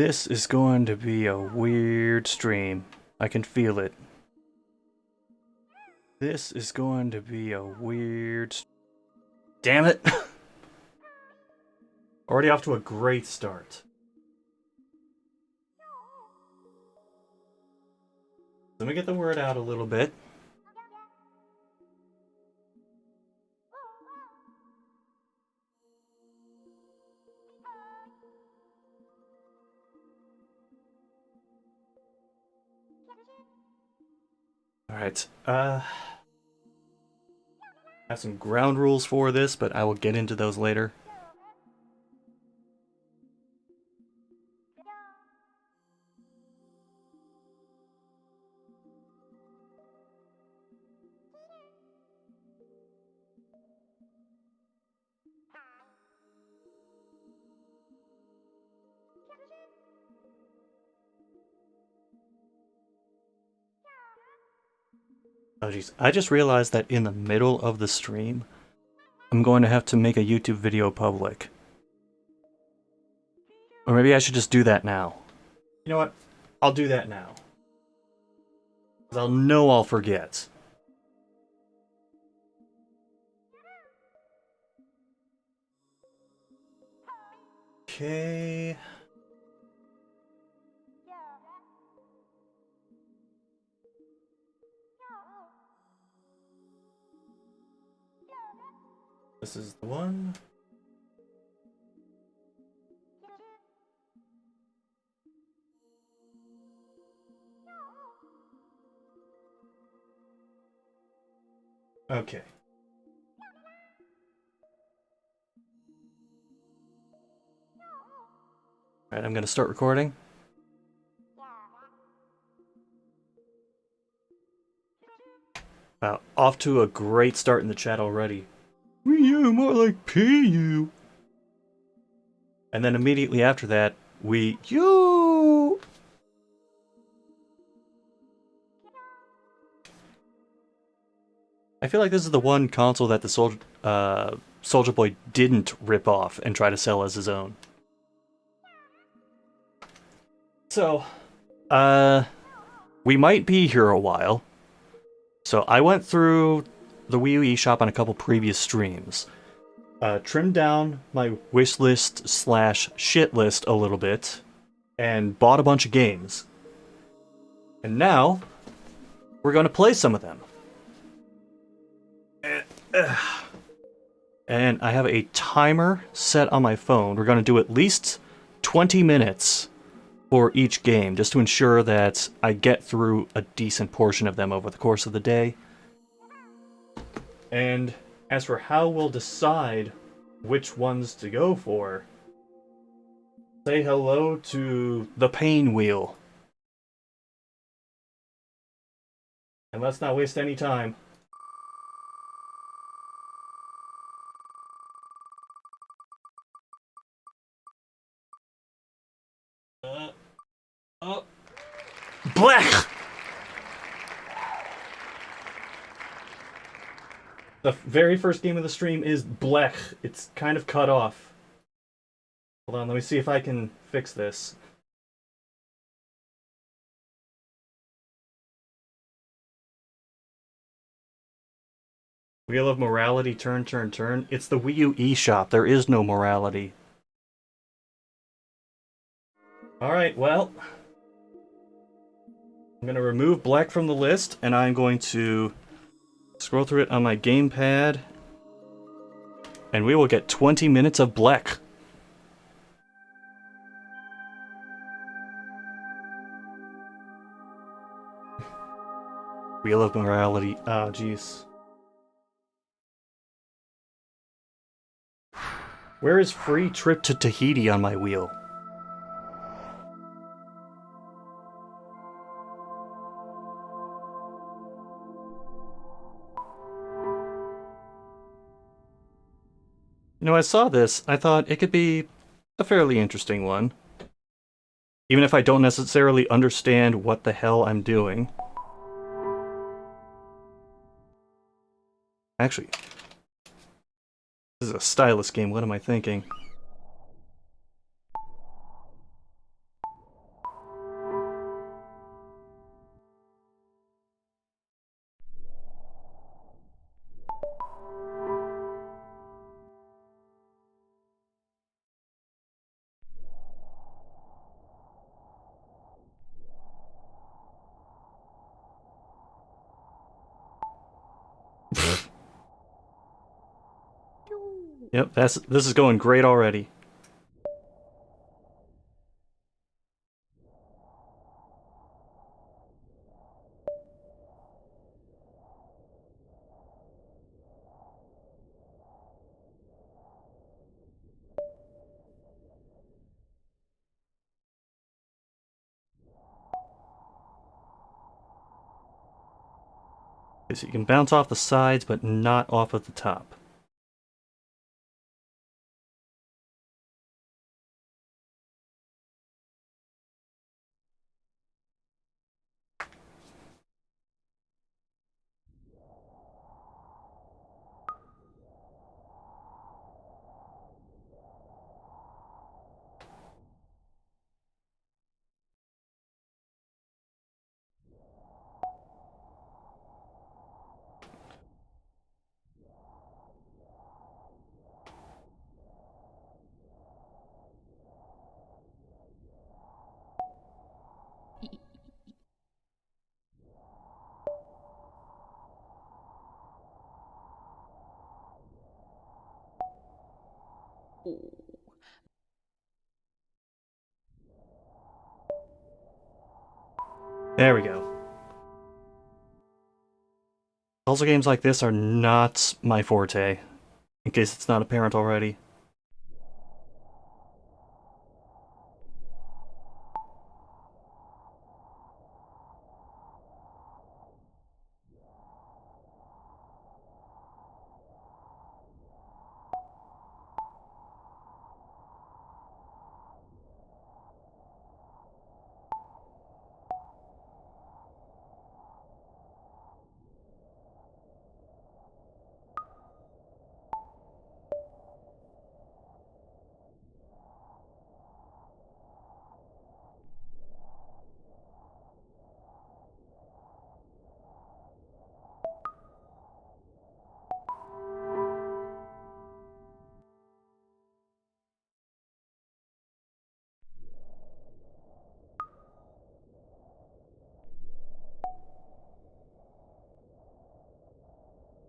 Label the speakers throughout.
Speaker 1: This is going to be a weird stream. I can feel it. This is going to be a weird... Damn it! Already off to a great start. Let me get the word out a little bit. Alright, I have some ground rules for this, but I will get into those later. Oh jeez, I just realized that in the middle of the stream, I'm going to have to make a YouTube video public. Or maybe I should just do that now. You know what? I'll do that now. 'Cause I'll know I'll forget. Okay. This is the one. Okay. Alright, I'm gonna start recording. Wow, off to a great start in the chat already. Wii U, more like PU. And then immediately after that, Wii U. I feel like this is the one console that the Soldier Boy didn't rip off and try to sell as his own. So, we might be here a while. So I went through the Wii U eShop on a couple previous streams. Trimmed down my wish list / shit list a little bit, and bought a bunch of games. And now, we're going to play some of them. And I have a timer set on my phone. We're going to do at least 20 minutes for each game, just to ensure that I get through a decent portion of them over the course of the day. And as for how we'll decide which ones to go for, say hello to the pain wheel. And let's not waste any time. Blech! The very first game of the stream is Blech. It's kind of cut off. Hold on, let me see if I can fix this. Wheel of Morality, turn, turn, turn. It's the Wii U eShop. There is no morality. Alright, well, I'm going to remove Black from the list, and I'm going to scroll through it on my gamepad, and we will get 20 minutes of Black. Wheel of Morality. Oh, jeez. Where is Free Trip to Tahiti on my wheel? You know, I saw this, I thought it could be a fairly interesting one. Even if I don't necessarily understand what the hell I'm doing. Actually, this is a stylus game, what am I thinking? Yep, this is going great already. Okay, so you can bounce off the sides, but not off of the top. There we go. Puzzle games like this are not my forte, in case it's not apparent already.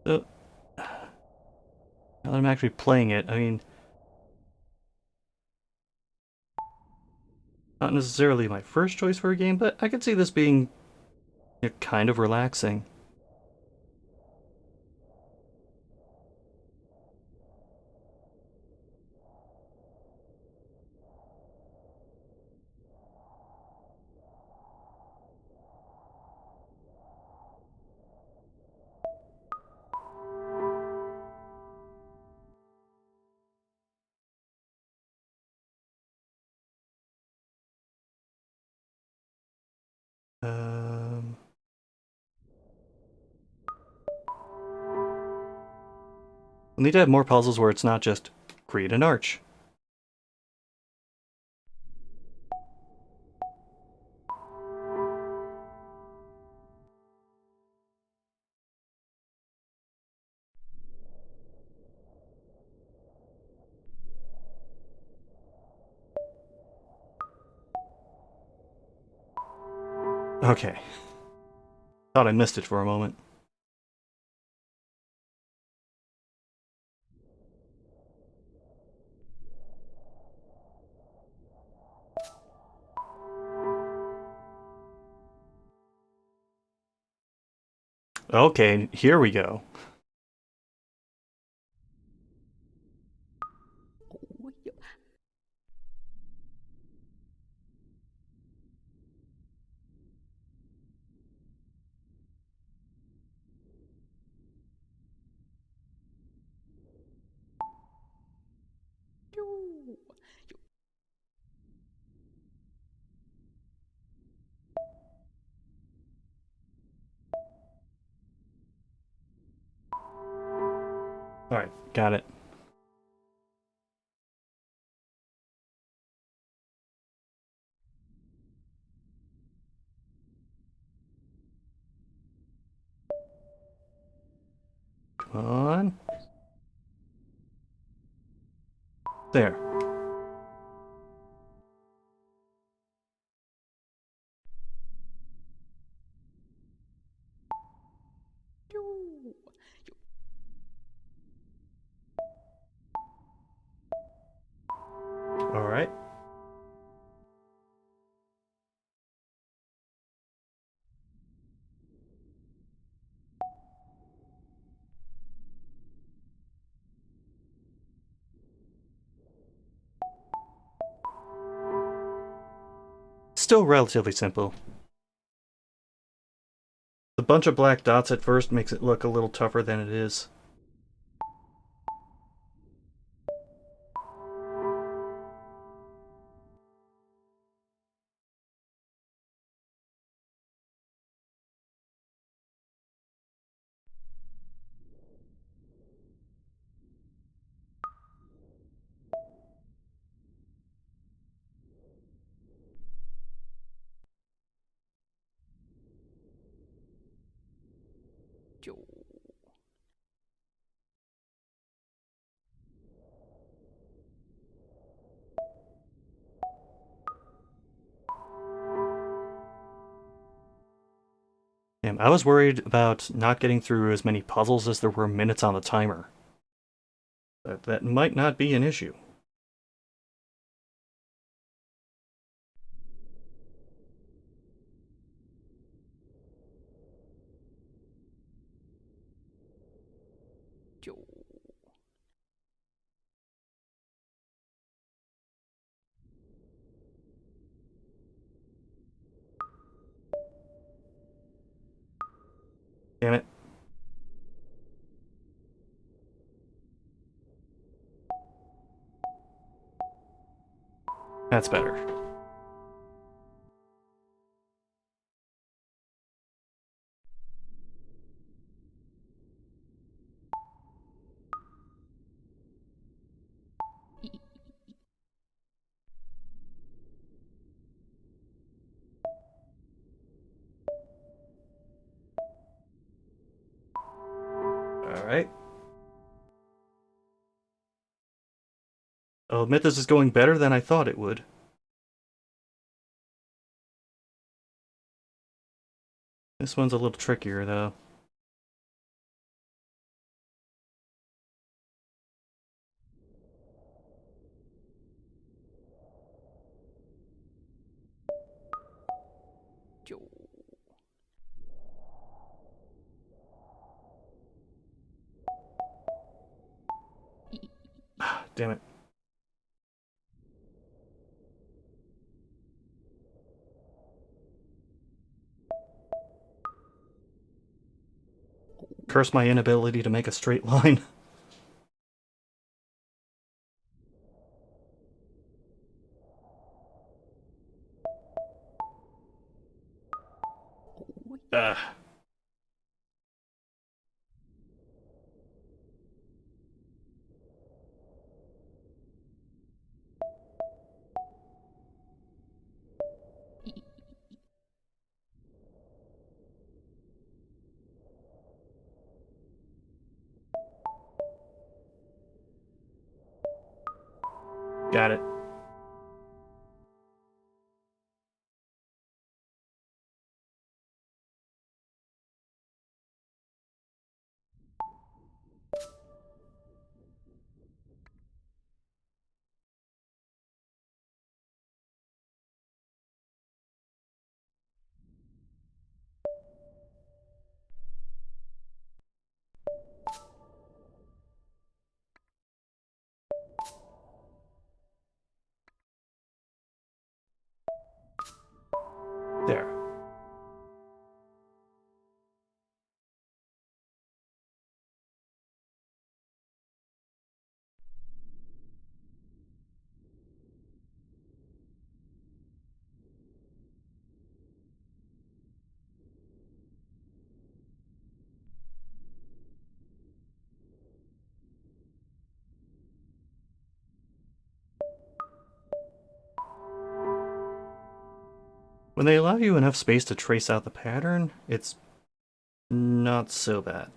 Speaker 1: So, now that I'm actually playing it, I mean, not necessarily my first choice for a game, but I could see this being kind of relaxing. Um, we need to have more puzzles where it's not just create an arch. Okay. Thought I missed it for a moment. Okay, here we go. Alright, got it. Come on. There. Alright. Still relatively simple. The bunch of black dots at first makes it look a little tougher than it is. Damn, I was worried about not getting through as many puzzles as there were minutes on the timer. That might not be an issue. Damn it. That's better. Alright. I'll admit this is going better than I thought it would. This one's a little trickier, though. Damn it. Curse my inability to make a straight line. Ugh. Got it. There. When they allow you enough space to trace out the pattern, it's not so bad.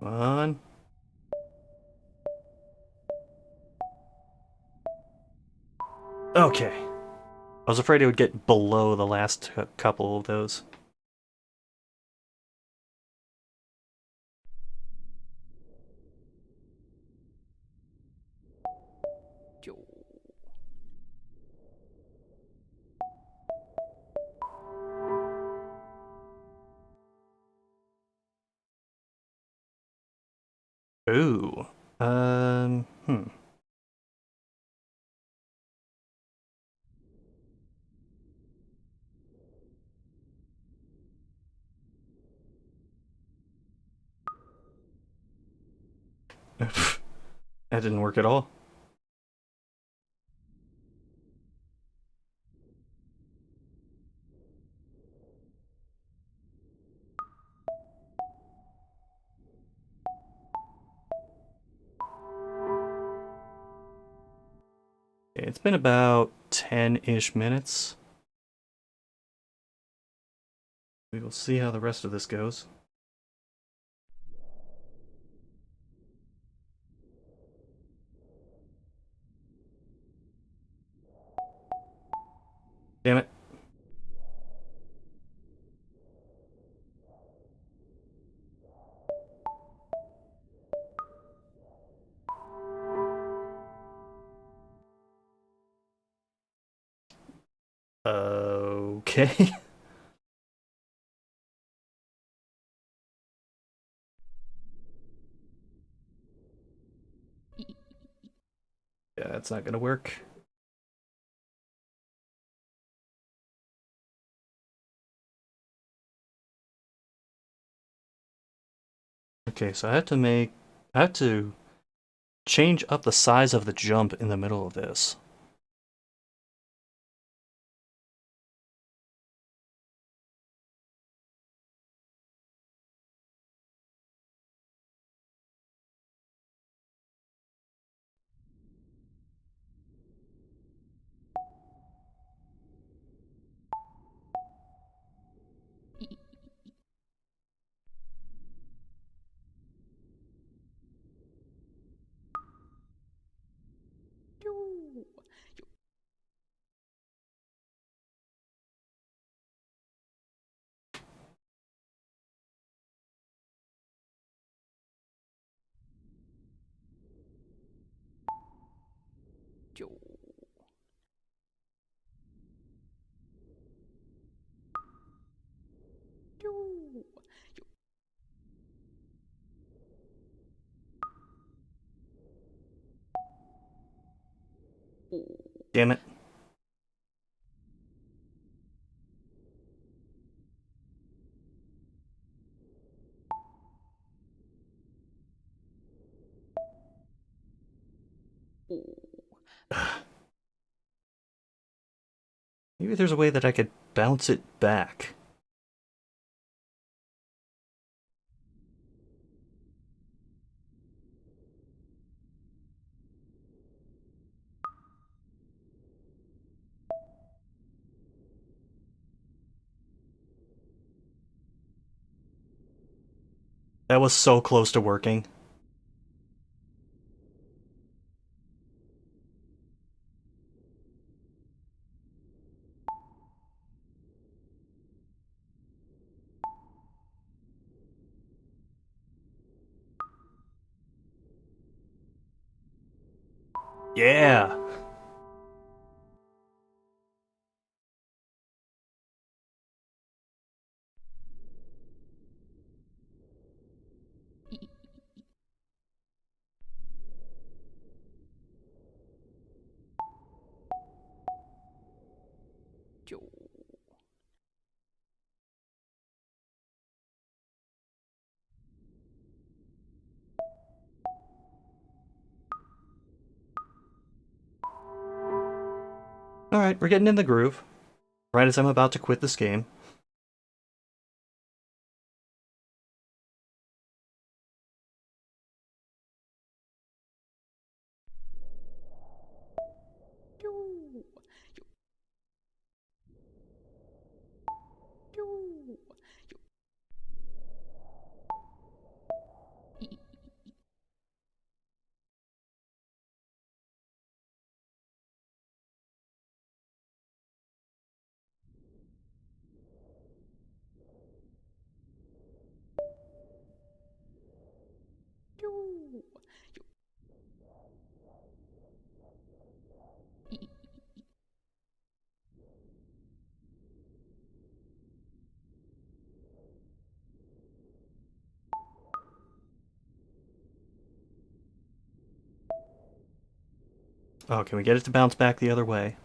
Speaker 1: on. Okay. I was afraid it would get below the last couple of those. Ooh. Hmm. That didn't work at all. It's been about 10-ish minutes. We will see how the rest of this goes. Damn it. Okay. Yeah, that's not gonna work. Okay, so I have to change up the size of the jump in the middle of this. Damn it. Maybe there's a way that I could bounce it back. That was so close to working. Yeah. Alright, we're getting in the groove. Right as I'm about to quit this game. Oh, can we get it to bounce back the other way?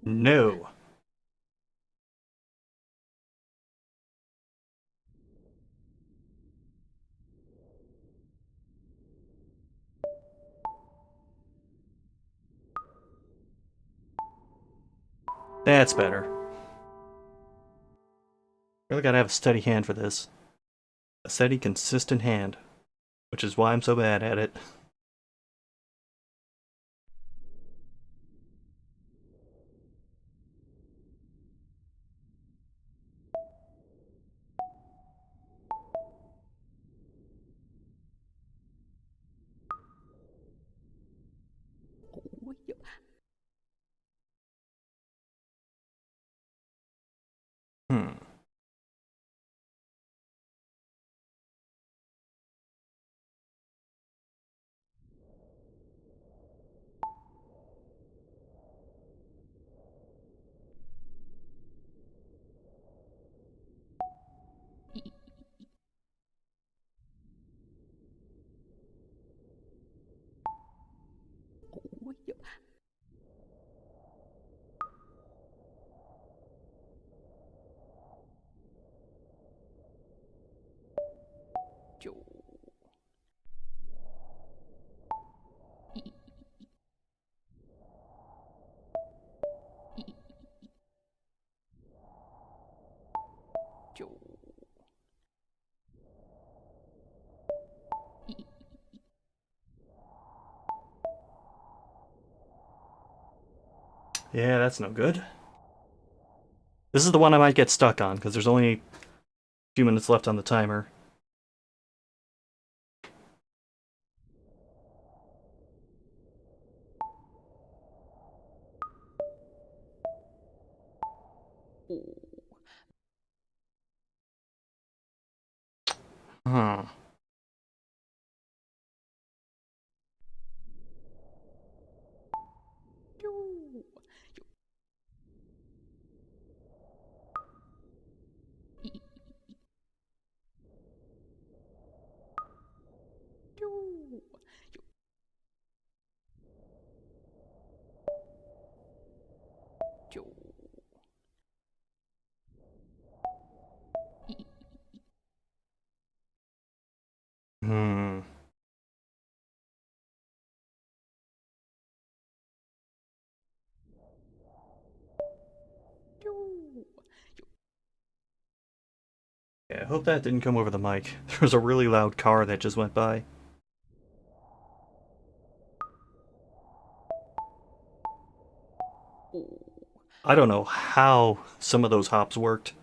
Speaker 1: No. That's better. Really gotta have a steady hand for this. A steady, consistent hand. Which is why I'm so bad at it. Hmm. Yeah, that's no good. This is the one I might get stuck on, because there's only a few minutes left on the timer. Huh. Hmm. Yeah, I hope that didn't come over the mic. There was a really loud car that just went by. I don't know how some of those hops worked.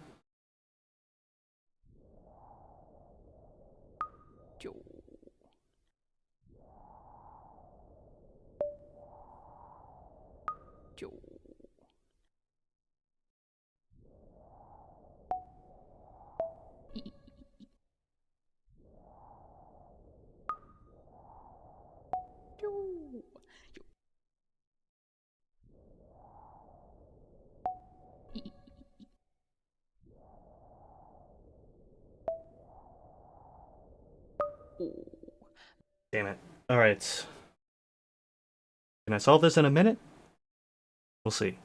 Speaker 1: Damn it. Alright. Can I solve this in a minute? We'll see.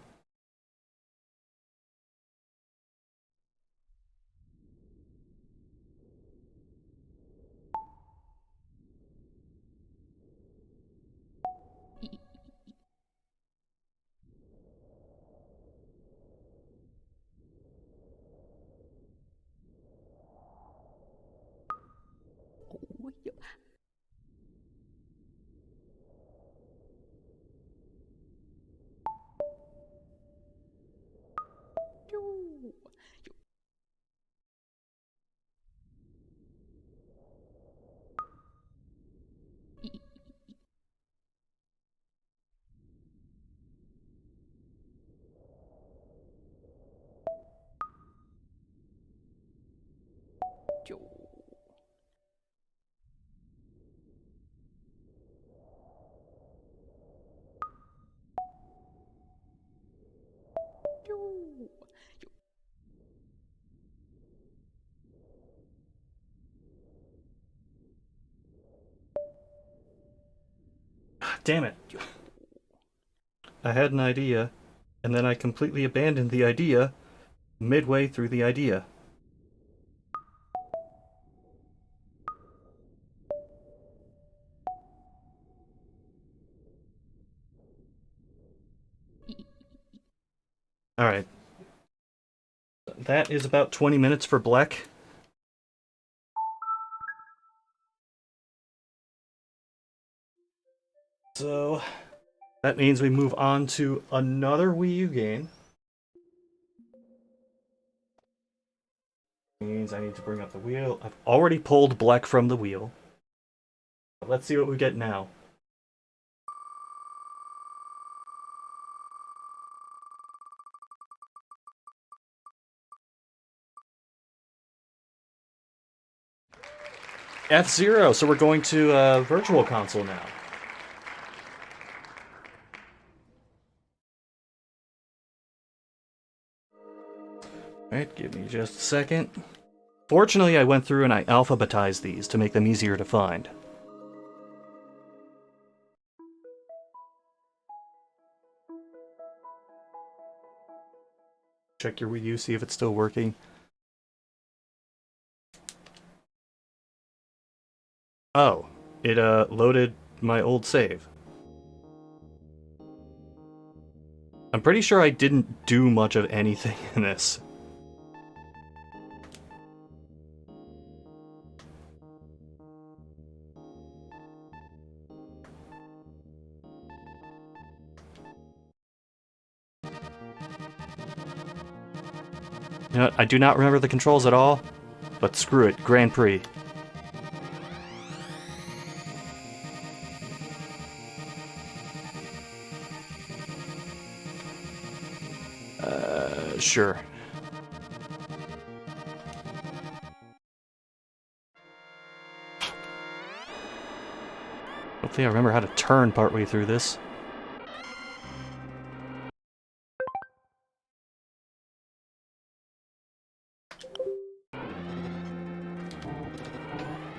Speaker 1: Damn it. I had an idea, and then I completely abandoned the idea midway through the idea. Alright. That is about 20 minutes for Black. So, that means we move on to another Wii U game. Means I need to bring up the wheel. I've already pulled Black from the wheel. Let's see what we get now. F-Zero, so we're going to Virtual Console now. Alright, give me just a second. Fortunately, I went through and I alphabetized these to make them easier to find. Check your Wii U, see if it's still working. Oh, it loaded my old save. I'm pretty sure I didn't do much of anything in this. You know, I do not remember the controls at all, but screw it, Grand Prix. Sure. Hopefully I remember how to turn partway through this.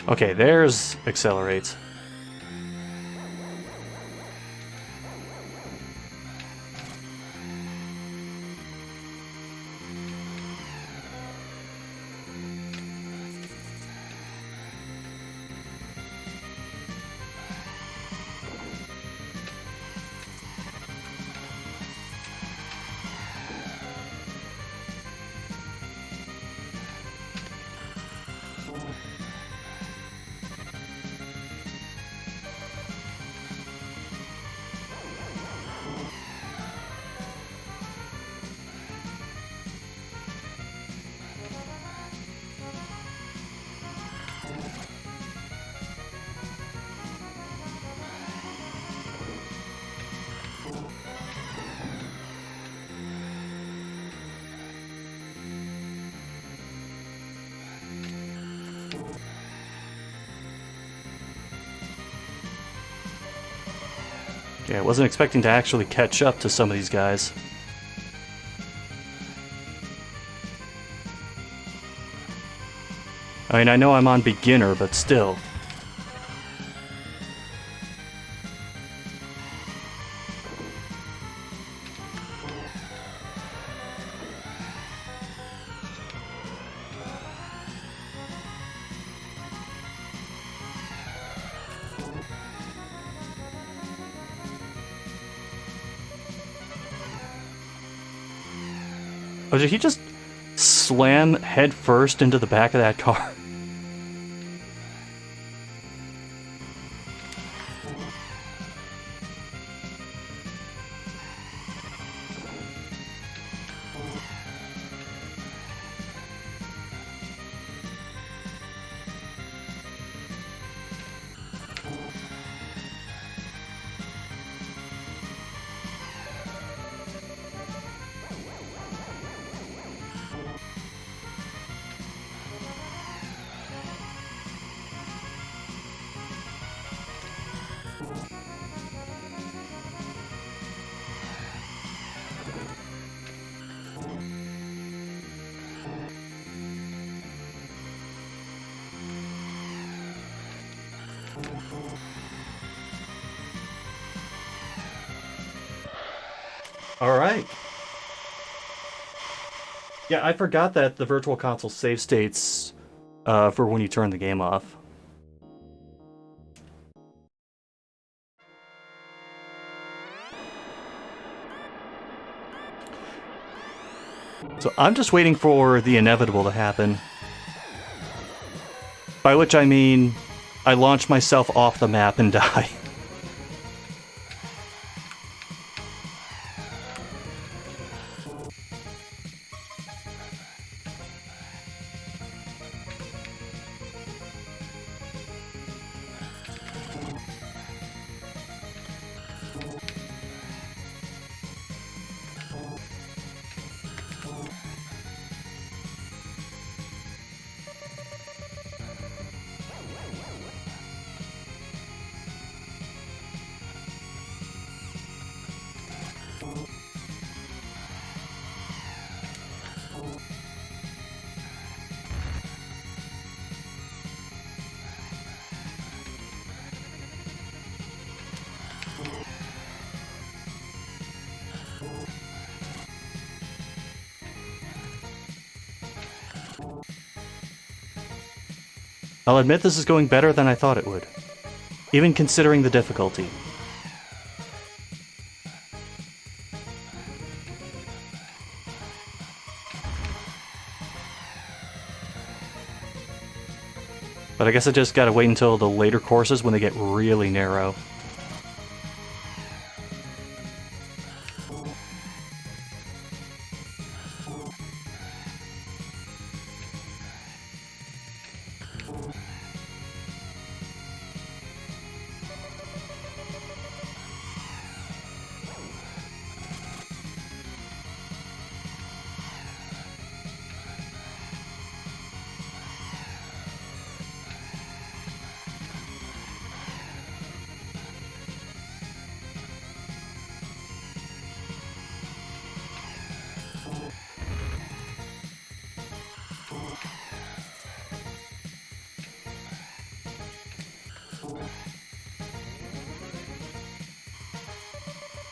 Speaker 1: Okay, there's accelerate. Yeah, I wasn't expecting to actually catch up to some of these guys. I mean, I know I'm on beginner, but still. Oh, did he just slam head first into the back of that car? All right. Yeah, I forgot that the Virtual Console save states for when you turn the game off. So I'm just waiting for the inevitable to happen. By which I mean, I launch myself off the map and die. I'll admit this is going better than I thought it would, even considering the difficulty. But I guess I just gotta wait until the later courses when they get really narrow.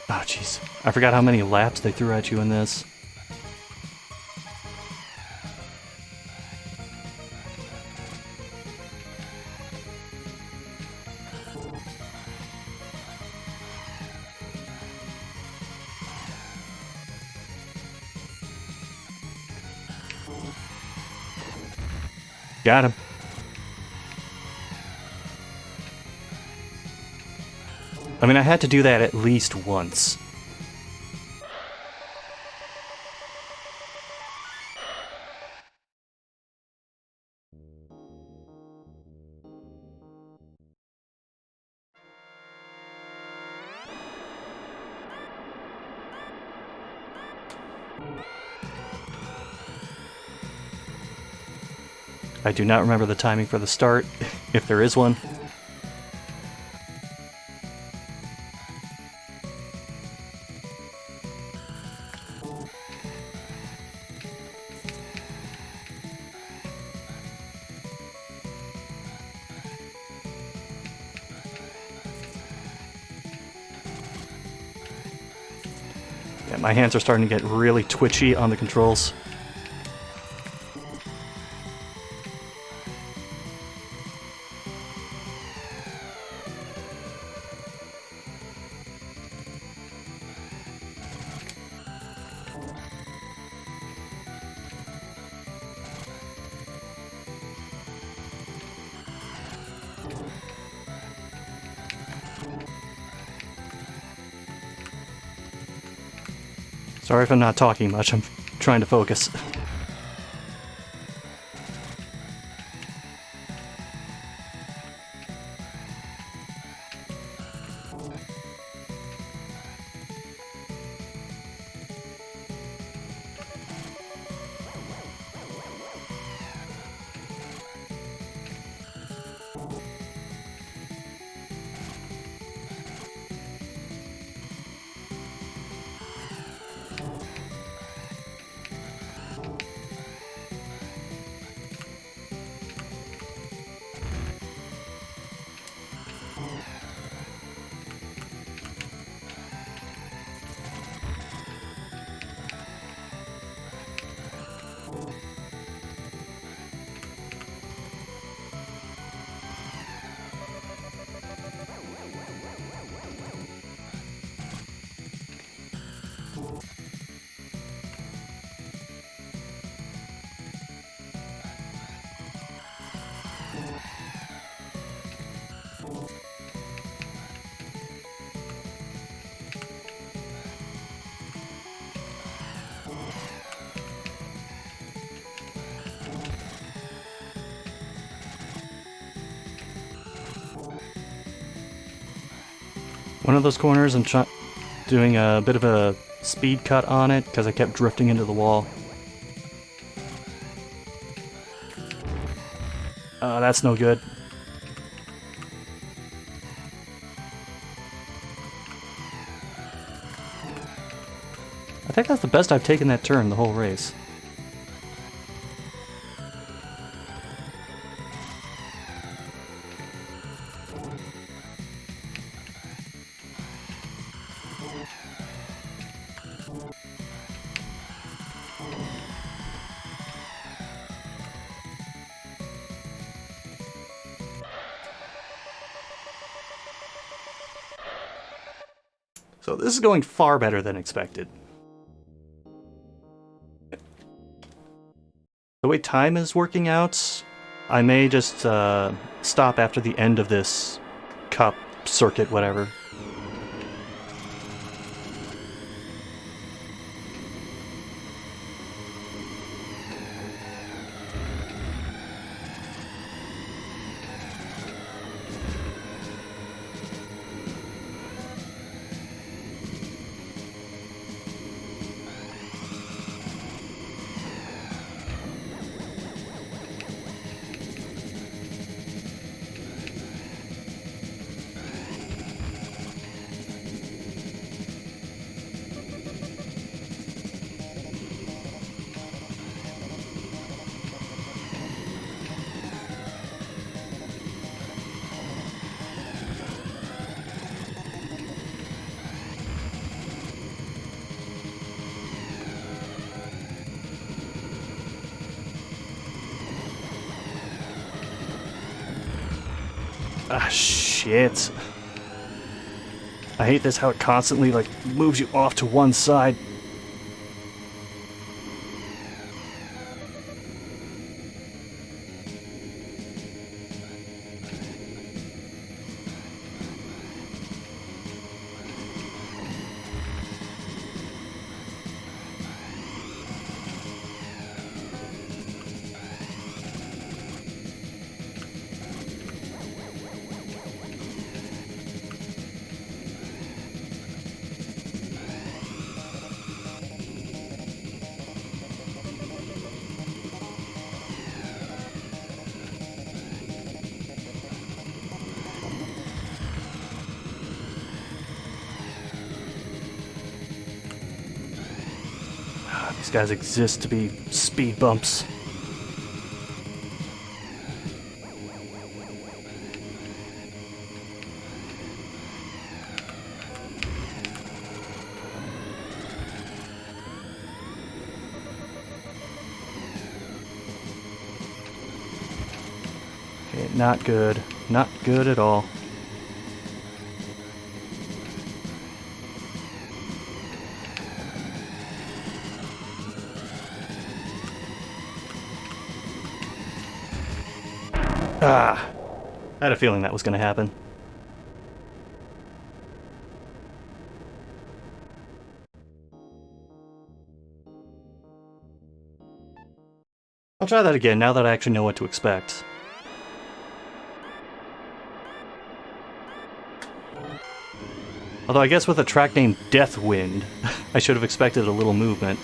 Speaker 1: Oh, jeez. I forgot how many laps they threw at you in this. Got him. I mean, I had to do that at least once. I do not remember the timing for the start, if there is one. Yeah, my hands are starting to get really twitchy on the controls. Sorry if I'm not talking much, I'm trying to focus. One of those corners, I'm doing a bit of a speed cut on it because I kept drifting into the wall. That's no good. I think that's the best I've taken that turn the whole race. So this is going far better than expected. The way time is working out, I may just stop after the end of this cup circuit, whatever. Ah, shit. I hate this, how it constantly, like, moves you off to one side. These guys exist to be speed bumps. Okay, not good. Not good at all. Ah, I had a feeling that was going to happen. I'll try that again now that I actually know what to expect. Although I guess with a track named Deathwind, I should have expected a little movement.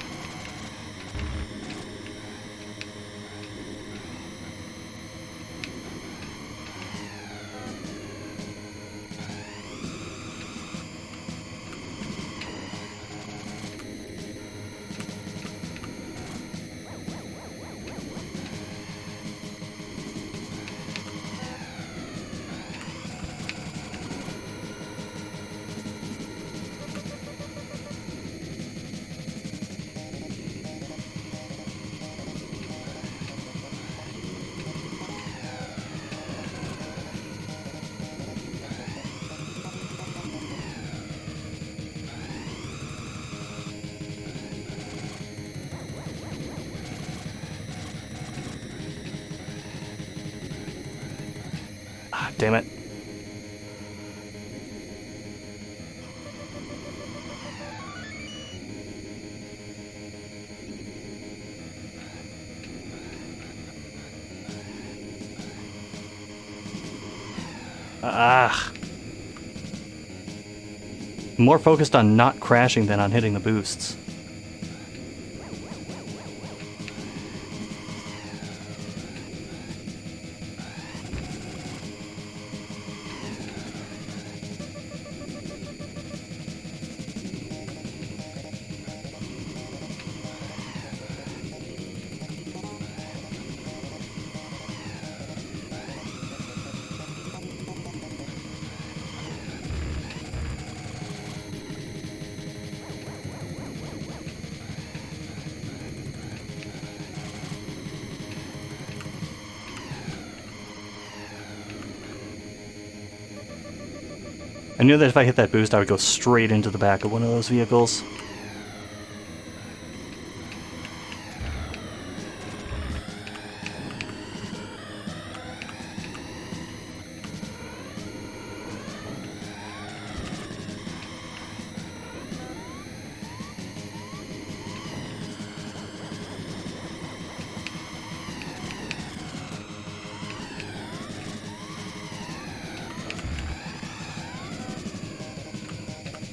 Speaker 1: Ah, damn it. Ah. more focused on not crashing than on hitting the boosts. I knew that if I hit that boost, I would go straight into the back of one of those vehicles.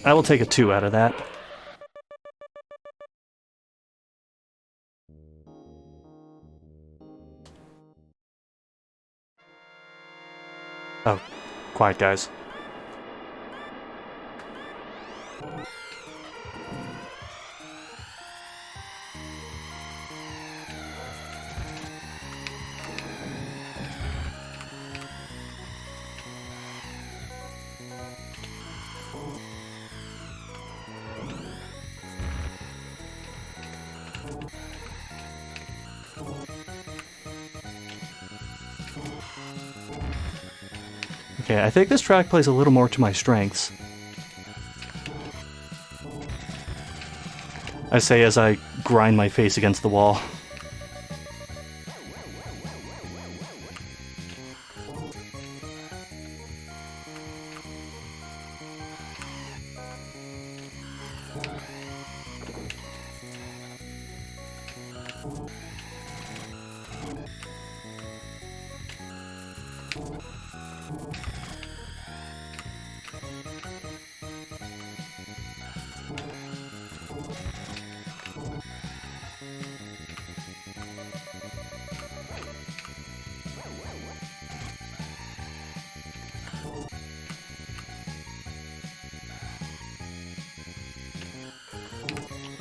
Speaker 1: I will take a 2 out of that. Oh, quiet, guys. Okay, I think this track plays a little more to my strengths. I say as I grind my face against the wall.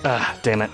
Speaker 1: Ah, damn it.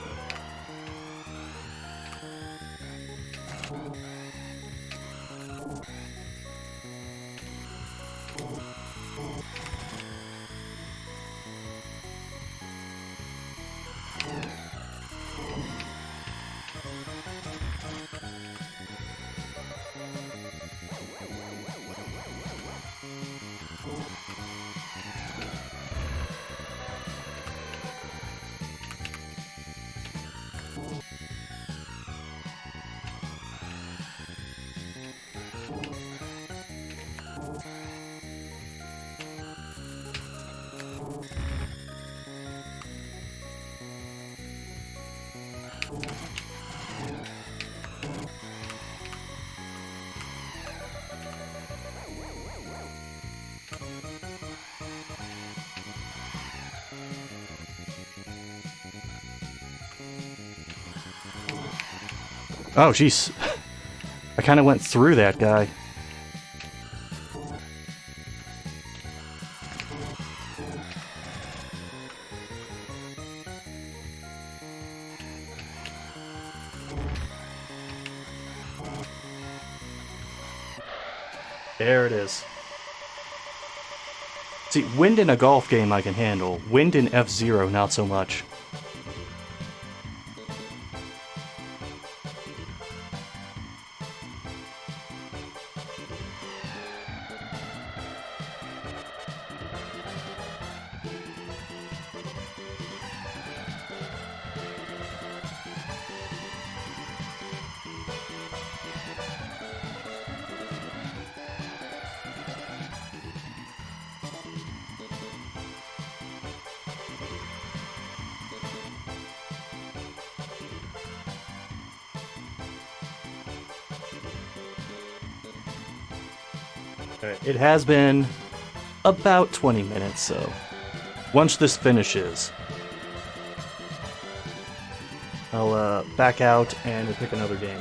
Speaker 1: Oh, jeez. I kind of went through that guy. There it is. See, wind in a golf game I can handle. Wind in F-Zero, not so much. It has been about 20 minutes, so once this finishes, I'll back out and we'll pick another game.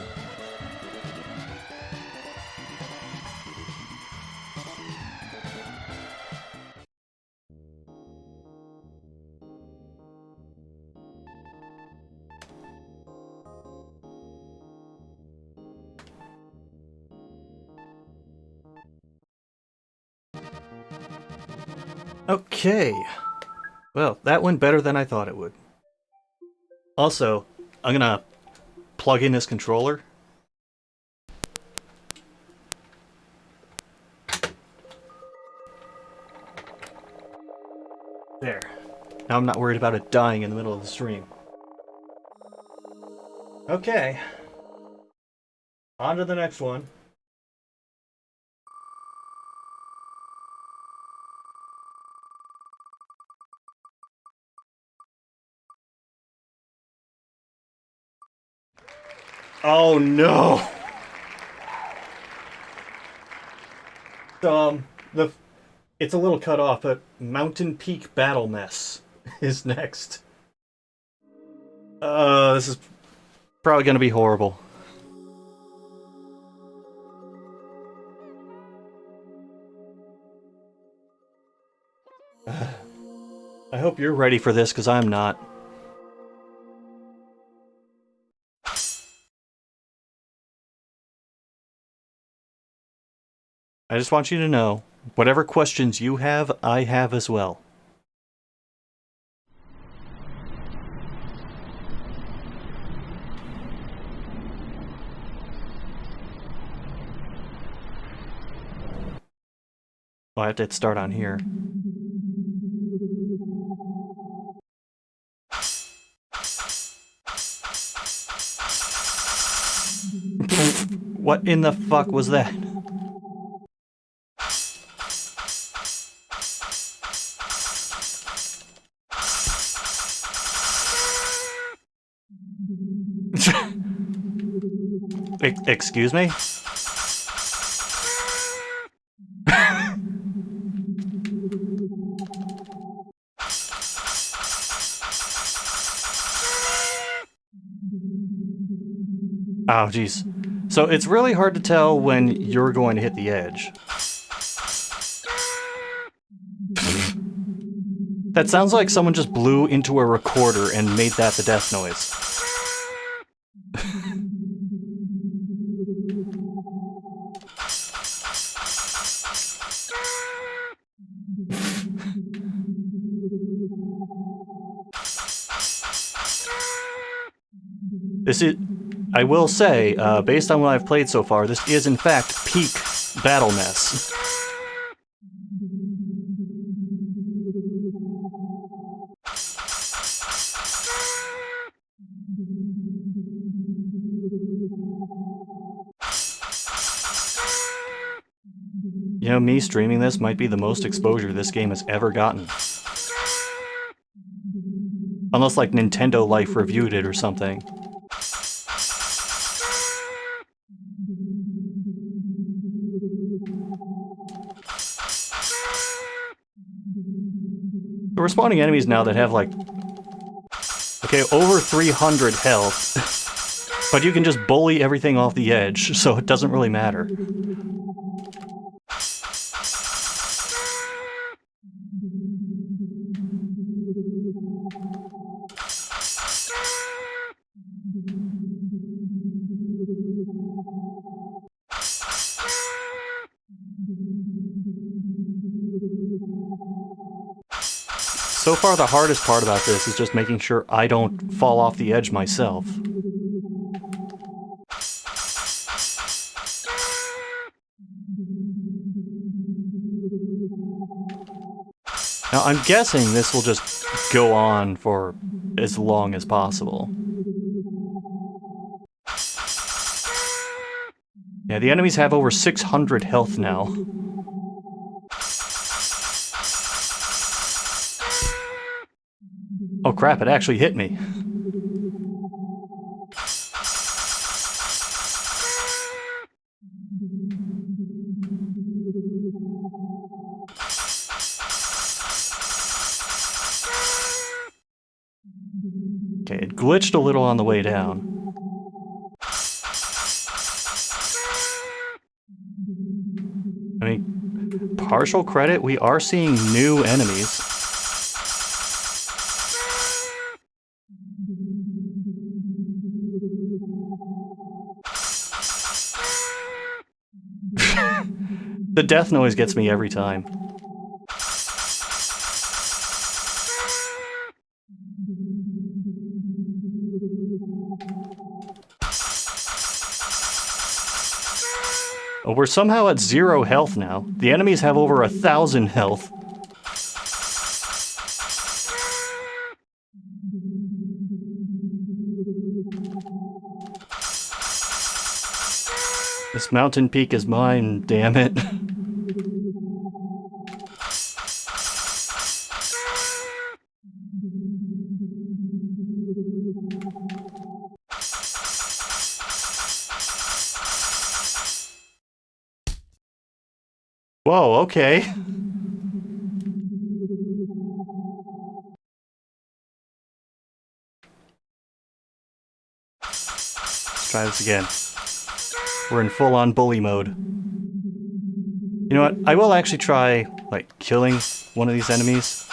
Speaker 1: Okay. Well, that went better than I thought it would. Also, I'm gonna plug in this controller. There. Now I'm not worried about it dying in the middle of the stream. Okay. On to the next one. Oh no! It's a little cut off, but Mountain Peak Battle Mess is next. This is probably gonna be horrible. I hope you're ready for this, because I'm not. I just want you to know, whatever questions you have, I have as well. Oh, I have to hit start on here. What in the fuck was that? Excuse me? Oh, jeez. So it's really hard to tell when you're going to hit the edge. That sounds like someone just blew into a recorder and made that the death noise. This is... I will say, based on what I've played so far, this is in fact peak Battle Mess. You know, me streaming this might be the most exposure this game has ever gotten. Unless, like, Nintendo Life reviewed it or something. We're spawning enemies now that have, like... okay, over 300 health. But you can just bully everything off the edge, so it doesn't really matter. So far, the hardest part about this is just making sure I don't fall off the edge myself. Now, I'm guessing this will just go on for as long as possible. Yeah, the enemies have over 600 health now. Oh crap, it actually hit me. Okay, it glitched a little on the way down. I mean, partial credit, we are seeing new enemies. The death noise gets me every time. Oh, we're somehow at 0 health now. The enemies have over 1,000 health. This mountain peak is mine, damn it. Whoa, okay. Let's try this again. We're in full-on bully mode. You know what? I will actually try, like, killing one of these enemies.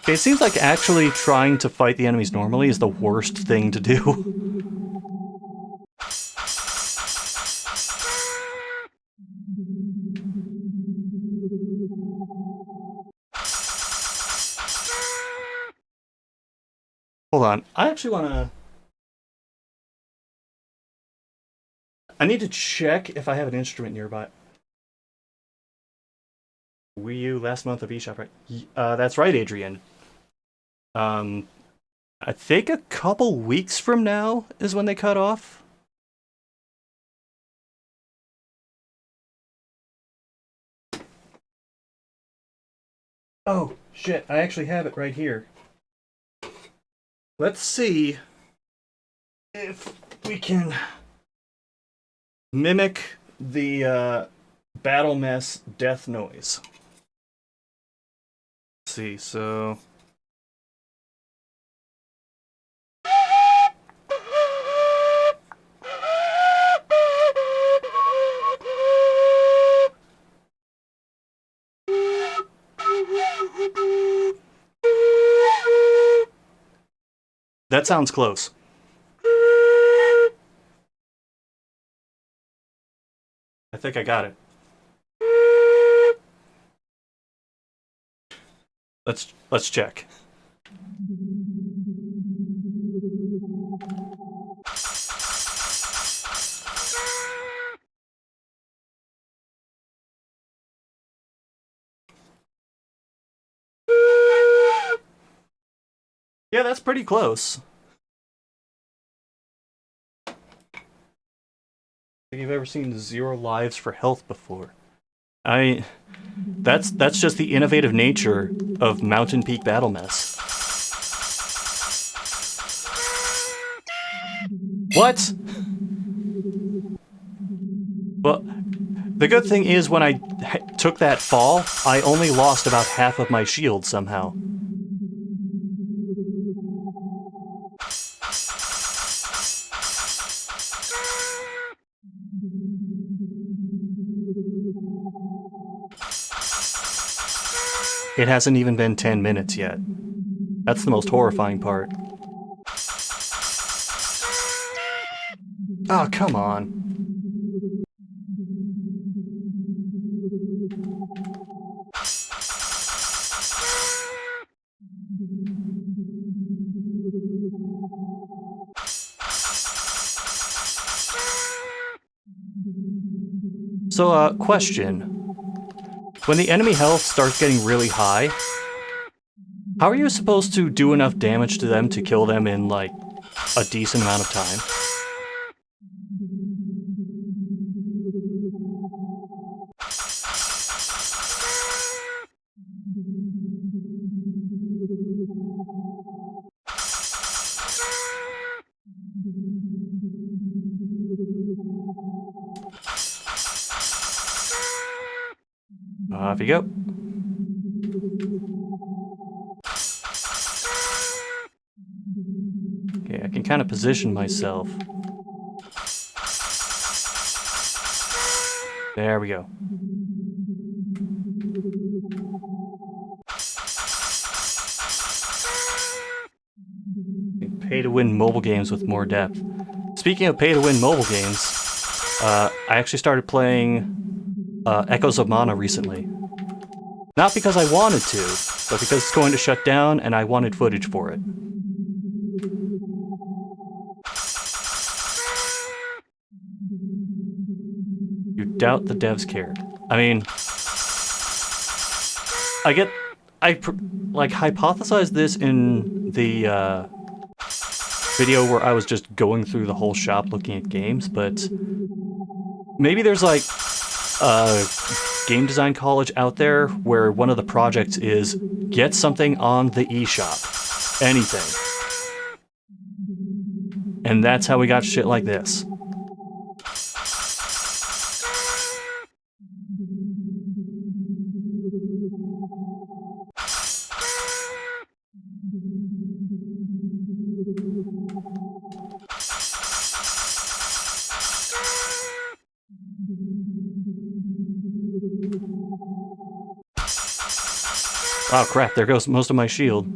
Speaker 1: Okay, it seems like actually trying to fight the enemies normally is the worst thing to do. Hold on, I actually wanna... I need to check if I have an instrument nearby. Wii U last month of eShop, right? That's right, Adrian. I think a couple weeks from now is when they cut off. Oh, shit, I actually have it right here. Let's see if we can mimic the battle mess death noise. Let's see, so... That sounds close. I think I got it. Let's check. Yeah, that's pretty close. I think you've ever seen 0 lives for health before. That's just the innovative nature of Mountain Peak Battle Mess. What? Well, the good thing is when I took that fall, I only lost about half of my shield somehow. It hasn't even been 10 minutes yet. That's the most horrifying part. Oh, come on. So, question. When the enemy health starts getting really high, how are you supposed to do enough damage to them to kill them in, like, a decent amount of time? Off you go. Okay, I can kind of position myself. There we go. Pay-to-win mobile games with more depth. Speaking of pay-to-win mobile games, I actually started playing Echoes of Mana recently. Not because I wanted to, but because it's going to shut down and I wanted footage for it. You doubt the devs cared. I mean, I hypothesized this in the video where I was just going through the whole shop looking at games, but maybe there's like a game design college out there where one of the projects is get something on the eShop. Anything. And that's how we got shit like this. Oh crap, there goes most of my shield.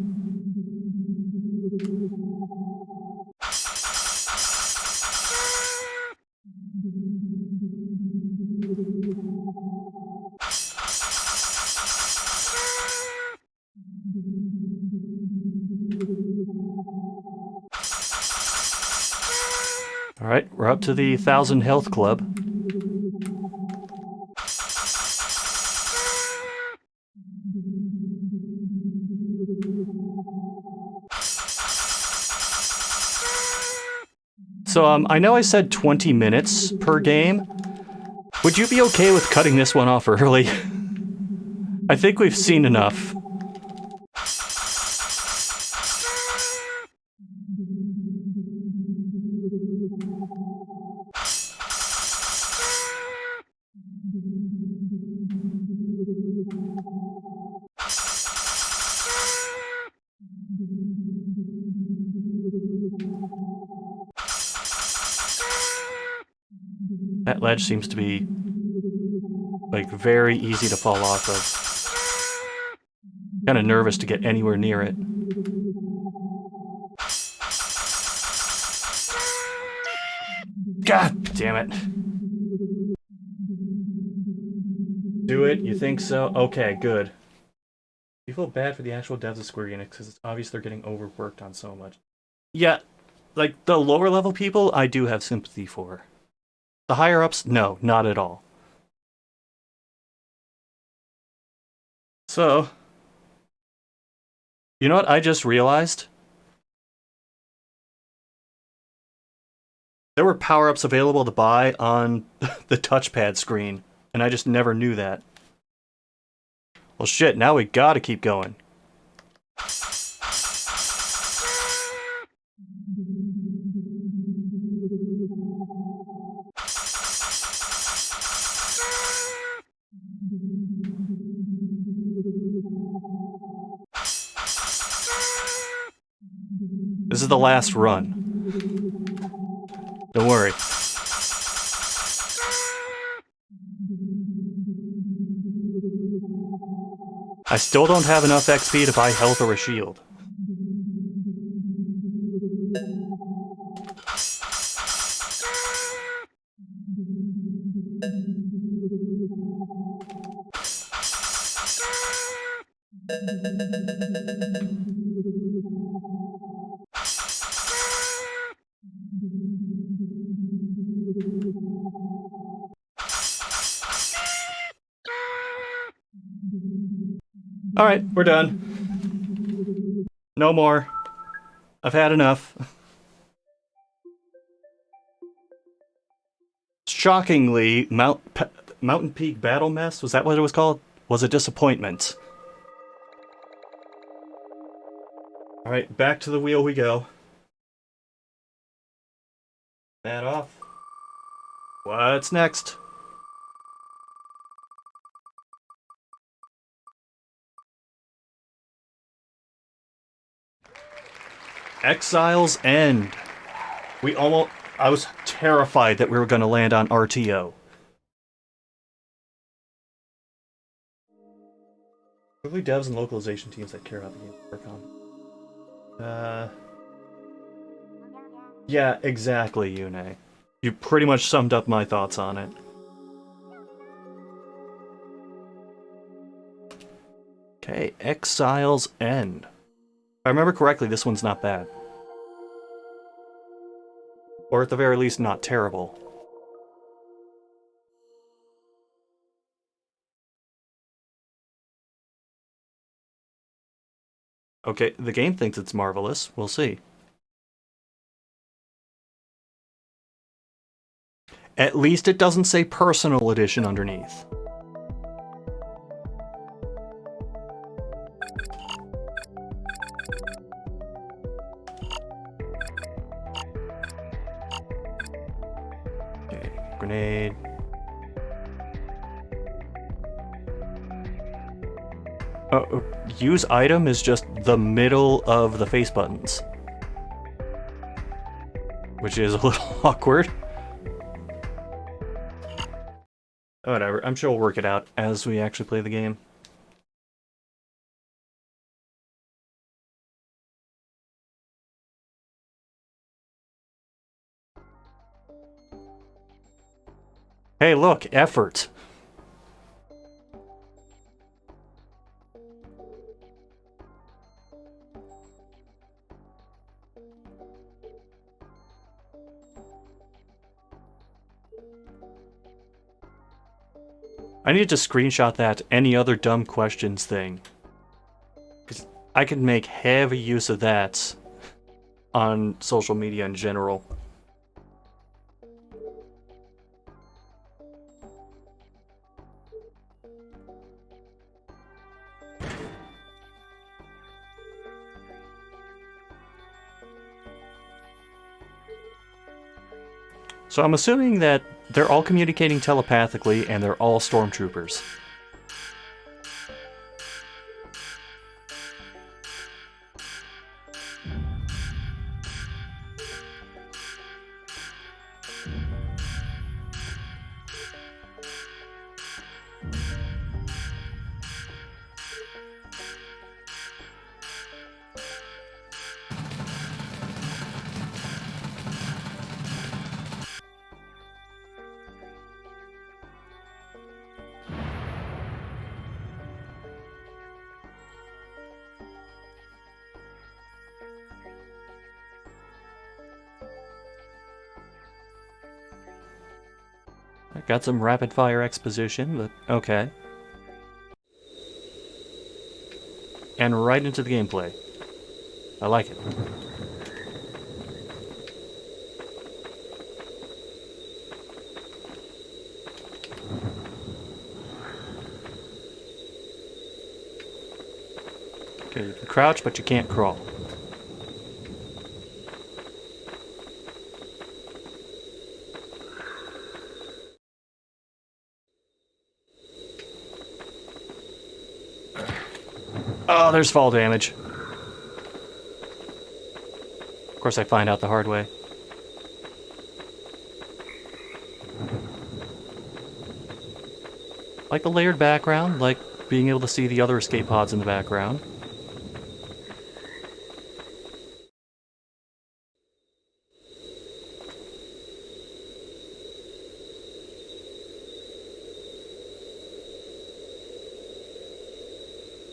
Speaker 1: Alright, we're up to the 1,000 health club. So, I know I said 20 minutes per game. Would you be okay with cutting this one off early? I think we've seen enough. That ledge seems to be, like, very easy to fall off of. Kinda nervous to get anywhere near it. God damn it. Do it? You think so? Okay, good. You feel bad for the actual devs of Square Enix because it's obvious they're getting overworked on so much. Yeah, like, the lower level people, I do have sympathy for. The higher ups, no, not at all. So, you know what I just realized? There were power-ups available to buy on the touchpad screen, and I just never knew that. Well shit, now we gotta keep going. This is the last run. Don't worry. I still don't have enough XP to buy health or a shield. Alright, we're done. No more. I've had enough. Shockingly, Mountain Peak Battle Mess, was that what it was called? Was a disappointment. Alright, back to the wheel we go. That off. What's next? Exile's End. I was terrified that we were going to land on RTO. Really devs and localization teams that care about the game work on. Yeah, exactly, Yune. You pretty much summed up my thoughts on it. Okay, Exile's End. If I remember correctly, this one's not bad. Or at the very least, not terrible. Okay, the game thinks it's marvelous. We'll see. At least it doesn't say Personal Edition underneath. Okay, grenade. Use item is just the middle of the face buttons. Which is a little awkward. Whatever, I'm sure we'll work it out as we actually play the game. Hey, look, effort. I need to screenshot that any other dumb questions thing. Because I could make heavy use of that on social media in general. So I'm assuming that they're all communicating telepathically and they're all stormtroopers. I got some rapid fire exposition, but okay. And right into the gameplay. I like it. Okay, you can crouch, but you can't crawl. Oh, there's fall damage. Of course, I find out the hard way. Like the layered background, like being able to see the other escape pods in the background.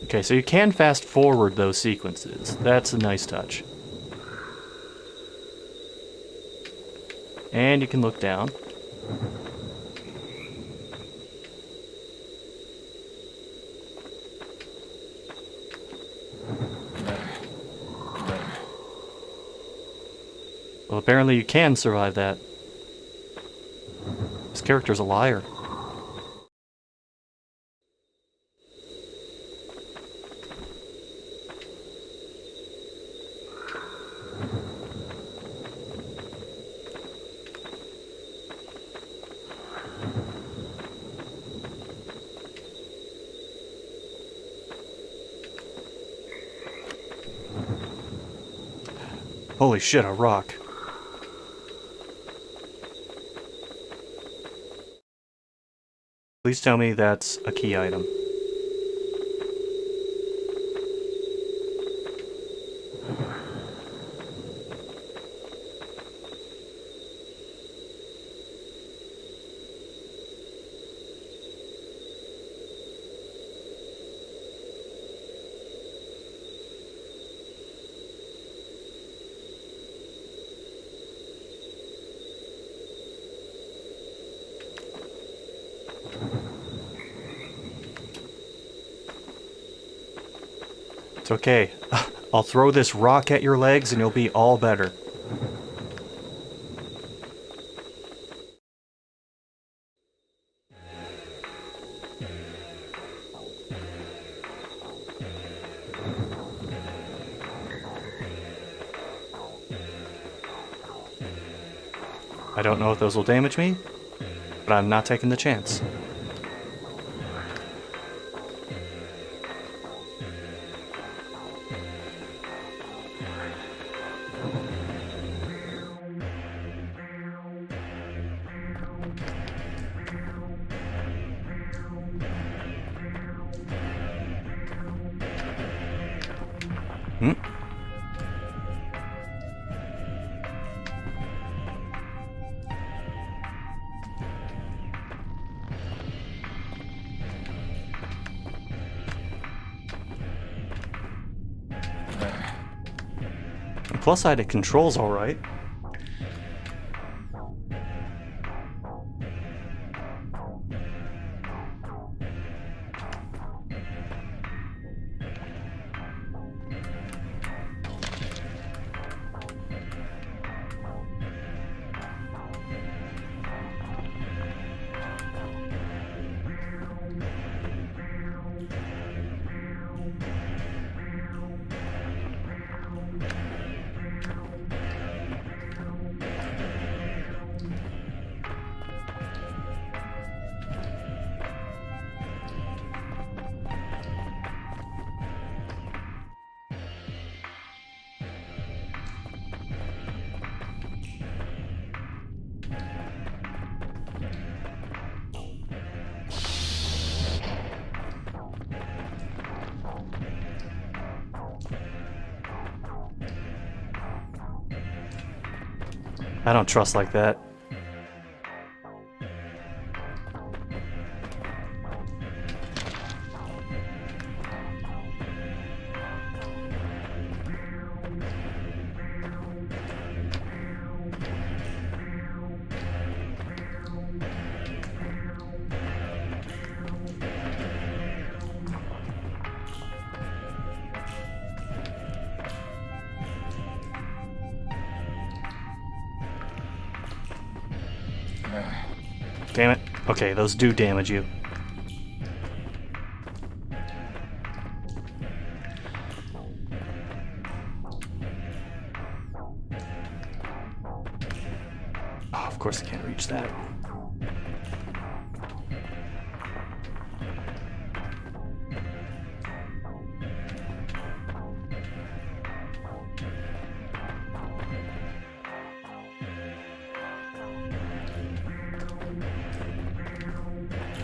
Speaker 1: Okay, so you can fast forward those sequences. That's a nice touch. And you can look down. Well, apparently you can survive that. This character's a liar. Holy shit, a rock. Please tell me that's a key item. It's okay. I'll throw this rock at your legs and you'll be all better. I don't know if those will damage me, but I'm not taking the chance. Hmm? Plus side, it controls all right. I don't trust like that. Damn it. Okay, those do damage you. Oh, of course I can't reach that.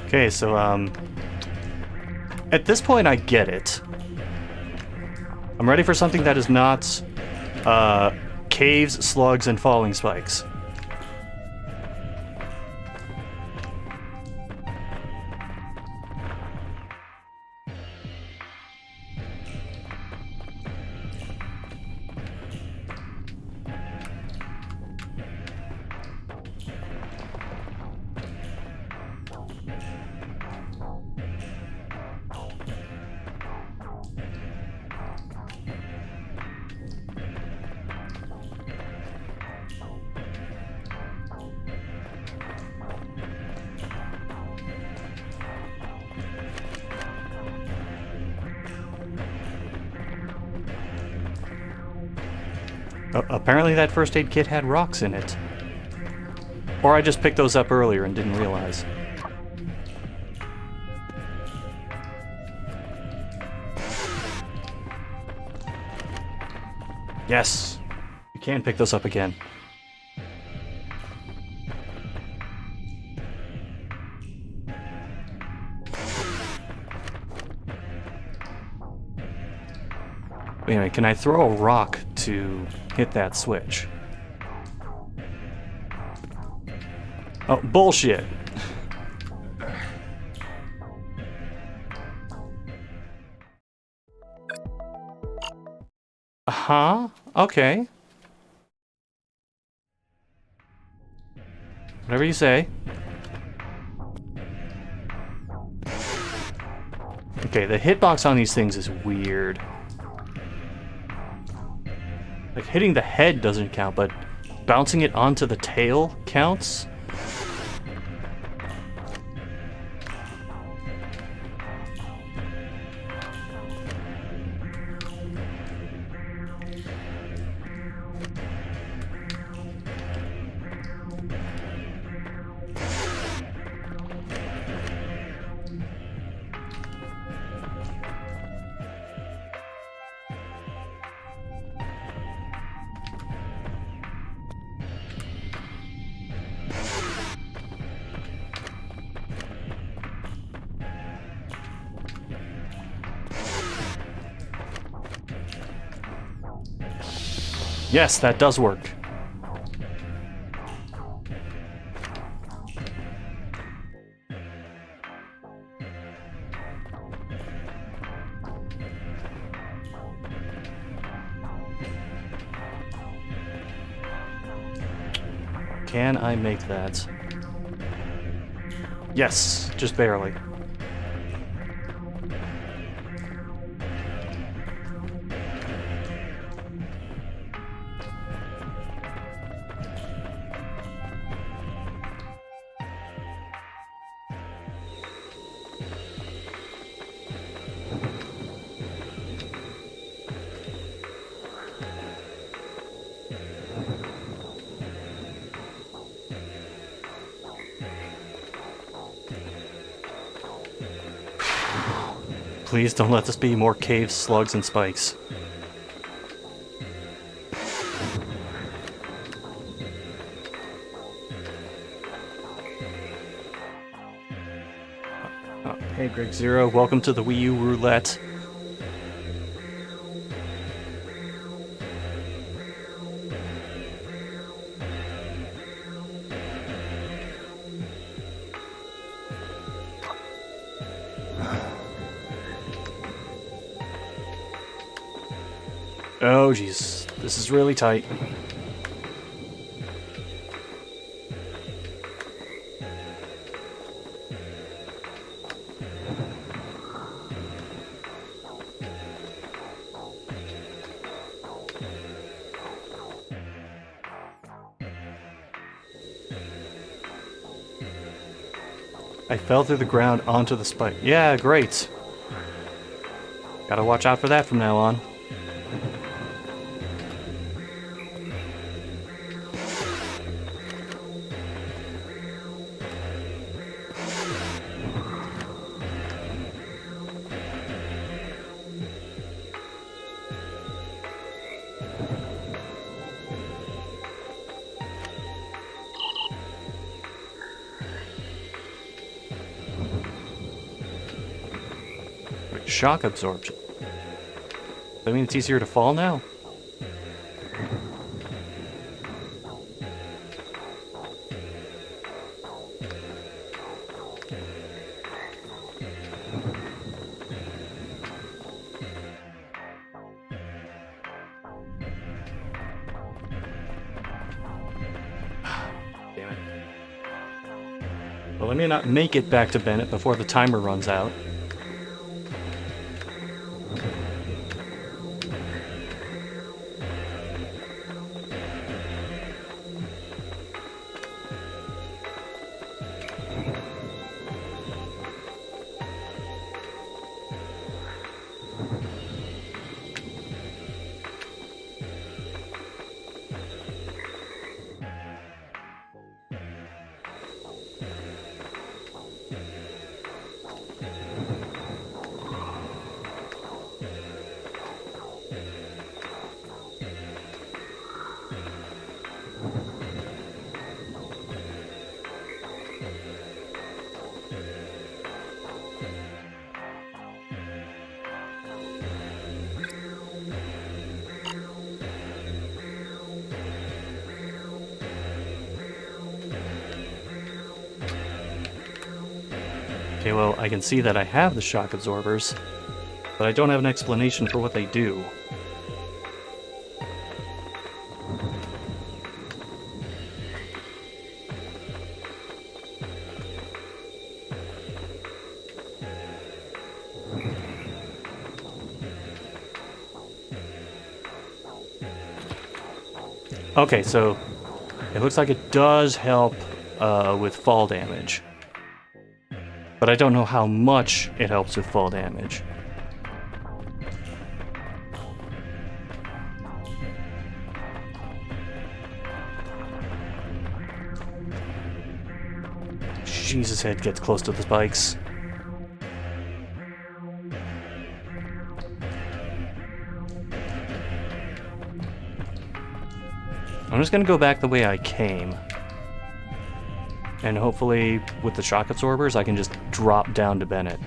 Speaker 1: Okay, so, at this point I get it. I'm ready for something that is not, caves, slugs, and falling spikes. Apparently that first aid kit had rocks in it. Or I just picked those up earlier and didn't realize. Yes! Can't pick those up again. Wait a minute, can I throw a rock to hit that switch? Oh, bullshit! Uh-huh, okay. Whatever you say. Okay, the hitbox on these things is weird. Like, hitting the head doesn't count, but bouncing it onto the tail counts? Yes, that does work. Can I make that? Yes, just barely. Please don't let this be more caves, slugs, and spikes. Oh, hey, Greg Zero, welcome to the Wii U roulette. Oh, jeez. This is really tight. I fell through the ground onto the spike. Yeah, great. Gotta watch out for that from now on. Shock absorption. Does that mean it's easier to fall now? Damn it. Well, let me not make it back to Bennett before the timer runs out. Okay, well, I can see that I have the shock absorbers, but I don't have an explanation for what they do. Okay, so it looks like it does help with fall damage. But I don't know how much it helps with fall damage. Jesus, head gets close to the spikes. I'm just gonna go back the way I came. And hopefully, with the shock absorbers, I can just drop down to Bennett.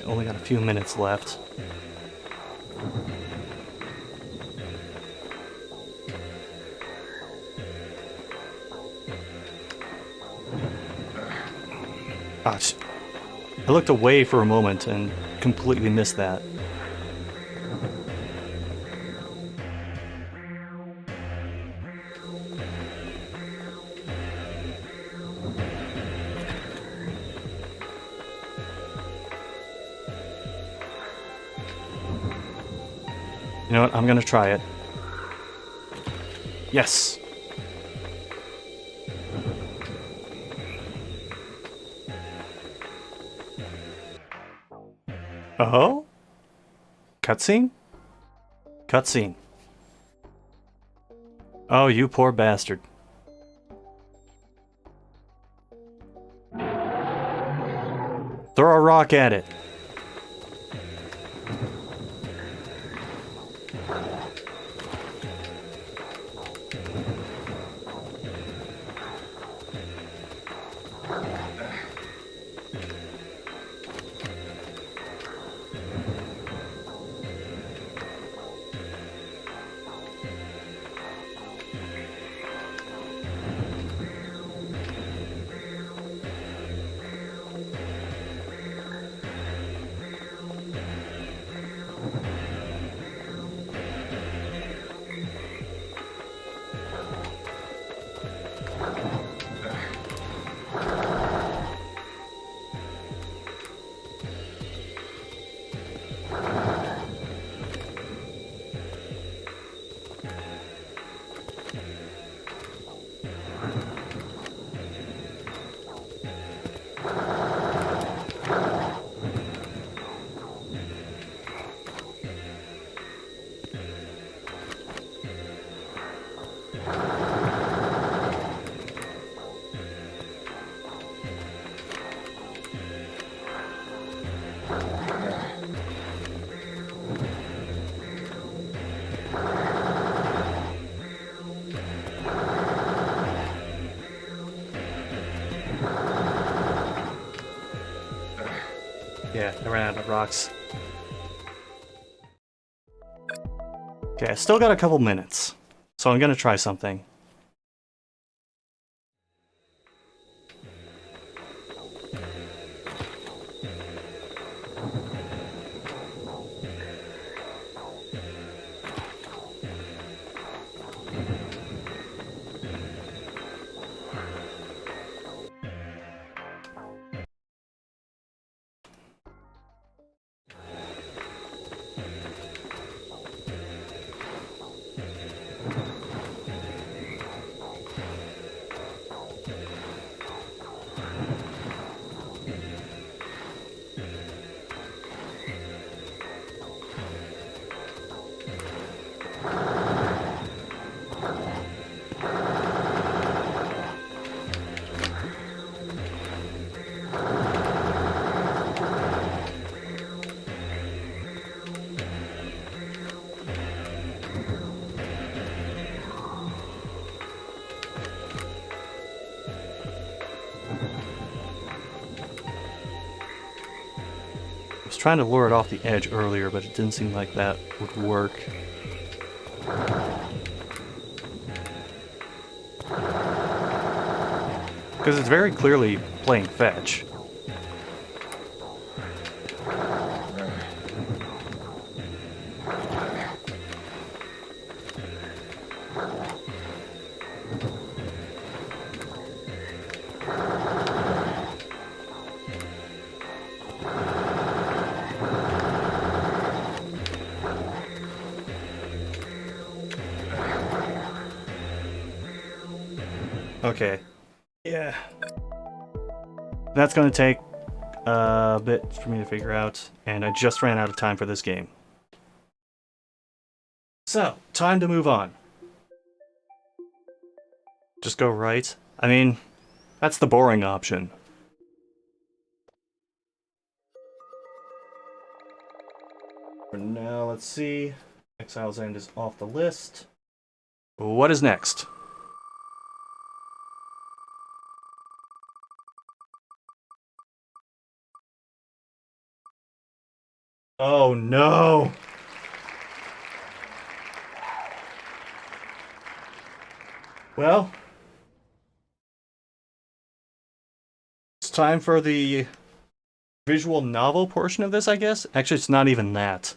Speaker 1: Only got a few minutes left. Gosh, I looked away for a moment and completely missed that. You know what? I'm gonna try it. Yes! Oh? Cutscene? Cutscene. Oh, you poor bastard. Throw a rock at it. Yeah, I ran out of rocks. Okay, I still got a couple minutes, so I'm gonna try something. trying to lure it off the edge earlier, but it didn't seem like that would work. Because it's very clearly playing fetch. Okay. Yeah. That's going to take a bit for me to figure out, and I just ran out of time for this game. So, time to move on. Just go right. I mean, that's the boring option. For now, let's see. Exile's End is off the list. What is next? Oh no! Well, it's time for the visual novel portion of this, I guess? Actually, it's not even that.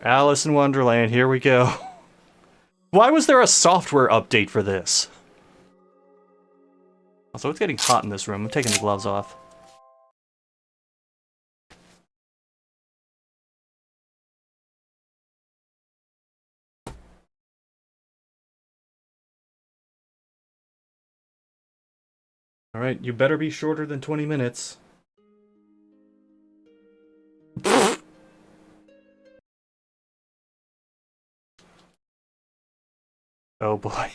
Speaker 1: Alice in Wonderland, here we go. Why was there a software update for this? Also, it's getting hot in this room. I'm taking the gloves off. Alright, you better be shorter than 20 minutes. Oh boy.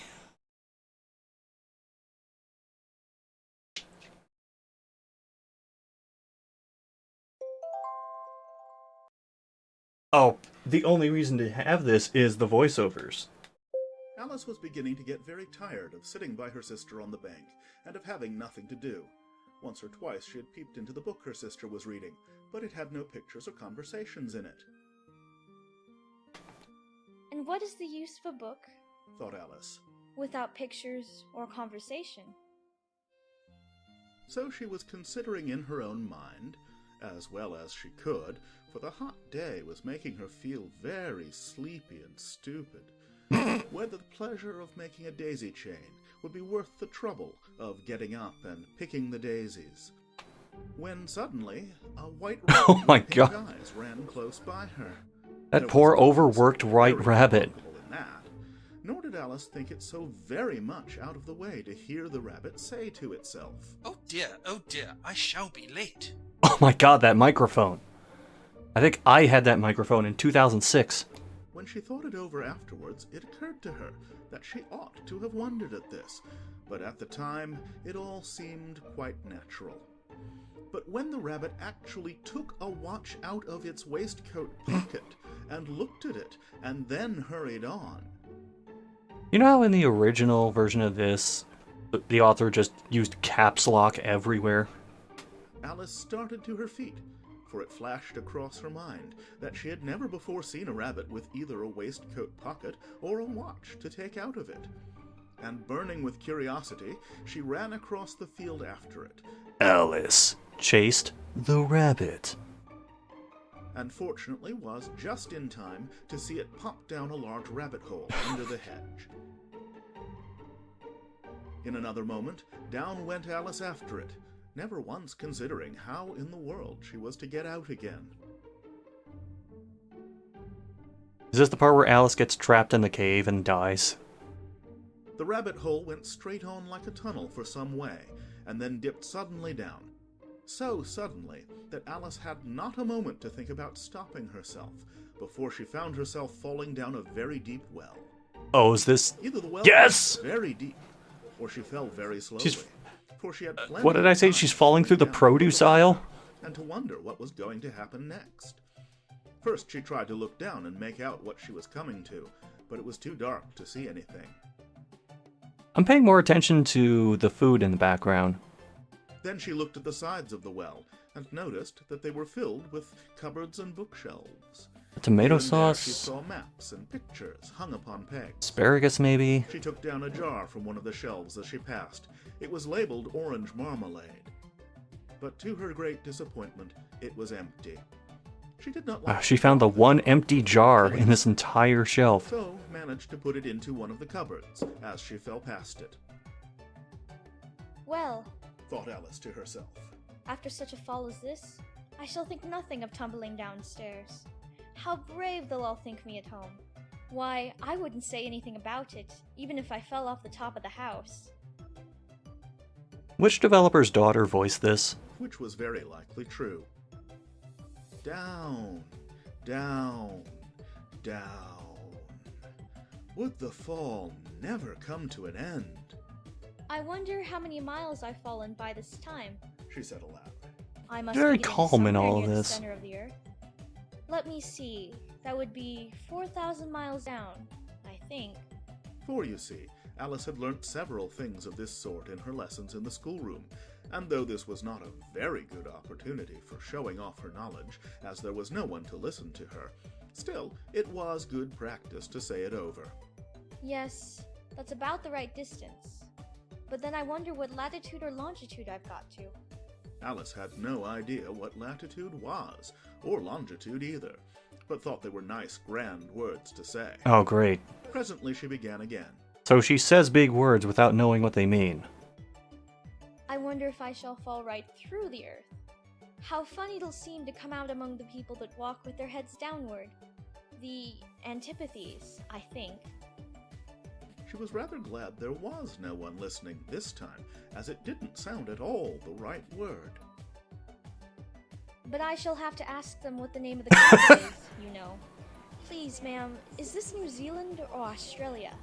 Speaker 1: Oh, the only reason to have this is the voiceovers.
Speaker 2: Alice was beginning to get very tired of sitting by her sister on the bank and of having nothing to do. Once or twice she had peeped into the book her sister was reading, but it had no pictures or conversations in it.
Speaker 3: And what is the use of a book,
Speaker 2: Thought Alice.
Speaker 3: without pictures or conversation?
Speaker 2: So she was considering in her own mind, as well as she could, for the hot day was making her feel very sleepy and stupid, whether the pleasure of making a daisy chain would be worth the trouble of getting up and picking the daisies. When suddenly, a white rabbit
Speaker 1: Oh my
Speaker 2: with pink
Speaker 1: God.
Speaker 2: eyes ran close by her.
Speaker 1: That
Speaker 2: There
Speaker 1: poor
Speaker 2: was nothing
Speaker 1: overworked
Speaker 2: so
Speaker 1: white
Speaker 2: very
Speaker 1: rabbit.
Speaker 2: remarkable in that, nor did Alice think it so very much out of the way to hear the rabbit say to itself,
Speaker 4: oh dear, I shall be late.
Speaker 1: Oh my god, that microphone. I think I had that microphone in 2006.
Speaker 2: When she thought it over afterwards, it occurred to her that she ought to have wondered at this, but at the time it all seemed quite natural. But when the rabbit actually took a watch out of its waistcoat pocket and looked at it and then hurried on...
Speaker 1: You know how in the original version of this, the author just used caps lock everywhere?
Speaker 2: Alice started to her feet, for it flashed across her mind that she had never before seen a rabbit with either a waistcoat pocket or a watch to take out of it. And burning with curiosity, she ran across the field after it.
Speaker 1: Alice chased the rabbit.
Speaker 2: And fortunately was just in time to see it pop down a large rabbit hole under the hedge. In another moment, down went Alice after it, never once considering how in the world she was to get out again.
Speaker 1: Is this the part where Alice gets trapped in the cave and dies?
Speaker 2: The rabbit hole went straight on like a tunnel for some way, and then dipped suddenly down. So suddenly that Alice had not a moment to think about stopping herself before she found herself falling down a very deep well.
Speaker 1: Oh, is this...
Speaker 2: Either the well
Speaker 1: Yes!
Speaker 2: was very deep, or she fell very slowly.
Speaker 1: She's...
Speaker 2: For she had plenty
Speaker 1: What did I
Speaker 2: of
Speaker 1: say?
Speaker 2: time
Speaker 1: She's
Speaker 2: to
Speaker 1: falling
Speaker 2: lay
Speaker 1: through the
Speaker 2: down
Speaker 1: produce
Speaker 2: to look
Speaker 1: aisle?
Speaker 2: up and to wonder what was going to happen next. First she tried to look down and make out what she was coming to, but it was too dark to see anything.
Speaker 1: I'm paying more attention to the food in the background.
Speaker 2: Then she looked at the sides of the well and noticed that they were filled with cupboards and bookshelves.
Speaker 1: Tomato
Speaker 2: Here and there she
Speaker 1: sauce,
Speaker 2: saw maps and pictures hung upon pegs.
Speaker 1: asparagus maybe.
Speaker 2: She took down a jar from one of the shelves as she passed. It was labeled orange marmalade. But to her great disappointment, it was empty. She did not like
Speaker 1: She found the one empty jar in this entire shelf.
Speaker 2: so managed to put it into one of the cupboards as she fell past it.
Speaker 3: Well,
Speaker 2: Thought Alice to herself.
Speaker 3: after such a fall as this, I shall think nothing of tumbling downstairs. How brave they'll all think me at home. Why, I wouldn't say anything about it, even if I fell off the top of the house.
Speaker 1: Which developer's daughter voiced this?
Speaker 2: Which was very likely true. Down, down, down. Would the fall never come to an end?
Speaker 3: I wonder how many miles I've fallen by this time.
Speaker 2: She said aloud.
Speaker 3: I must
Speaker 1: Very
Speaker 3: be getting
Speaker 1: calm in
Speaker 3: somewhere
Speaker 1: all of
Speaker 3: near
Speaker 1: this.
Speaker 3: The center of the earth. Let me see. That would be 4,000 miles down, I think.
Speaker 2: For, you see, Alice had learnt several things of this sort in her lessons in the schoolroom, and though this was not a very good opportunity for showing off her knowledge, as there was no one to listen to her, still, it was good practice to say it over.
Speaker 3: Yes, that's about the right distance. But then I wonder what latitude or longitude I've got to.
Speaker 2: Alice had no idea what latitude was, or longitude either, but thought they were nice, grand words to say.
Speaker 1: Oh, great.
Speaker 2: Presently she began again.
Speaker 1: So she says big words without knowing what they mean.
Speaker 3: I wonder if I shall fall right through the earth. How funny it'll seem to come out among the people that walk with their heads downward. The antipathies, I think.
Speaker 2: She was rather glad there was no one listening this time, as it didn't sound at all the right word.
Speaker 3: But I shall have to ask them what the name of the country is, you know. Please, ma'am, is this New Zealand or Australia?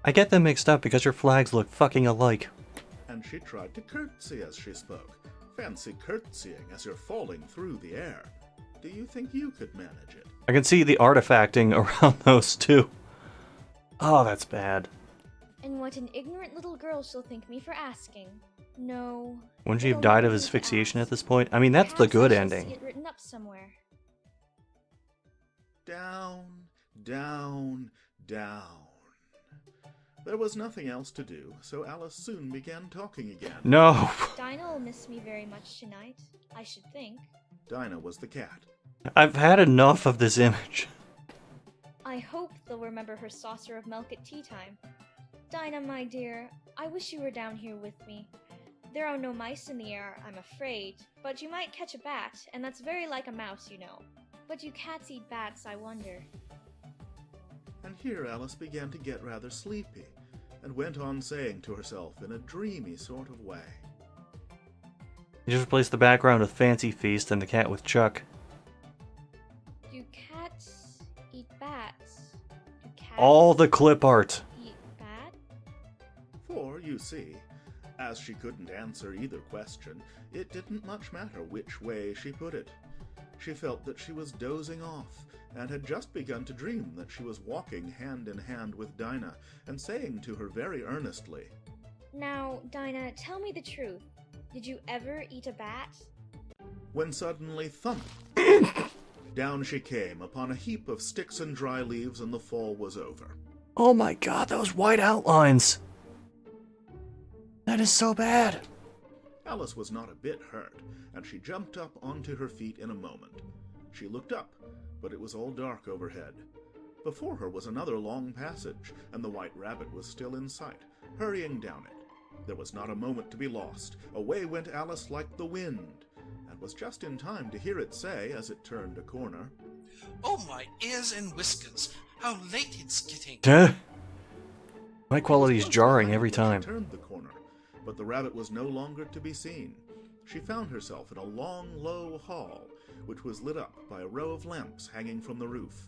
Speaker 1: I get them mixed up because your flags look fucking alike.
Speaker 2: And she tried to curtsy as she spoke. Fancy curtsying as you're falling through the air. Do you think you could manage it?
Speaker 1: I can see the artifacting around those two. Oh, that's bad.
Speaker 3: And what an ignorant little girl she'll think me for asking. No.
Speaker 1: Wouldn't
Speaker 3: I
Speaker 1: she have
Speaker 3: don't
Speaker 1: died of
Speaker 3: need to
Speaker 1: asphyxiation
Speaker 3: ask.
Speaker 1: at this point? I mean, that's the
Speaker 3: Perhaps
Speaker 1: good
Speaker 3: I shall
Speaker 1: ending.
Speaker 3: See it written up somewhere.
Speaker 2: Down, down, down. There was nothing else to do, so Alice soon began talking again.
Speaker 1: No.
Speaker 3: Dinah will miss me very much tonight, I should think.
Speaker 2: Dinah was the cat.
Speaker 1: I've had enough of this image.
Speaker 3: I hope they'll remember her saucer of milk at tea time. Dinah, my dear, I wish you were down here with me. There are no mice in the air, I'm afraid, but you might catch a bat, and that's very like a mouse, you know. But do cats eat bats, I wonder?
Speaker 2: And here Alice began to get rather sleepy, and went on saying to herself in a dreamy sort of way.
Speaker 1: You just replace the background with Fancy Feast and the cat with Chuck.
Speaker 3: Do cats eat bats? Do cats
Speaker 1: All the clip art.
Speaker 3: eat bat?
Speaker 2: For, you see, as she couldn't answer either question, it didn't much matter which way she put it. She felt that she was dozing off, and had just begun to dream that she was walking hand in hand with Dinah, and saying to her very earnestly,
Speaker 3: Now, Dinah, tell me the truth. Did you ever eat a bat?
Speaker 2: when suddenly thump! Down she came upon a heap of sticks and dry leaves, and the fall was over.
Speaker 1: Oh my god, those white outlines. That is so bad.
Speaker 2: Alice was not a bit hurt, and she jumped up onto her feet in a moment. She looked up, but it was all dark overhead. Before her was another long passage, and the White Rabbit was still in sight, hurrying down it. There was not a moment to be lost. Away went Alice like the wind, and was just in time to hear it say, as it turned a corner,
Speaker 4: Oh, my ears and whiskers! How late it's getting!
Speaker 1: Duh. My
Speaker 2: It was
Speaker 1: quality is
Speaker 2: close
Speaker 1: jarring
Speaker 2: behind
Speaker 1: every
Speaker 2: when
Speaker 1: time.
Speaker 2: She turned the corner, but the rabbit was no longer to be seen. She found herself in a long, low hall, which was lit up by a row of lamps hanging from the roof.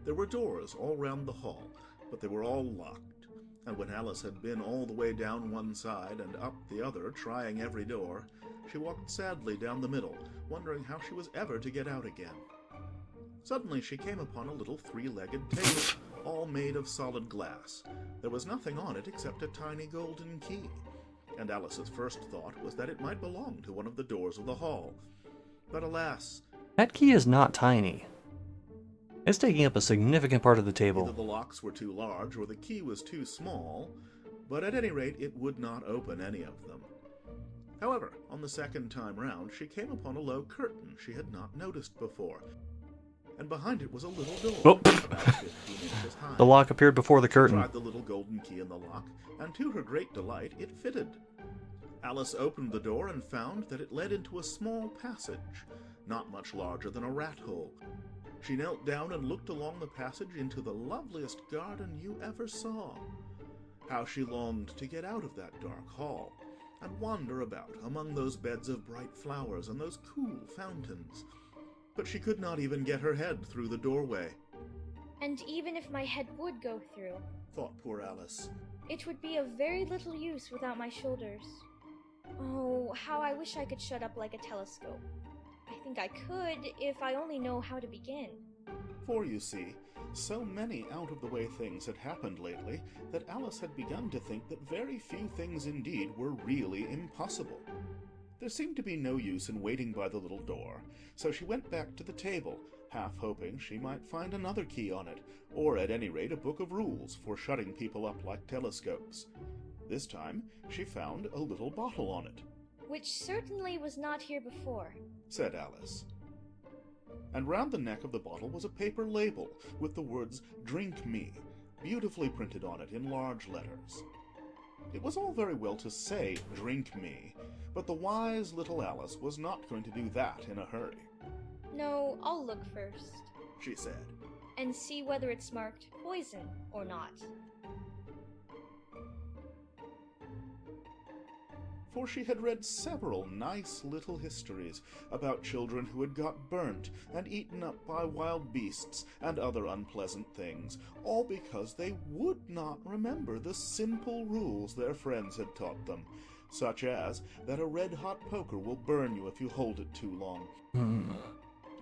Speaker 2: There were doors all round the hall, but they were all locked, and when Alice had been all the way down one side and up the other, trying every door, she walked sadly down the middle, wondering how she was ever to get out again. Suddenly she came upon a little three-legged table, all made of solid glass. There was nothing on it except a tiny golden key. and Alice's first thought was that it might belong to one of the doors of the hall. But alas,
Speaker 1: That key is not tiny. It's taking up a significant part of the
Speaker 2: either
Speaker 1: table.
Speaker 2: the locks were too large or the key was too small, but at any rate it would not open any of them. However, on the second time round, she came upon a low curtain she had not noticed before, and behind it was a little door,
Speaker 1: Oh.
Speaker 2: about 15 inches high.
Speaker 1: The lock appeared before the
Speaker 2: She
Speaker 1: curtain.
Speaker 2: tried the little golden key in the lock, and to her great delight, it fitted. Alice opened the door and found that it led into a small passage, not much larger than a rat hole. She knelt down and looked along the passage into the loveliest garden you ever saw. How she longed to get out of that dark hall and wander about among those beds of bright flowers and those cool fountains. But she could not even get her head through the doorway,
Speaker 3: And even if my head would go through,
Speaker 2: thought poor Alice.
Speaker 3: it would be of very little use without my shoulders. Oh, how I wish I could shut up like a telescope. I think I could if I only know how to begin.
Speaker 2: For, you see, so many out-of-the-way things had happened lately that Alice had begun to think that very few things indeed were really impossible. There seemed to be no use in waiting by the little door, so she went back to the table, half hoping she might find another key on it, or at any rate a book of rules for shutting people up like telescopes. This time she found a little bottle on it,
Speaker 3: Which certainly was not here before.
Speaker 2: said Alice. And round the neck of the bottle was a paper label with the words "Drink Me" beautifully printed on it in large letters. It was all very well to say "Drink Me," but the wise little Alice was not going to do that in a hurry.
Speaker 3: No, I'll look first,
Speaker 2: She said.
Speaker 3: and see whether it's marked poison or not.
Speaker 2: For she had read several nice little histories about children who had got burnt and eaten up by wild beasts and other unpleasant things, all because they would not remember the simple rules their friends had taught them, such as that a red-hot poker will burn you if you hold it too long,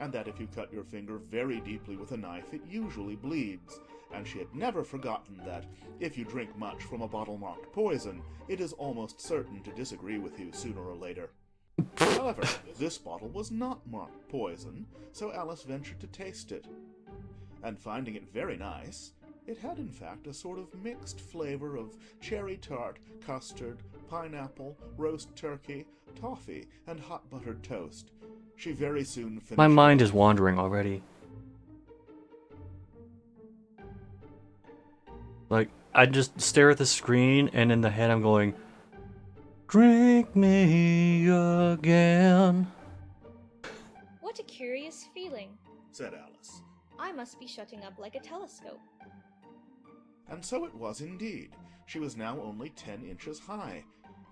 Speaker 2: and that if you cut your finger very deeply with a knife, it usually bleeds. And she had never forgotten that, if you drink much from a bottle marked poison, it is almost certain to disagree with you sooner or later. However, this bottle was not marked poison, so Alice ventured to taste it. And finding it very nice, it had in fact a sort of mixed flavor of cherry tart, custard, pineapple, roast turkey, toffee, and hot buttered toast. She very soon finished.
Speaker 1: My mind is wandering already. Like, I just stare at the screen, and in the head I'm going, "Drink me again."
Speaker 3: What a curious feeling.
Speaker 2: said Alice.
Speaker 3: I must be shutting up like a telescope.
Speaker 2: And so it was indeed. She was now only 10 inches high,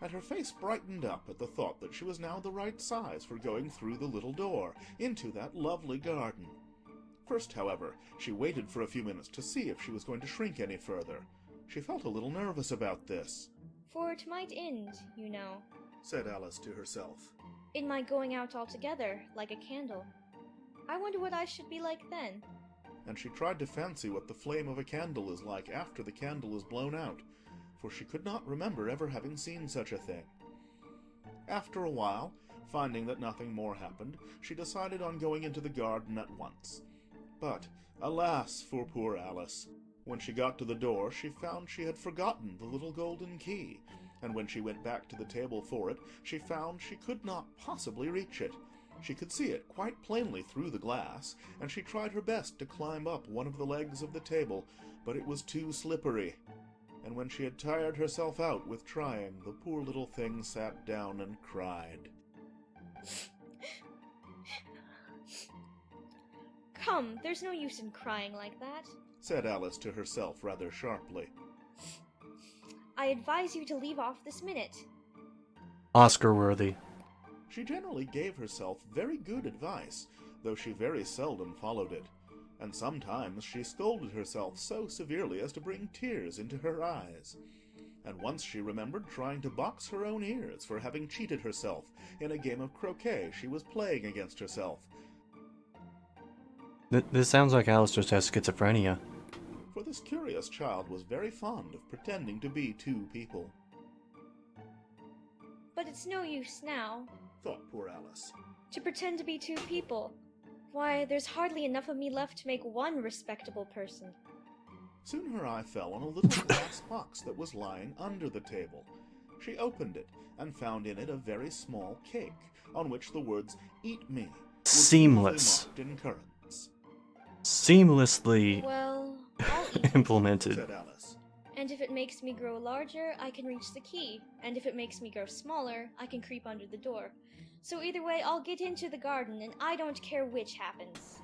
Speaker 2: and her face brightened up at the thought that she was now the right size for going through the little door into that lovely garden. First, however, she waited for a few minutes to see if she was going to shrink any further. She felt a little nervous about this,
Speaker 3: For it might end, you know,
Speaker 2: said Alice to herself.
Speaker 3: in my going out altogether, like a candle. I wonder what I should be like then.
Speaker 2: And she tried to fancy what the flame of a candle is like after the candle is blown out, for she could not remember ever having seen such a thing. After a while, finding that nothing more happened, she decided on going into the garden at once. But, alas for poor Alice! When she got to the door, she found she had forgotten the little golden key, and when she went back to the table for it, she found she could not possibly reach it. She could see it quite plainly through the glass, and she tried her best to climb up one of the legs of the table, but it was too slippery. And when she had tired herself out with trying, the poor little thing sat down and cried.
Speaker 3: Come, there's no use in crying like that.
Speaker 2: Said Alice to herself rather sharply.
Speaker 3: I advise you to leave off this minute.
Speaker 1: Oscar-worthy.
Speaker 2: She generally gave herself very good advice, though she very seldom followed it, and sometimes she scolded herself so severely as to bring tears into her eyes. And once she remembered trying to box her own ears for having cheated herself in a game of croquet she was playing against herself,
Speaker 1: This sounds like Alice just has schizophrenia.
Speaker 2: for this curious child was very fond of pretending to be two people.
Speaker 3: But it's no use now.
Speaker 2: thought poor Alice.
Speaker 3: To pretend to be two people. Why, there's hardly enough of me left to make one respectable person.
Speaker 2: Soon her eye fell on a little glass box that was lying under the table. She opened it and found in it a very small cake, on which the words, "Eat me," were
Speaker 1: Seamless.
Speaker 2: beautifully marked in currants.
Speaker 1: Seamlessly
Speaker 3: Well, I'll eat it.
Speaker 1: implemented.
Speaker 2: Said Alice.
Speaker 3: And if it makes me grow larger, I can reach the key. And if it makes me grow smaller, I can creep under the door. So either way, I'll get into the garden, and I don't care which happens.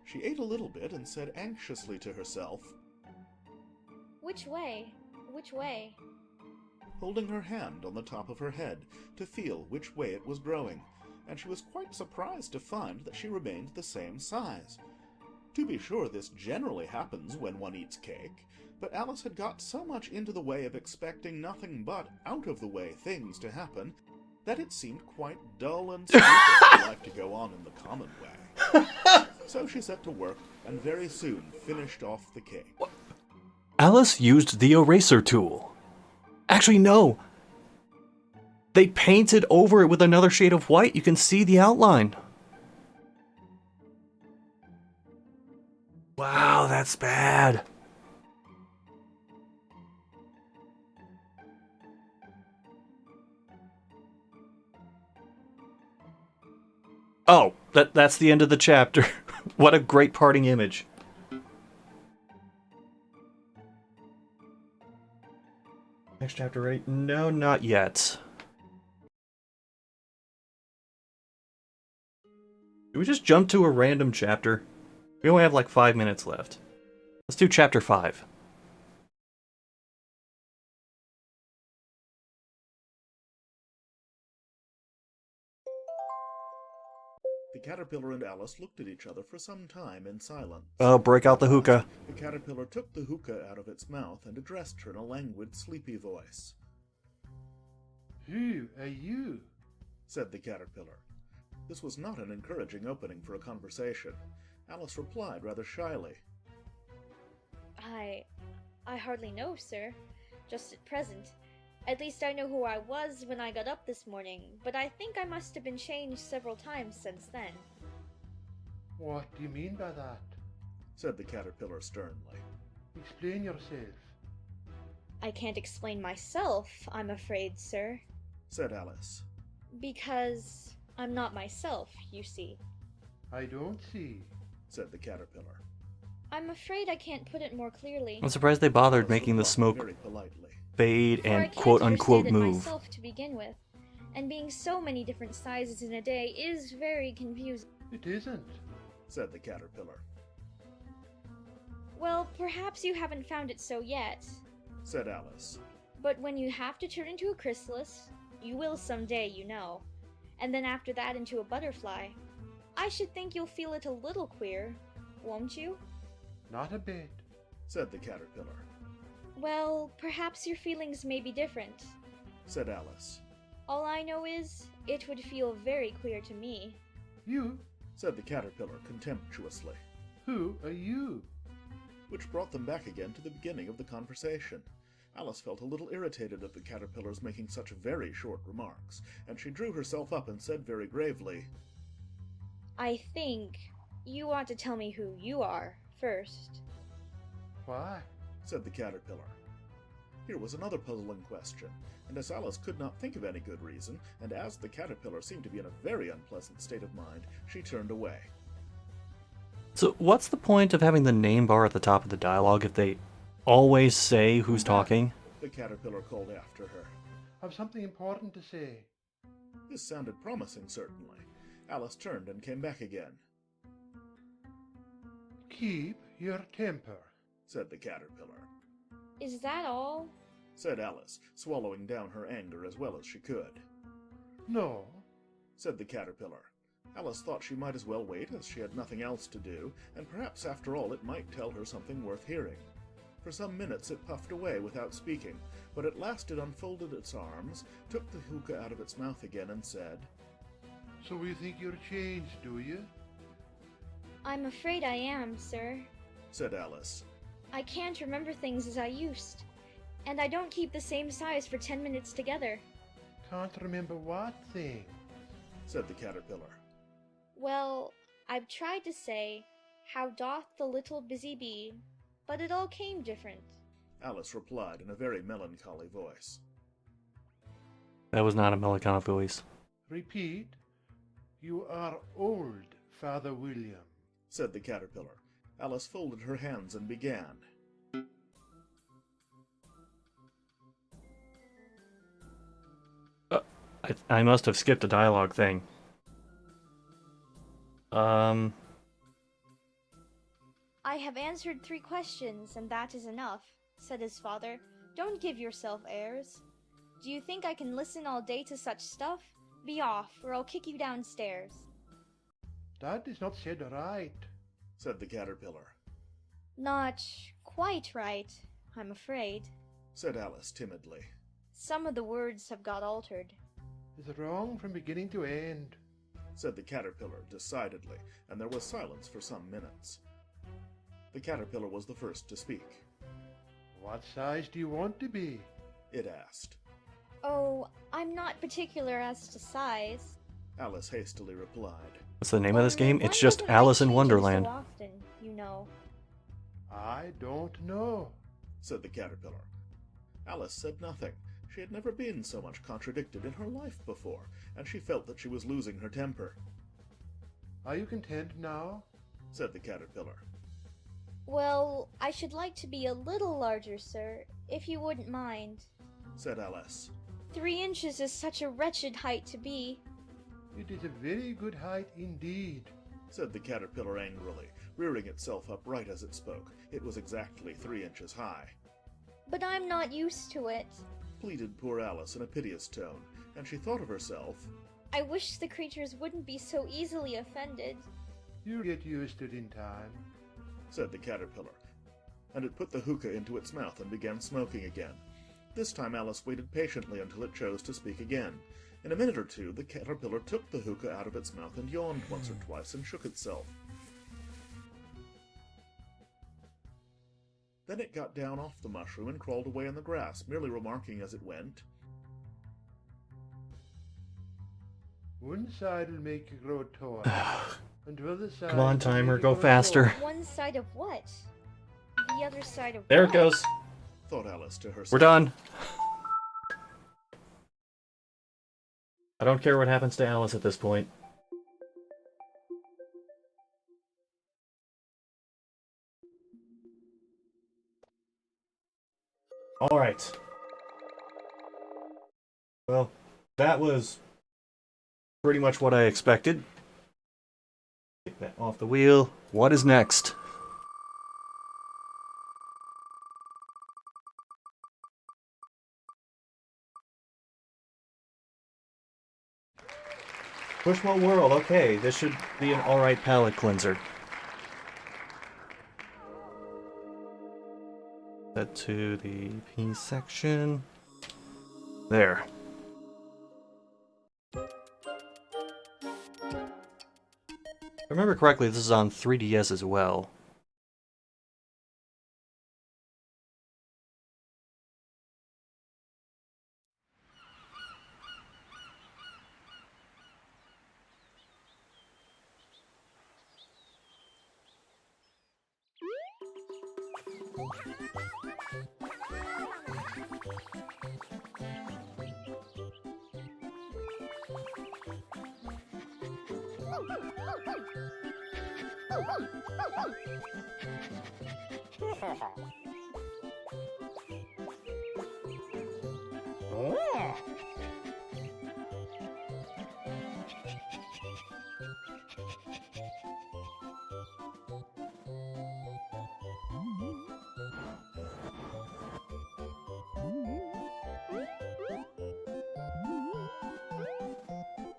Speaker 2: She ate a little bit and said anxiously to herself,
Speaker 3: Which way? Which way?
Speaker 2: holding her hand on the top of her head to feel which way it was growing, and she was quite surprised to find that she remained the same size. To be sure, this generally happens when one eats cake, but Alice had got so much into the way of expecting nothing but out-of-the-way things to happen that it seemed quite dull and stupid for life to go on in the common way. So she set to work and very soon finished off the cake.
Speaker 1: Alice used the eraser tool. Actually, no. They painted over it with another shade of white. You can see the outline. Wow, that's bad. Oh, that's the end of the chapter. What a great parting image. Next chapter ready? No, not yet. Did we just jump to a random chapter? We only have like 5 minutes left. Let's do chapter 5.
Speaker 2: The caterpillar and Alice looked at each other for some time in silence.
Speaker 1: Oh, break out the hookah.
Speaker 2: The caterpillar took the hookah out of its mouth and addressed her in a languid, sleepy voice.
Speaker 5: Who are you?
Speaker 2: Said the caterpillar. This was not an encouraging opening for a conversation. Alice replied rather shyly.
Speaker 3: I hardly know, sir. Just at present. At least I know who I was when I got up this morning, but I think I must have been changed several times since then.
Speaker 5: What do you mean by that?
Speaker 2: Said the caterpillar sternly.
Speaker 5: Explain yourself.
Speaker 3: I can't explain myself, I'm afraid, sir.
Speaker 2: Said Alice.
Speaker 3: Because I'm not myself, you see.
Speaker 5: I don't see.
Speaker 2: Said the caterpillar.
Speaker 3: I'm afraid I can't put it more clearly.
Speaker 1: I'm surprised they bothered
Speaker 2: Alice
Speaker 1: making the
Speaker 2: replied
Speaker 1: smoke
Speaker 2: very politely.
Speaker 1: fade
Speaker 3: For I
Speaker 1: and
Speaker 3: can't
Speaker 1: quote-unquote
Speaker 3: understand it
Speaker 1: move.
Speaker 3: myself to begin with, and being so many different sizes in a day is very confusing.
Speaker 5: It isn't.
Speaker 2: Said the caterpillar.
Speaker 3: Well, perhaps you haven't found it so yet,
Speaker 2: Said Alice.
Speaker 3: but when you have to turn into a chrysalis, you will someday, you know, and then after that into a butterfly, I should think you'll feel it a little queer, won't you?
Speaker 5: Not a bit.
Speaker 2: Said the caterpillar.
Speaker 3: Well, perhaps your feelings may be different.
Speaker 2: Said Alice.
Speaker 3: All I know is, it would feel very queer to me.
Speaker 5: You?
Speaker 2: Said the caterpillar contemptuously.
Speaker 5: Who are you?
Speaker 2: Which brought them back again to the beginning of the conversation. Alice felt a little irritated at the caterpillar's making such very short remarks, and she drew herself up and said very gravely,
Speaker 3: I think you ought to tell me who you are first.
Speaker 5: Why?
Speaker 2: Said the caterpillar. Here was another puzzling question, and as Alice could not think of any good reason, and as the caterpillar seemed to be in a very unpleasant state of mind, she turned away.
Speaker 1: So what's the point of having the name bar at the top of the dialogue if they always say who's talking?
Speaker 2: The caterpillar called after her.
Speaker 5: I've something important to say.
Speaker 2: This sounded promising, certainly. Alice turned and came back again.
Speaker 5: Keep your temper.
Speaker 2: Said the caterpillar.
Speaker 3: Is that all?
Speaker 2: Said Alice, swallowing down her anger as well as she could.
Speaker 5: No.
Speaker 2: Said the caterpillar. Alice thought she might as well wait, as she had nothing else to do, and perhaps after all it might tell her something worth hearing. For some minutes it puffed away without speaking, but at last it unfolded its arms, took the hookah out of its mouth again, and said,
Speaker 5: So you think you're changed, do you?
Speaker 3: I'm afraid I am, sir.
Speaker 2: Said Alice.
Speaker 3: I can't remember things as I used, and I don't keep the same size for 10 minutes together.
Speaker 5: Can't remember what thing.
Speaker 2: said the caterpillar.
Speaker 3: Well, I've tried to say, how doth the little busy bee, but it all came different.
Speaker 2: Alice replied in a very melancholy voice.
Speaker 1: That was not a melancholy voice.
Speaker 5: Repeat. You are old, Father William.
Speaker 2: Said the caterpillar. Alice folded her hands and began.
Speaker 1: I must have skipped a dialogue thing.
Speaker 3: I have answered 3 questions, and that is enough, said his father. Don't give yourself airs. Do you think I can listen all day to such stuff? Be off, or I'll kick you downstairs.
Speaker 5: That is not said right,
Speaker 2: said the caterpillar.
Speaker 3: Not quite right, I'm afraid.
Speaker 2: Said Alice timidly.
Speaker 3: Some of the words have got altered.
Speaker 5: It's wrong from beginning to end.
Speaker 2: Said the caterpillar decidedly, and there was silence for some minutes. The caterpillar was the first to speak.
Speaker 5: What size do you want to be?
Speaker 2: It asked.
Speaker 3: Oh, I'm not particular as to size.
Speaker 2: Alice hastily replied.
Speaker 1: What's the name of this
Speaker 3: Only
Speaker 1: game?
Speaker 3: one
Speaker 1: It's just
Speaker 3: doesn't like
Speaker 1: Alice in
Speaker 3: changing
Speaker 1: Wonderland.
Speaker 3: So often, you know.
Speaker 5: I don't know.
Speaker 2: Said the caterpillar. Alice said nothing. She had never been so much contradicted in her life before, and she felt that she was losing her temper.
Speaker 5: Are you content now?
Speaker 2: Said the caterpillar.
Speaker 3: Well, I should like to be a little larger, sir, if you wouldn't mind.
Speaker 2: Said Alice.
Speaker 3: 3 inches is such a wretched height to be.
Speaker 5: It is a very good height indeed.
Speaker 2: Said the caterpillar angrily, rearing itself upright as it spoke. It was exactly 3 inches high.
Speaker 3: But I'm not used to it.
Speaker 2: Pleaded poor Alice in a piteous tone, and she thought of herself.
Speaker 3: I wish the creatures wouldn't be so easily offended.
Speaker 5: You'll get used to it in time.
Speaker 2: Said the caterpillar, and it put the hookah into its mouth and began smoking again. This time Alice waited patiently until it chose to speak again. In a minute or two, the caterpillar took the hookah out of its mouth and yawned once or twice and shook itself. Then it got down off the mushroom and crawled away in the grass, merely remarking as it went,
Speaker 5: One side will make you grow tall, and the other side
Speaker 1: Come on,
Speaker 5: will
Speaker 1: timer,
Speaker 5: make you
Speaker 1: go
Speaker 5: grow
Speaker 1: faster.
Speaker 5: short.
Speaker 3: One side of what? The other side of
Speaker 1: There
Speaker 3: what?
Speaker 1: it goes.
Speaker 2: thought Alice to herself.
Speaker 1: We're done. I don't care what happens to Alice at this point. Alright. Well, that was pretty much what I expected. Take that off the wheel. What is next? Pushmo World. Okay, this should be an alright palate cleanser. Set to the P section. There. If I remember correctly, this is on 3DS as well.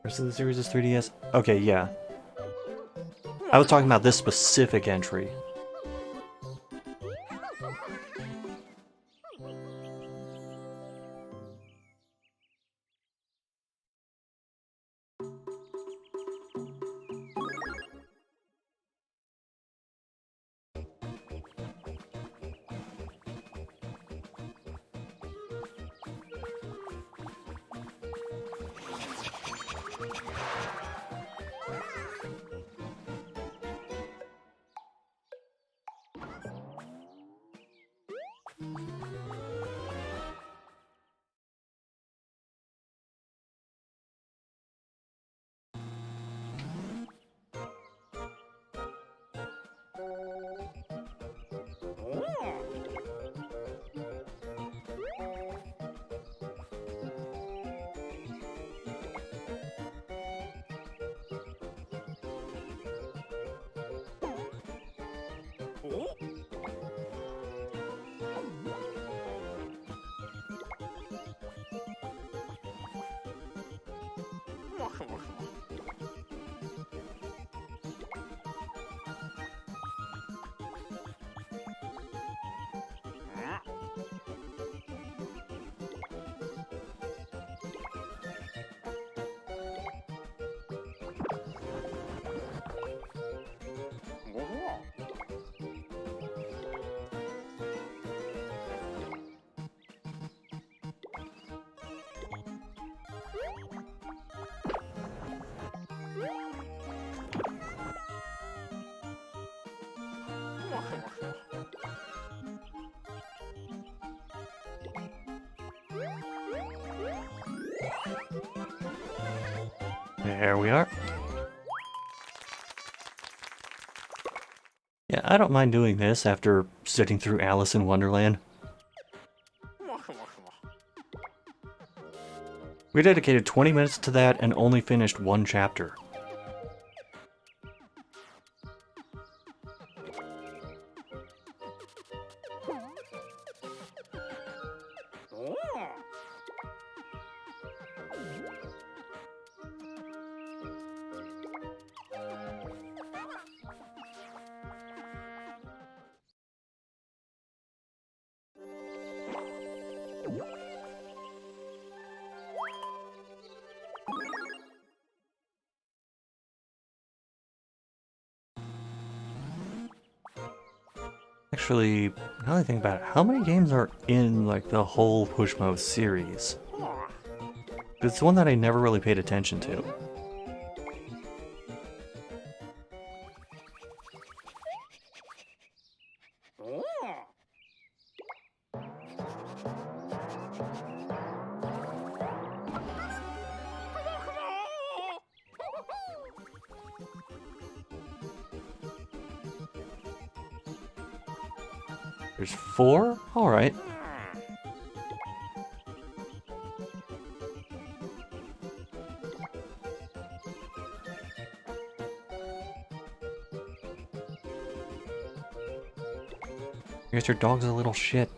Speaker 1: Rest of the series is 3DS? Okay, yeah. I was talking about this specific entry. There we are. Yeah, I don't mind doing this after sitting through Alice in Wonderland. We dedicated 20 minutes to that and only finished one chapter. Actually, now that I think about it, how many games are in like the whole Pushmo series? It's the one that I never really paid attention to. There's 4? Alright. I guess your dog's a little shit.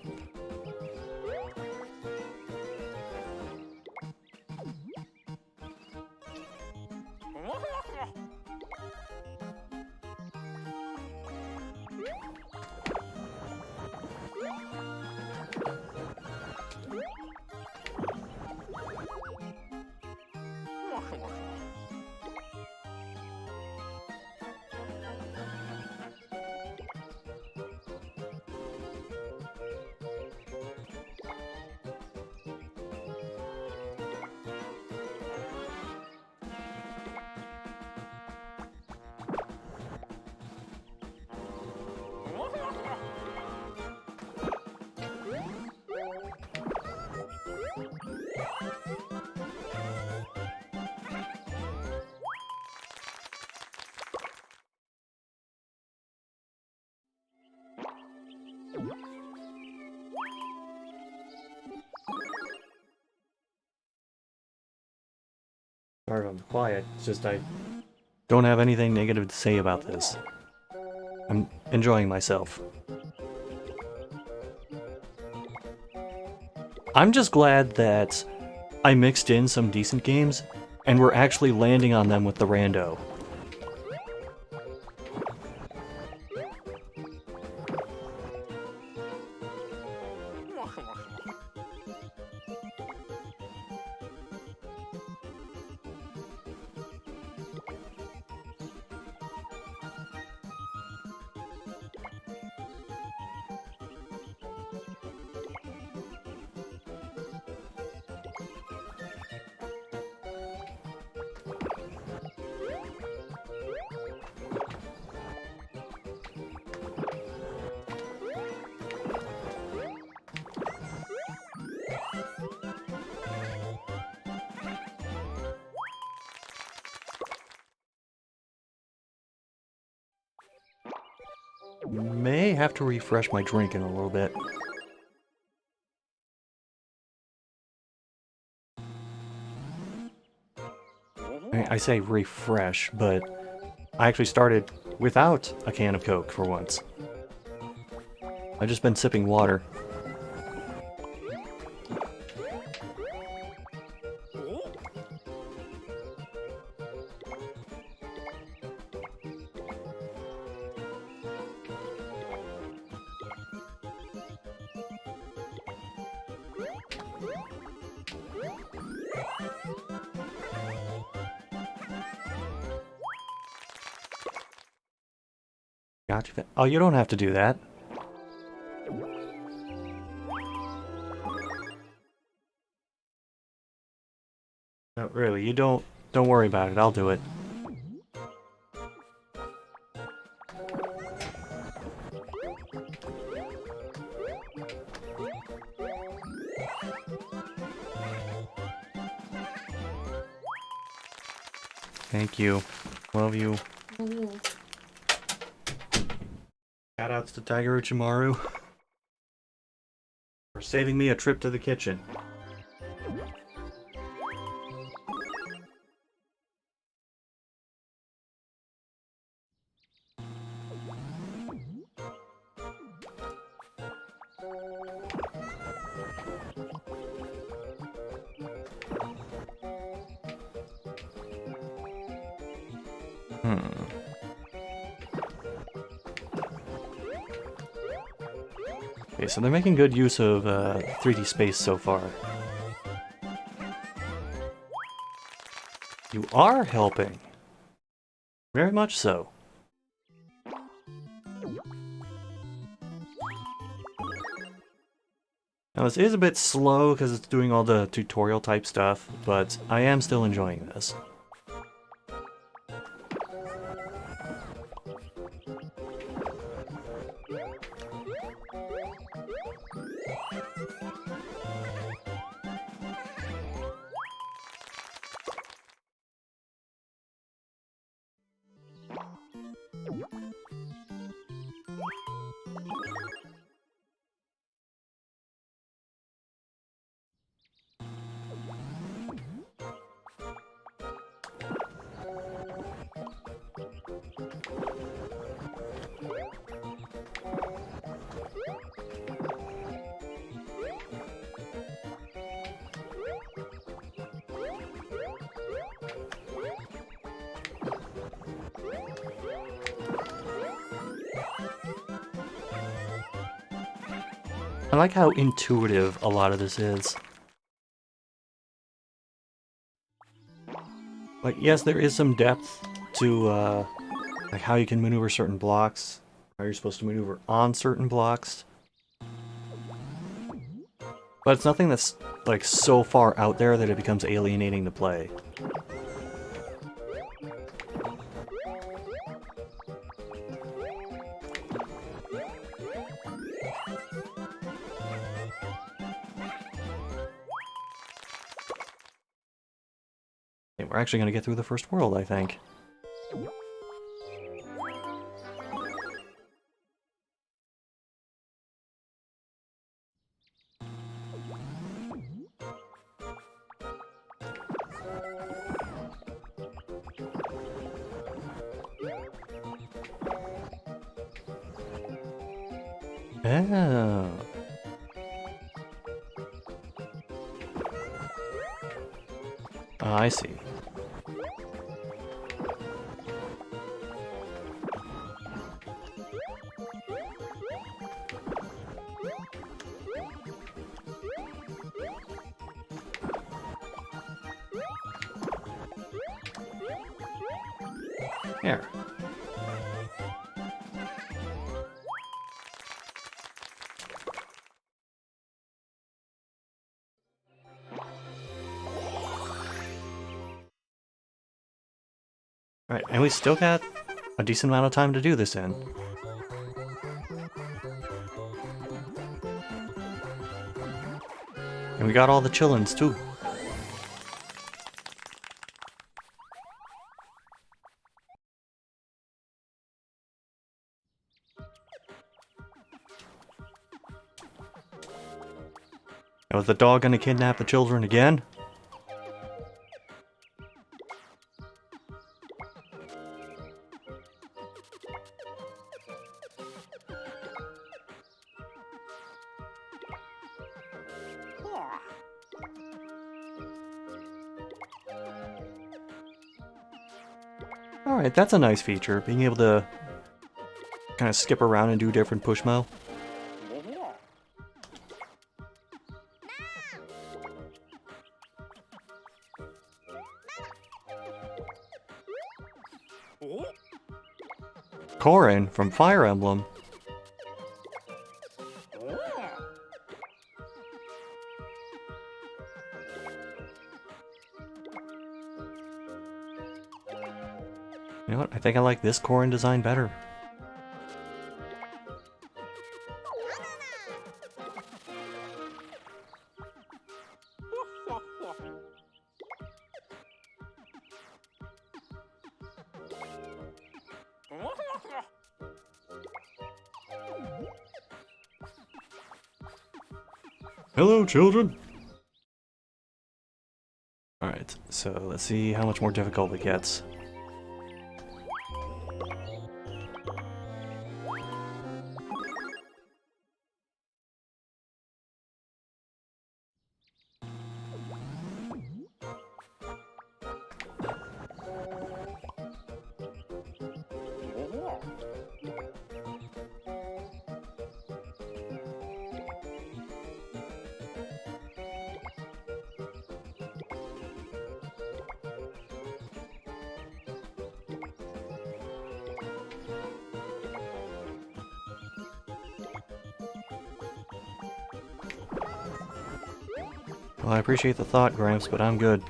Speaker 1: Sorry if I'm quiet, it's just I don't have anything negative to say about this. I'm enjoying myself. I'm just glad that I mixed in some decent games, and we're actually landing on them with the rando. may have to refresh my drink in a little bit. I say refresh, but I actually started without a can of Coke for once. I've just been sipping water. Gotcha. Oh, you don't have to do that. No, really, you don't worry about it. I'll do it. Thank you. Love you. Shoutouts to Tiger Uchimaru for saving me a trip to the kitchen. Okay, so they're making good use of 3D space so far. You are helping. Very much so. Now this is a bit slow because it's doing all the tutorial type stuff, but I am still enjoying this. I like how intuitive a lot of this is. Like, yes, there is some depth to, like how you can maneuver certain blocks, how you're supposed to maneuver on certain blocks. But it's nothing that's, like, so far out there that it becomes alienating to play. Okay, we're actually going to get through the first world, I think. Oh. I see. Here. Alright, and we still got a decent amount of time to do this in. And we got all the chillins too. Now, is the dog gonna kidnap the children again? Alright, that's a nice feature, being able to kind of skip around and do different Pushmo. Corrin from Fire Emblem. You know what? I think I like this Corrin design better. Hello, children! Alright, so let's see how much more difficult it gets. Well, I appreciate the thought, Gramps, but I'm good.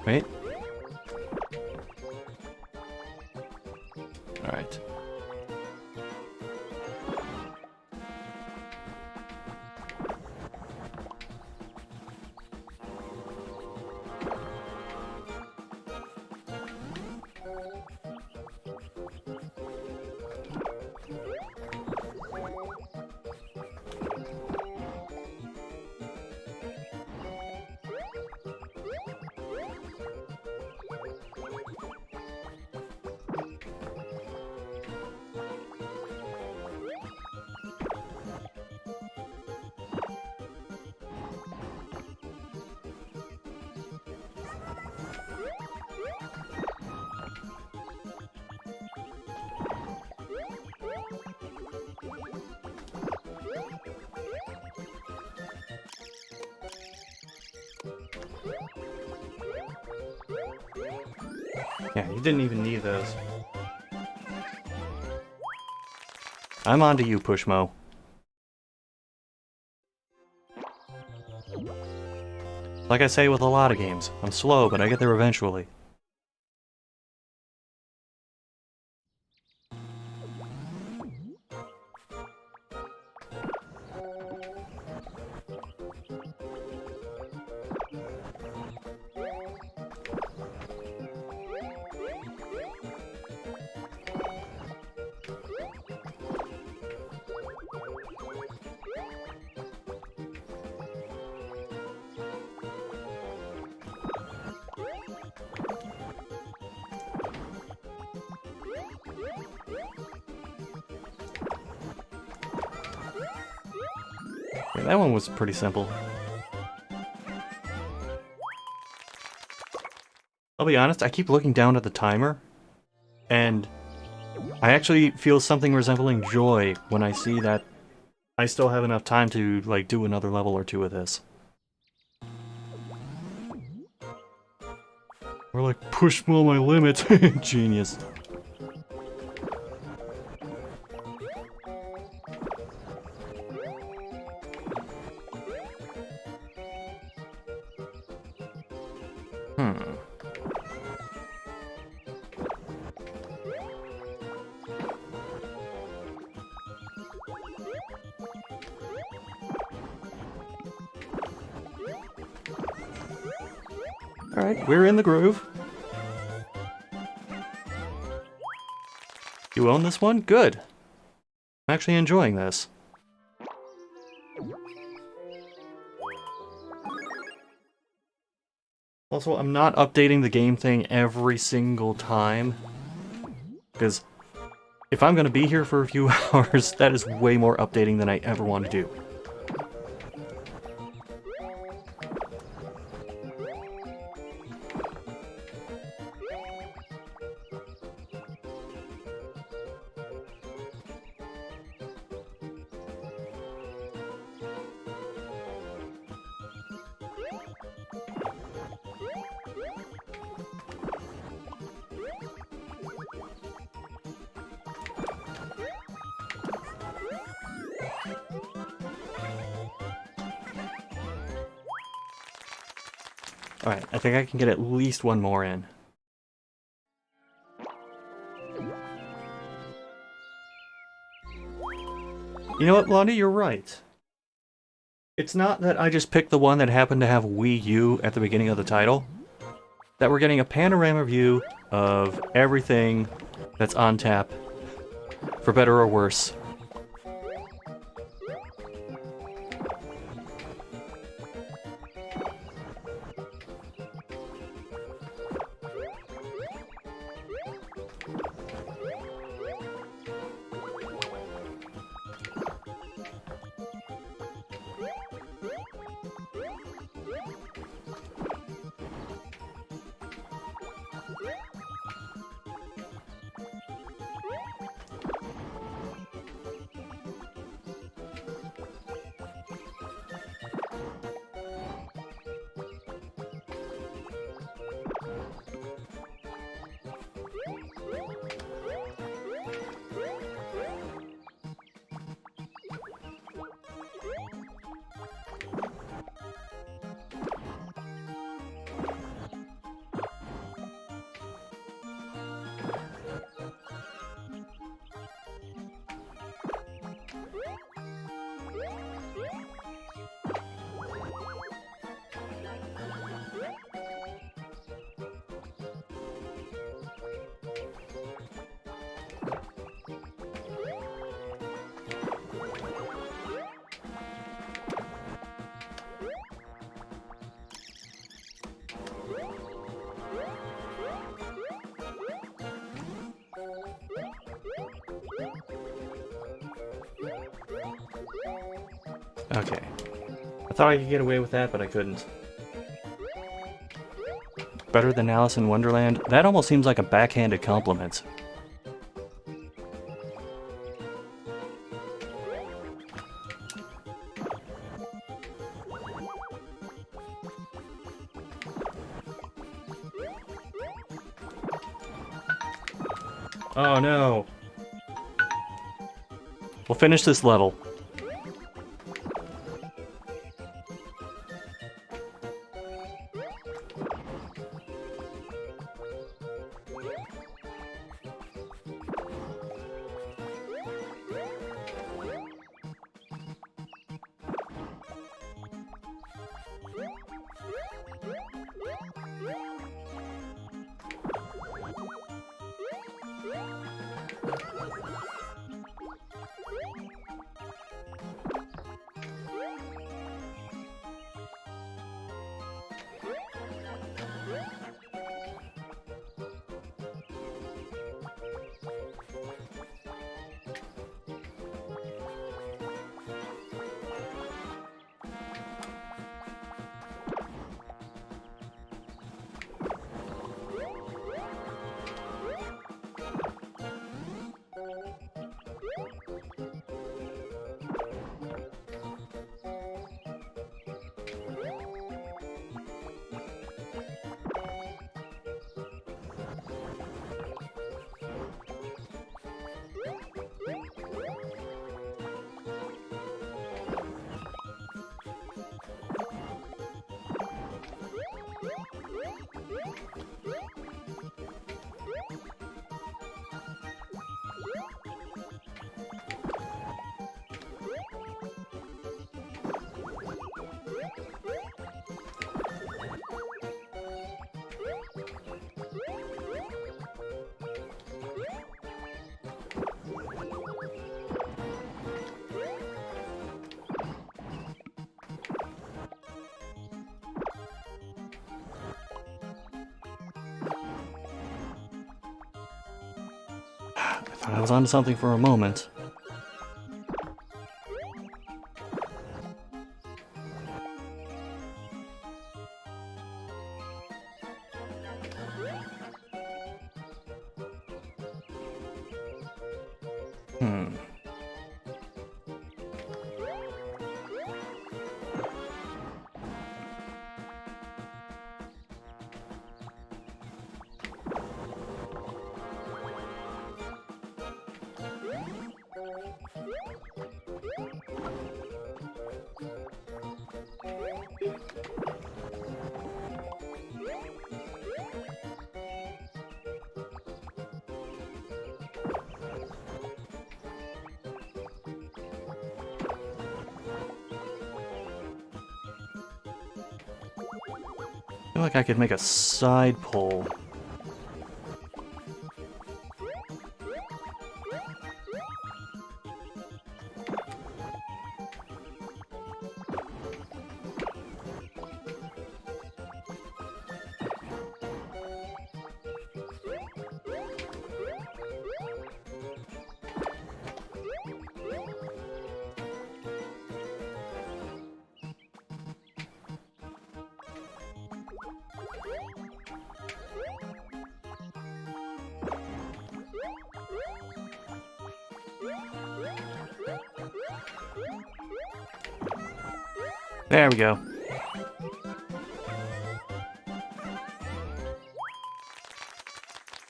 Speaker 1: Wait. Alright. Yeah, you didn't even need those. I'm on to you, Pushmo. Like I say with a lot of games, I'm slow, but I get there eventually. Yeah, that one was pretty simple. I'll be honest, I keep looking down at the timer, and I actually feel something resembling joy when I see that I still have enough time to, like, do another level or two with this. We're like, push all my limits. Genius. Alright, we're in the groove. You own this one? Good. I'm actually enjoying this. Also, I'm not updating the game thing every single time. Because if I'm going to be here for a few hours, that is way more updating than I ever want to do. Alright, I think I can get at least one more in. You know what, Blondie? You're right. It's not that I just picked the one that happened to have Wii U at the beginning of the title. That we're getting a panorama view of everything that's on tap, for better or worse. Okay. I thought I could get away with that, but I couldn't. Better than Alice in Wonderland? That almost seems like a backhanded compliment. Oh no. We'll finish this level. I was onto something for a moment. I feel like I could make a side pull. There we go.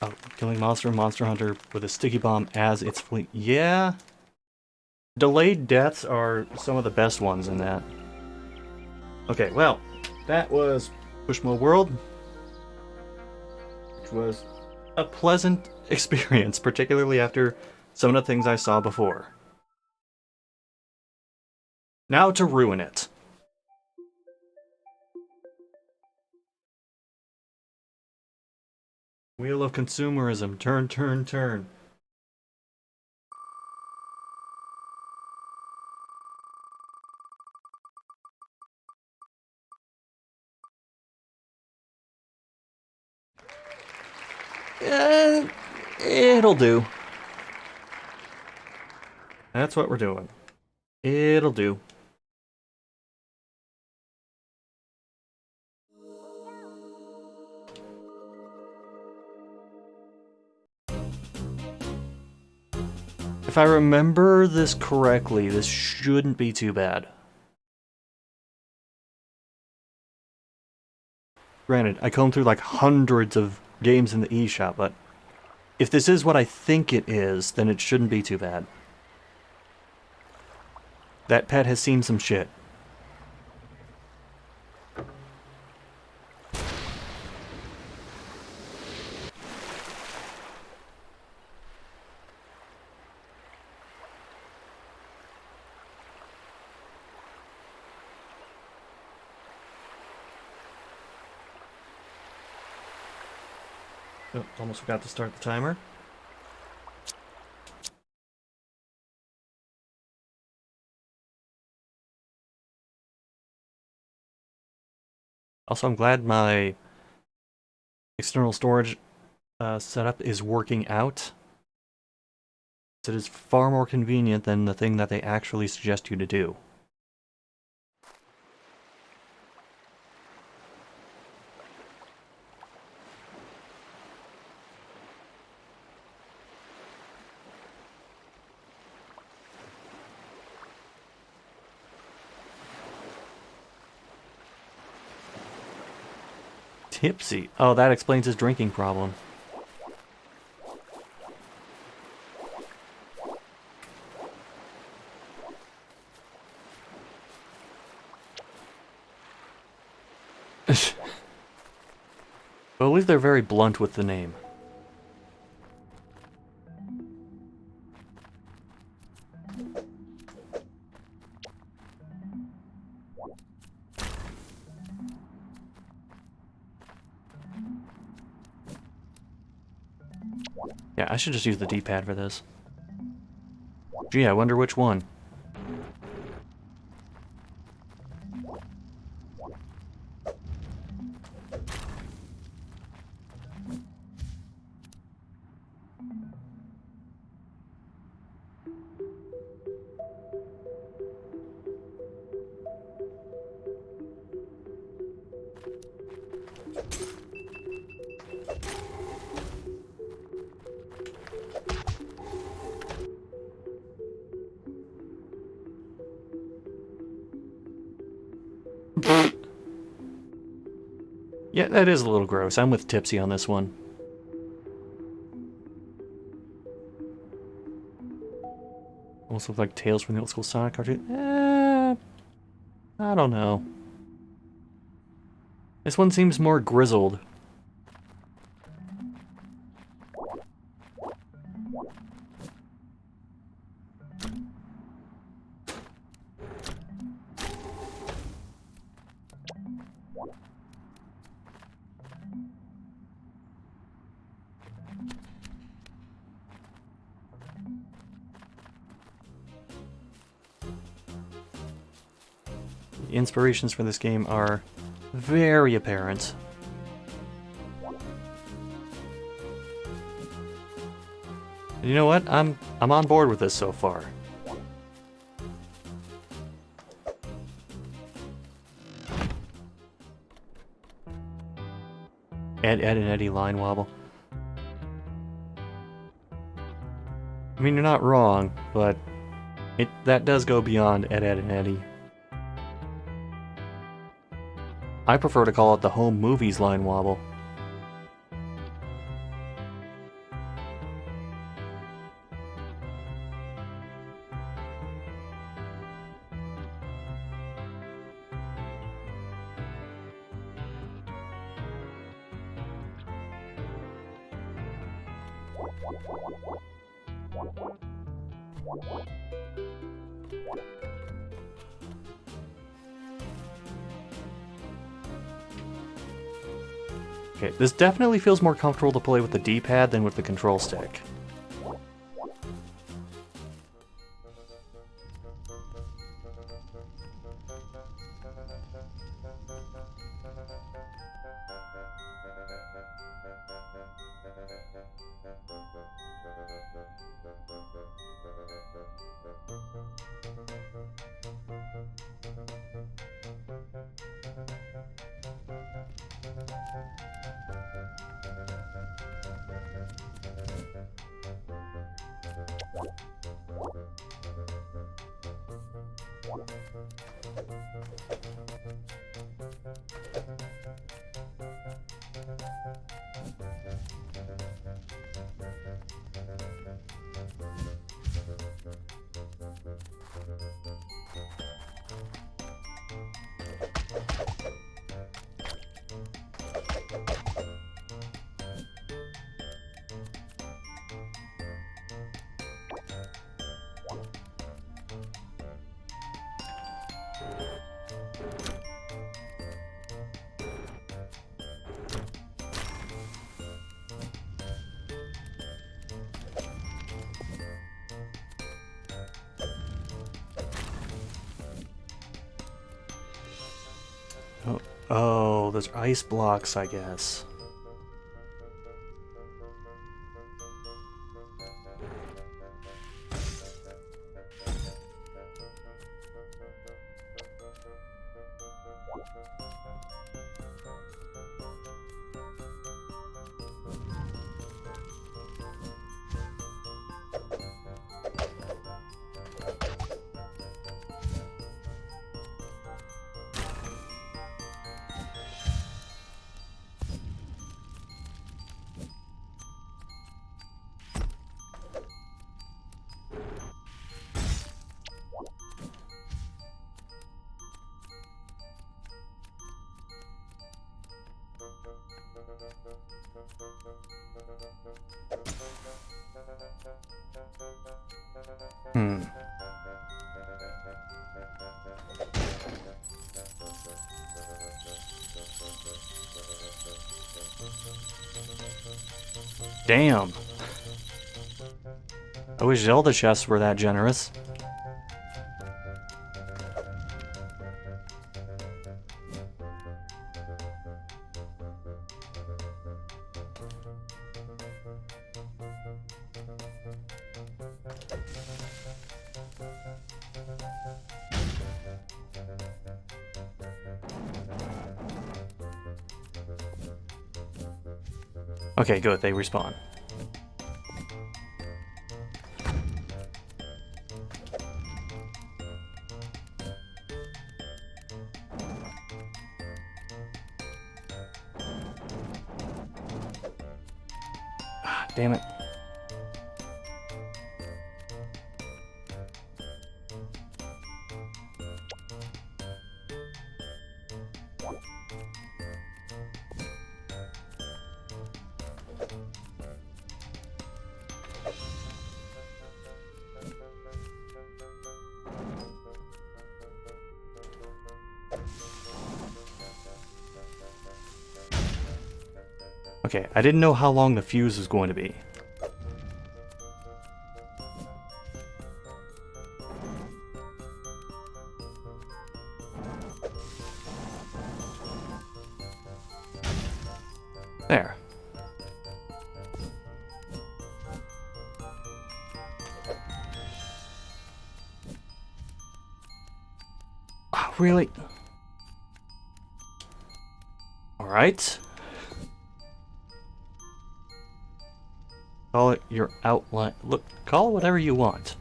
Speaker 1: Oh, killing monster and Monster Hunter with a sticky bomb as its fleet. Yeah. Delayed deaths are some of the best ones in that. Okay, well, that was Pushmo World, which was a pleasant experience, particularly after some of the things I saw before. Now to ruin it. Wheel of consumerism. Turn, turn, turn. It'll do. That's what we're doing. It'll do. If I remember this correctly, this shouldn't be too bad. Granted, I combed through like hundreds of games in the eShop, but if this is what I think it is, then it shouldn't be too bad. That pet has seen some shit. Oh, almost forgot to start the timer. Also, I'm glad my external storage setup is working out. It is far more convenient than the thing that they actually suggest you to do. Tipsy. Oh, that explains his drinking problem. Well, at least they're very blunt with the name. Yeah, I should just use the D-pad for this. Gee, I wonder which one. Yeah, that is a little gross. I'm with Tipsy on this one. Almost look like Tales from the old school Sonic cartoon. I don't know. This one seems more grizzled. The inspirations for this game are very apparent. And you know what? I'm on board with this so far. Ed and Eddie line wobble. I mean, you're not wrong, but that does go beyond Ed and Eddie. I prefer to call it the home movies line wobble. Okay, this definitely feels more comfortable to play with the D-pad than with the control stick. Oh, those are ice blocks, I guess. Damn. I wish Zelda chests were that generous. Okay, good, they respawn. Damn it. Okay, I didn't know how long the fuse was going to be. There. Oh, really? Alright. Call it your outline. Look, call it whatever you want.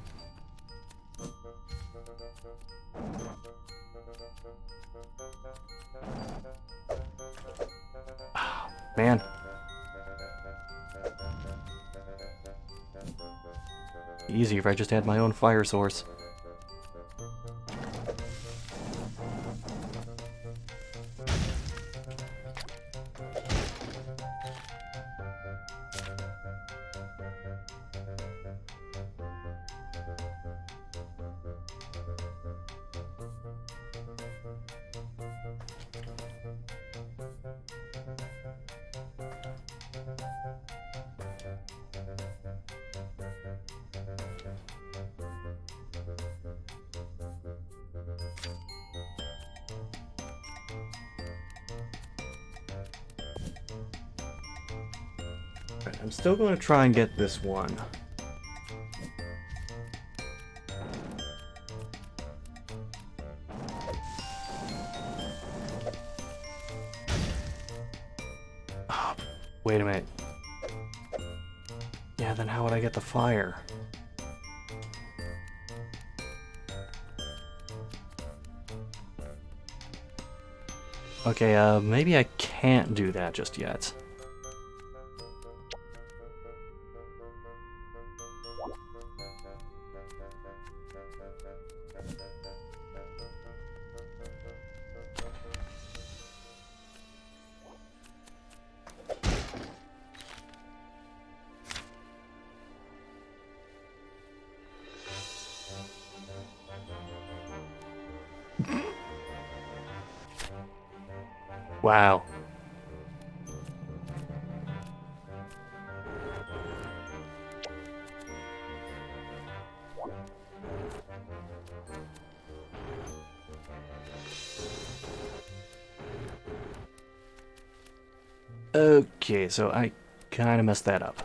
Speaker 1: Man. Easy if I just had my own fire source. I'm still going to try and get this one. Oh, wait a minute. Yeah, then how would I get the fire? Okay, maybe I can't do that just yet. Wow. Okay, so I kind of messed that up.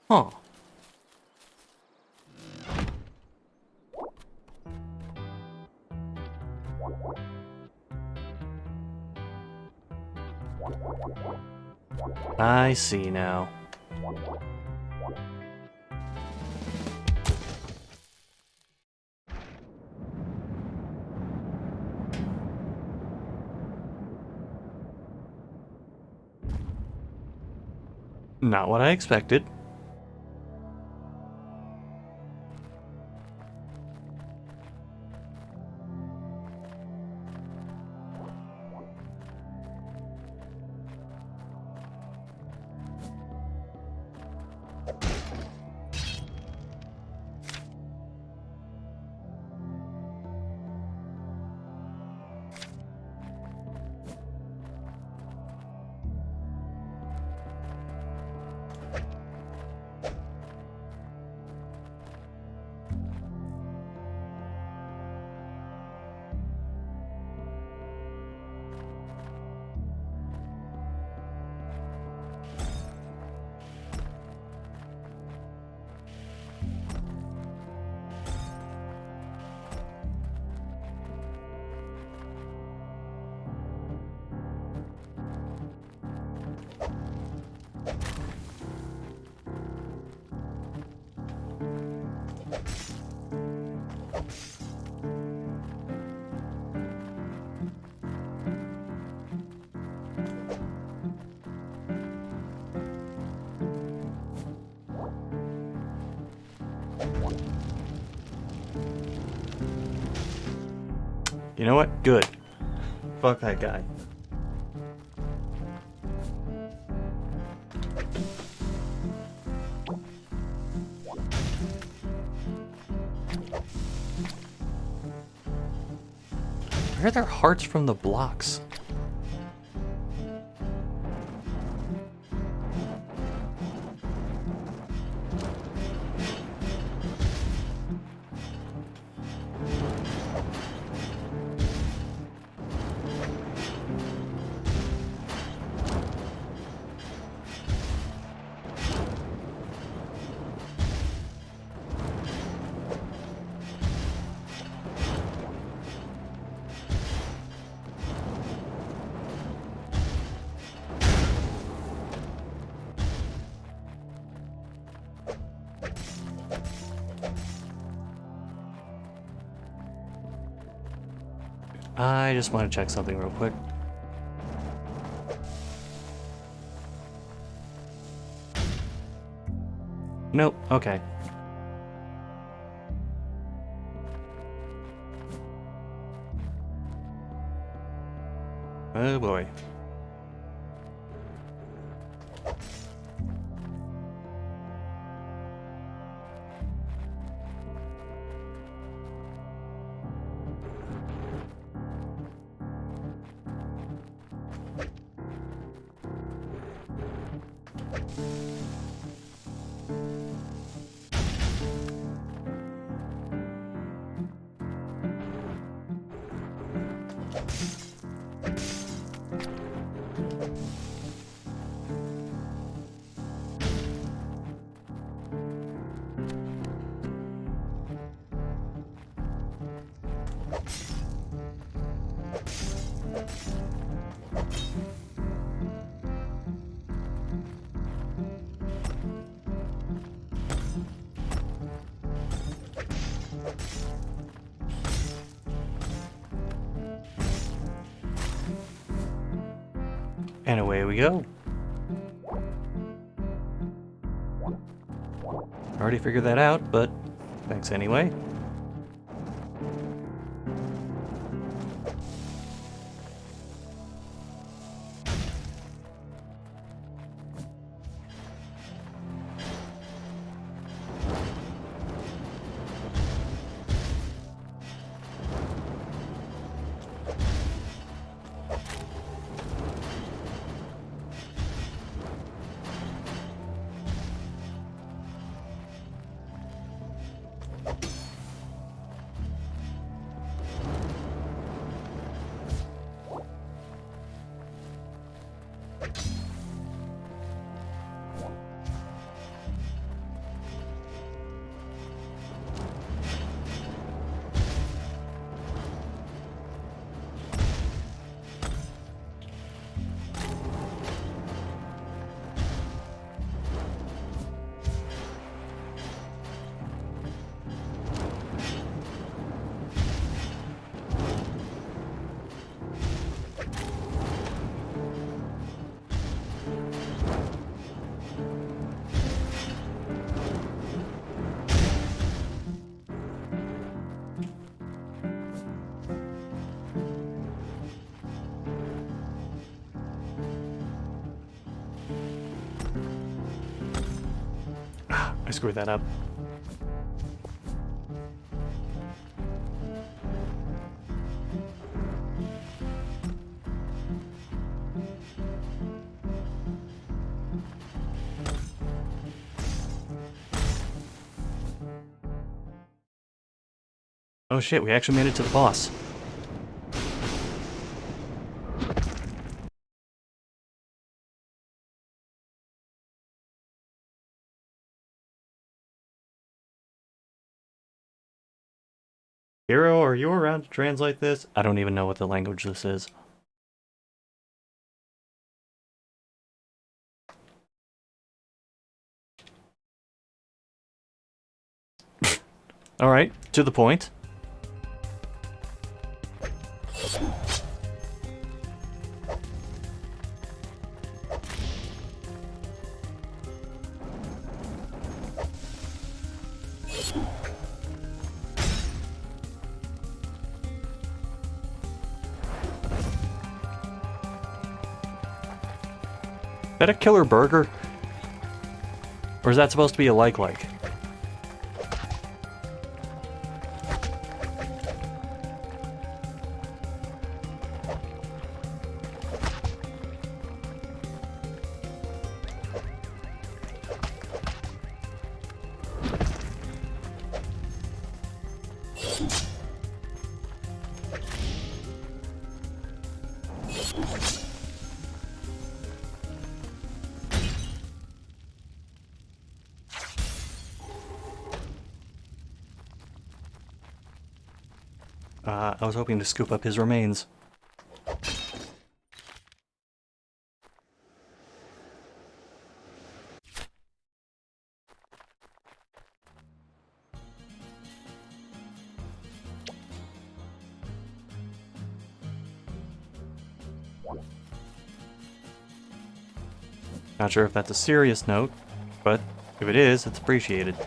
Speaker 1: Huh. I see now. Not what I expected. You know what? Good. Fuck that guy. Where are their hearts from the blocks? I just want to check something real quick. Nope, okay. Oh boy. And away we go. Already figured that out, but thanks anyway. I screwed that up. Oh shit, we actually made it to the boss. Hero, are you around to translate this? I don't even know what the language this is. Alright, to the point. that a killer burger? Or is that supposed to be a like-like? I was hoping to scoop up his remains. Not sure if that's a serious note, but if it is, it's appreciated.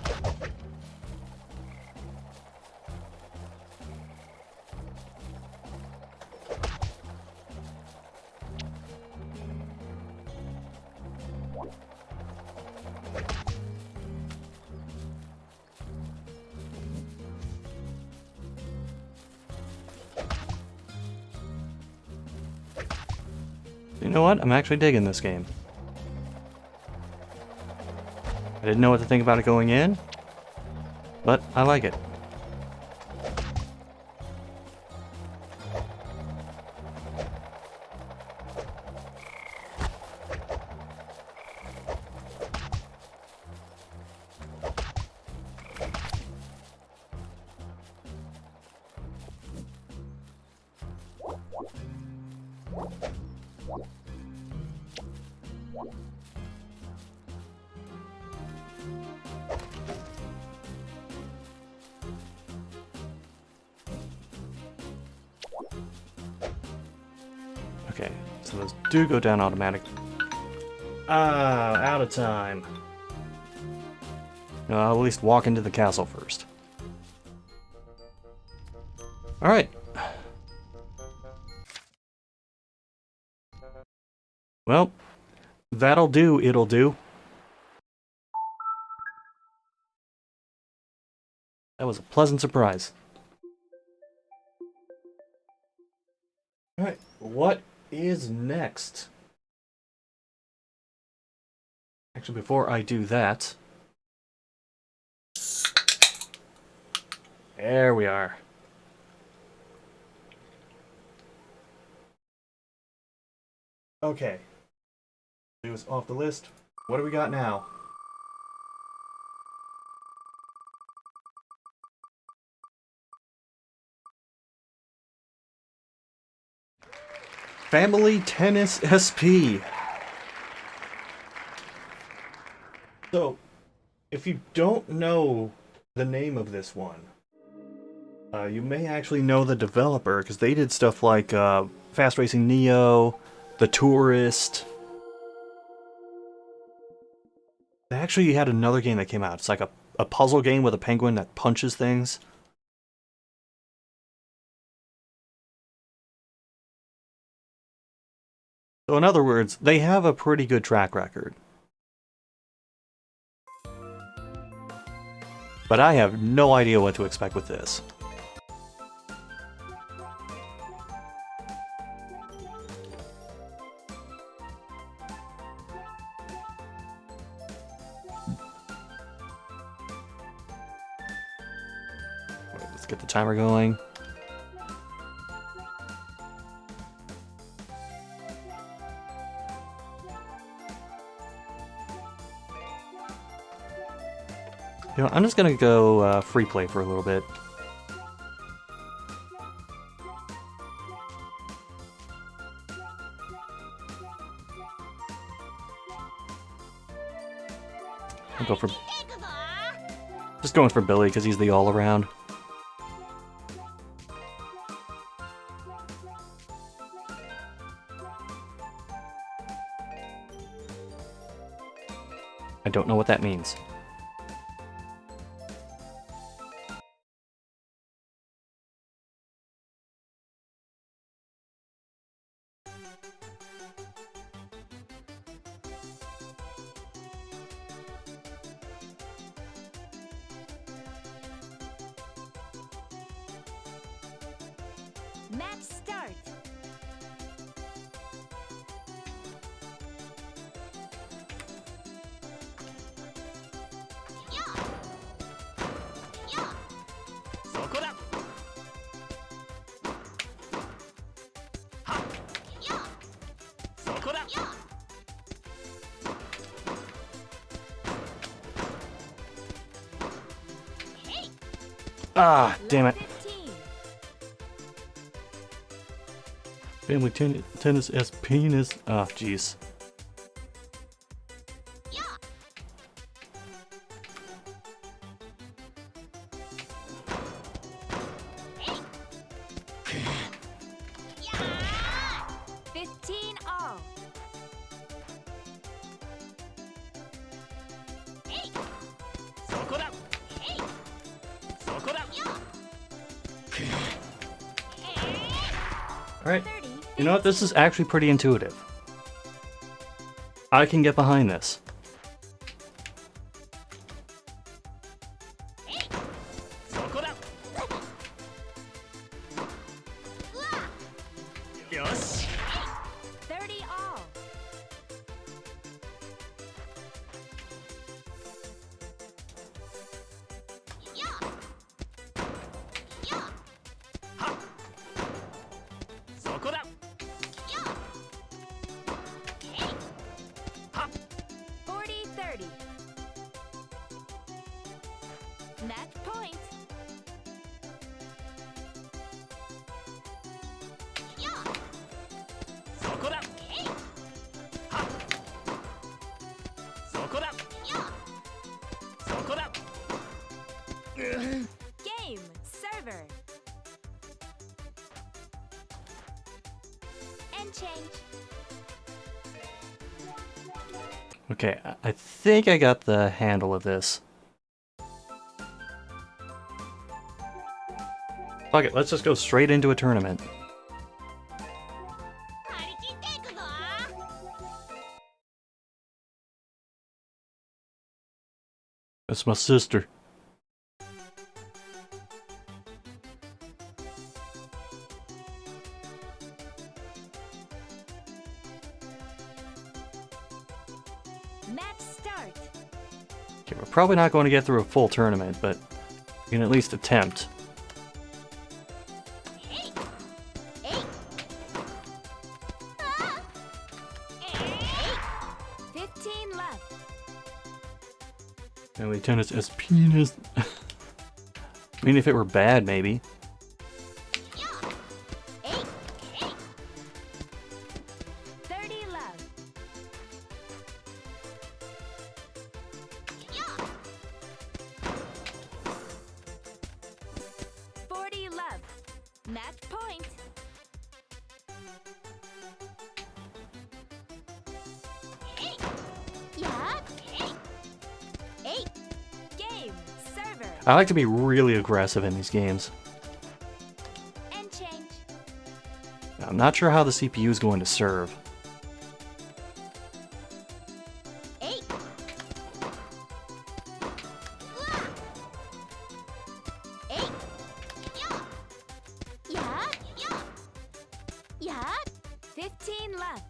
Speaker 1: You know what? I'm actually digging this game. I didn't know what to think about it going in, but I like it. Okay, so those do go down automatic. Out of time. No, I'll at least walk into the castle first. Alright. Well, that'll do, it'll do. That was a pleasant surprise. Alright, what is next? Actually, before I do that... There we are. Okay. It was off the list. What do we got now? Family Tennis SP. So, if you don't know the name of this one, you may actually know the developer, because they did stuff like Fast Racing Neo, The Tourist. They actually had another game that came out. It's like a puzzle game with a penguin that punches things. So in other words, they have a pretty good track record. But I have no idea what to expect with this. Let's get the timer going. You know, I'm just gonna go free play for a little bit. I'll go for... Just going for Billy because he's the all-around. I don't know what that means.
Speaker 6: Match start.
Speaker 1: Ah, damn it.
Speaker 6: 15.
Speaker 1: Family tennis as penis. Ah, jeez.
Speaker 6: Yeah. 15 all.
Speaker 1: Alright.
Speaker 6: 30.
Speaker 1: You know what? This is actually pretty intuitive. I can get behind this. Yes.
Speaker 6: 30 all.
Speaker 4: Ha!
Speaker 6: 40, 30. Match point. Game, server. And change.
Speaker 1: Okay, I think I got the handle of this. Fuck it, let's just go straight into a tournament. That's my sister.
Speaker 6: Match start.
Speaker 1: Okay, we're probably not going to get through a full tournament, but we can at least attempt.
Speaker 6: 15 left.
Speaker 1: Family tennis as penis. I mean, if it were bad, maybe.
Speaker 6: 30 left. 40 left. Match point. Game, server,
Speaker 1: I like to be really aggressive in these games.
Speaker 6: and change.
Speaker 1: I'm not sure how the CPU is going to serve.
Speaker 6: 15 left.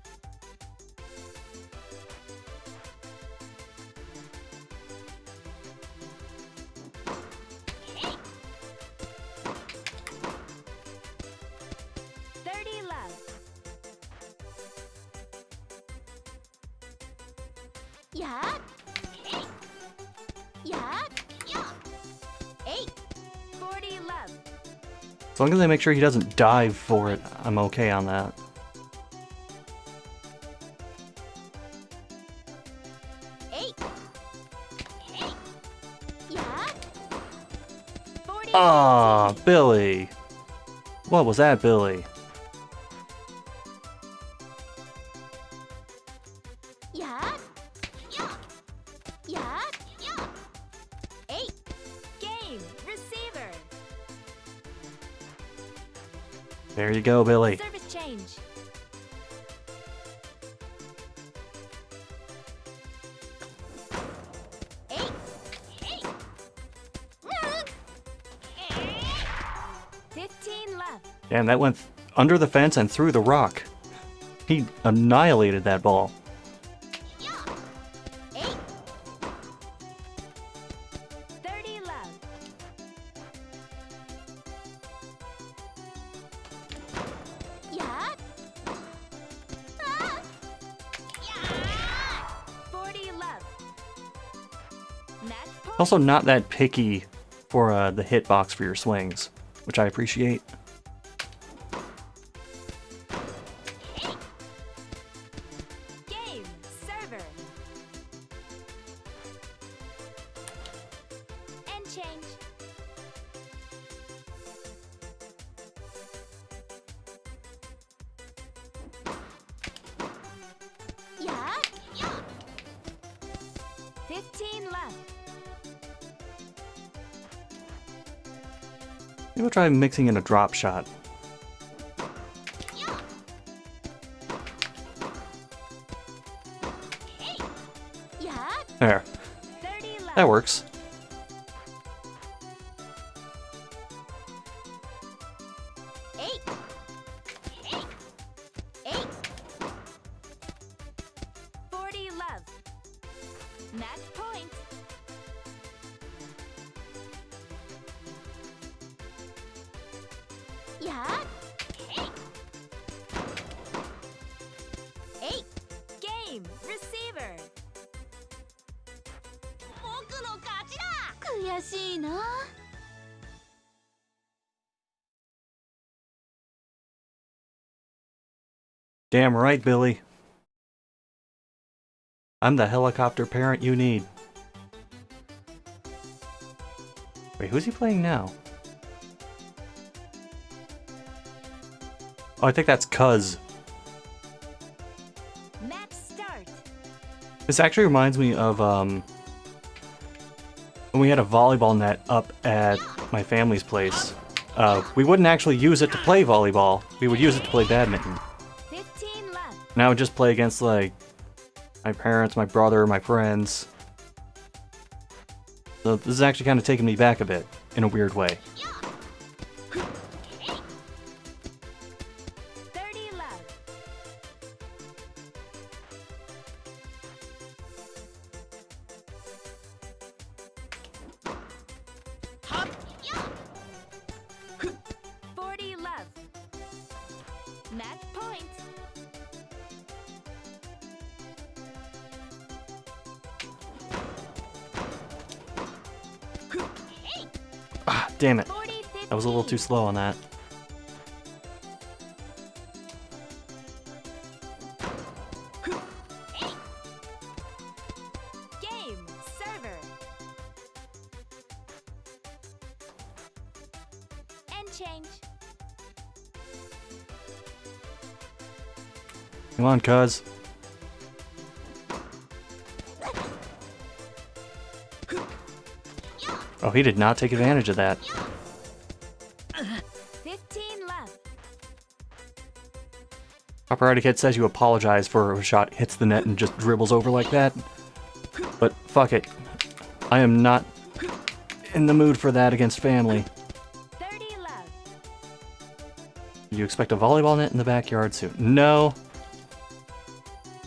Speaker 6: 30 left. 40 left.
Speaker 1: As long as I make sure he doesn't dive for it, I'm okay on that.
Speaker 6: 40.
Speaker 1: Ah, Billy. What was that, Billy?
Speaker 6: Game, receiver.
Speaker 1: There you go, Billy.
Speaker 6: Service change.
Speaker 1: Damn, that went under the fence and through the rock. He annihilated that ball.
Speaker 6: 8. 30 love. Yeah. Ah. Yeah. 40 love. Match point.
Speaker 1: Also not that picky for the hitbox for your swings, which I appreciate.
Speaker 6: Game. Server. And change. Yeah. 15 left.
Speaker 1: Maybe we'll try mixing in a drop shot.
Speaker 6: Yeah.
Speaker 1: There.
Speaker 6: 30 left.
Speaker 1: That works.
Speaker 6: 8. 8. 40 love. Match point. Yeah. 8. Game. Receiver. 僕の勝ちだ。悔しいな。
Speaker 1: Damn right, Billy. I'm the helicopter parent you need. Wait, who's he playing now? Oh, I think that's Cuz.
Speaker 6: Match start.
Speaker 1: This actually reminds me of when we had a volleyball net up at my family's place. We wouldn't actually use it to play volleyball. We would use it to play badminton.
Speaker 6: 15 left.
Speaker 1: And I would just play against, like, my parents, my brother, my friends. So this is actually kind of taking me back a bit, in a weird way.
Speaker 6: 30 left. Hop. 40 left. Match point.
Speaker 1: Ah, damn it.
Speaker 6: 40,
Speaker 1: I was a little too slow on that.
Speaker 6: Game. Server. And change.
Speaker 1: Come on, Cuz. Oh, he did not take advantage of that.
Speaker 6: 15 left.
Speaker 1: Operatic Kid says you apologize for a shot hits the net and just dribbles over like that. But fuck it. I am not in the mood for that against family.
Speaker 6: 30 left.
Speaker 1: Do you expect a volleyball net in the backyard soon? No.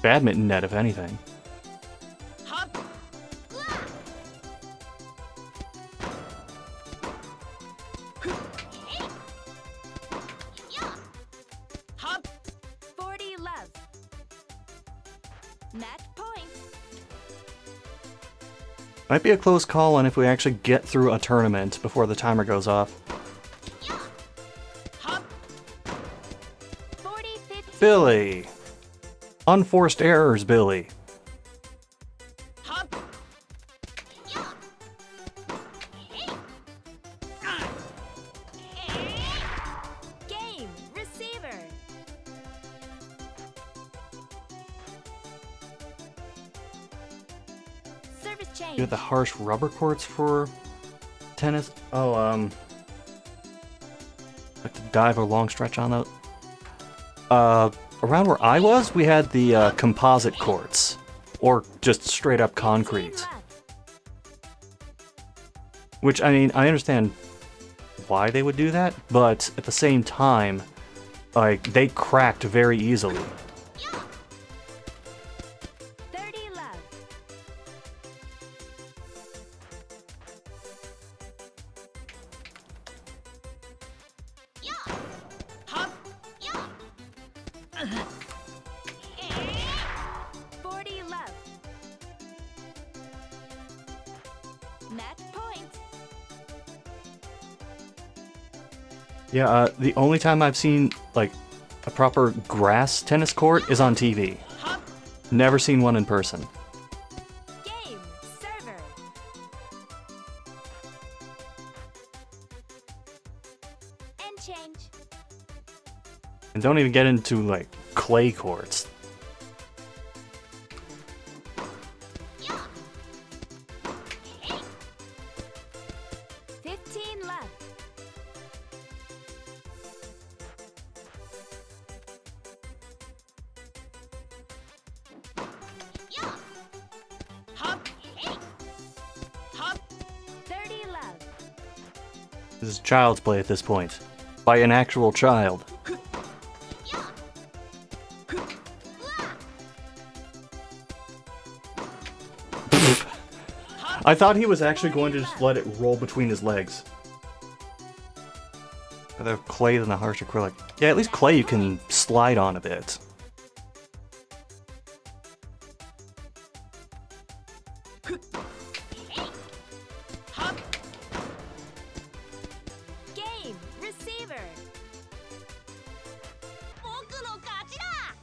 Speaker 1: Badminton net, if anything.
Speaker 6: Hop. Hop. 40 left. Match point.
Speaker 1: Might be a close call on if we actually get through a tournament before the timer goes off.
Speaker 6: Hop. 40, 50.
Speaker 1: Billy! Unforced errors, Billy.
Speaker 6: Hop. Game. Receiver. Service change.
Speaker 1: You have the harsh rubber courts for tennis? Oh, like to dive a long stretch on those. Around where I was, we had the composite courts, or just straight up
Speaker 6: 15
Speaker 1: concrete.
Speaker 6: left.
Speaker 1: Which, I mean, I understand why they would do that, but at the same time, like, they cracked very easily.
Speaker 6: 30 love.
Speaker 4: Hop.
Speaker 6: 40 love. Match point.
Speaker 1: Yeah, the only time I've seen, like, a proper grass tennis court is on TV.
Speaker 4: Hop.
Speaker 1: Never seen one in person.
Speaker 6: Game. Server. And change.
Speaker 1: And don't even get into, like, clay courts.
Speaker 6: Fifteen left.
Speaker 4: Hop. Hop.
Speaker 6: 30 love.
Speaker 1: This is child's play at this point. By an actual child. I thought he was actually going to just let it roll between his legs. Rather clay than the harsh acrylic. Yeah, at least clay you can slide on a bit.
Speaker 4: Hop.
Speaker 6: Game. Receiver.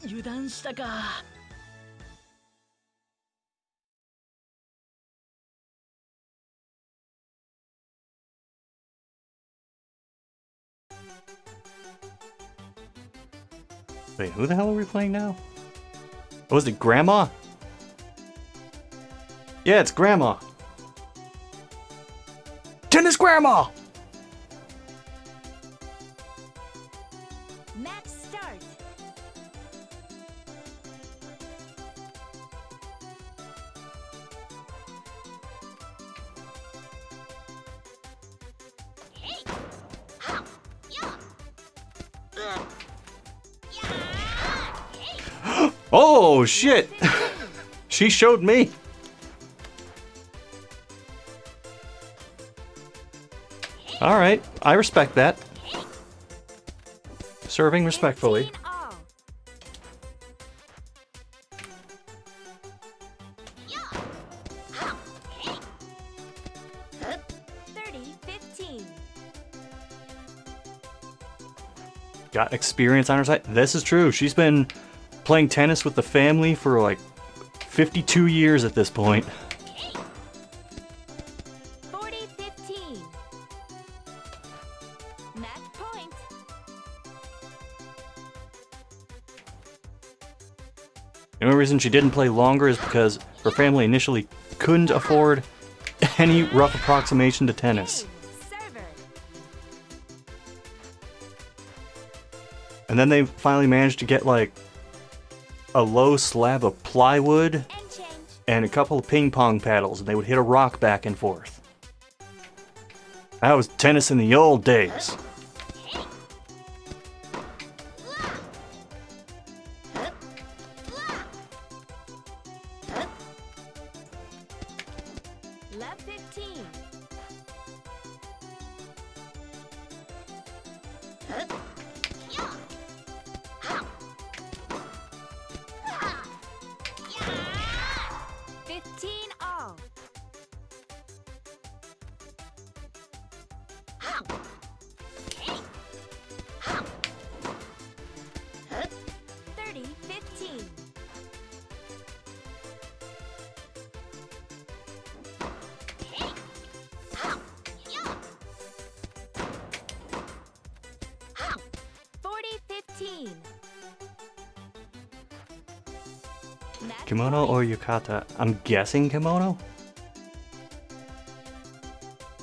Speaker 4: 油断したか。
Speaker 1: Wait, who the hell are we playing now? Oh, is it Grandma? Yeah, it's Grandma. Tennis Grandma!
Speaker 6: Match start.
Speaker 1: Oh, shit! She showed me. Alright, I respect that. Serving respectfully.
Speaker 6: 15 all. Thirty 15.
Speaker 1: Got experience on her side. This is true. She's been playing tennis with the family for like 52 years at this point.
Speaker 6: 40 15. Match point.
Speaker 1: The only reason she didn't play longer is because her family initially couldn't afford any rough approximation to tennis.
Speaker 6: Game. Server.
Speaker 1: And then they finally managed to get like a low slab of plywood
Speaker 6: And change.
Speaker 1: and a couple of ping pong paddles, and they would hit a rock back and forth. That was tennis in the old days.
Speaker 6: Love 15. Fifteen all. Thirty 15. Forty 15. Match
Speaker 1: Kimono
Speaker 6: point.
Speaker 1: or yukata? I'm guessing kimono?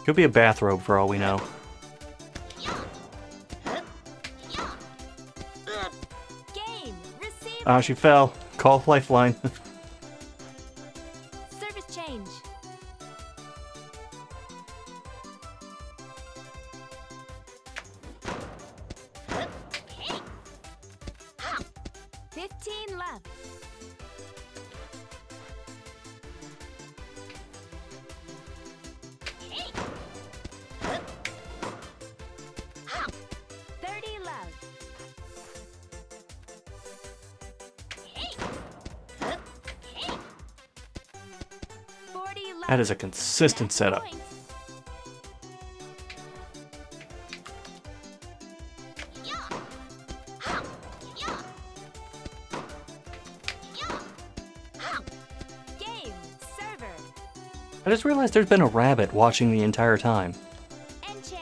Speaker 1: Could be a bathrobe for all we know.
Speaker 6: Game. Receiver.
Speaker 1: Ah, she fell. Call lifeline.
Speaker 6: Service change. left.
Speaker 1: That is a consistent
Speaker 6: Match
Speaker 1: setup.
Speaker 6: point. Game. Server.
Speaker 1: I just realized there's been a rabbit watching the entire time.
Speaker 6: And change.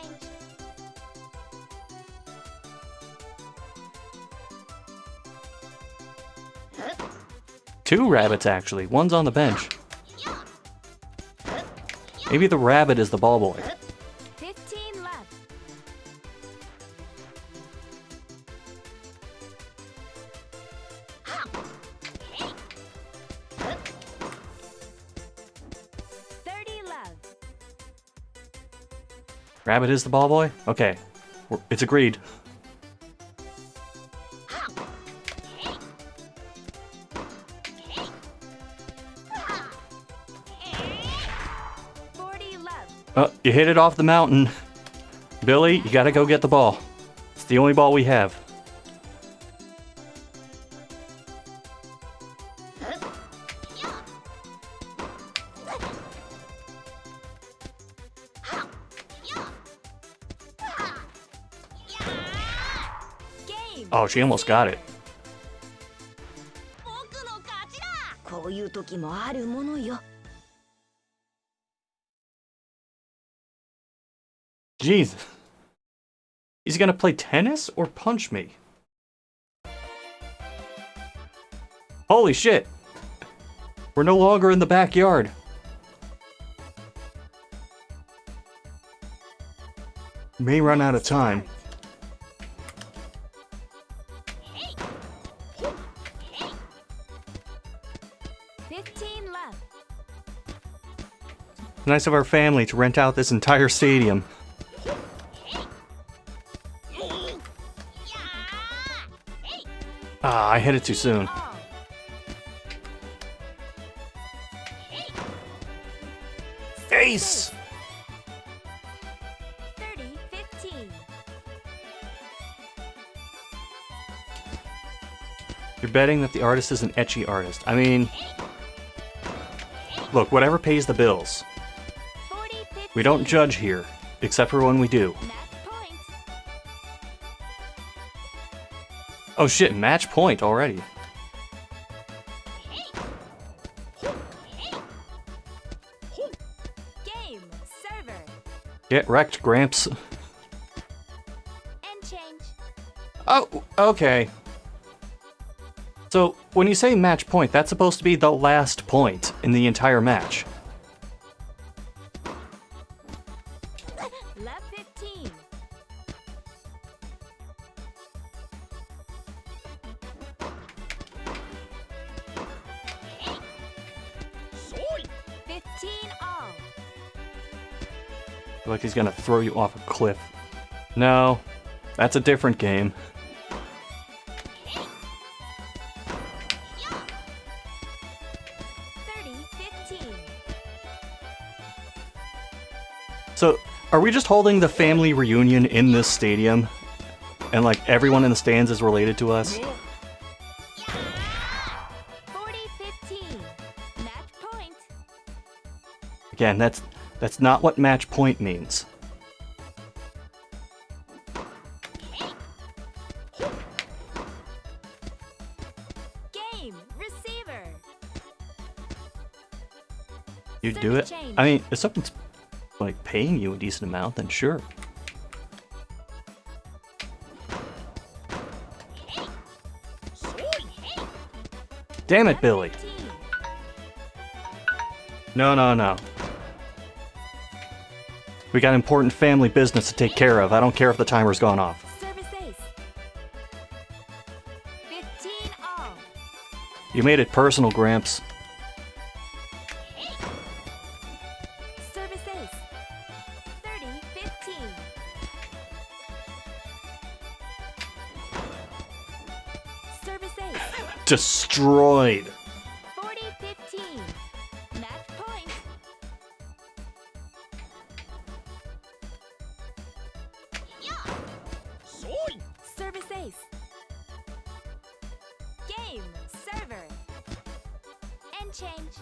Speaker 1: Two rabbits, actually. One's on the bench. Maybe the rabbit is the ball boy.
Speaker 6: 15 left.
Speaker 1: Rabbit is the ball boy? Okay. It's agreed. You hit it off the mountain. Billy, you gotta go get the ball. It's the only ball we have. Oh, she almost got it.
Speaker 6: こういう時もあるものよ。
Speaker 1: Jeez. He's gonna play tennis or punch me? Holy shit. We're no longer in the backyard. May run out of time. Nice of our family to rent out this entire stadium. Ah, I hit it too soon. Ace!
Speaker 6: 30-15.
Speaker 1: You're betting that the artist is an ecchi artist. I mean, look, whatever pays the bills.
Speaker 6: 40-15.
Speaker 1: We don't judge here, except for when we do.
Speaker 6: Match point.
Speaker 1: Oh shit, match point already.
Speaker 6: Game. Server.
Speaker 1: Get wrecked, Gramps.
Speaker 6: And change.
Speaker 1: Oh, okay. So, when you say match point, that's supposed to be the last point in the entire match.
Speaker 6: Left 15. Soy. 15 all.
Speaker 1: I feel like he's gonna throw you off a cliff. No, that's a different game. So, are we just holding the family reunion in this stadium? And like everyone in the stands is related to us?
Speaker 6: 40-15. Match point.
Speaker 1: Again, that's not what match point means.
Speaker 6: Game. Receiver.
Speaker 1: You do it? I mean, if someone's like paying you a decent amount, then sure. Damn it, Billy.
Speaker 6: 15.
Speaker 1: No. We got important family business to take care of. I don't care if the timer's gone off.
Speaker 6: Service ace. 15 all.
Speaker 1: You made it personal, Gramps.
Speaker 6: Service ace. 30-15. Service ace.
Speaker 1: Destroyed.
Speaker 6: 40-15. Match point. Service ace. Game. Server. And change.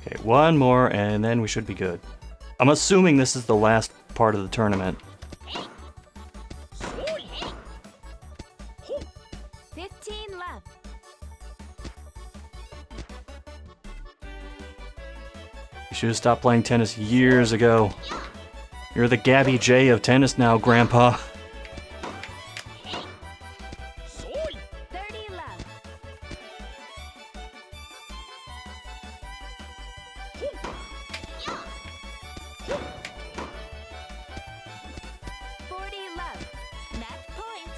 Speaker 1: Okay, one more, and then we should be good. I'm assuming this is the last part of the tournament.
Speaker 6: 15 left.
Speaker 1: You should have stopped playing tennis years ago. You're the Gabby J of tennis now, Grandpa.
Speaker 6: 30 left. 40 left. Match point.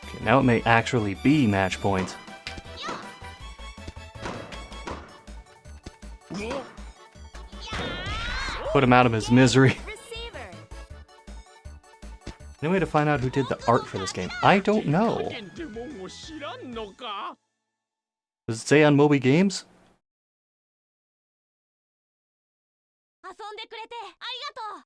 Speaker 1: Okay, now it may actually be match point. Put him out of his misery.
Speaker 6: Receiver.
Speaker 1: Any way to find out who did the art for this game? I don't know. Does it say on Moby Games?
Speaker 6: 遊んでくれてありがとう。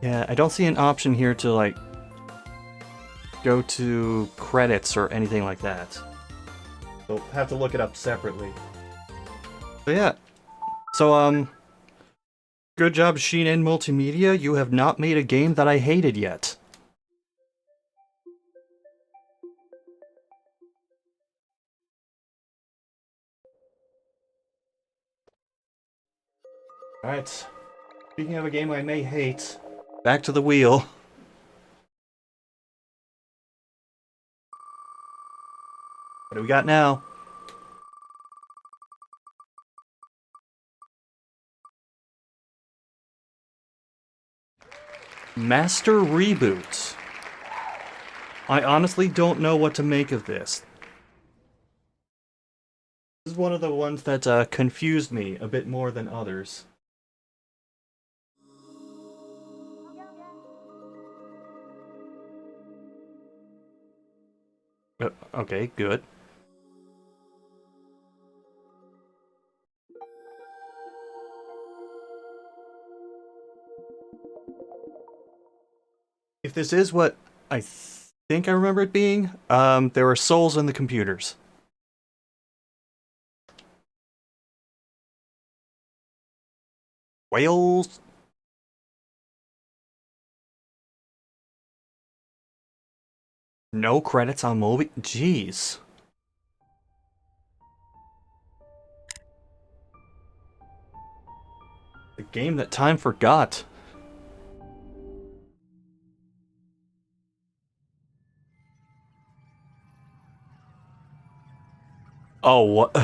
Speaker 1: Yeah, I don't see an option here to, like, go to credits or anything like that. We'll have to look it up separately. But yeah. So, good job, Sheen Multimedia. You have not made a game that I hated yet. Alright. Speaking of a game I may hate, back to the wheel. What do we got now? Master Reboot. I honestly don't know what to make of this. This is one of the ones that confused me a bit more than others. Okay, good. If this is what I think I remember it being, there were souls in the computers. Whales. No credits on Moby. Jeez. The game that time forgot. Oh, what?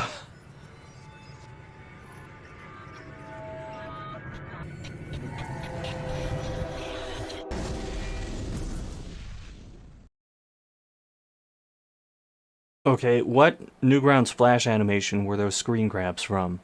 Speaker 1: Okay, what Newgrounds Flash animation were those screen grabs from?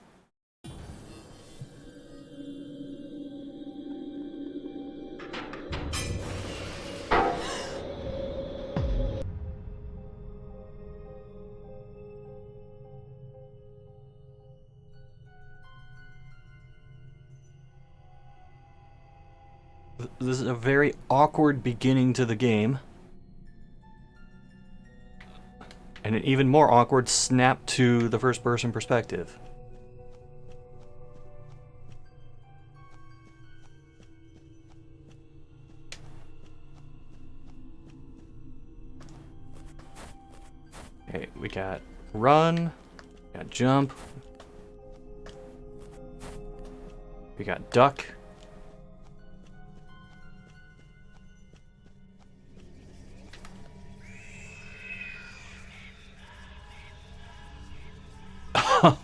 Speaker 1: This is a very awkward beginning to the game. And an even more awkward snap to the first-person perspective. Okay, we got run, we got jump, we got duck.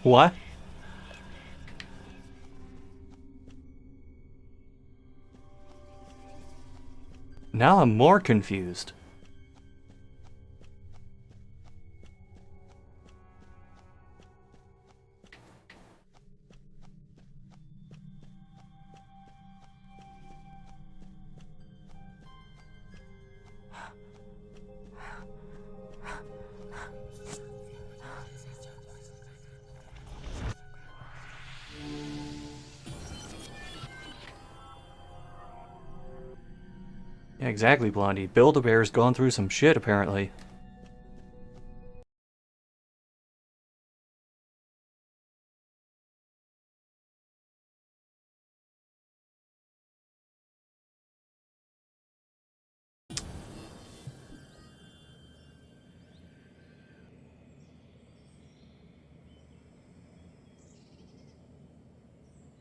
Speaker 1: What? Now I'm more confused. Yeah, exactly, Blondie. Build-A-Bear's gone through some shit, apparently.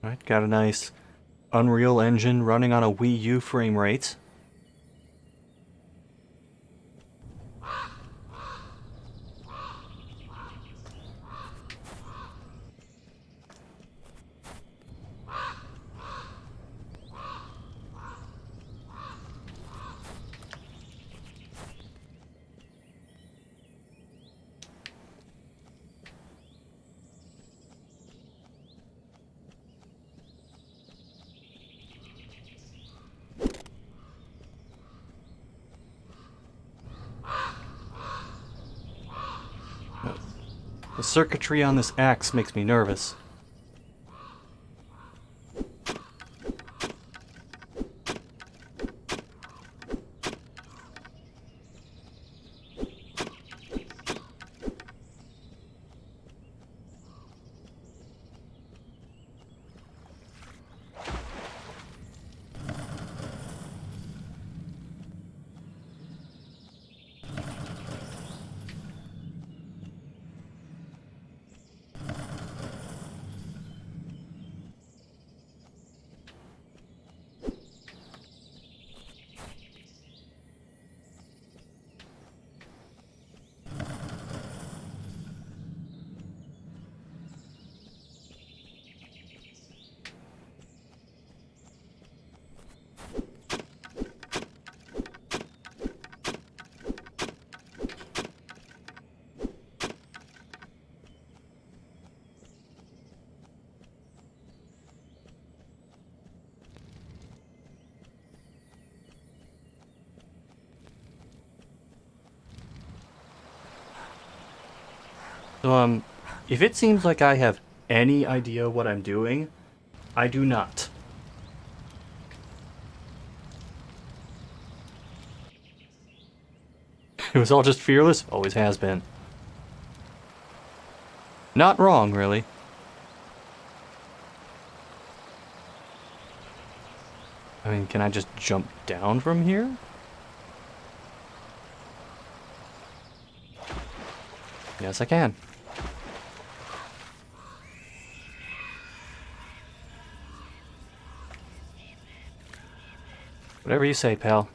Speaker 1: Alright, got a nice Unreal Engine running on a Wii U frame rate. The circuitry on this axe makes me nervous. So, if it seems like I have any idea what I'm doing, I do not. It was all just fearless? Always has been. Not wrong, really. I mean, can I just jump down from here? Yes, I can. Whatever you say, pal.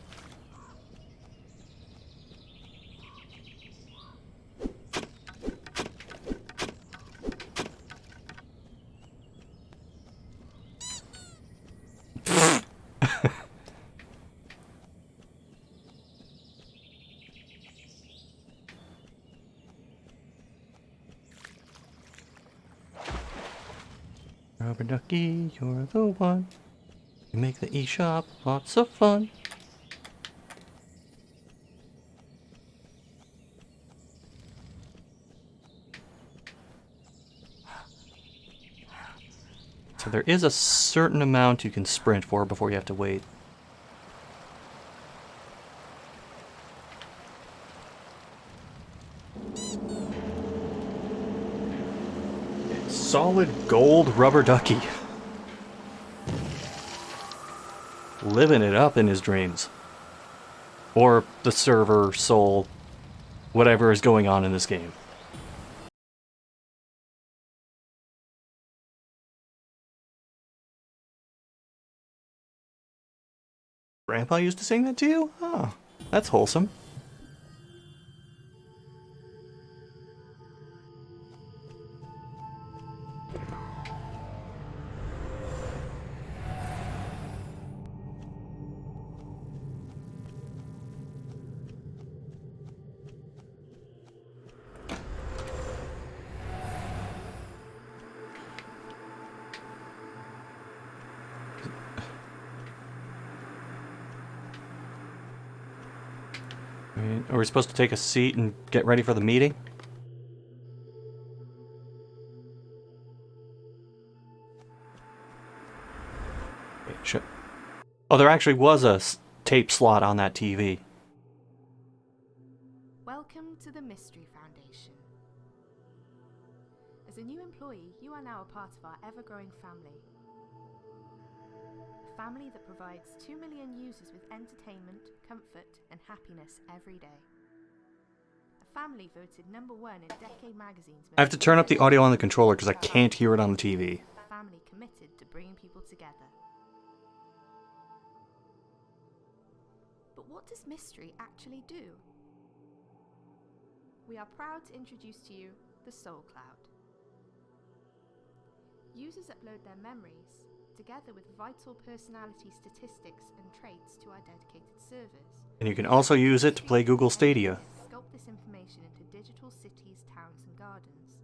Speaker 1: Rubber ducky, you're the one. You make the eShop lots of fun. So there is a certain amount you can sprint for before you have to wait. Solid gold rubber ducky. Living it up in his dreams. Or the server, soul, whatever is going on in this game. Grandpa used to sing that to you? Oh, that's wholesome. Are we supposed to take a seat and get ready for the meeting? Wait, oh, there actually was tape slot on that TV.
Speaker 7: Welcome to the Mystery Foundation. As a new employee, you are now a part of our ever-growing family. A family that provides 2 million users with entertainment, comfort, and happiness every day. A family voted #1 in Decade Magazine's...
Speaker 1: I have to turn up the audio on the controller because I can't hear it on the TV.
Speaker 7: A family committed to bringing people together. But what does mystery actually do? We are proud to introduce to you the Soul Cloud. Users upload their memories, together with vital personality statistics and traits to our dedicated servers.
Speaker 1: And you can also use it to play Google Stadia.
Speaker 7: Sculpt this information into digital cities, towns, and gardens.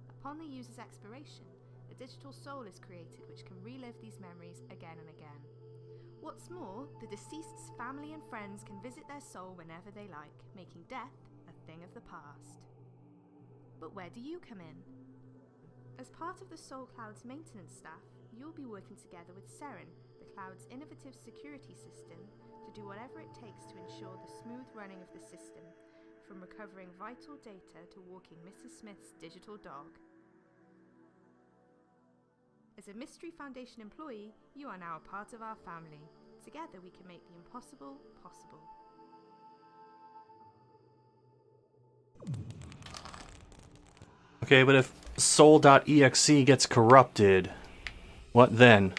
Speaker 7: Upon the user's expiration, a digital soul is created which can relive these memories again and again. What's more, the deceased's family and friends can visit their soul whenever they like, making death a thing of the past. But where do you come in? As part of the Soul Cloud's maintenance staff, you'll be working together with Seren, the cloud's innovative security system, to do whatever it takes to ensure the smooth running of the system, from recovering vital data to walking Mrs. Smith's digital dog. As a Mystery Foundation employee, you are now a part of our family. Together we can make the impossible possible.
Speaker 1: Okay, but if soul.exe gets corrupted, what then?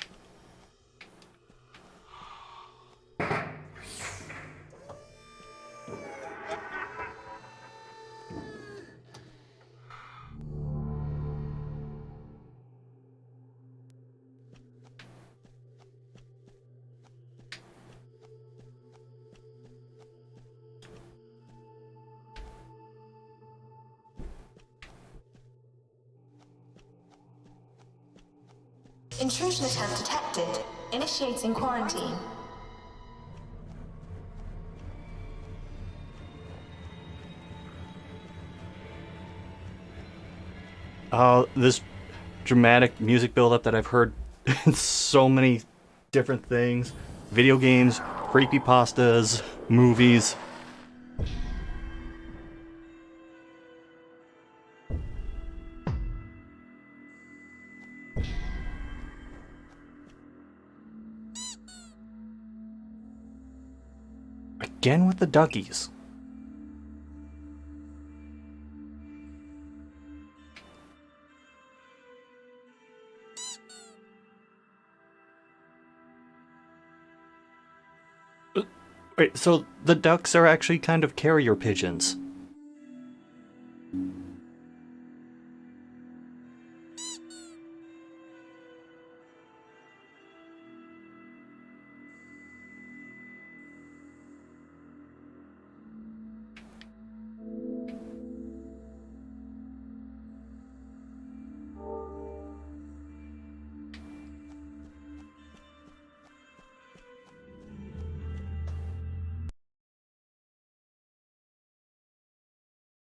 Speaker 8: Intrusion attempt detected. Initiating quarantine.
Speaker 1: Oh, this dramatic music buildup that I've heard in so many different things. Video games, creepypastas, movies. Again with the duckies. Wait, so the ducks are actually kind of carrier pigeons.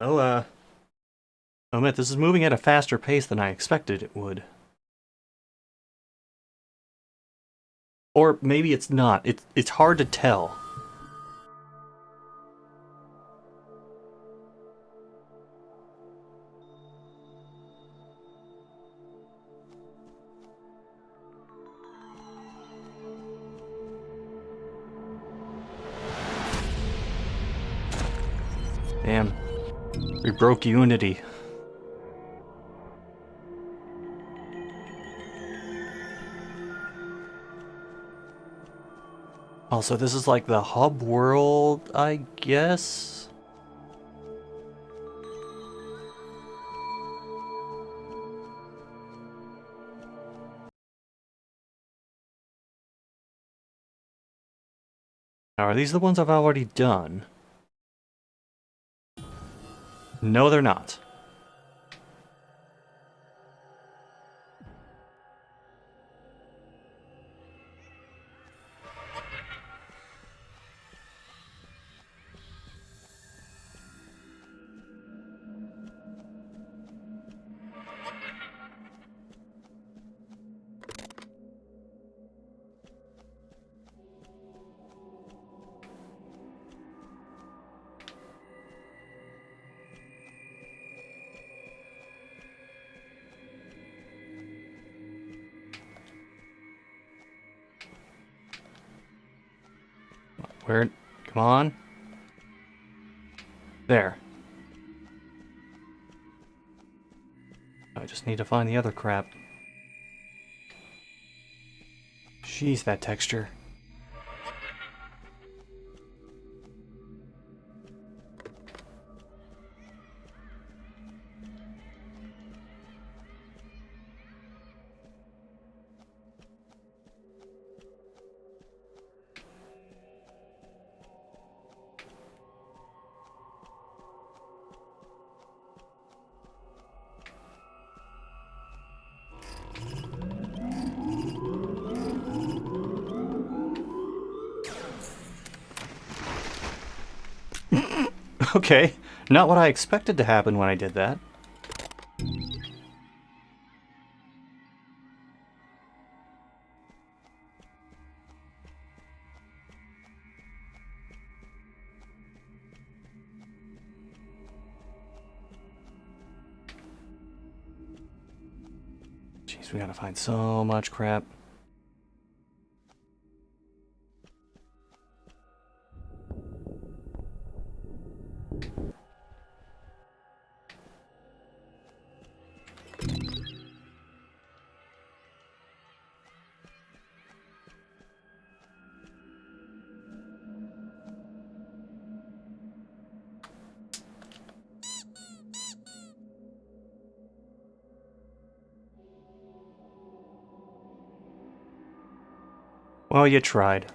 Speaker 1: Oh, admit this is moving at a faster pace than I expected it would. Or maybe it's not. It's hard to tell. Damn. We broke Unity. Also, this is like the hub world, I guess? Now, are these the ones I've already done? No, they're not. Where? Come on. There. I just need to find the other crap. Jeez, that texture. Okay, not what I expected to happen when I did that. Jeez, we gotta find so much crap. Well, you tried.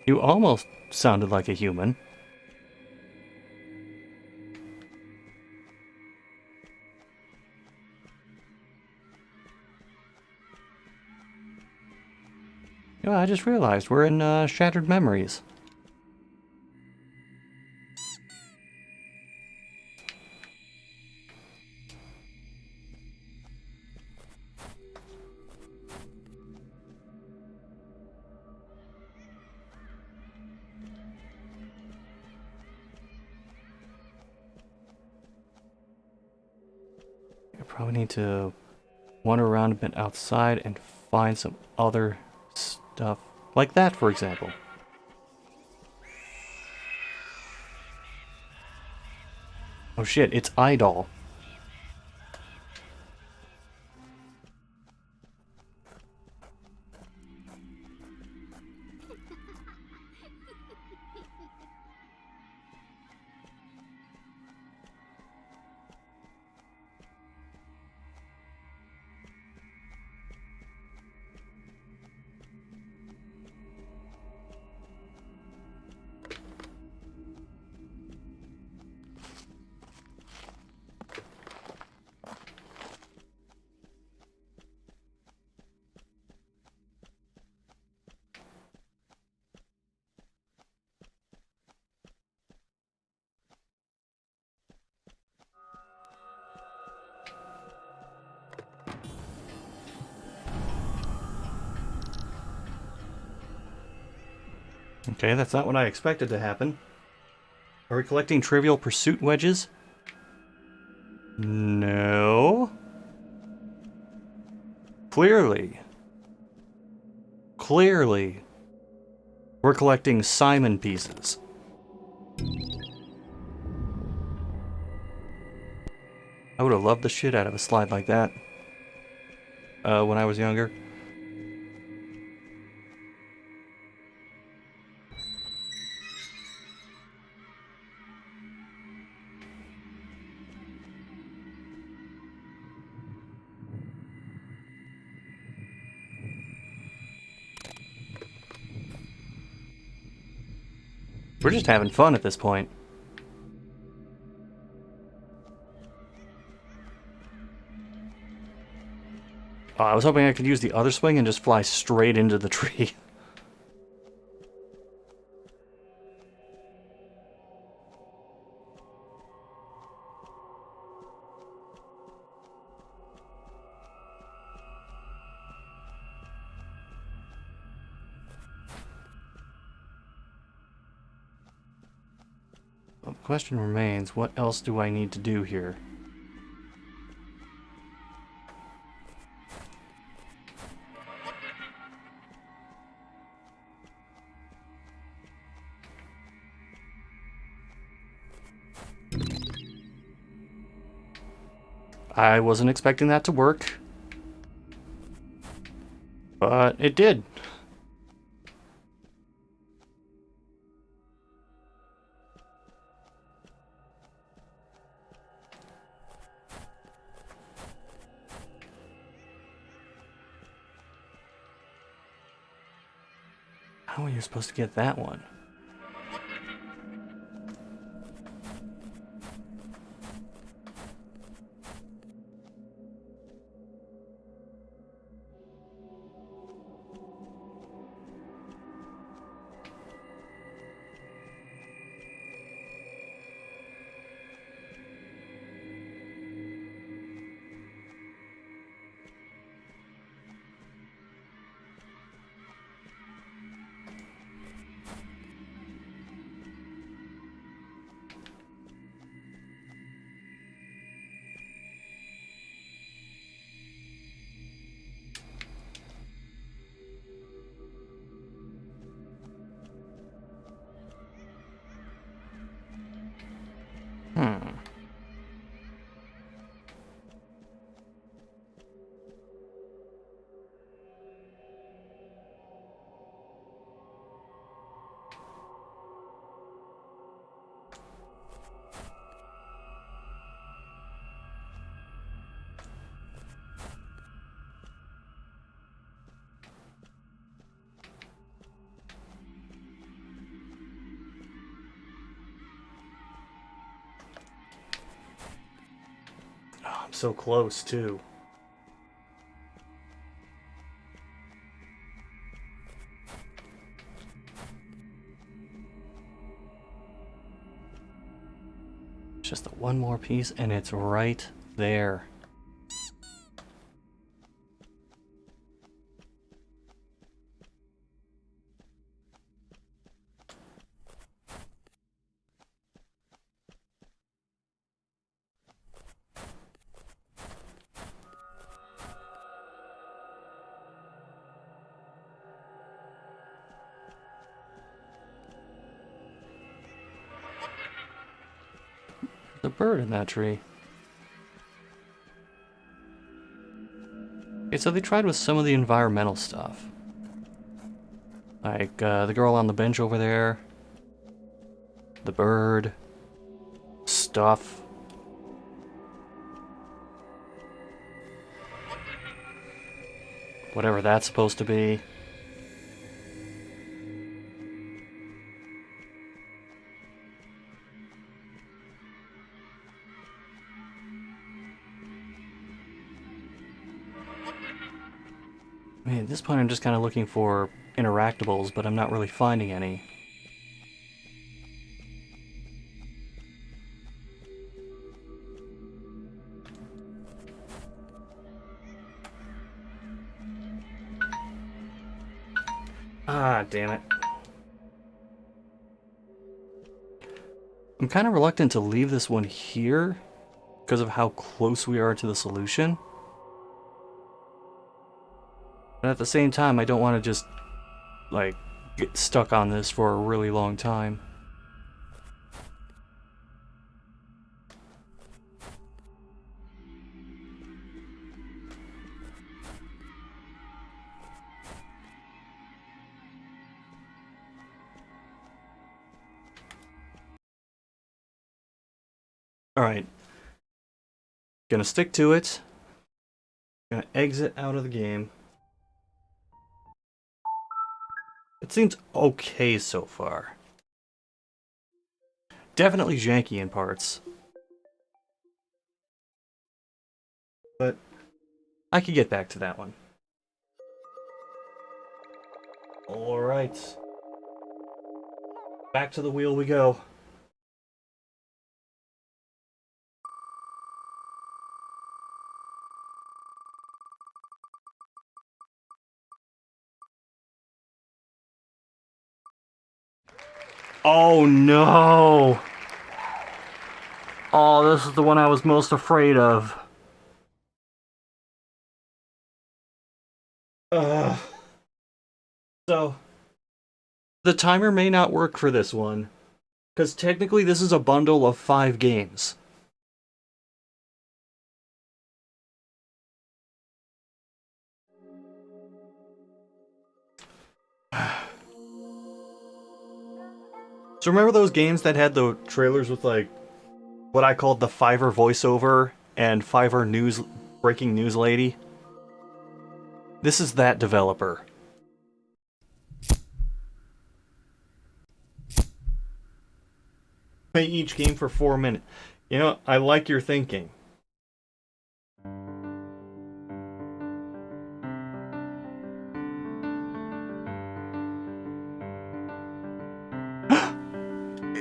Speaker 1: You almost sounded like a human. You know, I just realized we're in Shattered Memories. I probably need to wander around a bit outside and find some other stuff. Like that, for example. Oh shit, it's Idol. Okay, that's not what I expected to happen. Are we collecting Trivial Pursuit wedges? No. Clearly. Clearly. We're collecting Simon pieces. I would have loved the shit out of a slide like that. When I was younger. We're just having fun at this point. Oh, I was hoping I could use the other swing and just fly straight into the tree. Well, the question remains, what else do I need to do here? I wasn't expecting that to work, but it did. How are you supposed to get that one? Oh, I'm so close, too. Just the one more piece, and it's right there. The bird in that tree. Okay, so they tried with some of the environmental stuff. Like, the girl on the bench over there. The bird. Stuff. Whatever that's supposed to be. I mean, at this point I'm just kind of looking for interactables, but I'm not really finding any. Ah, damn it. I'm kind of reluctant to leave this one here because of how close we are to the solution. But at the same time, I don't want to just, like, get stuck on this for a really long time. Alright. Gonna stick to it. Gonna exit out of the game. It seems okay so far. Definitely janky in parts. But I could get back to that one. Alright. Back to the wheel we go. Oh no! Oh, this is the one I was most afraid of. So, the timer may not work for this one, because technically this is a bundle of 5 games. So remember those games that had the trailers with like what I called the Fiverr voiceover and Fiverr news breaking news lady? This is that developer. Play each game for 4 minutes. You know, I like your thinking.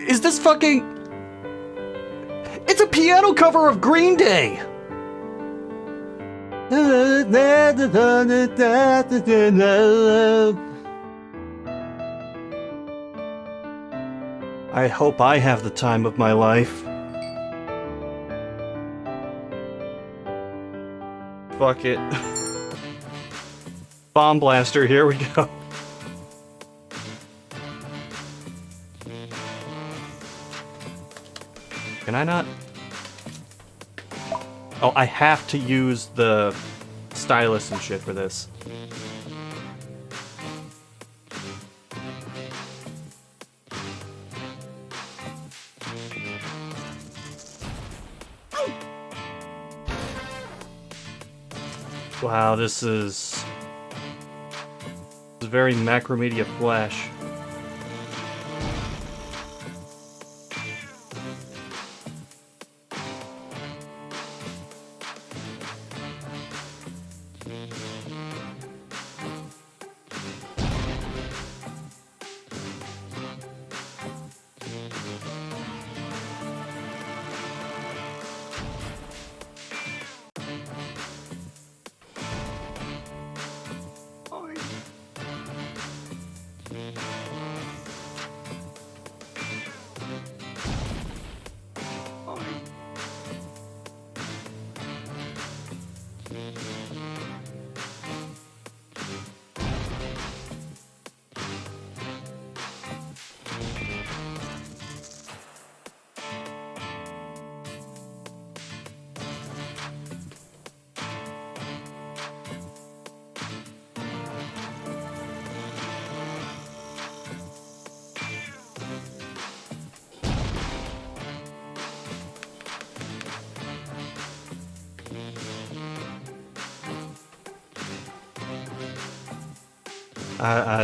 Speaker 1: Is this fucking... It's a piano cover of Green Day! I hope I have the time of my life. Fuck it. Bomb blaster, here we go. Can I not? Oh, I have to use the stylus and shit for this. Wow, this is very Macromedia Flash.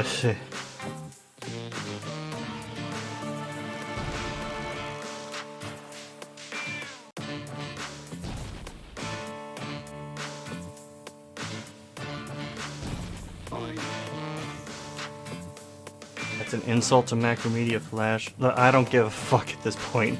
Speaker 1: Shit. That's an insult to Macromedia Flash. I don't give a fuck at this point.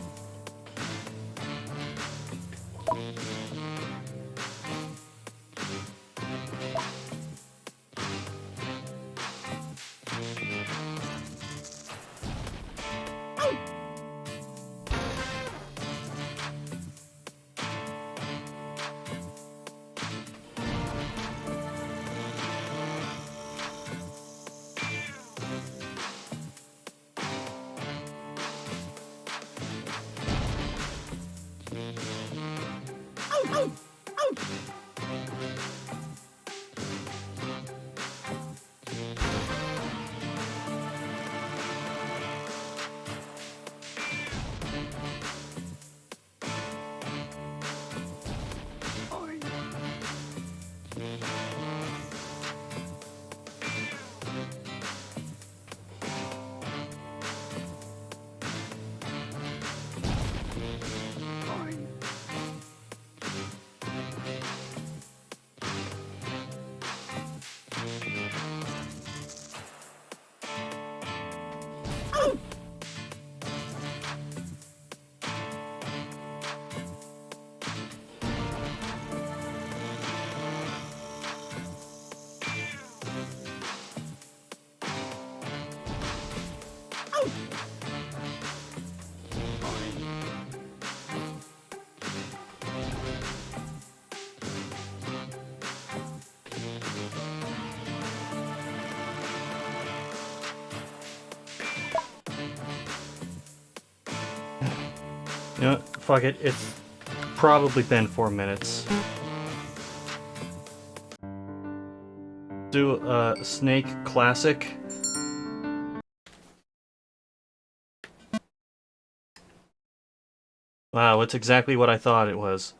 Speaker 1: You know, fuck it. It's probably been 4 minutes. Do a Snake Classic. Wow, it's exactly what I thought it was.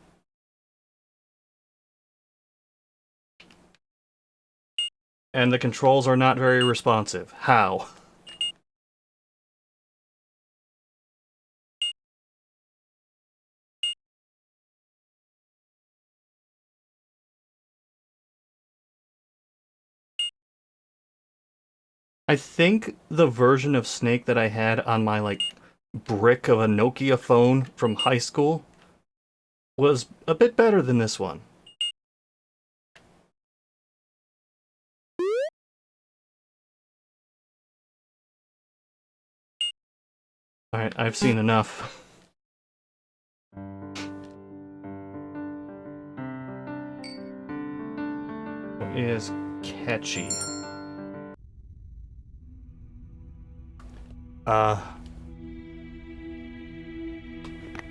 Speaker 1: And the controls are not very responsive. How? I think the version of Snake that I had on my, like, brick of a Nokia phone from high school was a bit better than this one. Alright, I've seen enough. What is catchy?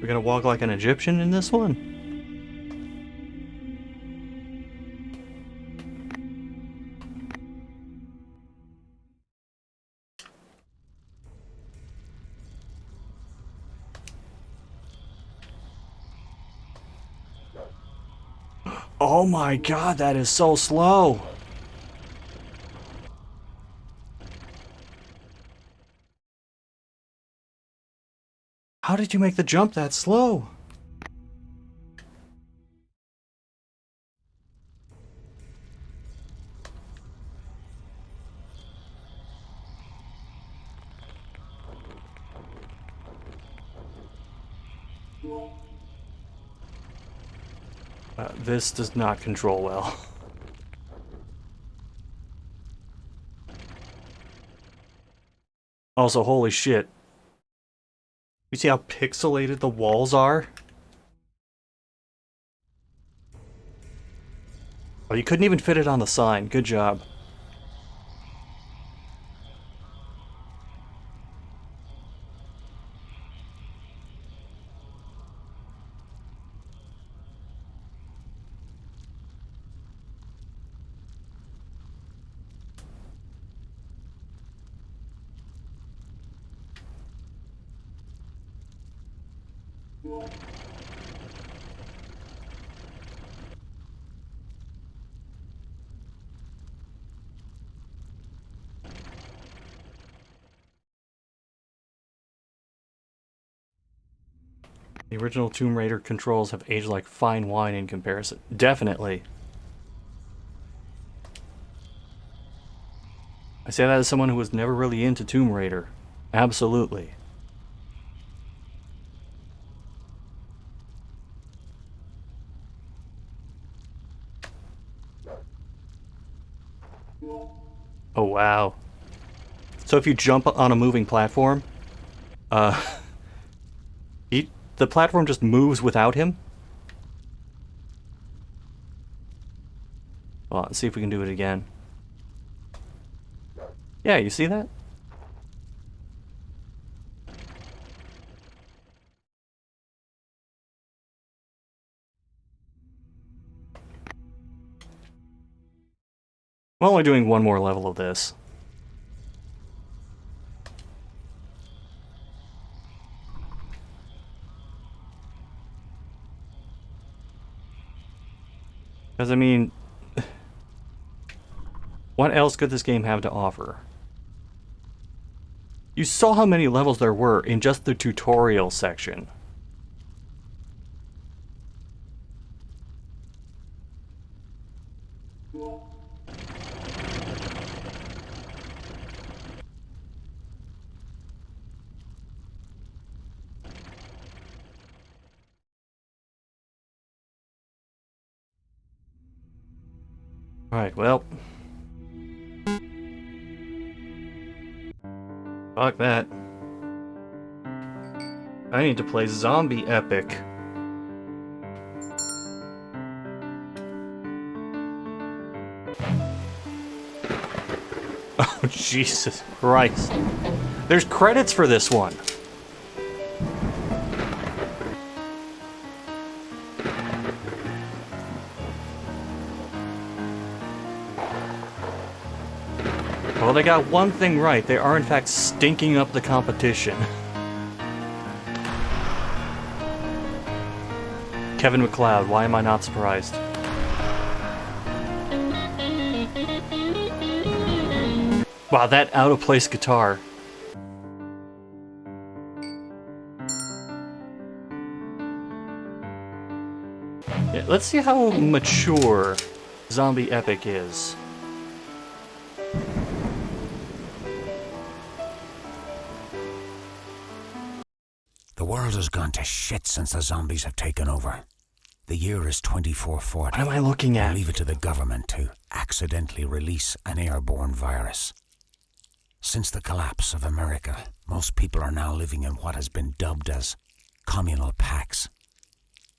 Speaker 1: We're gonna walk like an Egyptian in this one? Oh my god, that is so slow! How did you make the jump that slow? This does not control well. Also, holy shit. You see how pixelated the walls are? Oh, you couldn't even fit it on the sign. Good job. The original Tomb Raider controls have aged like fine wine in comparison. Definitely. I say that as someone who was never really into Tomb Raider. Absolutely. Oh wow. So if you jump on a moving platform, the platform just moves without him? Well, let's see if we can do it again. Yeah, you see that? I'm only doing one more level of this. Because, I mean, what else could this game have to offer? You saw how many levels there were in just the tutorial section. Alright, well. Fuck that. I need to play Zombie Epic. Oh, Jesus Christ. There's credits for this one. Well, they got one thing right. They are, in fact, stinking up the competition. Kevin MacLeod, why am I not surprised? Wow, that out-of-place guitar. Yeah, let's see how mature Zombie Epic is.
Speaker 9: The world has gone to shit since the zombies have taken over. The year is 2440.
Speaker 1: What am I looking at?
Speaker 9: And leave it to the government to accidentally release an airborne virus. Since the collapse of America, most people are now living in what has been dubbed as communal packs.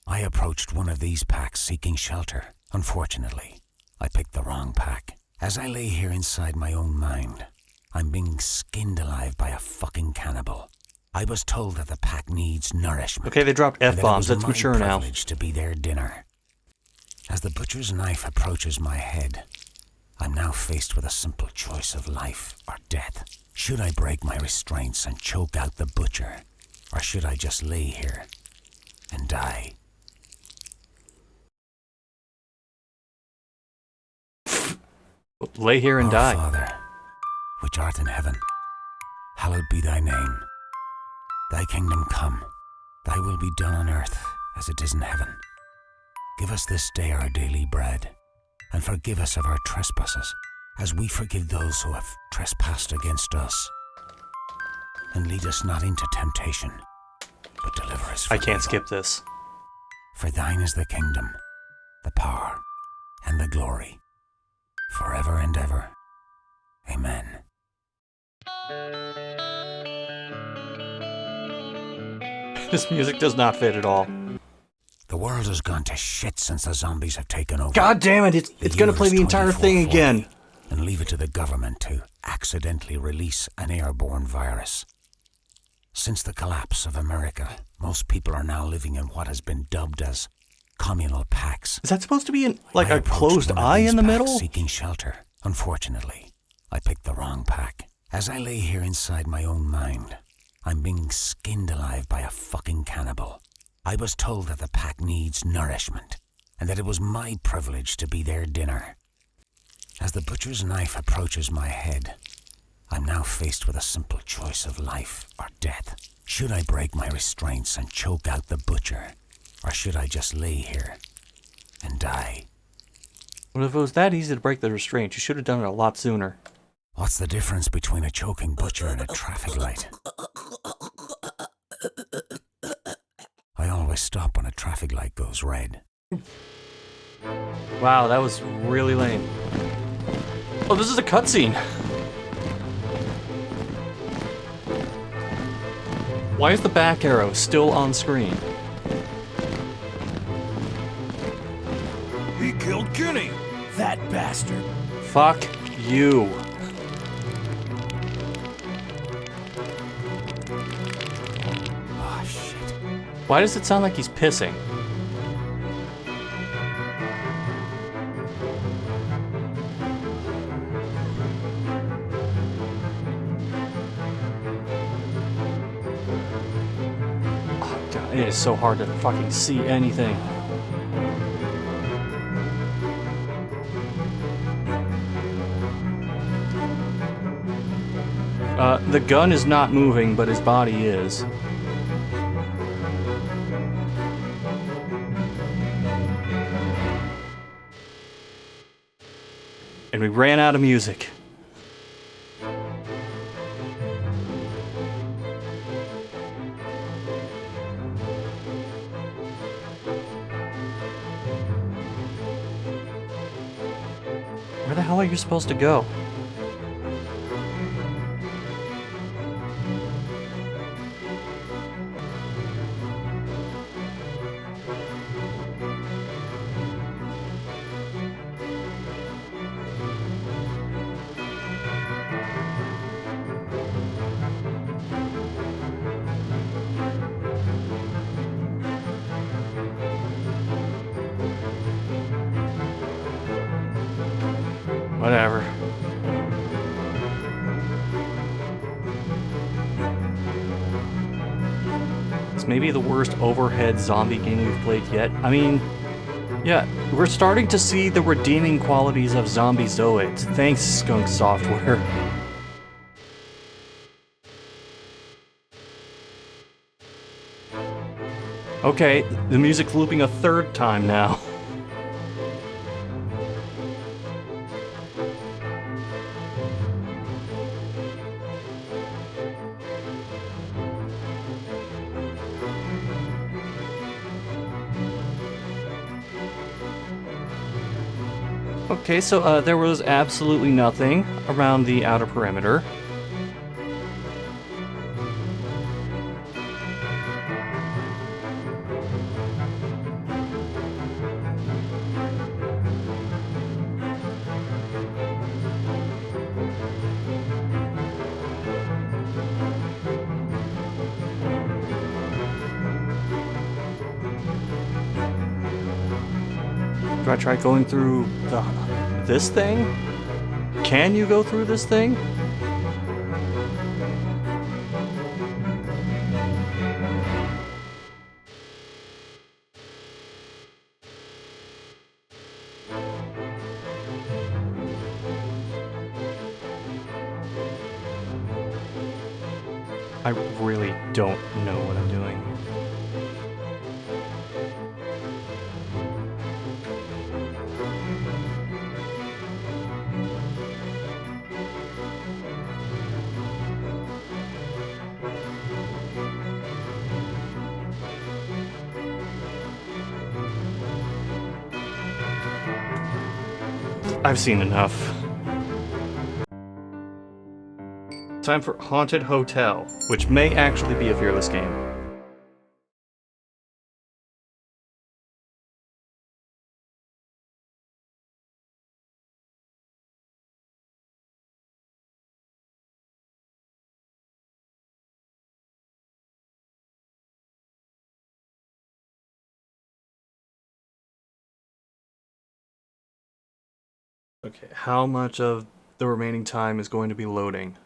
Speaker 9: I approached one of these packs seeking shelter. Unfortunately, I picked the wrong pack. As I lay here inside my own mind, I'm being skinned alive by a fucking cannibal. I was told that the pack needs nourishment.
Speaker 1: Okay, they dropped F-bombs. That's mature now.
Speaker 9: Privilege to be their dinner. As the butcher's knife approaches my head, I'm now faced with a simple choice of life or death. Should I break my restraints and choke out the butcher, or should I just lay here and die?
Speaker 1: Lay here and die.
Speaker 9: Our Father, which art in heaven, hallowed be thy name. Thy kingdom come, thy will be done on earth as it is in heaven. Give us this day our daily bread, and forgive us of our trespasses, as we forgive those who have trespassed against us. And lead us not into temptation, but deliver us from
Speaker 1: I can't
Speaker 9: evil.
Speaker 1: skip this.
Speaker 9: For thine is the kingdom, the power, and the glory, forever and ever. Amen.
Speaker 1: This music does not fit at all.
Speaker 9: The world has gone to shit since the zombies have taken over.
Speaker 1: God damn it, it's gonna play the entire thing again.
Speaker 9: And leave it to the government to accidentally release an airborne virus. Since the collapse of America, most people are now living in what has been dubbed as communal packs.
Speaker 1: Is that supposed to be like
Speaker 9: I
Speaker 1: a
Speaker 9: approached
Speaker 1: closed
Speaker 9: one of
Speaker 1: eye
Speaker 9: these
Speaker 1: in the
Speaker 9: packs
Speaker 1: middle?
Speaker 9: seeking shelter. Unfortunately, I picked the wrong pack. As I lay here inside my own mind, I'm being skinned alive by a fucking cannibal. I was told that the pack needs nourishment, and that it was my privilege to be their dinner. As the butcher's knife approaches my head, I'm now faced with a simple choice of life or death. Should I break my restraints and choke out the butcher, or should I just lay here and die?
Speaker 1: Well, if it was that easy to break the restraint, you should have done it a lot sooner.
Speaker 9: What's the difference between a choking butcher and a traffic light? I always stop when a traffic light goes red.
Speaker 1: Wow, that was really lame. Oh, this is a cutscene. Why is the back arrow still on screen?
Speaker 10: He killed Kenny, that bastard.
Speaker 1: Fuck you.
Speaker 9: Oh, shit.
Speaker 1: Why does it sound like he's pissing? Oh, God, it is so hard to fucking see anything. The gun is not moving, but his body is. And we ran out of music. Where the hell are you supposed to go? Whatever. It's maybe the worst overhead zombie game we've played yet. I mean, yeah, we're starting to see the redeeming qualities of Zombie Zoids. Thanks, Skunk Software. Okay, the music's looping a third time now. Okay, so there was absolutely nothing around the outer perimeter. Do I try going through this thing? Can you go through this thing? I really don't know what I'm doing. I've seen enough. Time for Haunted Hotel, which may actually be a Fearless game. Okay, how much of the remaining time is going to be loading?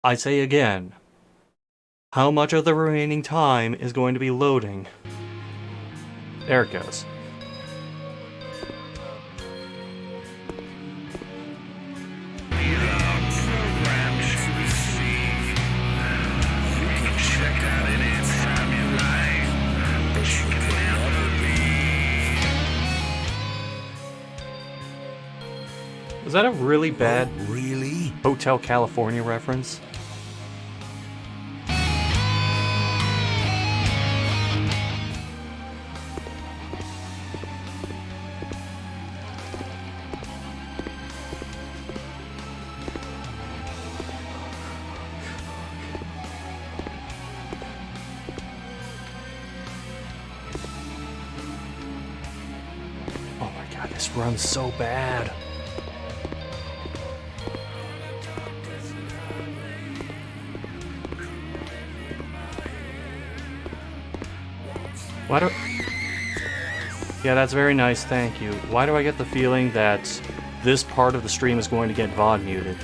Speaker 1: I say again, how much of the remaining time is going to be loading? There it goes. Was that a really bad Hotel California reference? Oh my god, this run's so bad. Why do... Yeah, that's very nice, thank you. Why do I get the feeling that this part of the stream is going to get VOD muted?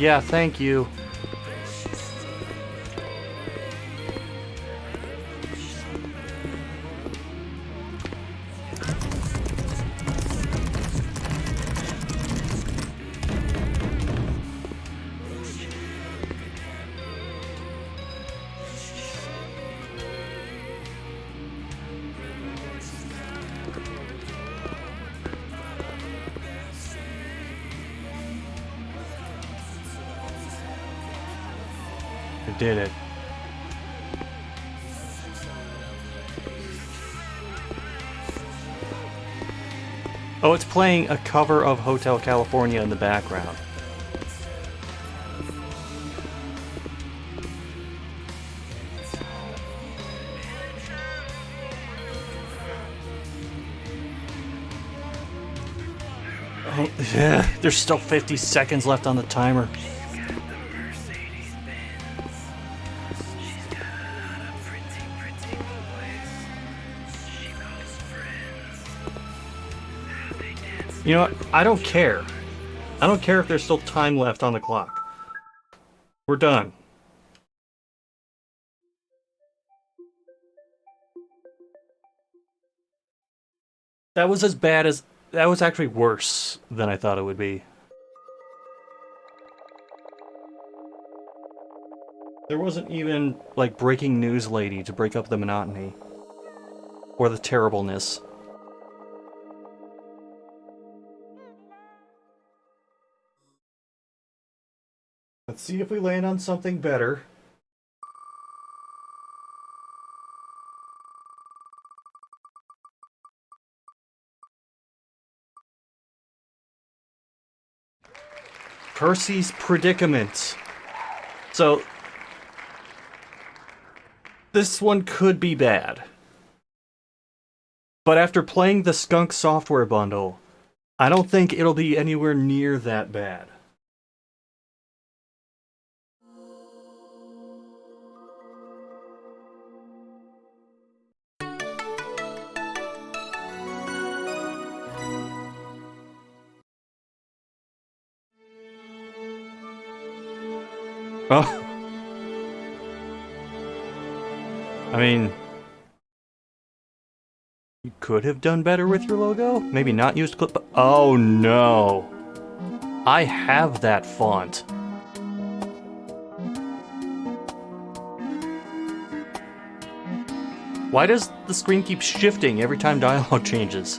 Speaker 1: Yeah, thank you. I did it. Oh, it's playing a cover of Hotel California in the background. There's still 50 seconds left on the timer. You know what? I don't care. I don't care if there's still time left on the clock. We're done. That was as bad as... That was actually worse than I thought it would be. There wasn't even, like, breaking news lady to break up the monotony. Or the terribleness. Let's see if we land on something better. Percy's Predicament. So, this one could be bad. But after playing the Skunk software bundle, I don't think it'll be anywhere near that bad. Oh. I mean, you could have done better with your logo? Maybe not used clip. Oh no. I have that font. Why does the screen keep shifting every time dialogue changes?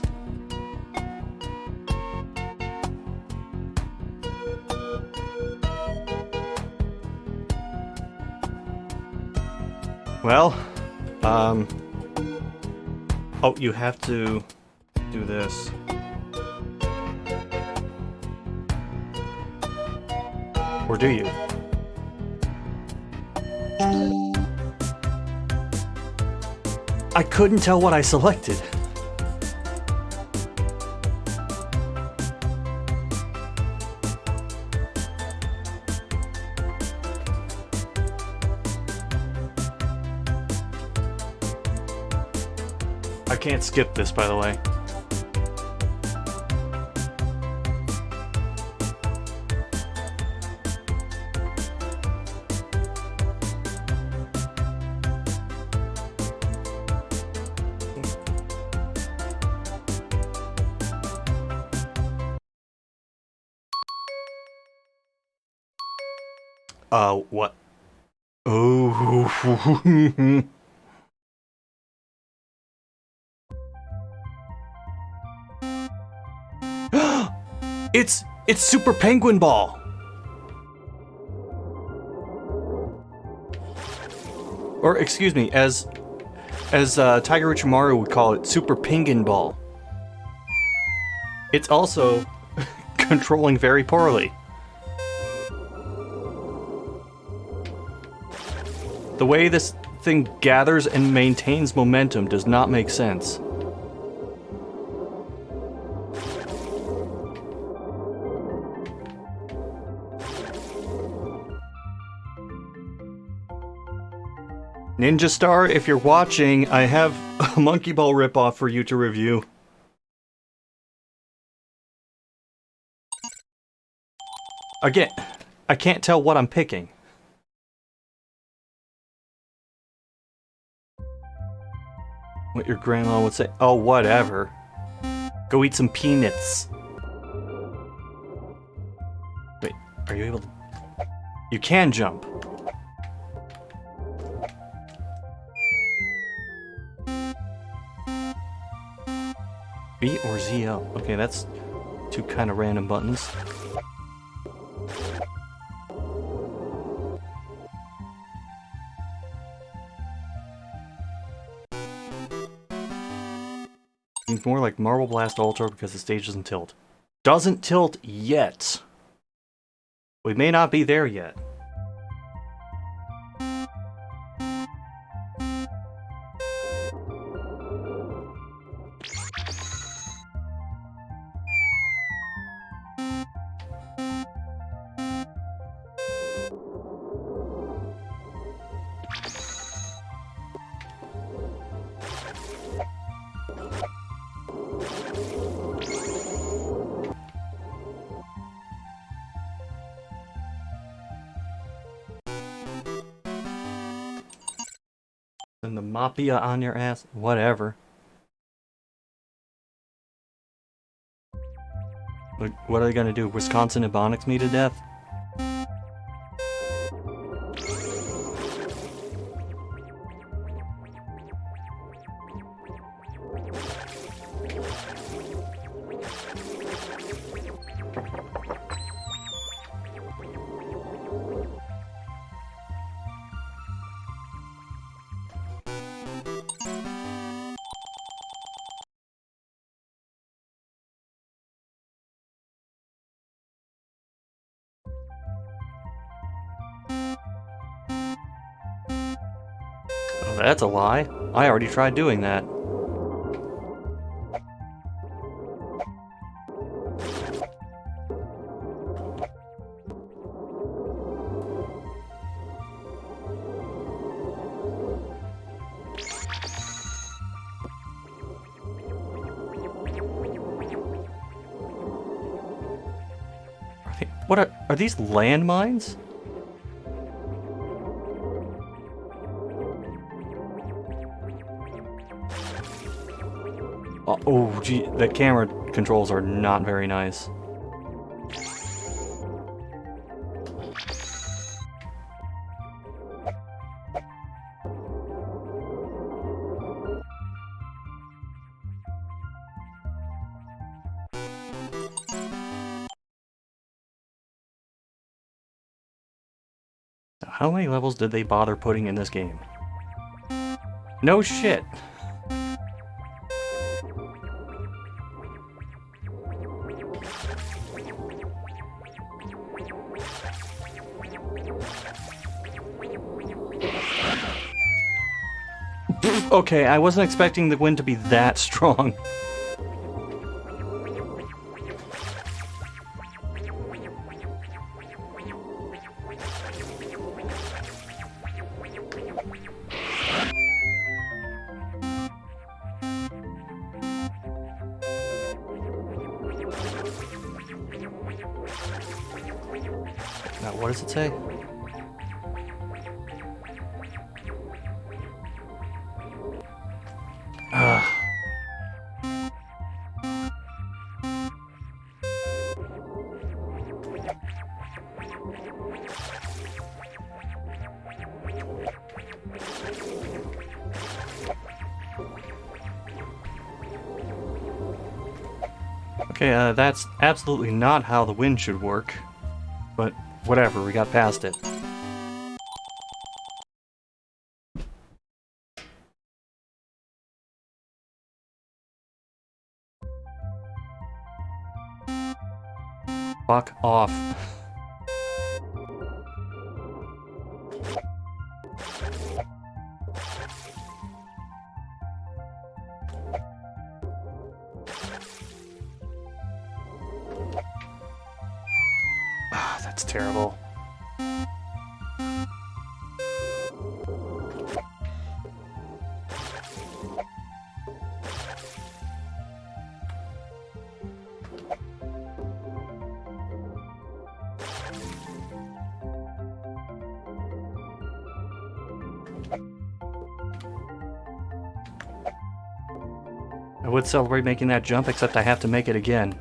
Speaker 1: Well, oh, you have to do this. Or do you? I couldn't tell what I selected. I can't skip this, by the way. What? Oh. It's Super Penguin Ball. Or excuse me, as Tiger Uchimaru would call it, Super Penguin Ball. It's also controlling very poorly. The way this thing gathers and maintains momentum does not make sense. Ninja Star, if you're watching, I have a Monkey Ball ripoff for you to review. Again, I can't tell what I'm picking. What your grandma would say. Oh, whatever. Go eat some peanuts. Wait, are you able to... You can jump. B or ZL. Okay, that's two kind of random buttons. Seems more like Marble Blast Ultra because the stage doesn't tilt. Doesn't tilt yet. We may not be there yet. And the Mafia on your ass? Whatever. What are they gonna do? Wisconsin Ebonics me to death? Oh, that's a lie. I already tried doing that. What are these landmines? Oh, gee, the camera controls are not very nice. How many levels did they bother putting in this game? No shit. Okay, I wasn't expecting the wind to be that strong. Now, what does it say? Okay, that's absolutely not how the wind should work. But whatever, we got past it. Fuck off. That's terrible. I would celebrate making that jump, except I have to make it again.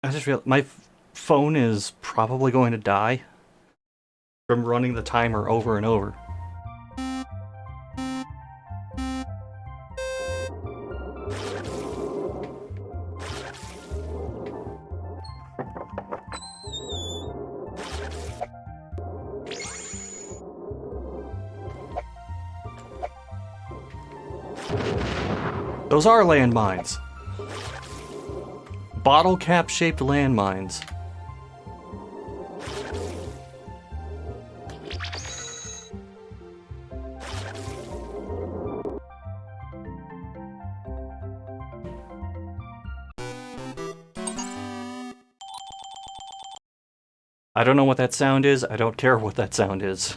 Speaker 1: I just realized my phone is probably going to die from running the timer over and over. Those are landmines. bottle cap shaped landmines. I don't know what that sound is. I don't care what that sound is.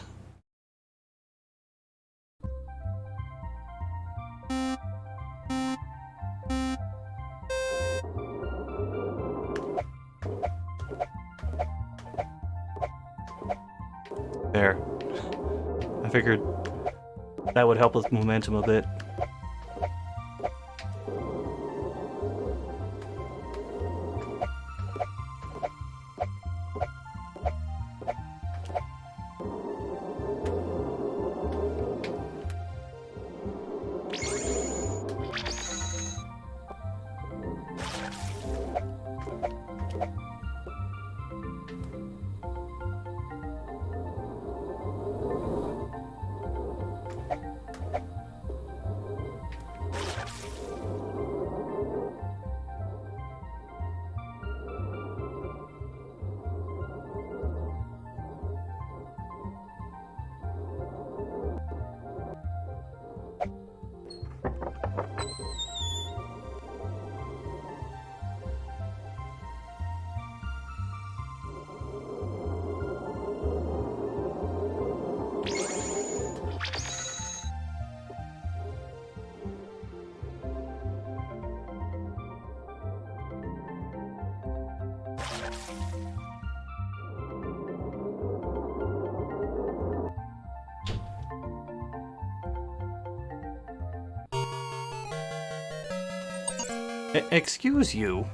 Speaker 1: There. I figured that would help with momentum a bit. Excuse you?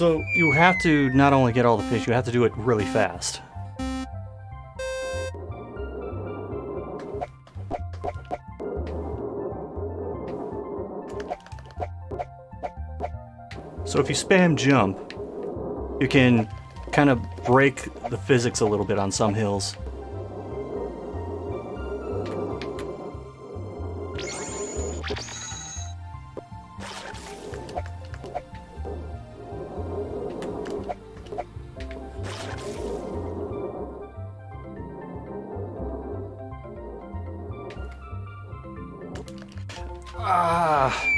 Speaker 1: So you have to not only get all the fish, you have to do it really fast. So if you spam jump, you can kind of break the physics a little bit on some hills. Ah.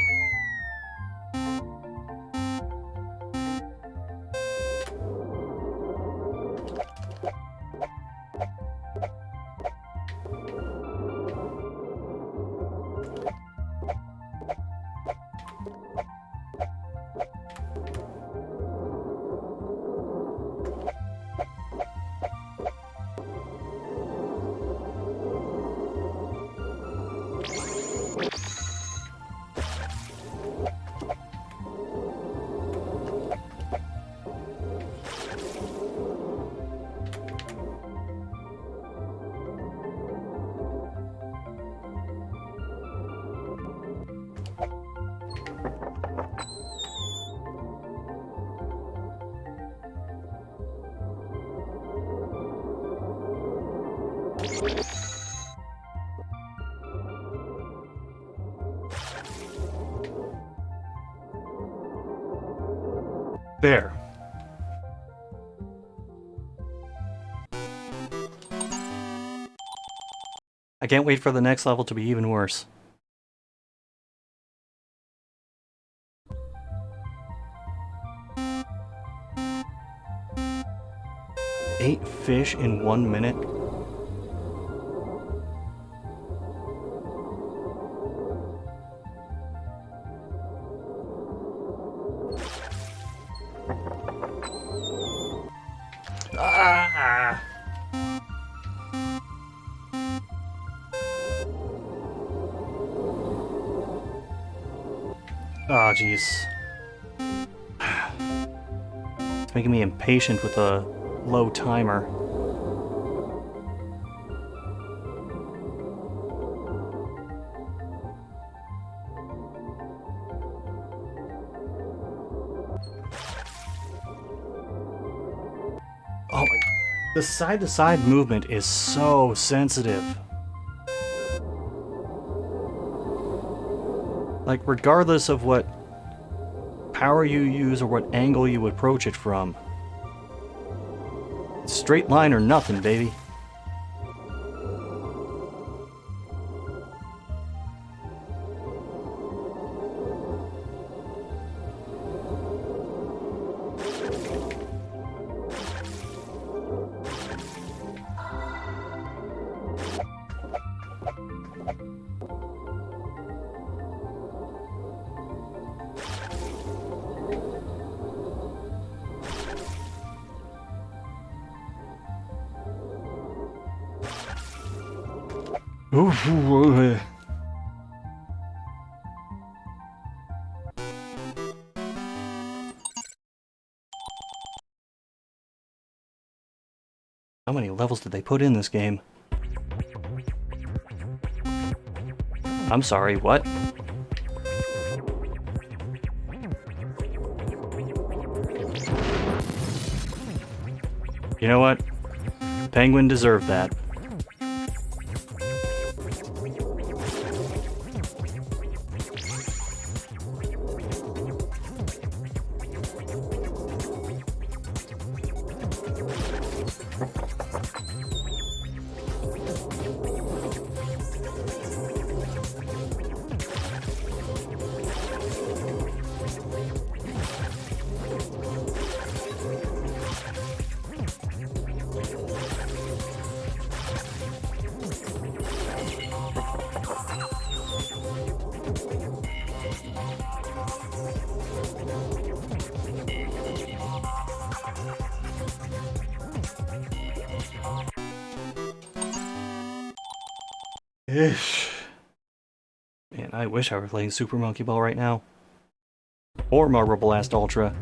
Speaker 1: There. I can't wait for the next level to be even worse. Eight fish in 1 minute? jeez. It's making me impatient with a low timer. Oh my... The side-to-side movement is so sensitive. Like, regardless of what power you use or what angle you approach it from. Straight line or nothing, baby. Ooh. How many levels did they put in this game? I'm sorry, what? You know what? Penguin deserved that. Man, I wish I were playing Super Monkey Ball right now. Or Marble Blast Ultra.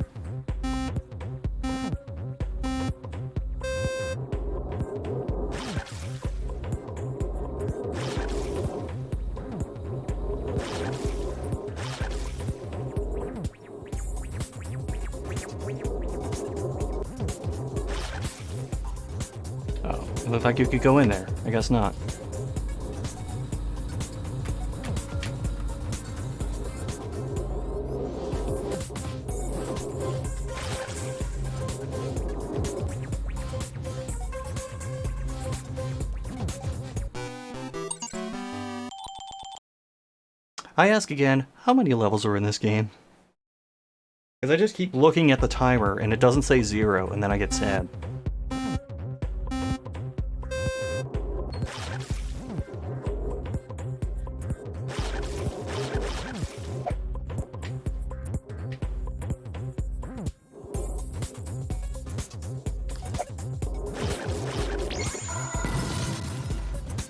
Speaker 1: Oh, it looked like you could go in there. I guess not. I ask again, how many levels are in this game? Because I just keep looking at the timer and it doesn't say 0, and then I get sad.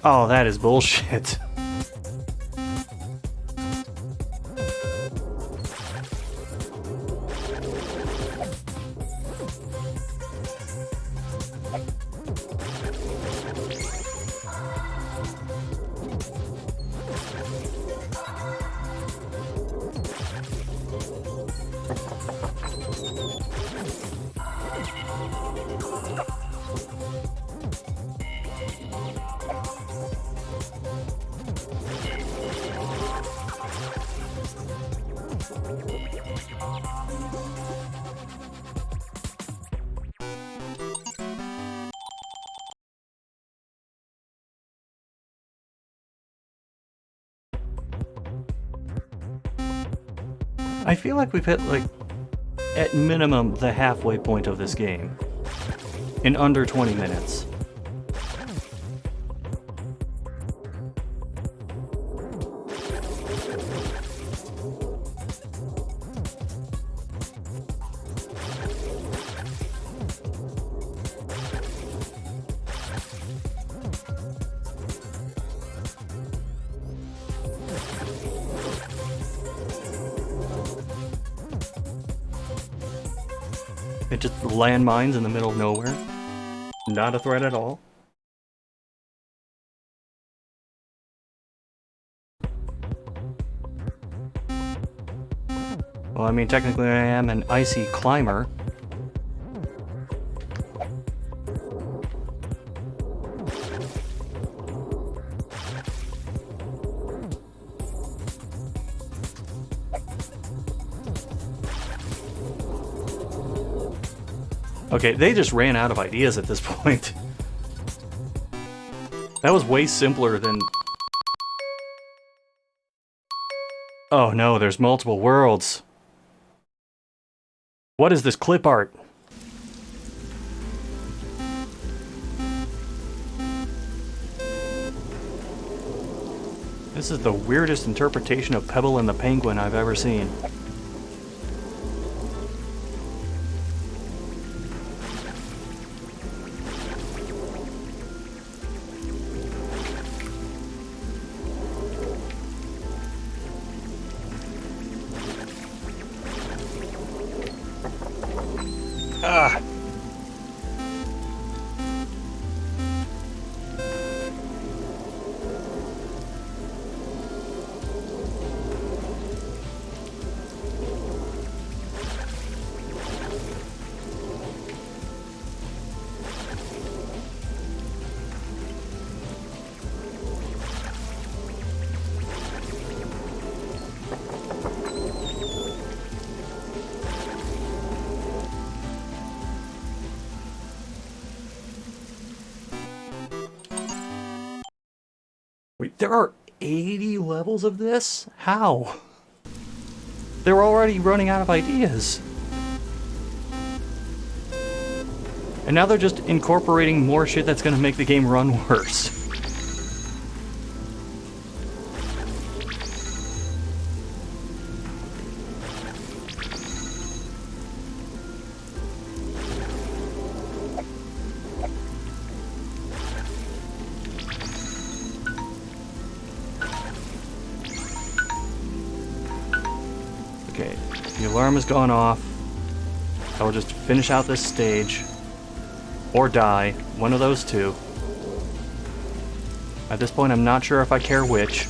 Speaker 1: Oh, that is bullshit. I feel like we've hit, like, at minimum, the halfway point of this game. In under 20 minutes. It's just landmines in the middle of nowhere. Not a threat at all. Well, I mean, technically I am an icy climber. Okay, they just ran out of ideas at this point. That was way simpler than... Oh no, there's multiple worlds. What is this clip art? This is the weirdest interpretation of Pebble and the Penguin I've ever seen. Ah! Wait, there are 80 levels of this? How? They're already running out of ideas. And now they're just incorporating more shit that's gonna make the game run worse. Okay, the alarm has gone off. I will just finish out this stage. Or die. One of those two. At this point, I'm not sure if I care which.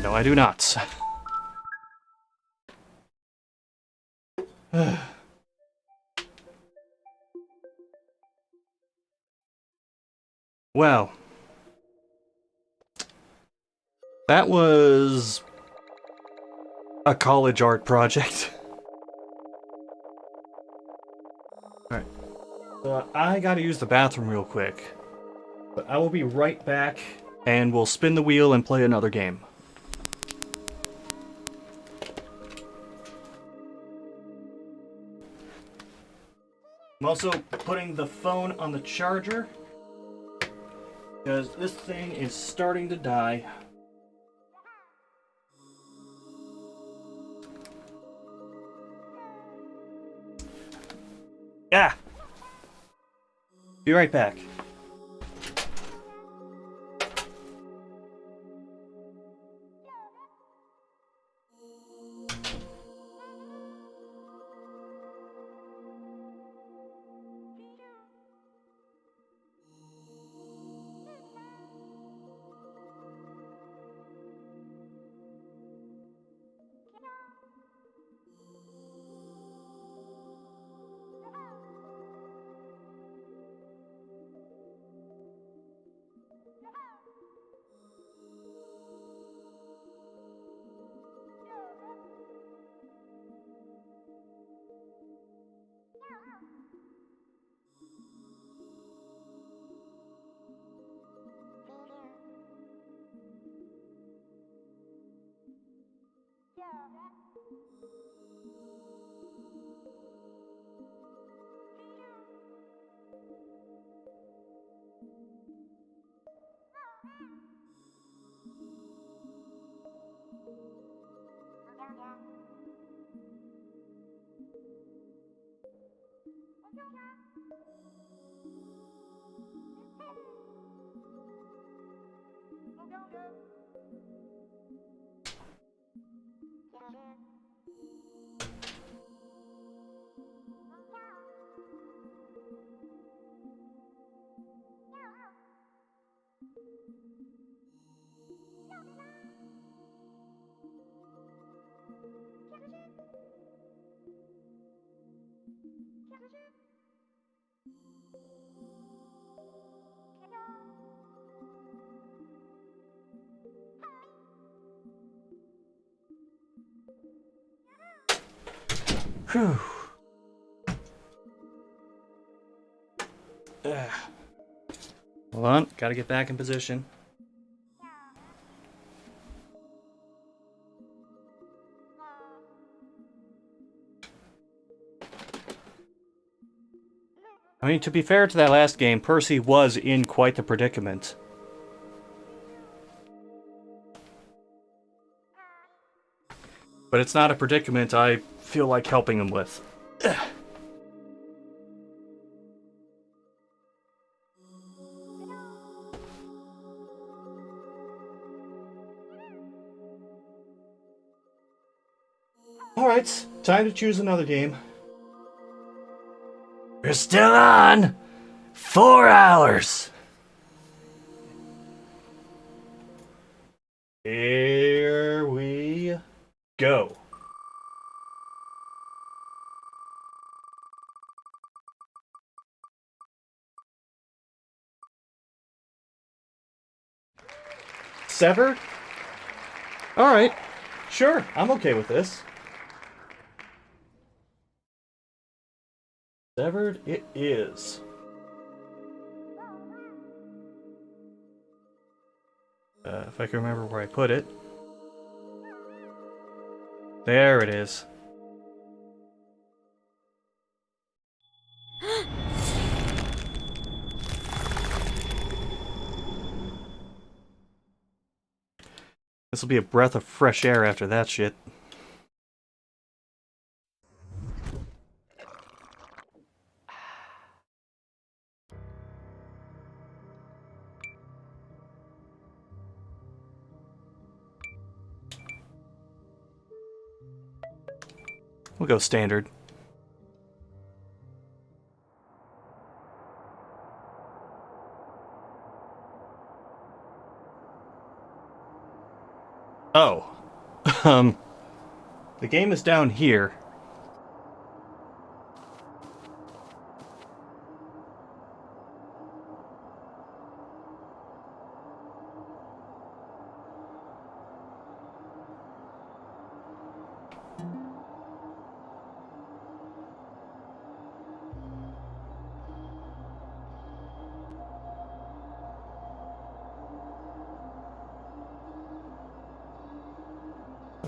Speaker 1: No, I do not. Well. That was a college art project. Alright. So I gotta use the bathroom real quick. But I will be right back, and we'll spin the wheel and play another game. I'm also putting the phone on the charger, because this thing is starting to die. Yeah. Be right back. Whew. Hold on, gotta get back in position. I mean, to be fair to that last game, Percy was in quite the predicament. But it's not a predicament I feel like helping him with. Alright, time to choose another game. We're still on! 4 hours! Here we go. Severed? Alright, sure, I'm okay with this. Severed it is. If I can remember where I put it. There it is. This will be a breath of fresh air after that shit. We'll go standard. Oh. The game is down here.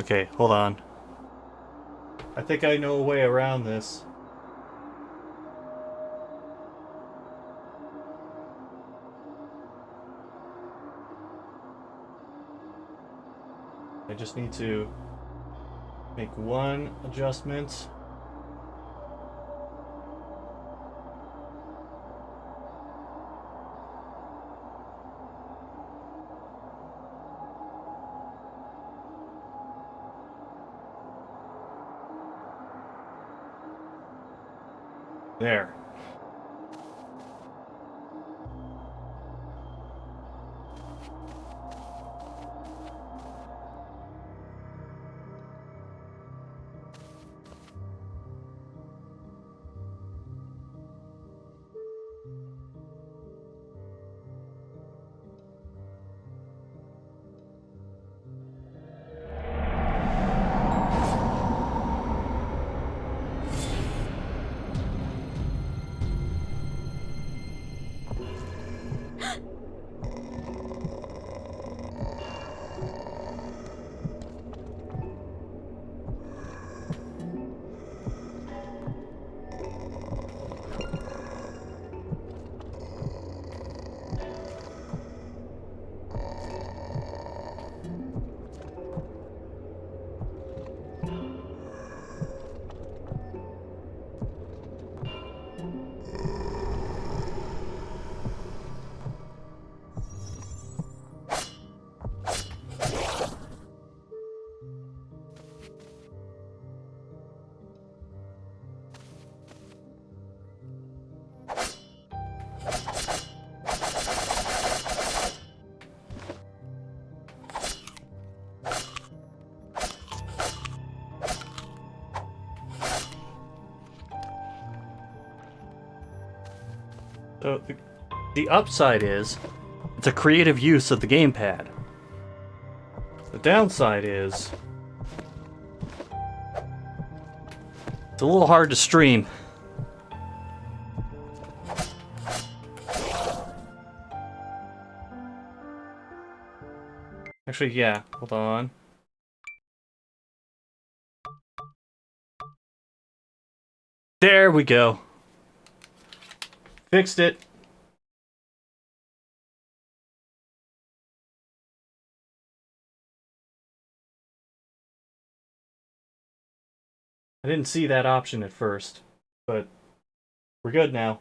Speaker 1: Okay, hold on. I think I know a way around this. I just need to make one adjustment. There. So the upside is it's a creative use of the gamepad. The downside is it's a little hard to stream. Actually, yeah, hold on. There we go. Fixed it. I didn't see that option at first, but we're good now.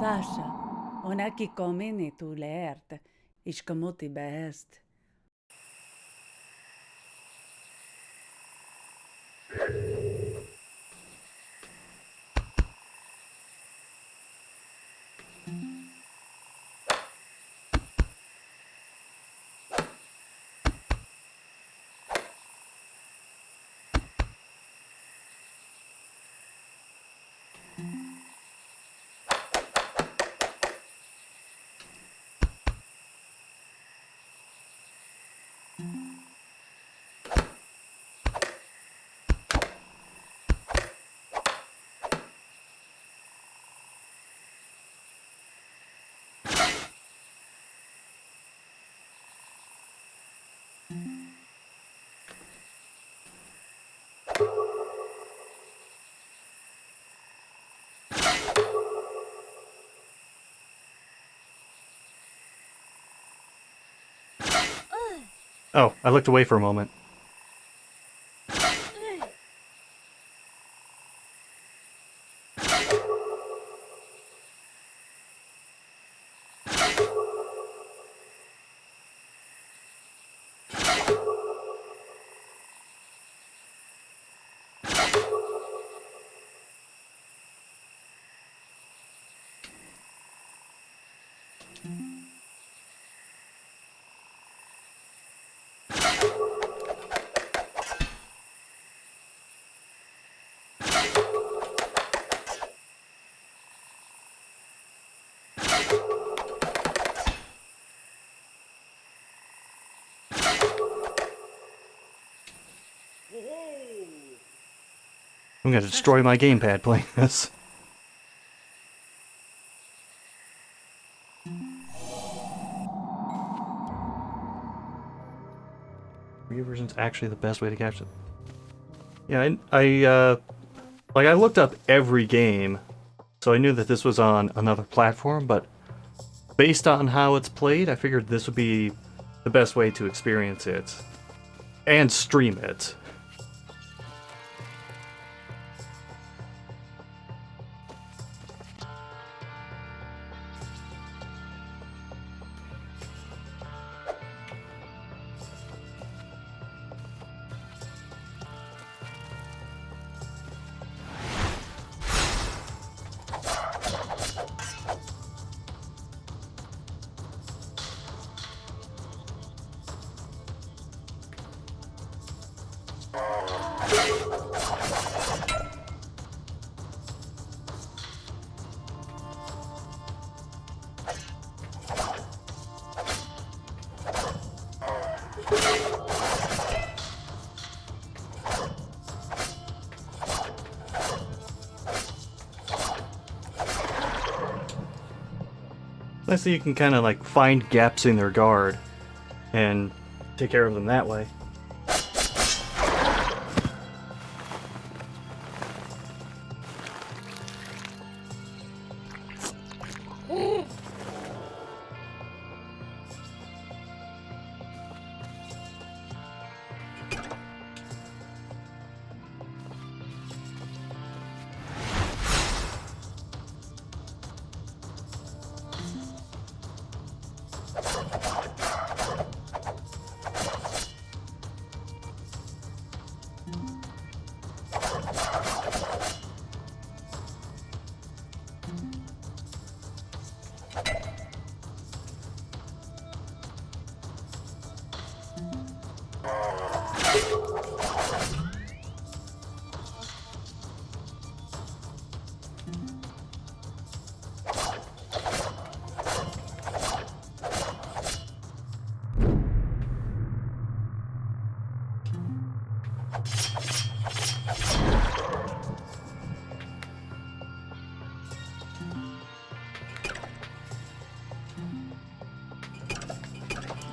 Speaker 11: Sasha, onaki komini tu leert, ishkamuti best.
Speaker 1: Oh, I looked away for a moment. I'm gonna destroy my gamepad playing this. Wii U version's actually the best way to catch it. Yeah, I looked up every game, so I knew that this was on another platform, but based on how it's played, I figured this would be the best way to experience it and stream it. Nice that you can kind of like find gaps in their guard and take care of them that way.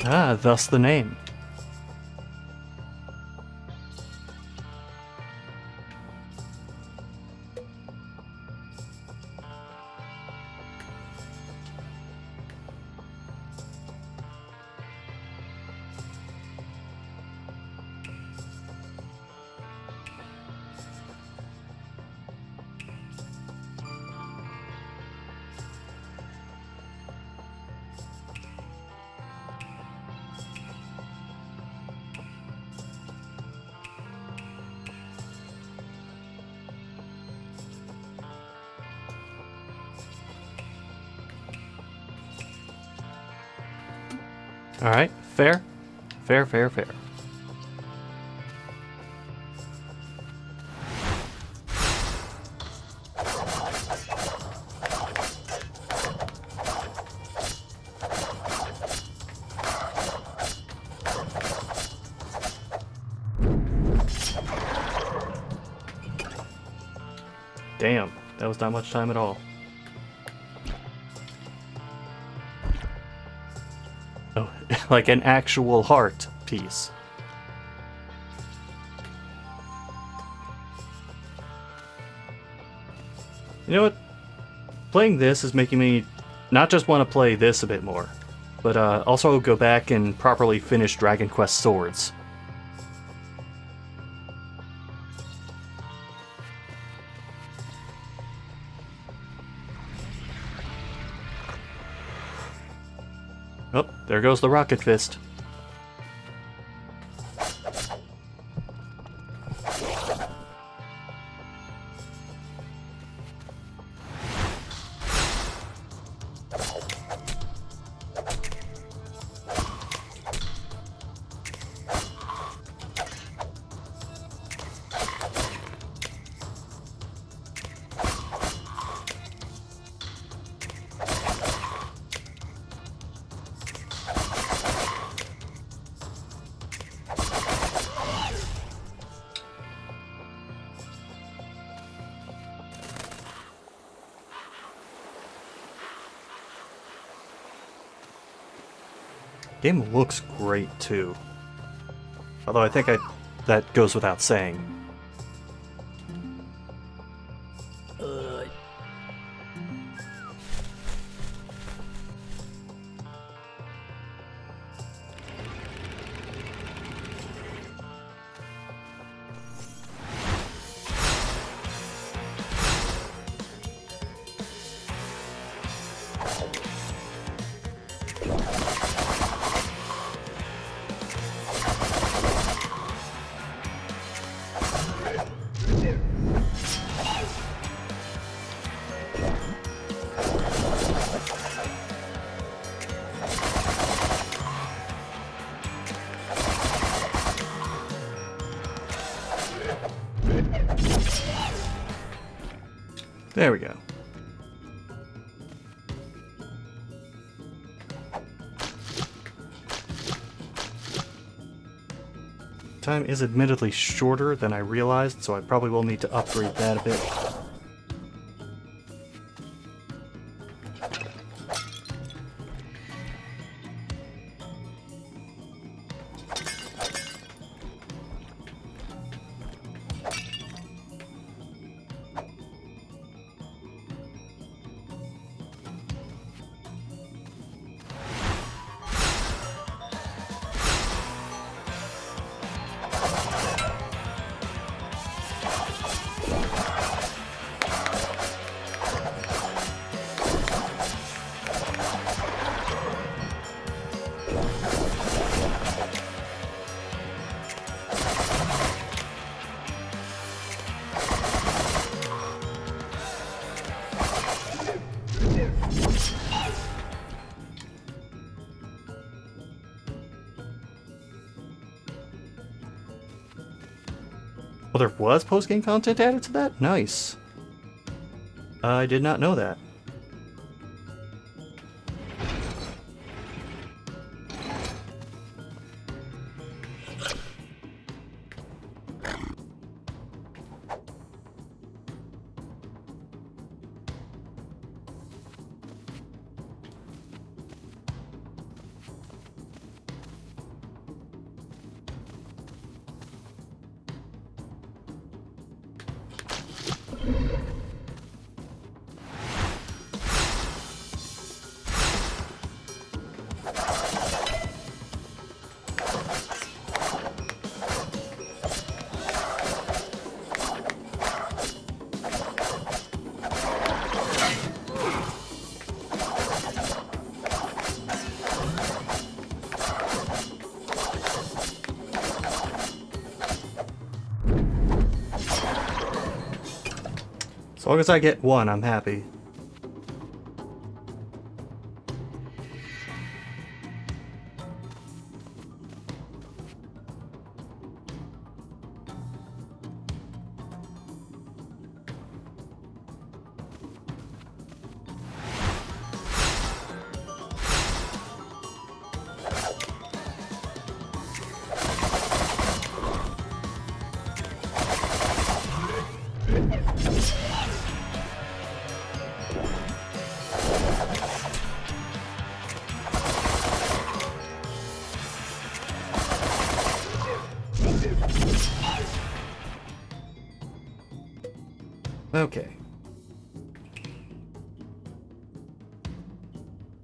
Speaker 1: Ah, thus the name. Alright, fair. Fair, fair, fair. Damn, that was not much time at all. Oh, like an actual heart piece. You know what? Playing this is making me not just want to play this a bit more, but also go back and properly finish Dragon Quest Swords. Oh, there goes the Rocket Fist. Game looks great too. Although I think that goes without saying. There we go. Time is admittedly shorter than I realized, so I probably will need to upgrade that a bit. Oh, there was post-game content added to that? Nice. I did not know that. As long as I get one, I'm happy. Okay.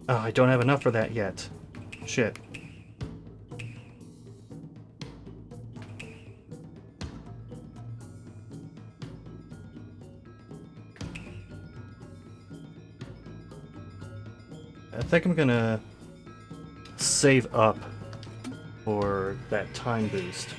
Speaker 1: Oh, I don't have enough for that yet. Shit. I think I'm gonna save up for that time boost.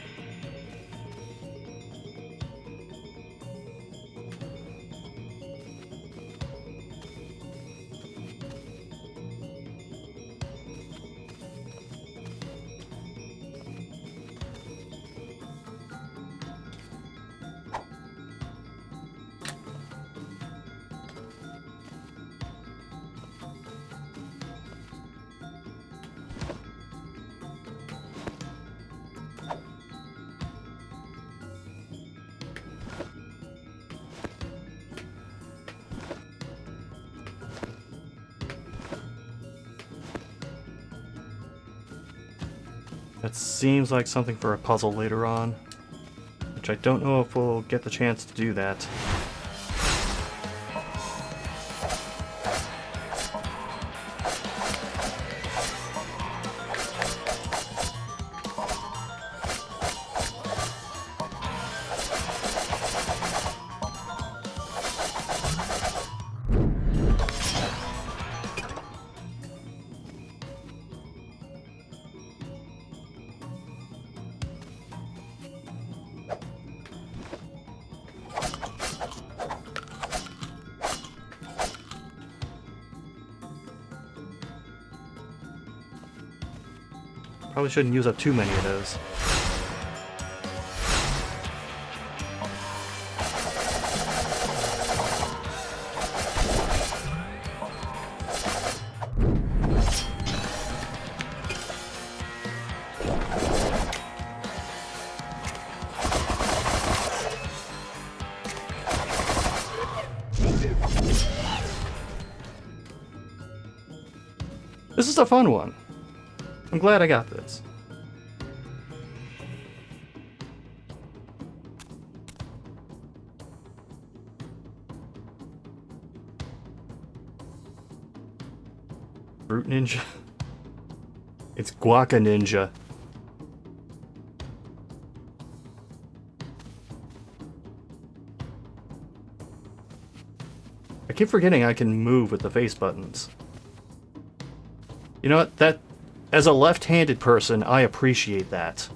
Speaker 1: That seems like something for a puzzle later on, which I don't know if we'll get the chance to do that. Probably shouldn't use up too many of those. This is a fun one. I'm glad I got this. Fruit Ninja? It's Guaca Ninja. I keep forgetting I can move with the face buttons. You know what? That, as a left-handed person, I appreciate that.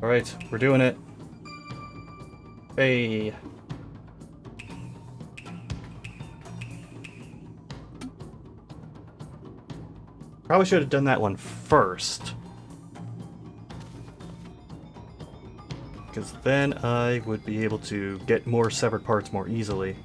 Speaker 1: Alright, we're doing it. Hey. Probably should have done that one first. Because then I would be able to get more severed parts more easily.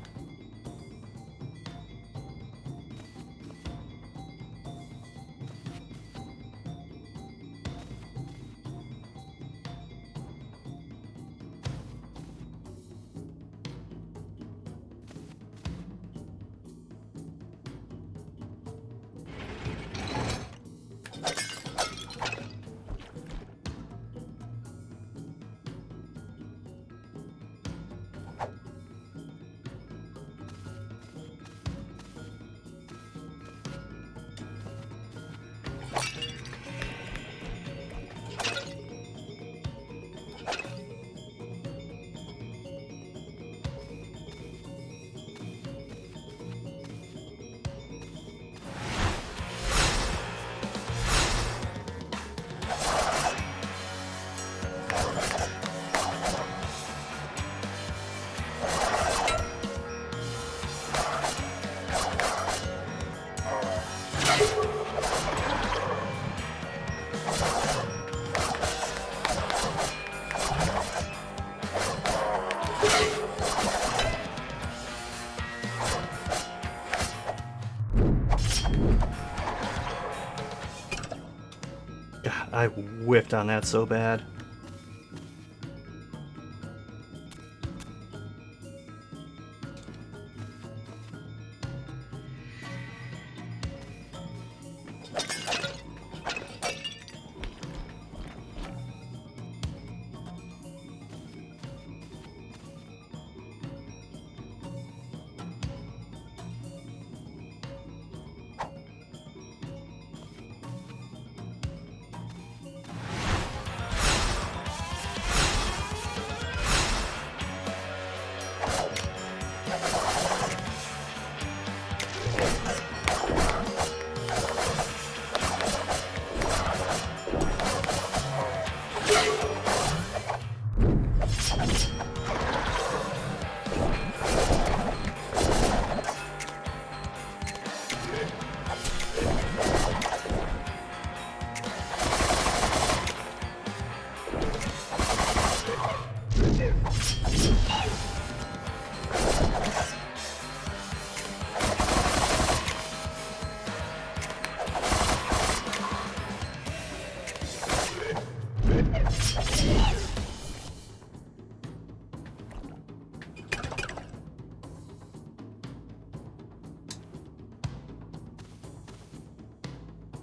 Speaker 1: God, I whiffed on that so bad.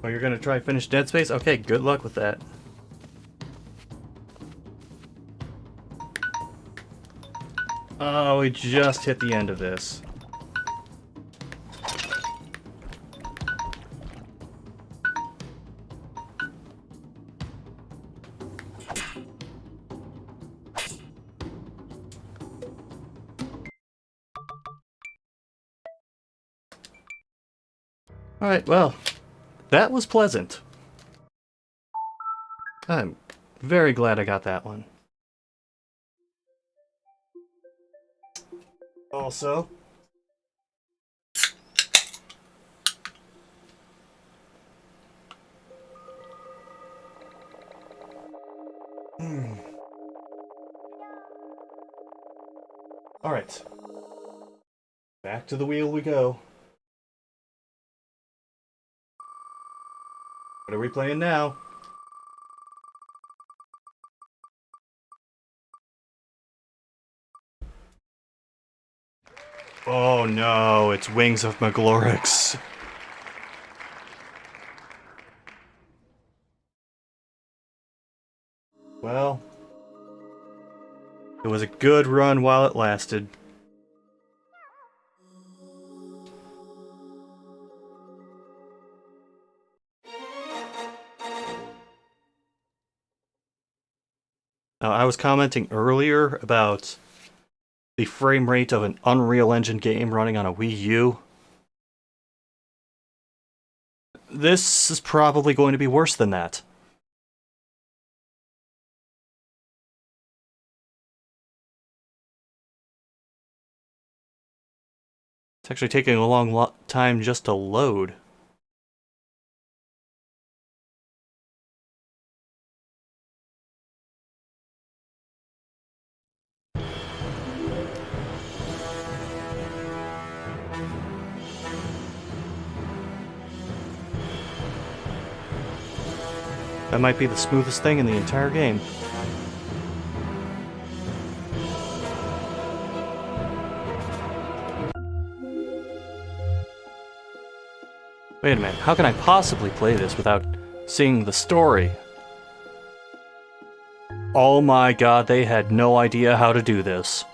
Speaker 1: Oh, you're gonna try finish Dead Space? Okay, good luck with that. Oh, we just hit the end of this. Alright, well, that was pleasant. I'm very glad I got that one. Also, alright. Back to the wheel we go. What are we playing now? Oh no, it's Wings of Maglorix. Well, it was a good run while it lasted. Now, I was commenting earlier about the frame rate of an Unreal Engine game running on a Wii U. This is probably going to be worse than that. It's actually taking a long time just to load. That might be the smoothest thing in the entire game. Wait a minute, how can I possibly play this without seeing the story? Oh my god, they had no idea how to do this.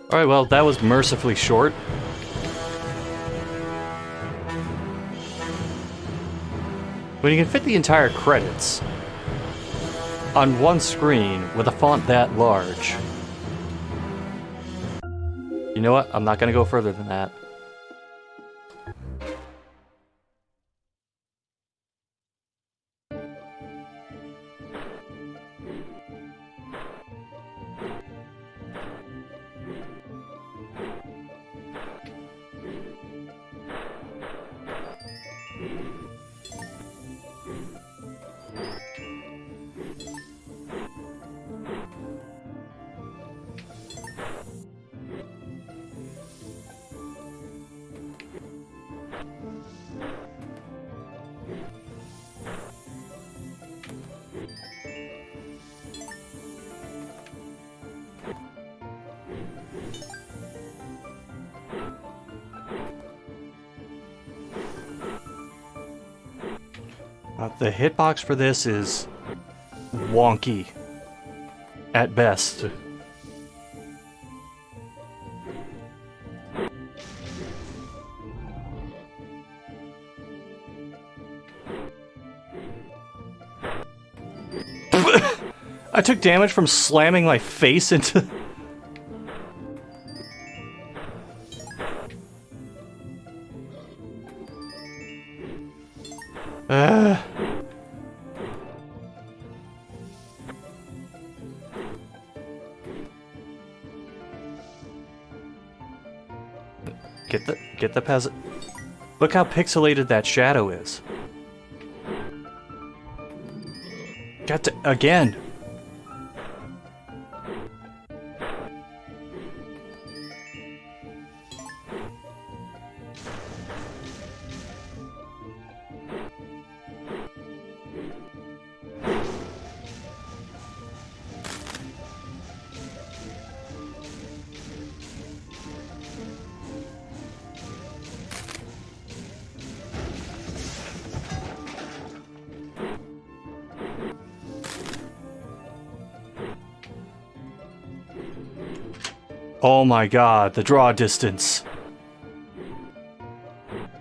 Speaker 1: Alright, well, that was mercifully short. When you can fit the entire credits on one screen with a font that large. You know what? I'm not gonna go further than that. The hitbox for this is wonky at best. I took damage from slamming my face into... Get the peasant. Look how pixelated that shadow is. Got to again. Oh my god, the draw distance.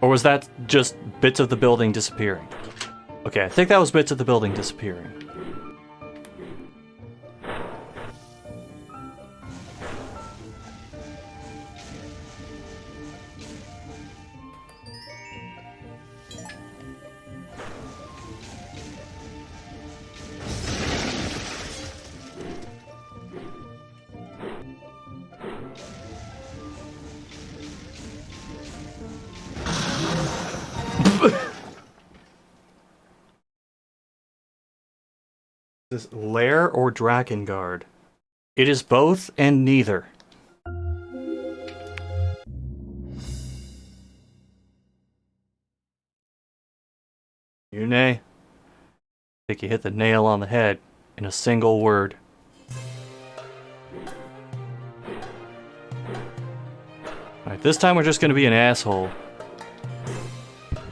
Speaker 1: Or was that just bits of the building disappearing? Okay, I think that was bits of the building disappearing. This Lair or Drakengard? It is both and neither. Yune, I think you hit the nail on the head in a single word. Alright, this time we're just gonna be an asshole.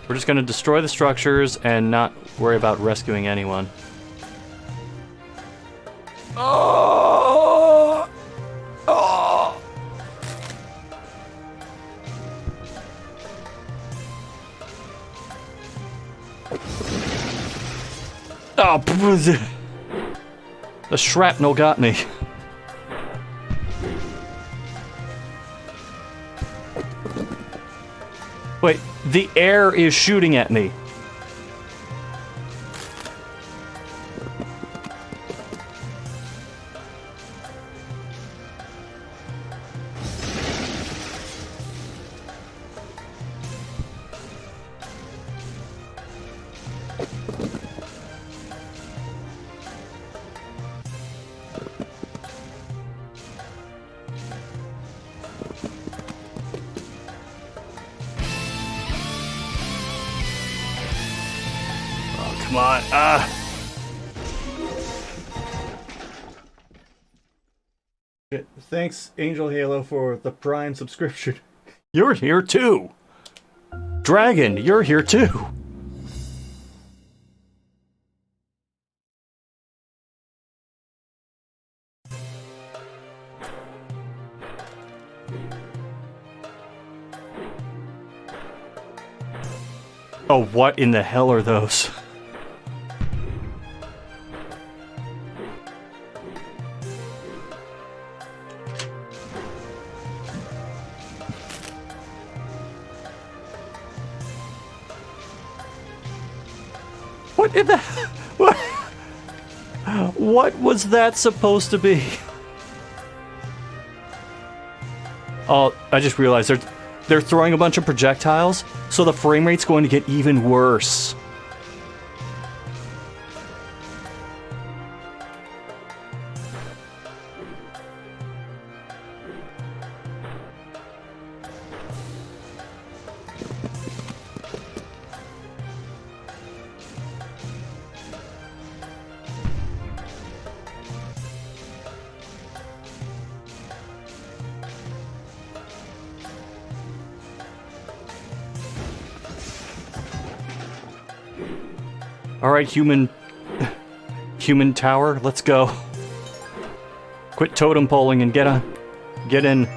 Speaker 1: We're just gonna destroy the structures and not worry about rescuing anyone. Oh! Oh! Oh! The shrapnel got me. Wait, the air is shooting at me. Come on. Ah. Thanks, Angel Halo, for the Prime subscription. You're here too. Dragon, you're here too. Oh, what in the hell are those? What in the... What was that supposed to be? Oh, I just realized they're throwing a bunch of projectiles, so the frame rate's going to get even worse. Alright, human tower, let's go. Quit totem poling and get in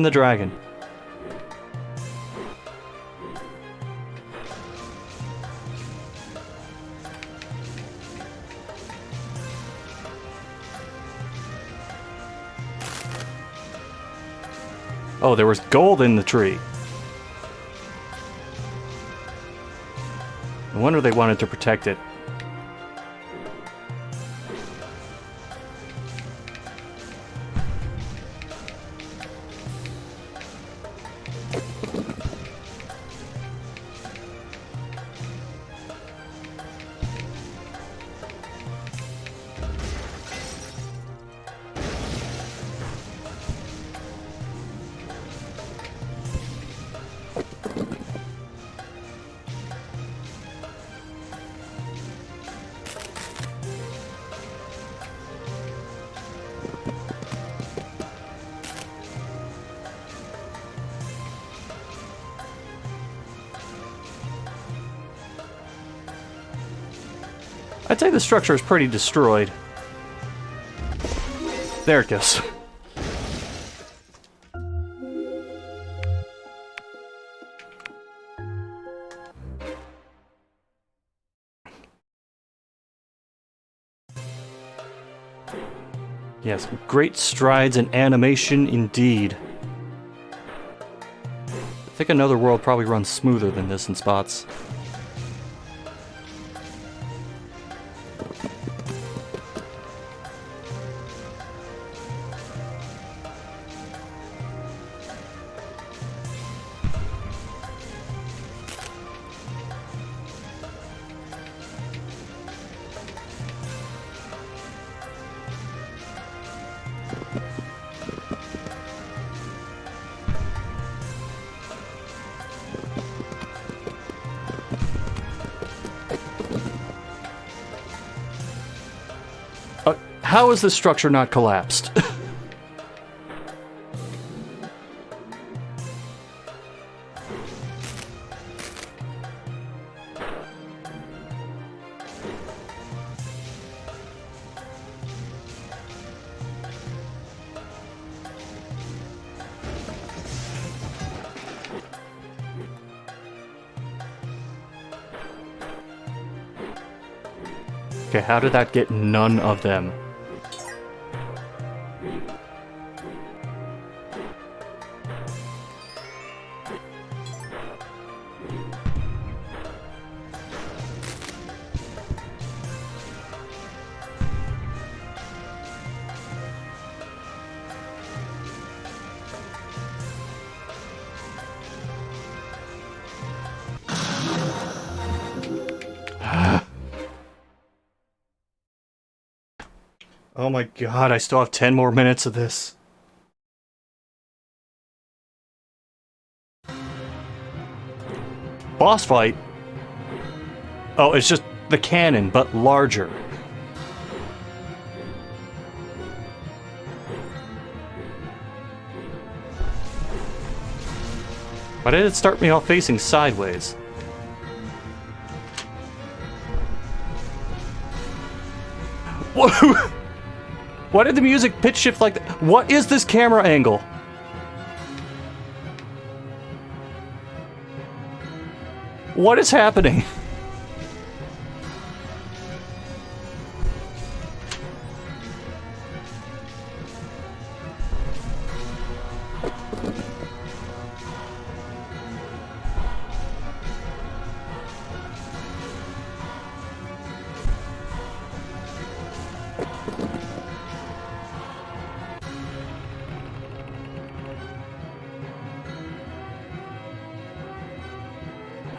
Speaker 1: the dragon. Oh, there was gold in the tree. No wonder they wanted to protect it. I'd say the structure is pretty destroyed. There it goes. Yes, great strides in animation indeed. I think Another World probably runs smoother than this in spots. How is this structure not collapsed? Okay, how did that get none of them? Oh my god, I still have 10 more minutes of this. Boss fight? Oh, it's just the cannon, but larger. Why did it start me off facing sideways? Whoa! Why did the music pitch shift like that? What is this camera angle? What is happening?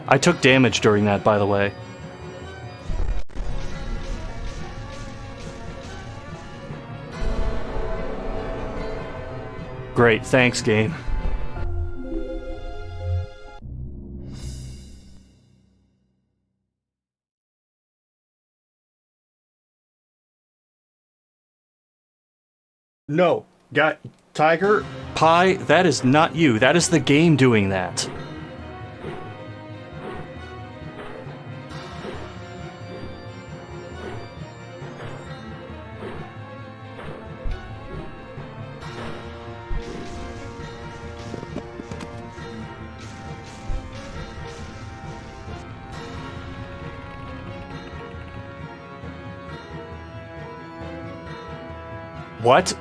Speaker 1: I took damage during that, by the way. Great, thanks, game. No, Tiger, Pie, that is not you. That is the game doing that. What?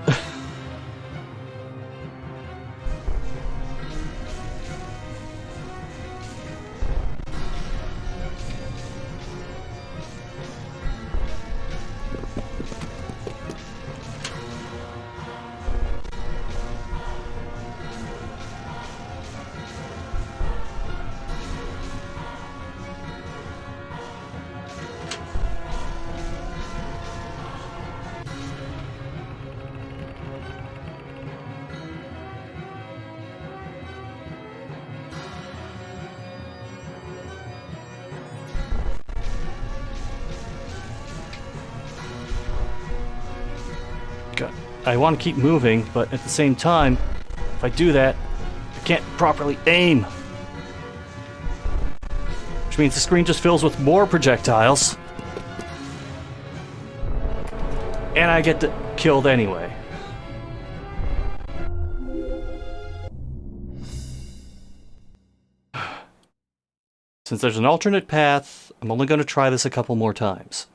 Speaker 1: I want to keep moving, but at the same time, if I do that, I can't properly aim. Which means the screen just fills with more projectiles. And I get killed anyway. Since there's an alternate path, I'm only going to try this a couple more times.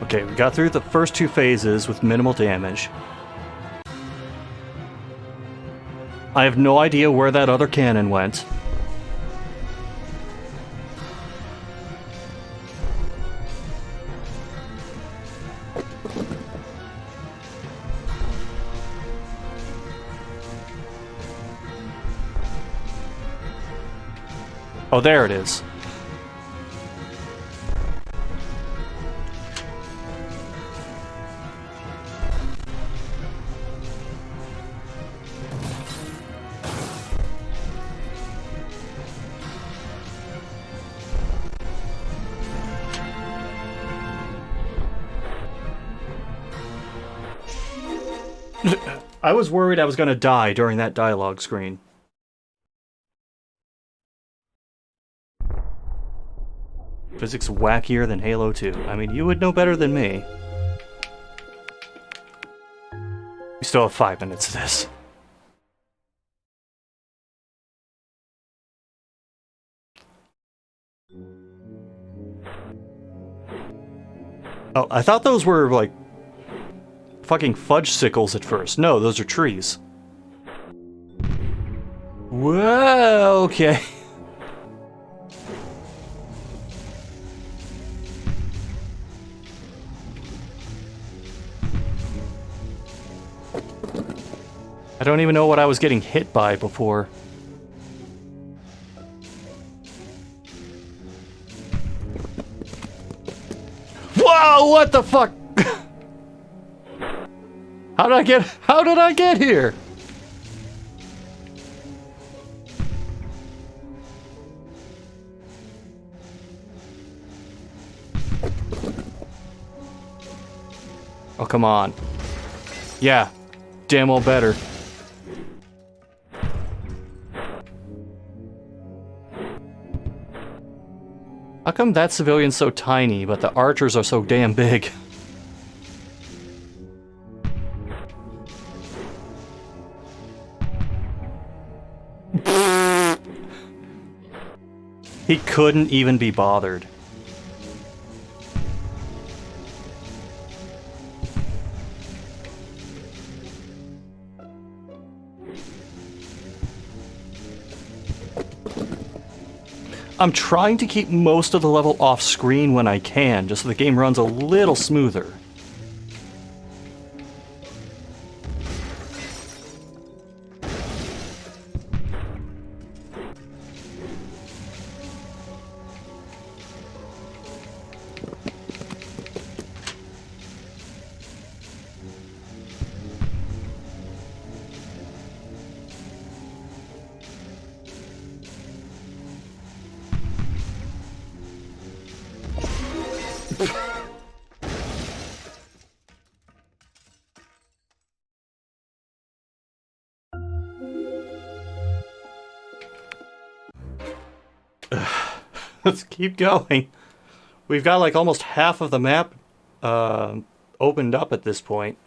Speaker 1: Okay, we got through the first two phases with minimal damage. I have no idea where that other cannon went. Oh, there it is. I was worried I was going to die during that dialogue screen. Physics wackier than Halo 2. I mean, you would know better than me. still have 5 minutes of this. Oh, I thought those were, like, fucking fudge sickles at first. No, those are trees. Whoa, okay. I don't even know what I was getting hit by before. Whoa, what the fuck? How did I get here? Oh, come on. Yeah, damn well better. How come that civilian's so tiny, but the archers are so damn big? He couldn't even be bothered. I'm trying to keep most of the level off screen when I can, just so the game runs a little smoother. Let's keep going. We've got like almost half of the map opened up at this point.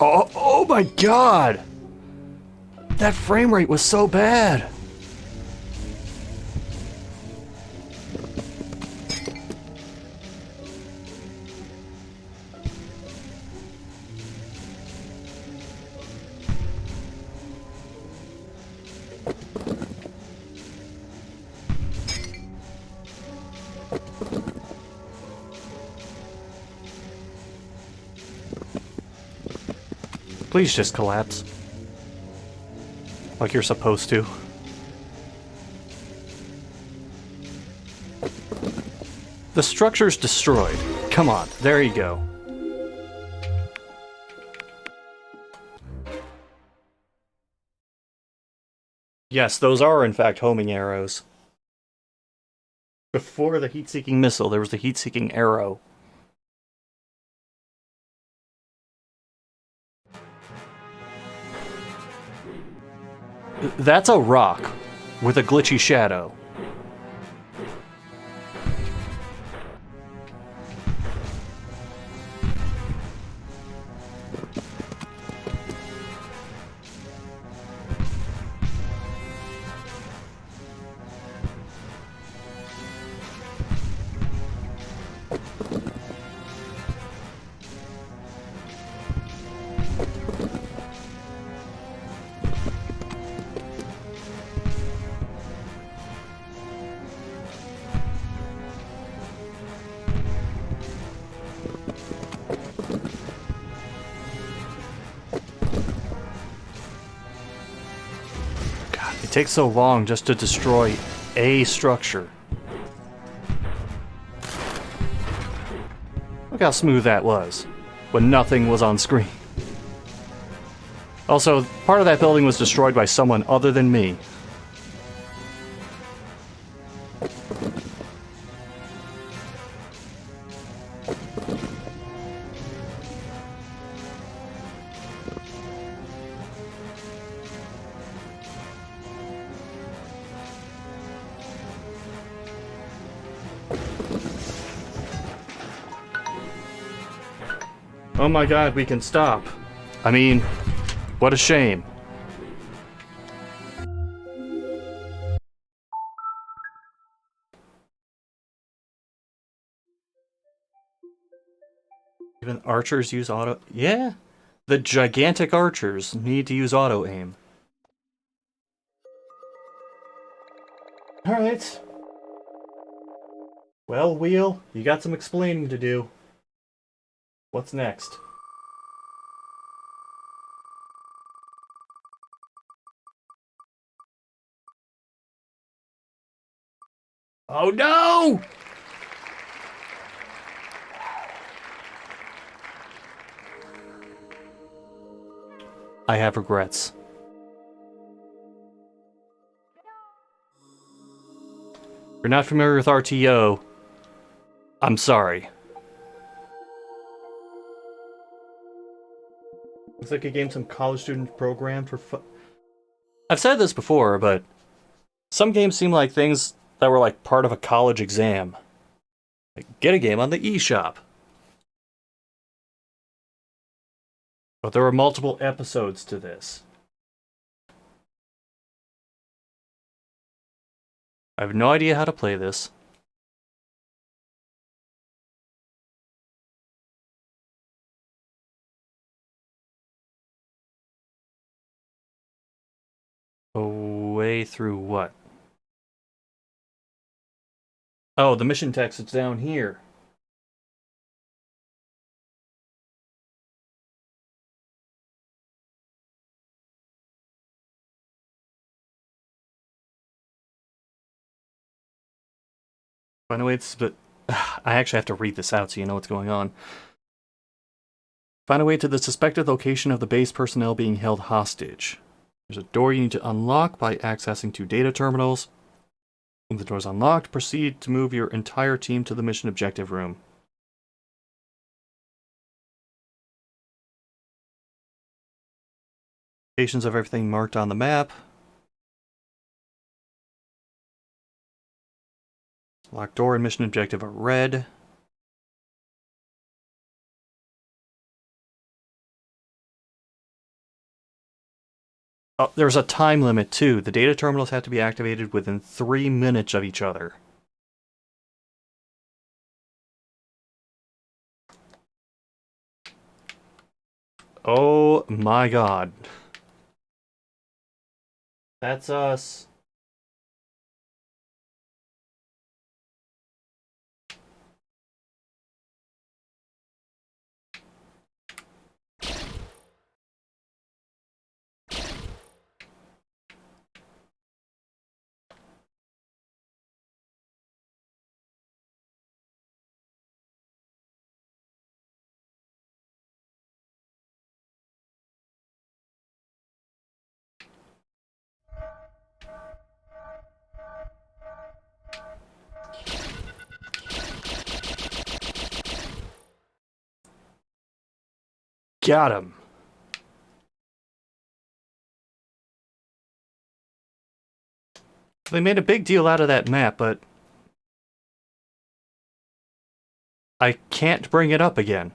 Speaker 1: Oh my god! That frame rate was so bad! Please just collapse. Like you're supposed to. The structure's destroyed. Come on, there you go. Yes, those are in fact homing arrows. Before the heat-seeking missile, there was the heat-seeking arrow. That's a rock with a glitchy shadow. It takes so long just to destroy a structure. Look how smooth that was, when nothing was on screen. Also, part of that building was destroyed by someone other than me. Oh my god, we can stop. I mean, what a shame. Even archers use auto... Yeah. The gigantic archers need to use auto aim. Alright. Well, Wheel, you got some explaining to do. What's next? Oh no! I have regrets. If you're not familiar with RTO, I'm sorry. Looks like a game some college student programmed for fun. I've said this before, but some games seem like things that were like part of a college exam. Like, get a game on the eShop. But there were multiple episodes to this. I have no idea how to play this. A way through what? Oh, the mission text is down here. Find a way to... I actually have to read this out so you know what's going on. Find a way to the suspected location of the base personnel being held hostage. There's a door you need to unlock by accessing 2 data terminals. When the door is unlocked, proceed to move your entire team to the mission objective room. Locations of everything marked on the map. Locked door and mission objective are red. Oh, there's a time limit too. The data terminals have to be activated within 3 minutes of each other. Oh my god. That's us. Got him. They made a big deal out of that map, but I can't bring it up again.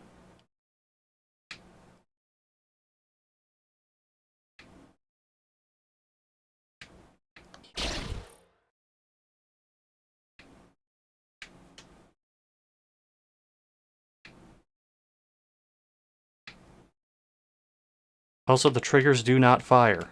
Speaker 1: Also, the triggers do not fire.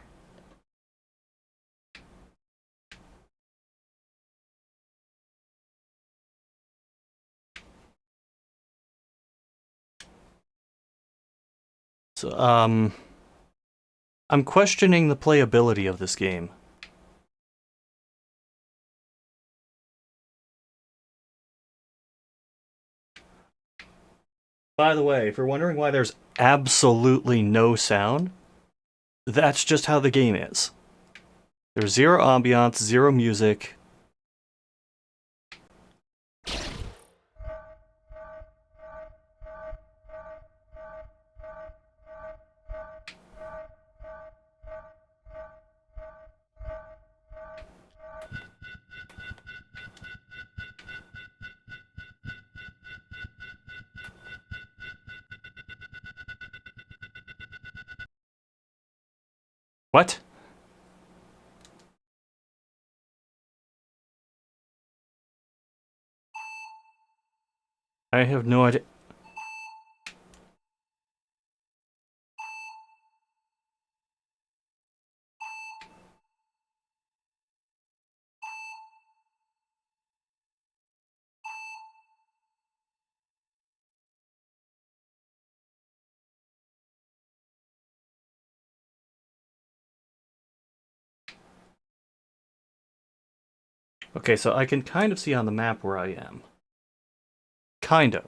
Speaker 1: So, I'm questioning the playability of this game. By the way, if you're wondering why there's absolutely no sound, that's just how the game is. There's zero ambiance, zero music. What? I have no idea. Okay, so I can kind of see on the map where I am. Kind of.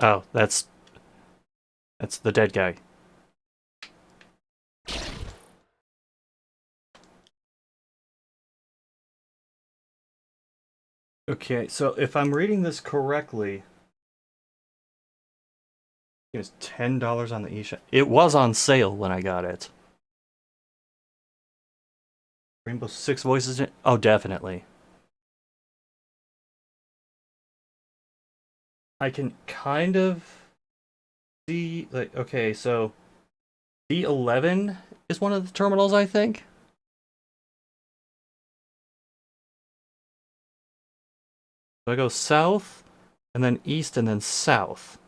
Speaker 1: Oh, that's the dead guy. Okay, so if I'm reading this correctly, it was $10 on the eShop. It was on sale when I got it. Rainbow Six Voices? Oh, definitely. I can kind of see, like, okay, so D11 is one of the terminals, I think. So I go south, and then east, and then south.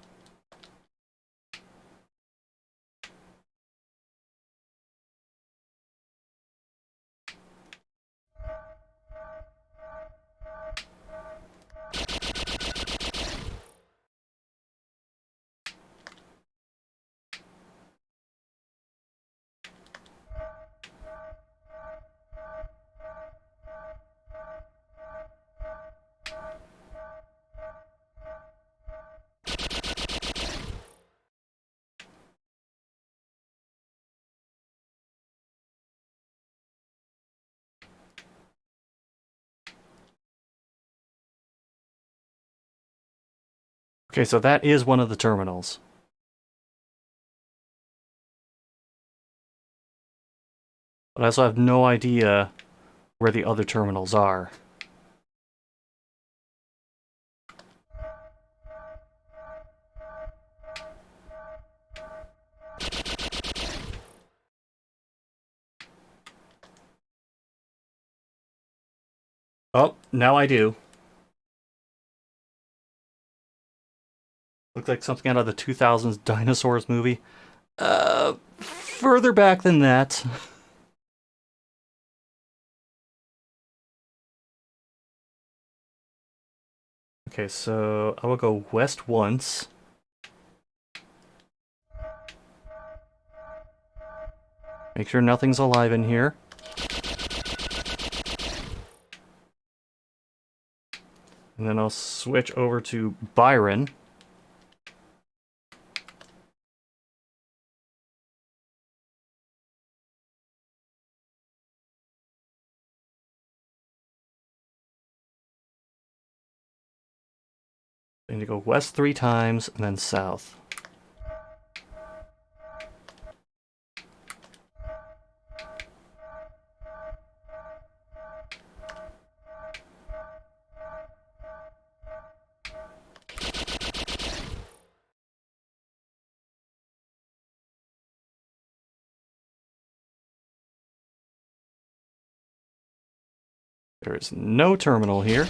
Speaker 1: Okay, so that is one of the terminals. But I also have no idea where the other terminals are. Oh, now I do. Looks like something out of the 2000s Dinosaurs movie. Further back than that. Okay, so I will go west once. Make sure nothing's alive in here. And then I'll switch over to Byron. I need to go west 3 times and then south. There is no terminal here.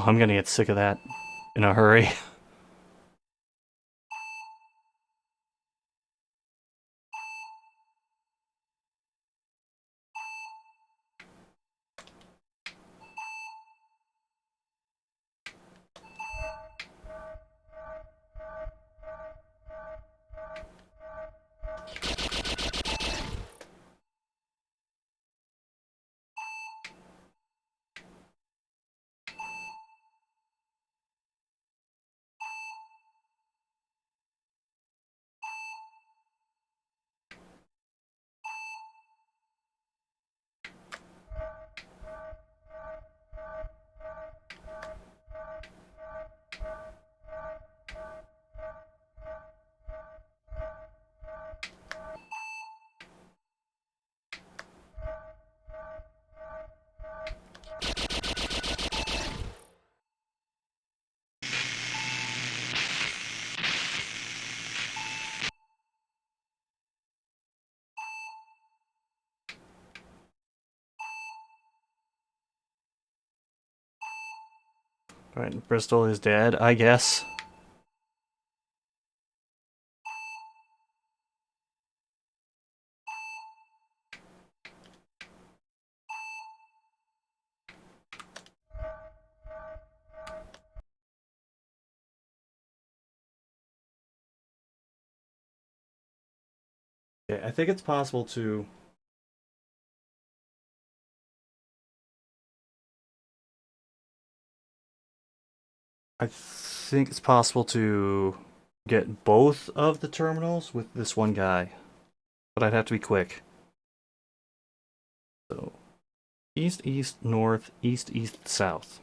Speaker 1: Oh, I'm gonna get sick of that in a hurry. Alright, Bristol is dead, I guess. Okay, I think it's possible to... I think it's possible to get both of the terminals with this one guy. But I'd have to be quick. So, east, east, north, east, east, south.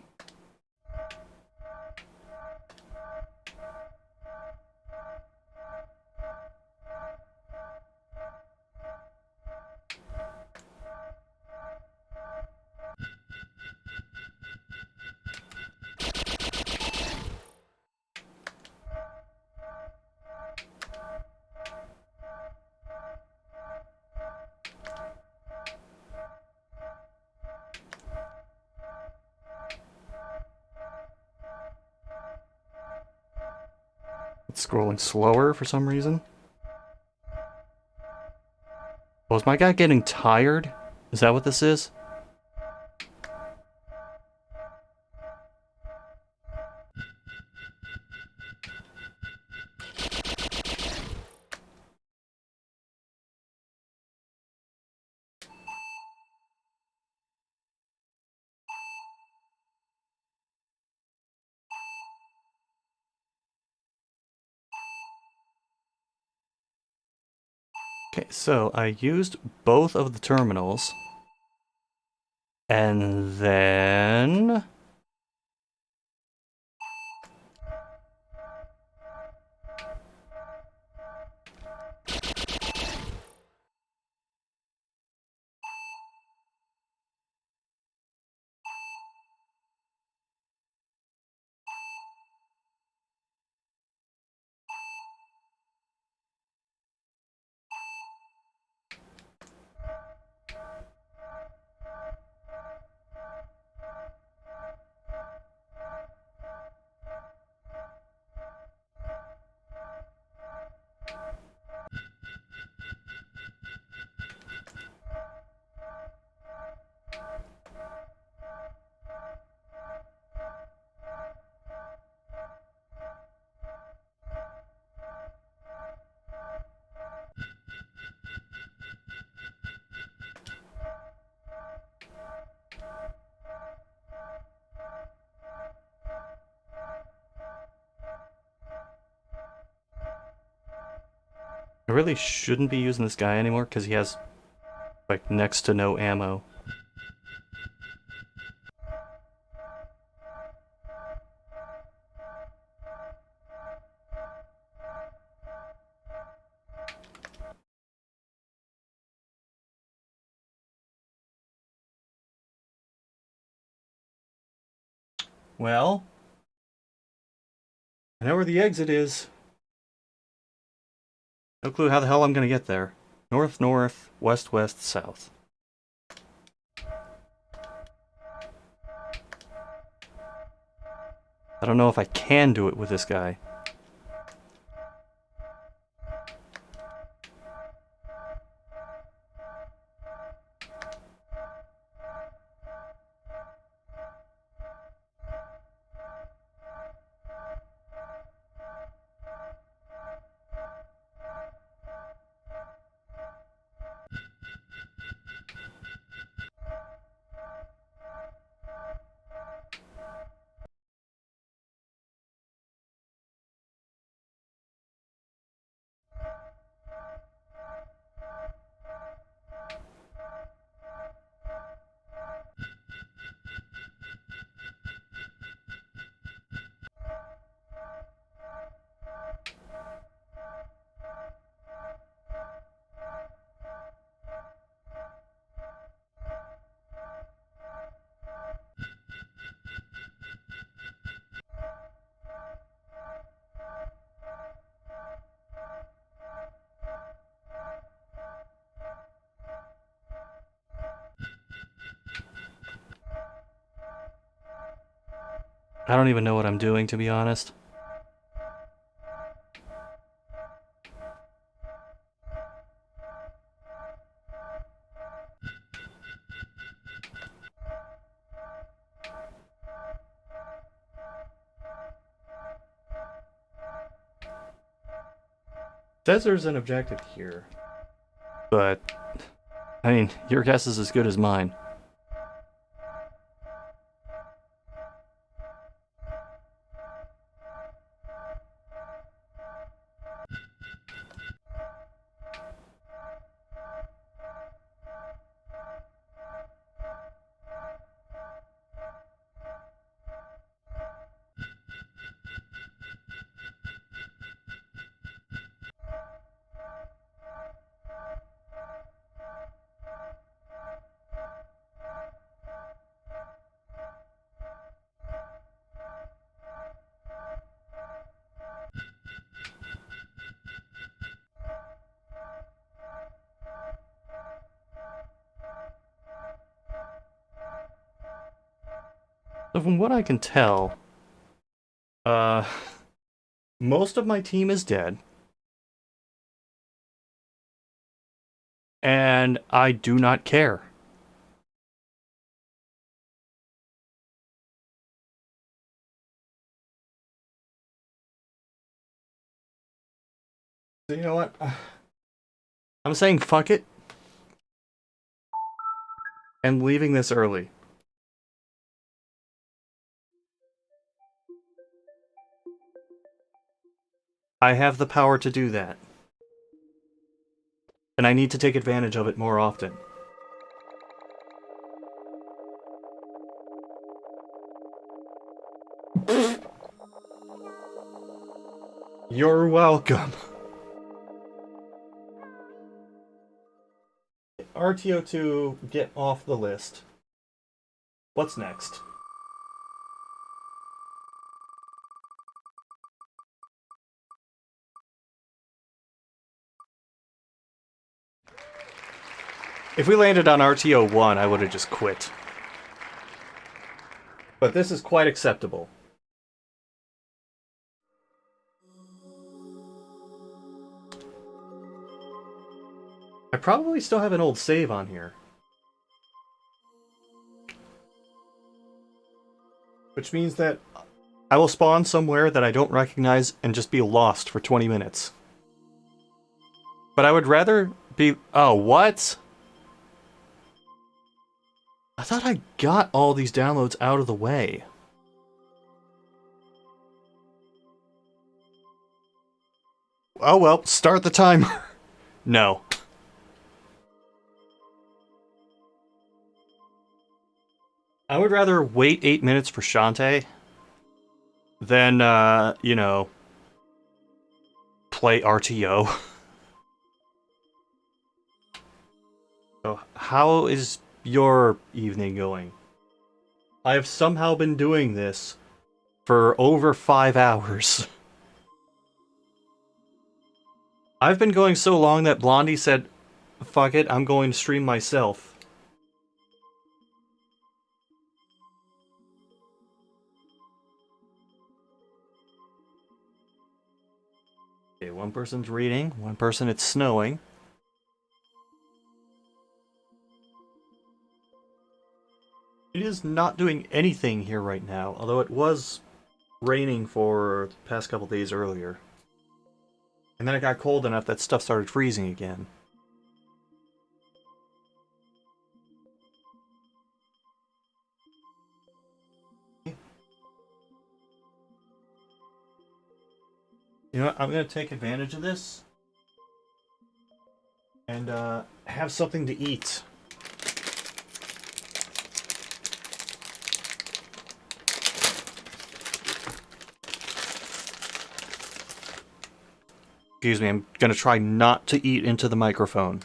Speaker 1: It's scrolling slower for some reason. Oh, is my guy getting tired? Is that what this is? Okay, so I used both of the terminals. And then... I really shouldn't be using this guy anymore because he has, like, next to no ammo. Well, I know where the exit is. No clue how the hell I'm gonna get there. North, north, west, west, south. I don't know if I can do it with this guy. I don't even know what I'm doing, to be honest. Says there's an objective here. But, I mean, your guess is as good as mine. So from what I can tell, most of my team is dead. And I do not care. So you know what? I'm saying fuck it. And leaving this early. I have the power to do that. And I need to take advantage of it more often. You're welcome. RTO2, get off the list. What's next? If we landed on RTO1, I would have just quit. But this is quite acceptable. I probably still have an old save on here. Which means that I will spawn somewhere that I don't recognize and just be lost for 20 minutes. But I would rather be... Oh, what? I thought I got all these downloads out of the way. Oh well, start the timer. No. I would rather wait 8 minutes for Shantae than, you know, play RTO. So, how is your evening going? I have somehow been doing this for over 5 hours. I've been going so long that Blondie said, fuck it, I'm going to stream myself. Okay, one person's reading, one person it's snowing. It is not doing anything here right now, although it was raining for the past couple days earlier. And then it got cold enough that stuff started freezing again. You know what? I'm going to take advantage of this and have something to eat. Excuse me, I'm going to try not to eat into the microphone.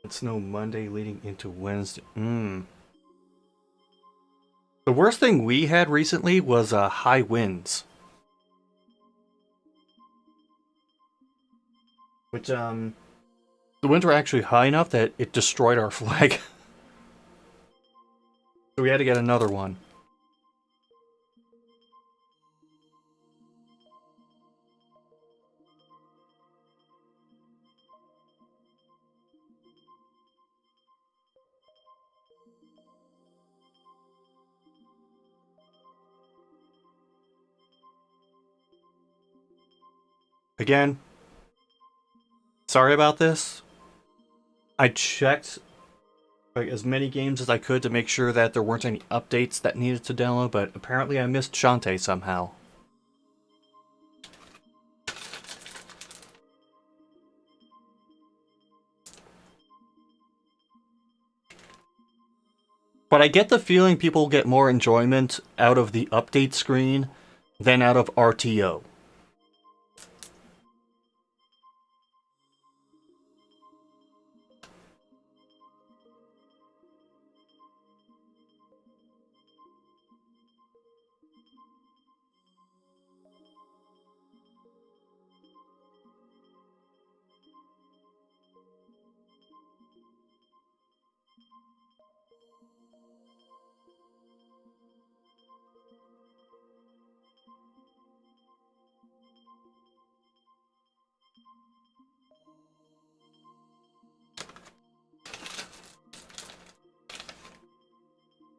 Speaker 1: It's no Monday leading into Wednesday. The worst thing we had recently was high winds. Which, the winds were actually high enough that it destroyed our flag. So we had to get another one. Again, sorry about this. I checked like as many games as I could to make sure that there weren't any updates that needed to download, but apparently I missed Shantae somehow. But I get the feeling people get more enjoyment out of the update screen than out of RTO.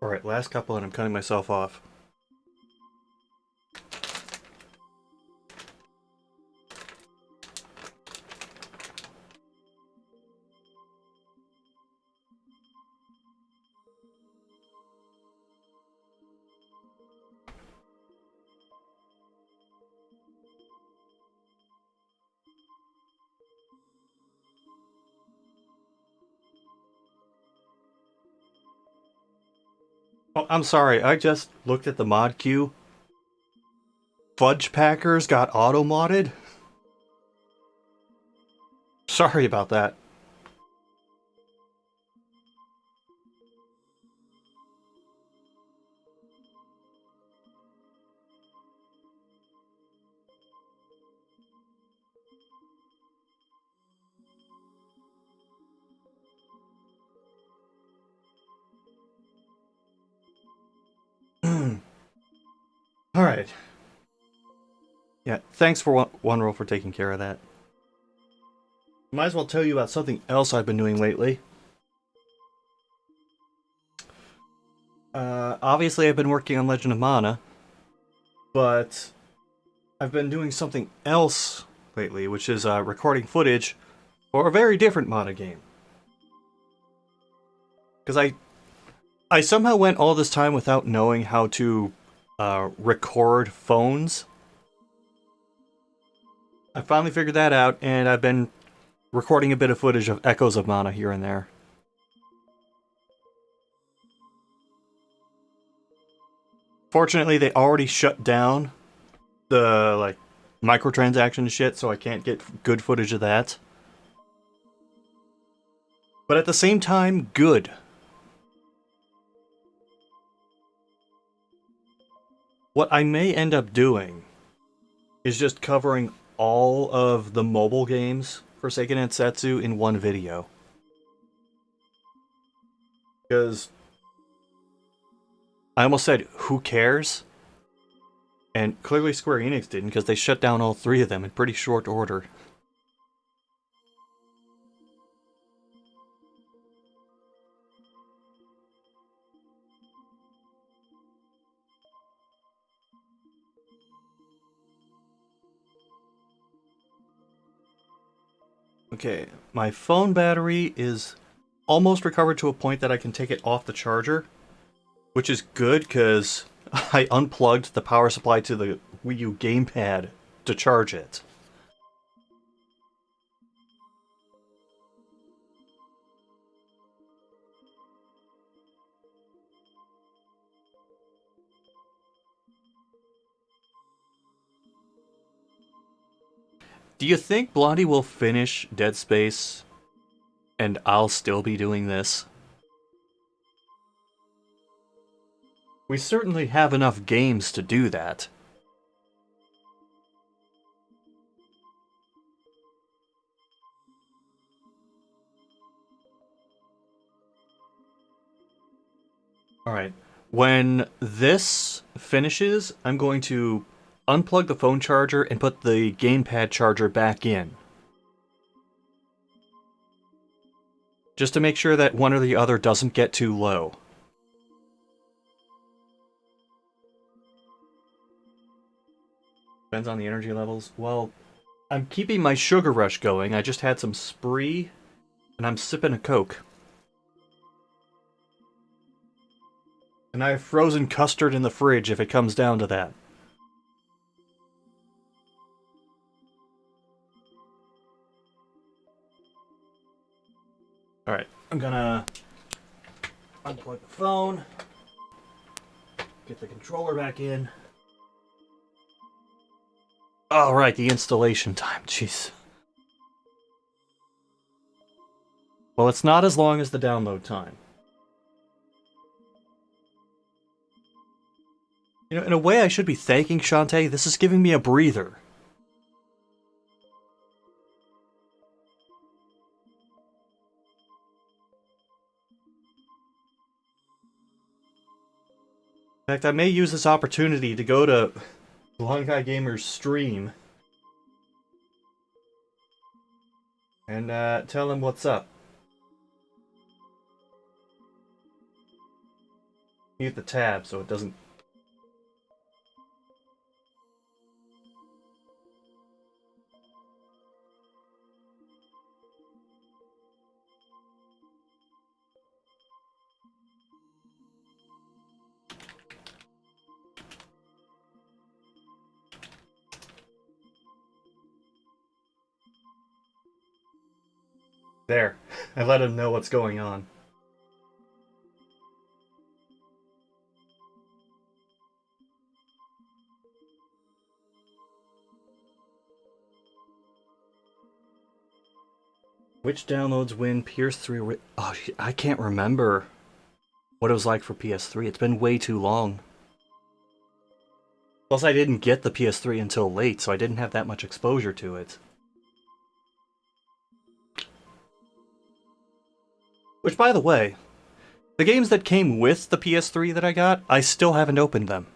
Speaker 1: Alright, last couple and I'm cutting myself off. Oh, I'm sorry, I just looked at the mod queue. Fudge Packers got auto-modded? Sorry about that. Alright. Yeah, thanks for one roll for taking care of that. Might as well tell you about something else I've been doing lately. Obviously I've been working on Legend of Mana, but I've been doing something else lately, which is recording footage for a very different Mana game. Because I somehow went all this time without knowing how to record phones. I finally figured that out, and I've been recording a bit of footage of Echoes of Mana here and there. Fortunately, they already shut down the like microtransaction shit, so I can't get good footage of that. But at the same time, good. What I may end up doing is just covering all of the mobile games for Seiken Densetsu in one video. Because I almost said, who cares? And clearly Square Enix didn't, because they shut down all 3 of them in pretty short order. Okay, my phone battery is almost recovered to a point that I can take it off the charger, which is good because I unplugged the power supply to the Wii U gamepad to charge it. Do you think Blondie will finish Dead Space and I'll still be doing this? We certainly have enough games to do that. Alright, when this finishes, I'm going to unplug the phone charger and put the gamepad charger back in. Just to make sure that one or the other doesn't get too low. Depends on the energy levels. Well, I'm keeping my sugar rush going. I just had some Spree, and I'm sipping a Coke. And I have frozen custard in the fridge if it comes down to that. Alright, I'm gonna unplug the phone, get the controller back in. Oh, right, the installation time, jeez. Well, it's not as long as the download time. You know, in a way I should be thanking Shantae. This is giving me a breather. In fact, I may use this opportunity to go to Long Guy Gamer's stream and tell him what's up. Mute the tab so it doesn't... There. I let him know what's going on. Which downloads when PS3... Oh, I can't remember what it was like for PS3. It's been way too long. Plus, I didn't get the PS3 until late, so I didn't have that much exposure to it. Which, by the way, the games that came with the PS3 that I got, I still haven't opened them.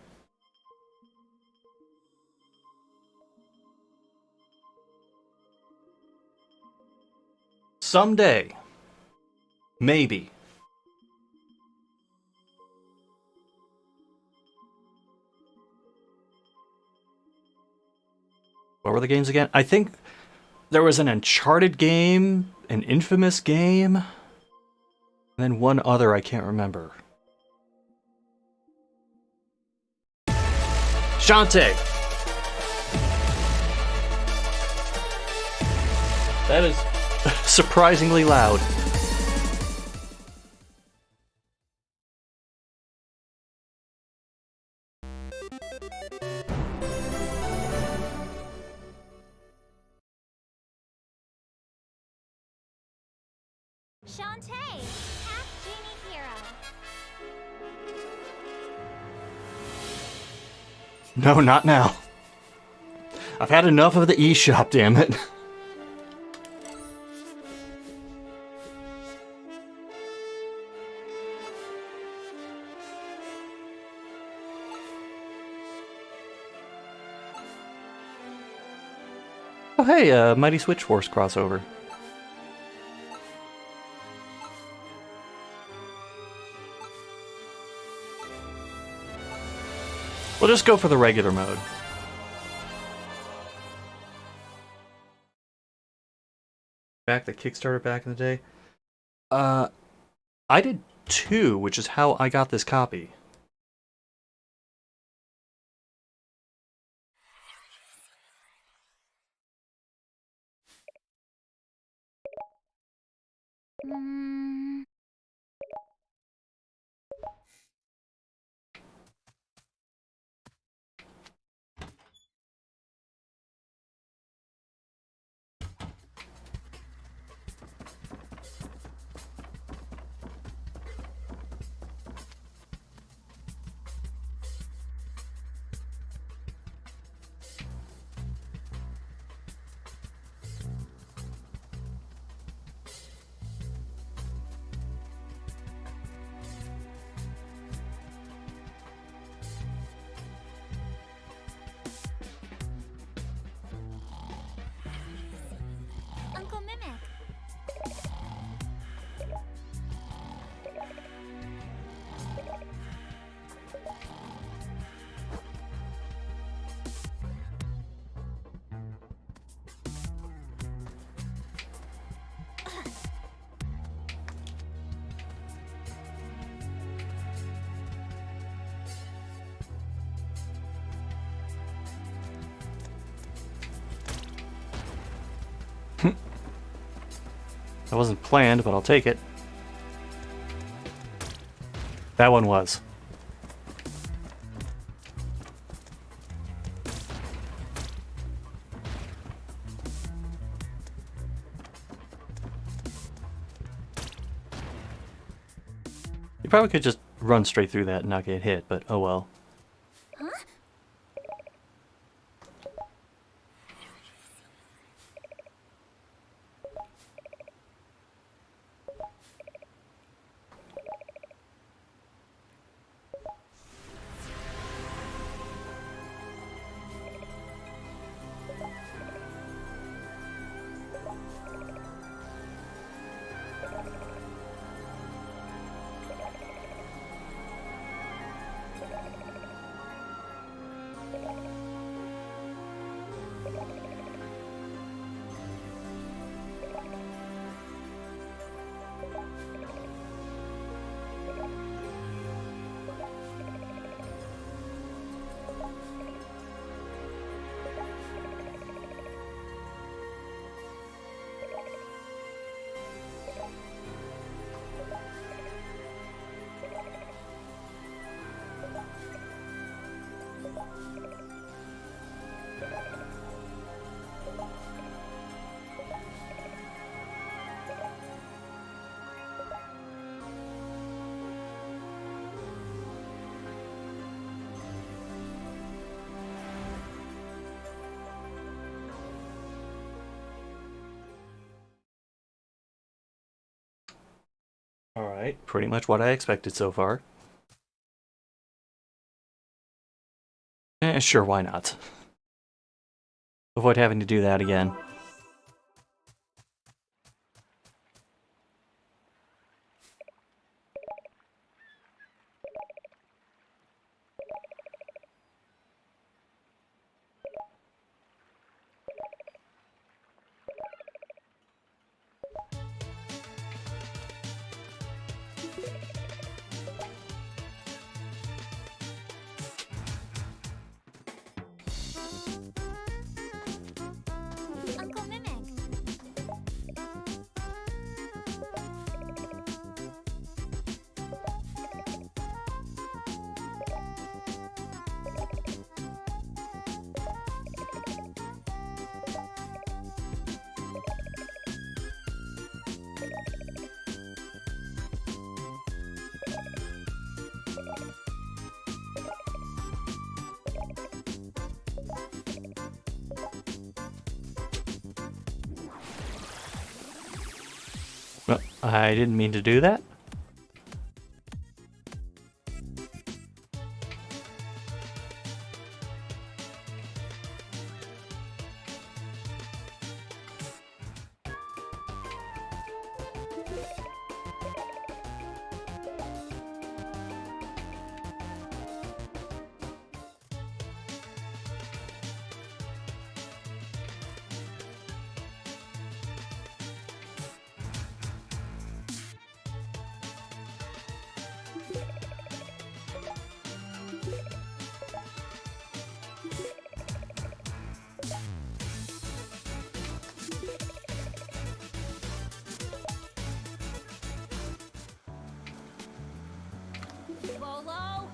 Speaker 1: Someday. Maybe. What were the games again? I think there was an Uncharted game, an Infamous game, and then one other I can't remember. Shantae! That is surprisingly loud.
Speaker 12: Shantae, Half-Genie Hero.
Speaker 1: No, not now. I've had enough of the eShop, damn it. Oh hey, Mighty Switch Force crossover. We'll just go for the regular mode. Back the Kickstarter back in the day. I did 2, which is how I got this copy.
Speaker 12: Uncle Mimic.
Speaker 1: That wasn't planned, but I'll take it. That one was. You probably could just run straight through that and not get hit, but oh well. Alright, pretty much what I expected so far. Sure, why not? Avoid having to do that again.
Speaker 12: Uncle Mimic.
Speaker 1: I didn't mean to do that.
Speaker 12: Bolo?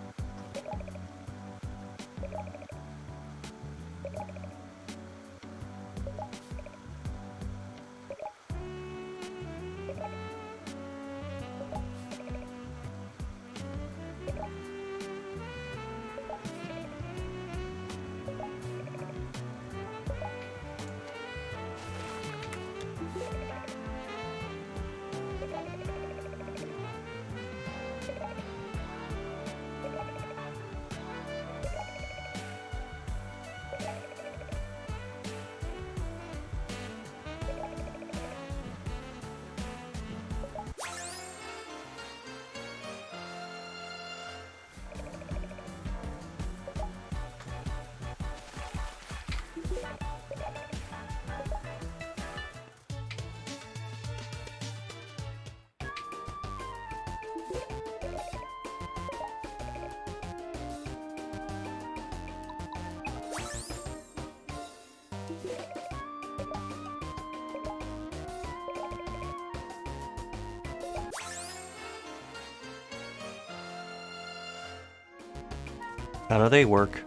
Speaker 1: How do they work?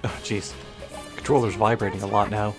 Speaker 1: Oh, jeez. Controller's vibrating a lot now.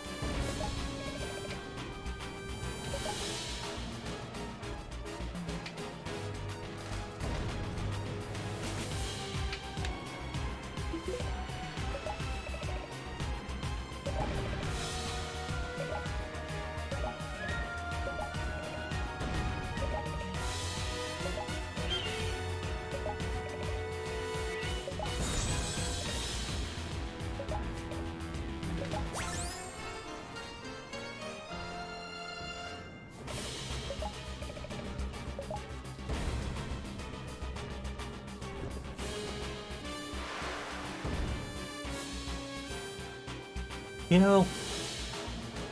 Speaker 1: You know,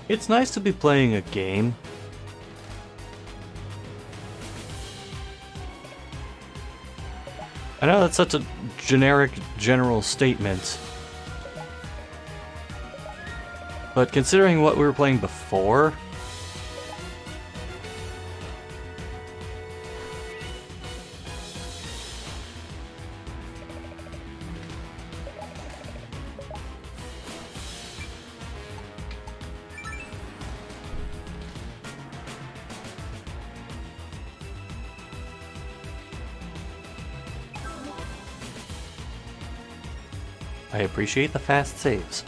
Speaker 1: it's nice to be playing a game. I know that's such a generic, general statement. But considering what we were playing before... I appreciate the fast saves.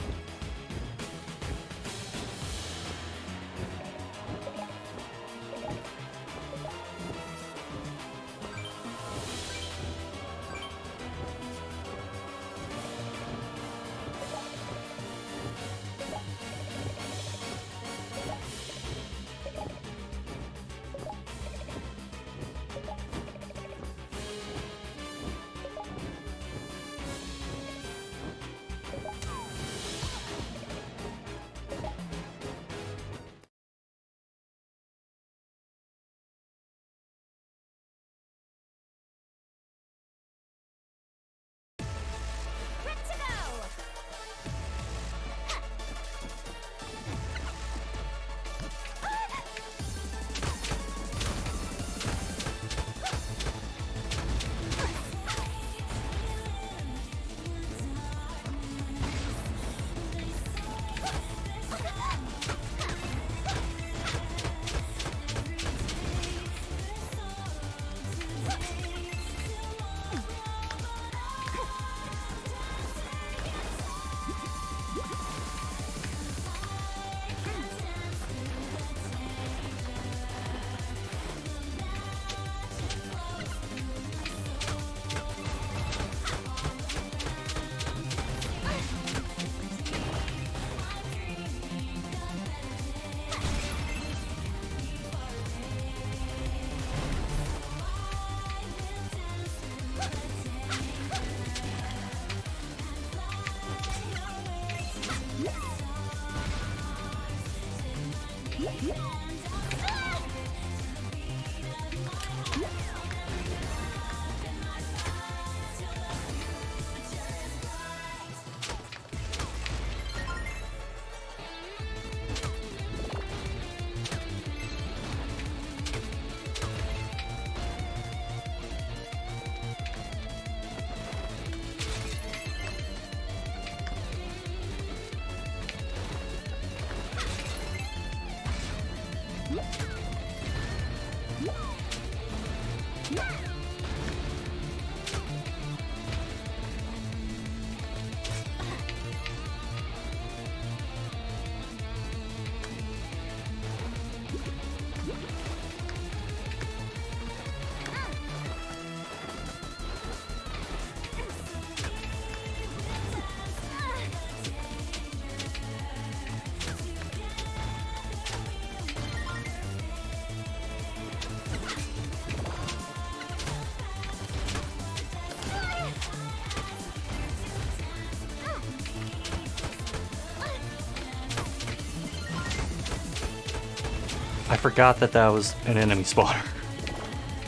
Speaker 1: I forgot that that was an enemy spawner.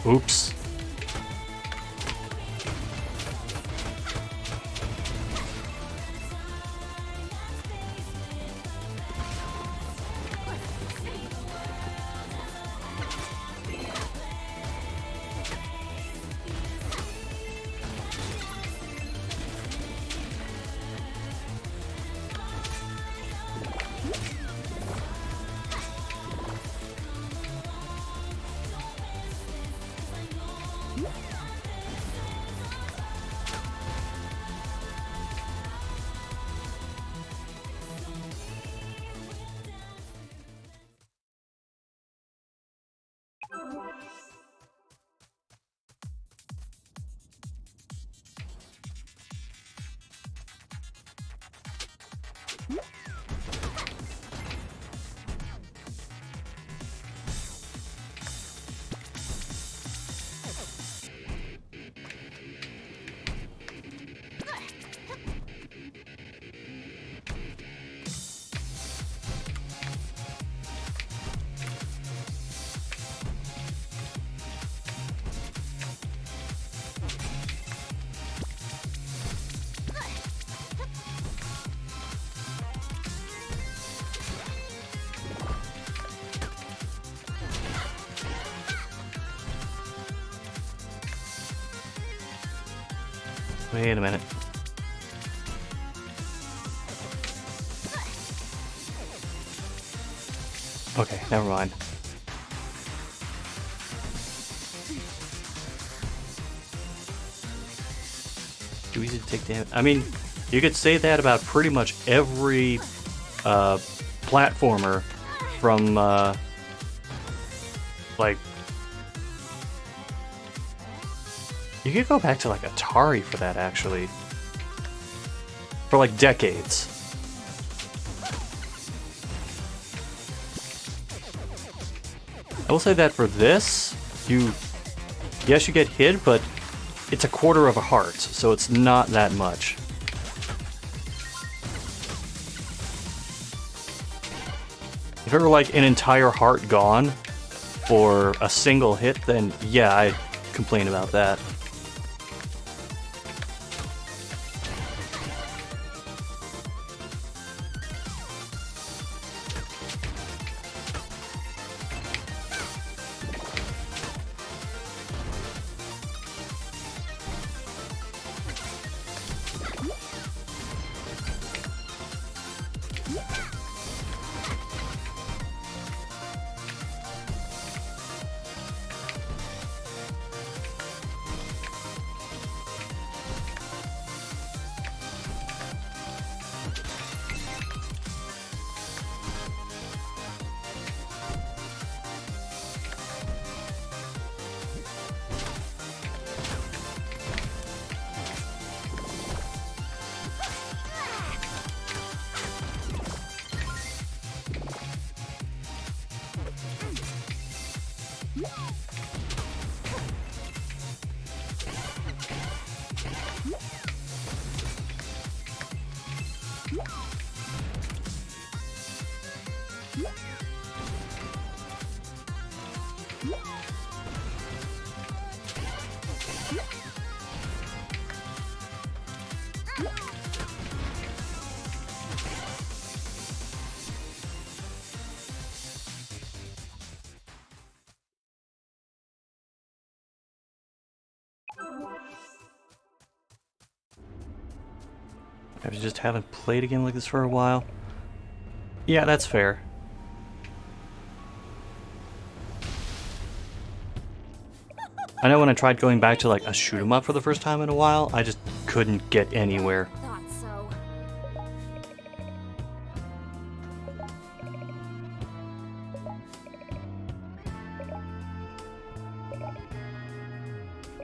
Speaker 1: Oops. Wait a minute. Okay, never mind. Too easy to take damage. I mean, You could say that about pretty much every platformer from like, you could go back to like Atari for that actually, for like decades. I will say that for this, yes, you get hit, but it's a quarter of a heart, so it's not that much. If it were like an entire heart gone for a single hit, then yeah, I'd complain about that. I just haven't played a game like this for a while. Yeah, that's fair. I know when I tried going back to like a shoot 'em up for the first time in a while, I just couldn't get anywhere.
Speaker 12: Thought so.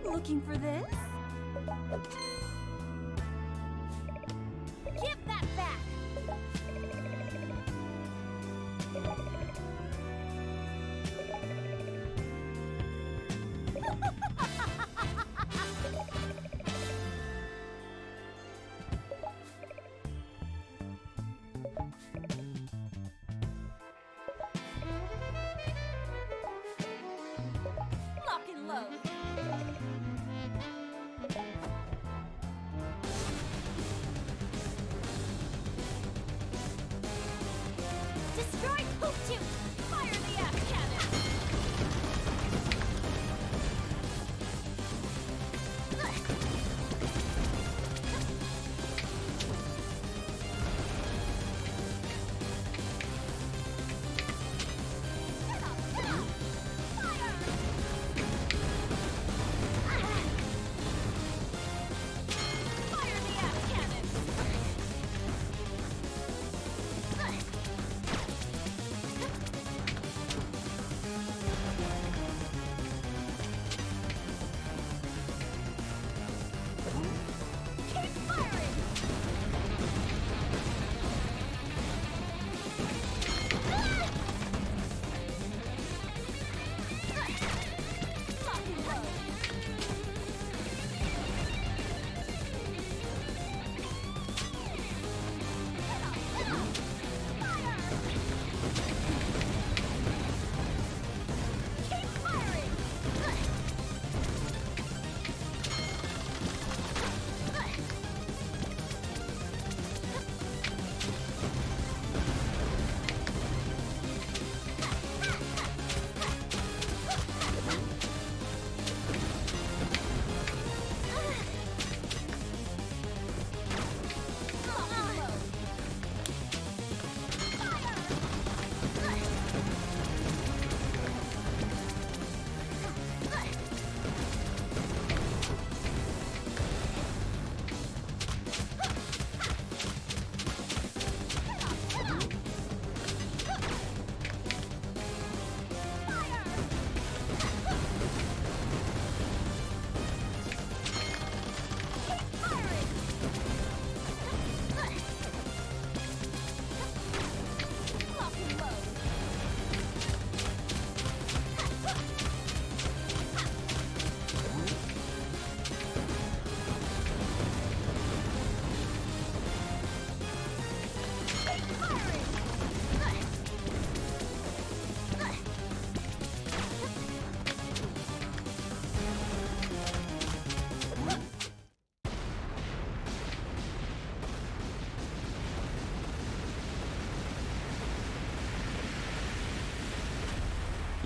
Speaker 12: Looking for this? Give that back! Lock and load.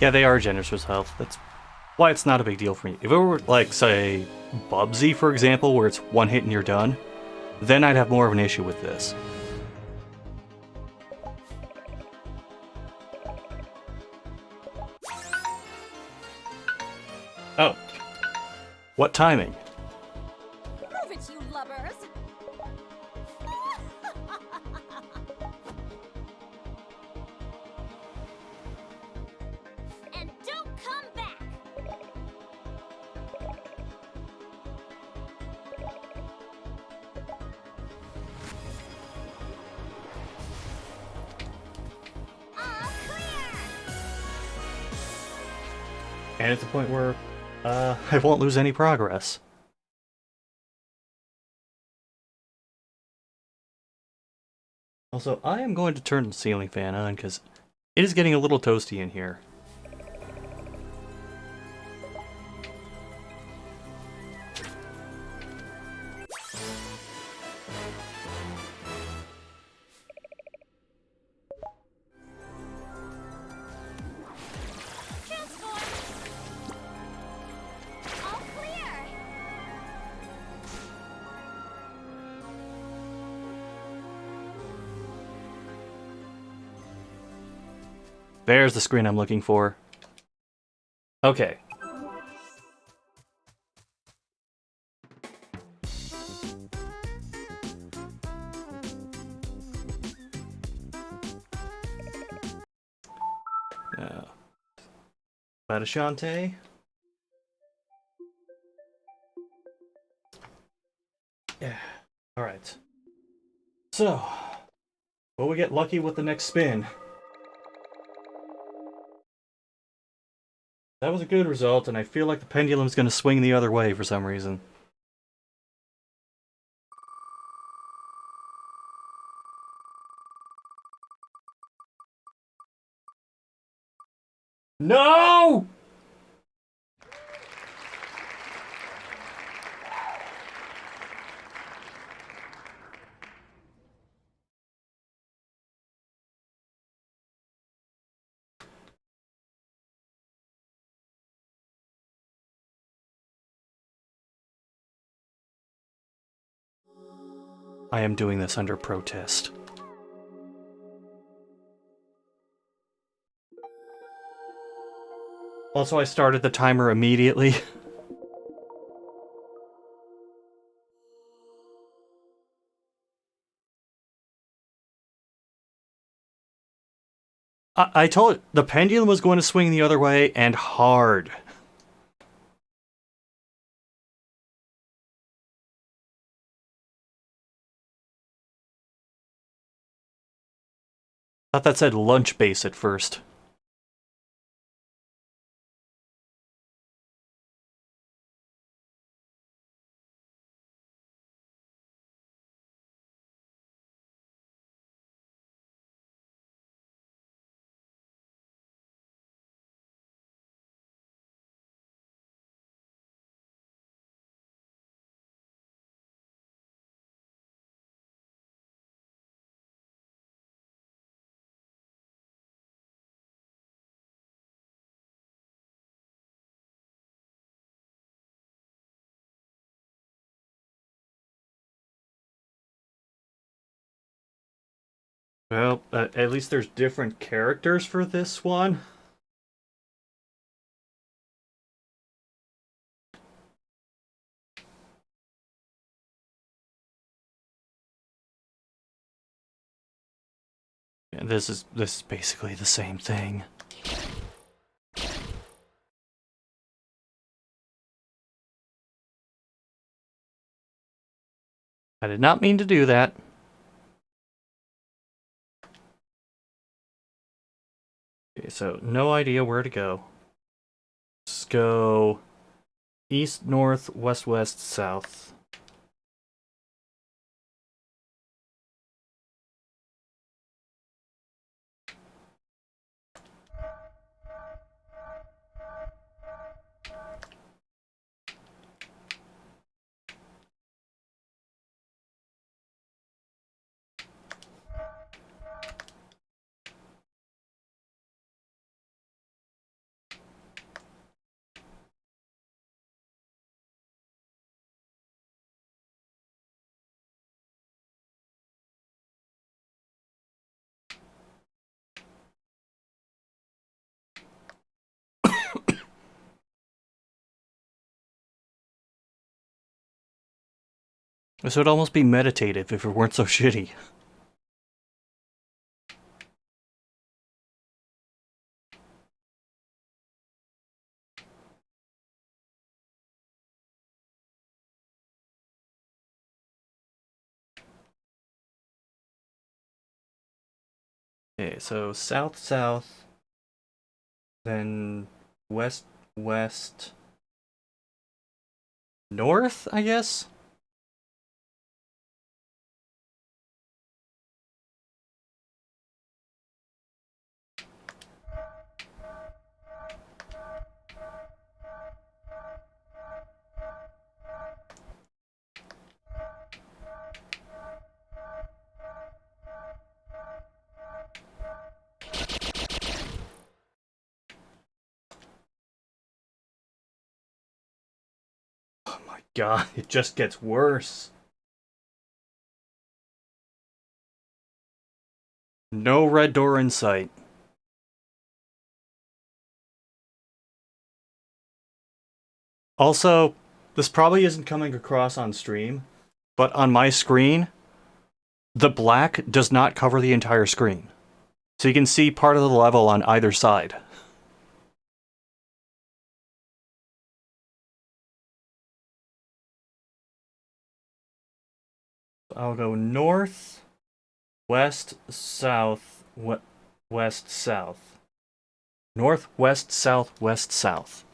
Speaker 1: Yeah, they are generous with health. That's why it's not a big deal for me. If it were, like, say, Bubsy, for example, where it's one hit and you're done, then I'd have more of an issue with this. Oh. What timing?
Speaker 12: Move it, you lubbers! And don't come back! All clear!
Speaker 1: And it's a point where I won't lose any progress. Also, I am going to turn the ceiling fan on because it is getting a little toasty in here.
Speaker 12: All clear!
Speaker 1: There's the screen I'm looking for. Okay. Now, Badashante. Yeah. Alright. So, will we get lucky with the next spin? That was a good result, and I feel like the pendulum's going to swing the other way for some reason. No! I am doing this under protest. Also, I started the timer immediately. I told it, the pendulum was going to swing the other way, and hard. Thought that said lunch base at first. Well, at least there's different characters for this one. And this is basically the same thing. I did not mean to do that. Okay, so no idea where to go. Let's go east, north, west, west, south. This would almost be meditative if it weren't so shitty. Okay, so south, south, then west, west, north, I guess? Oh my god, it just gets worse. No red door in sight. Also, this probably isn't coming across on stream, but on my screen, the black does not cover the entire screen. So you can see part of the level on either side. I'll go north, west, south, west, south. North, west, south, west, south.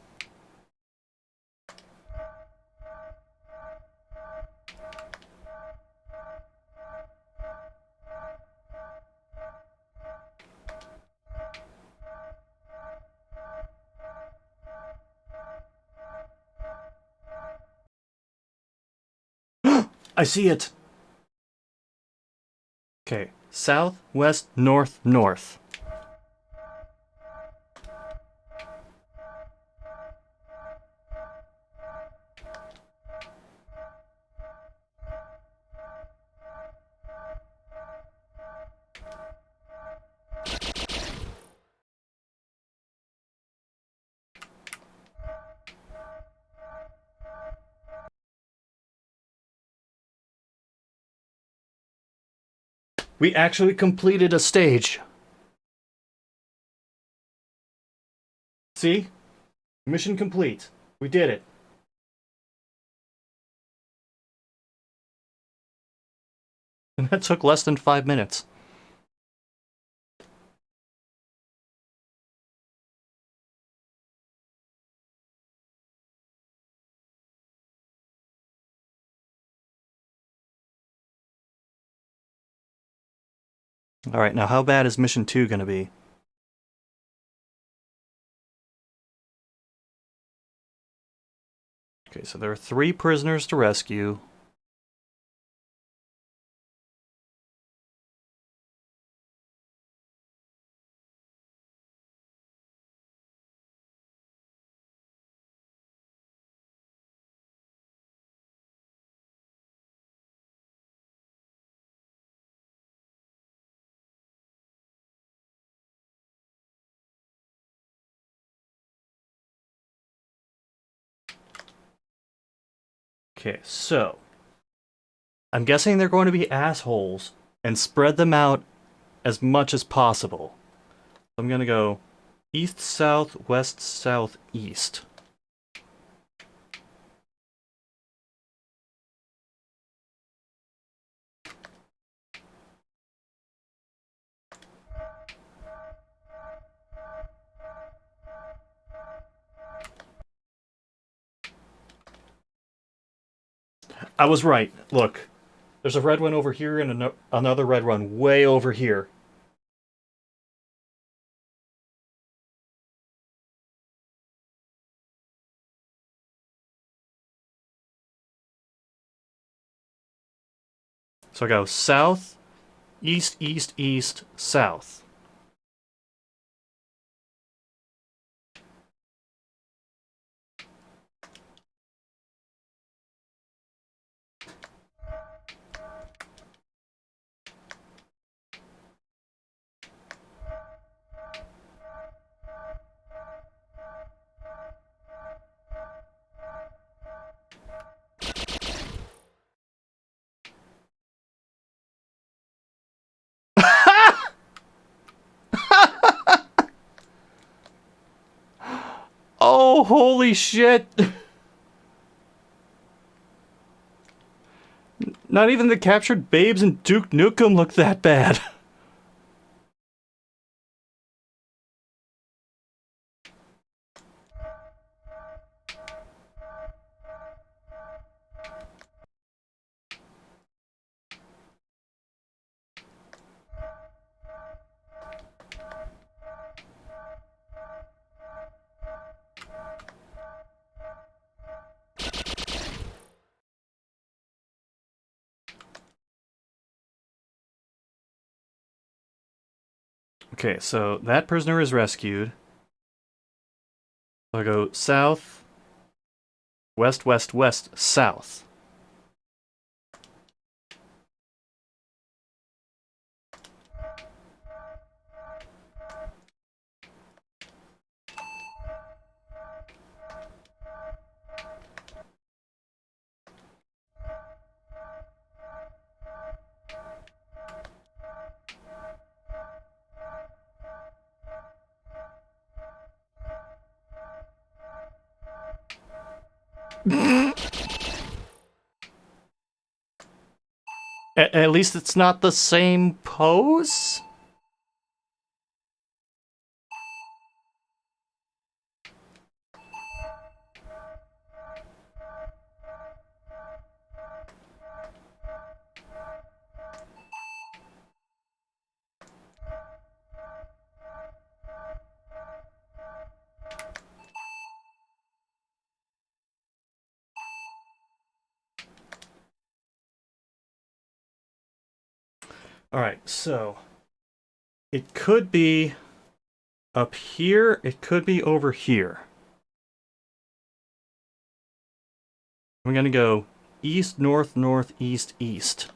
Speaker 1: I see it! Okay, south, west, north, north. We actually completed a stage. See? Mission complete. We did it. And that took less than 5 minutes. Alright, now how bad is Mission 2 gonna be? Okay, so there are 3 prisoners to rescue. Okay, so I'm guessing they're going to be assholes and spread them out as much as possible. I'm gonna go east, south, west, south, east. I was right. Look, there's a red one over here and another red one way over here. So I go south, east, east, east, south. Oh, holy shit! Not even the captured babes in Duke Nukem look that bad. Okay, so that prisoner is rescued. I'll go south, west, west, west, south. At least it's not the same pose? Alright, so it could be up here, it could be over here. I'm gonna go east, north, north, east, east.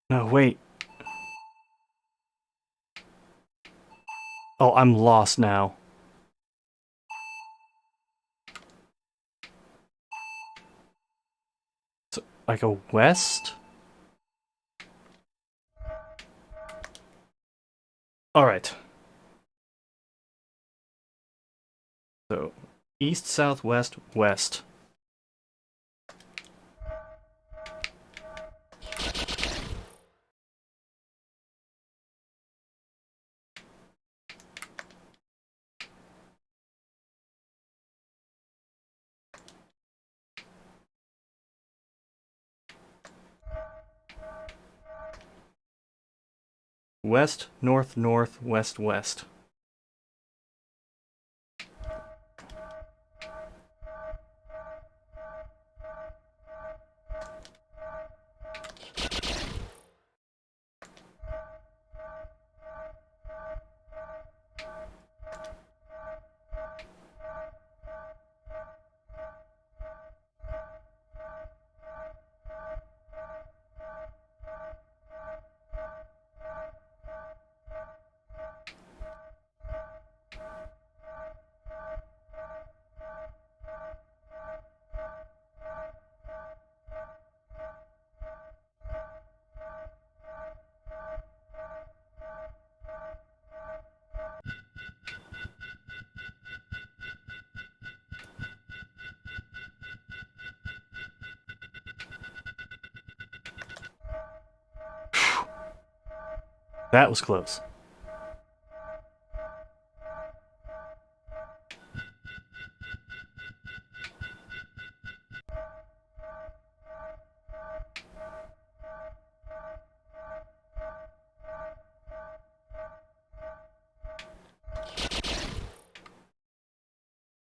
Speaker 1: No, wait. Oh, I'm lost now. So, I go west? Alright. So, east, south, west, west. West, north, north, west, west. That was close.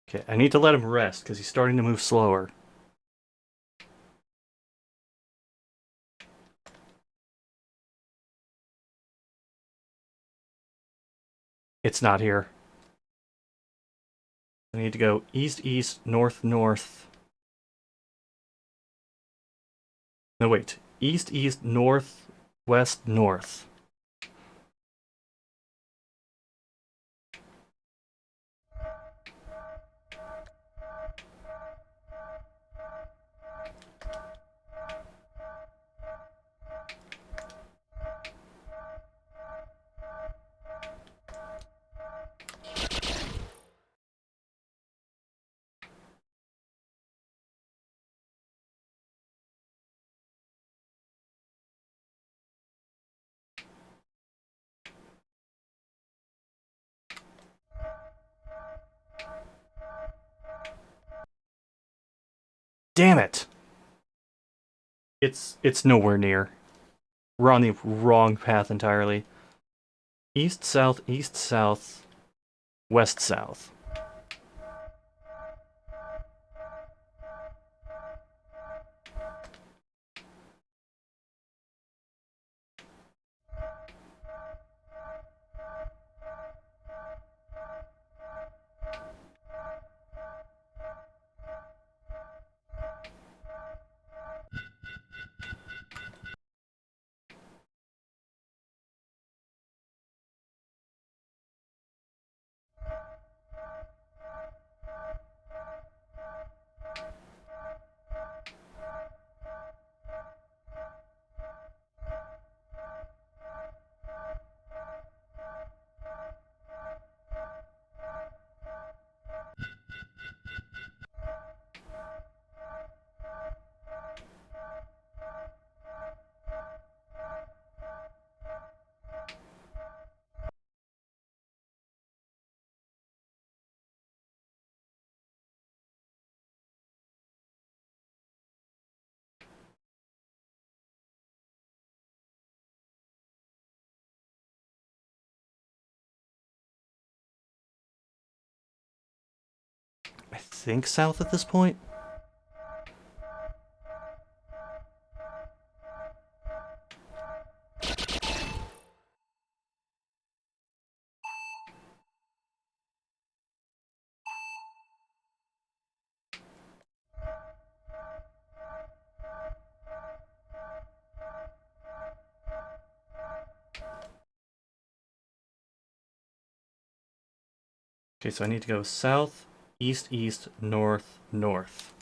Speaker 1: Okay, I need to let him rest because he's starting to move slower. It's not here. I need to go east, east, north, north. No, wait. East, east, north, west, north. Damn it! It's nowhere near. We're on the wrong path entirely. East, south, west, south. I think south at this point. Okay, so I need to go south, east, east, north, north.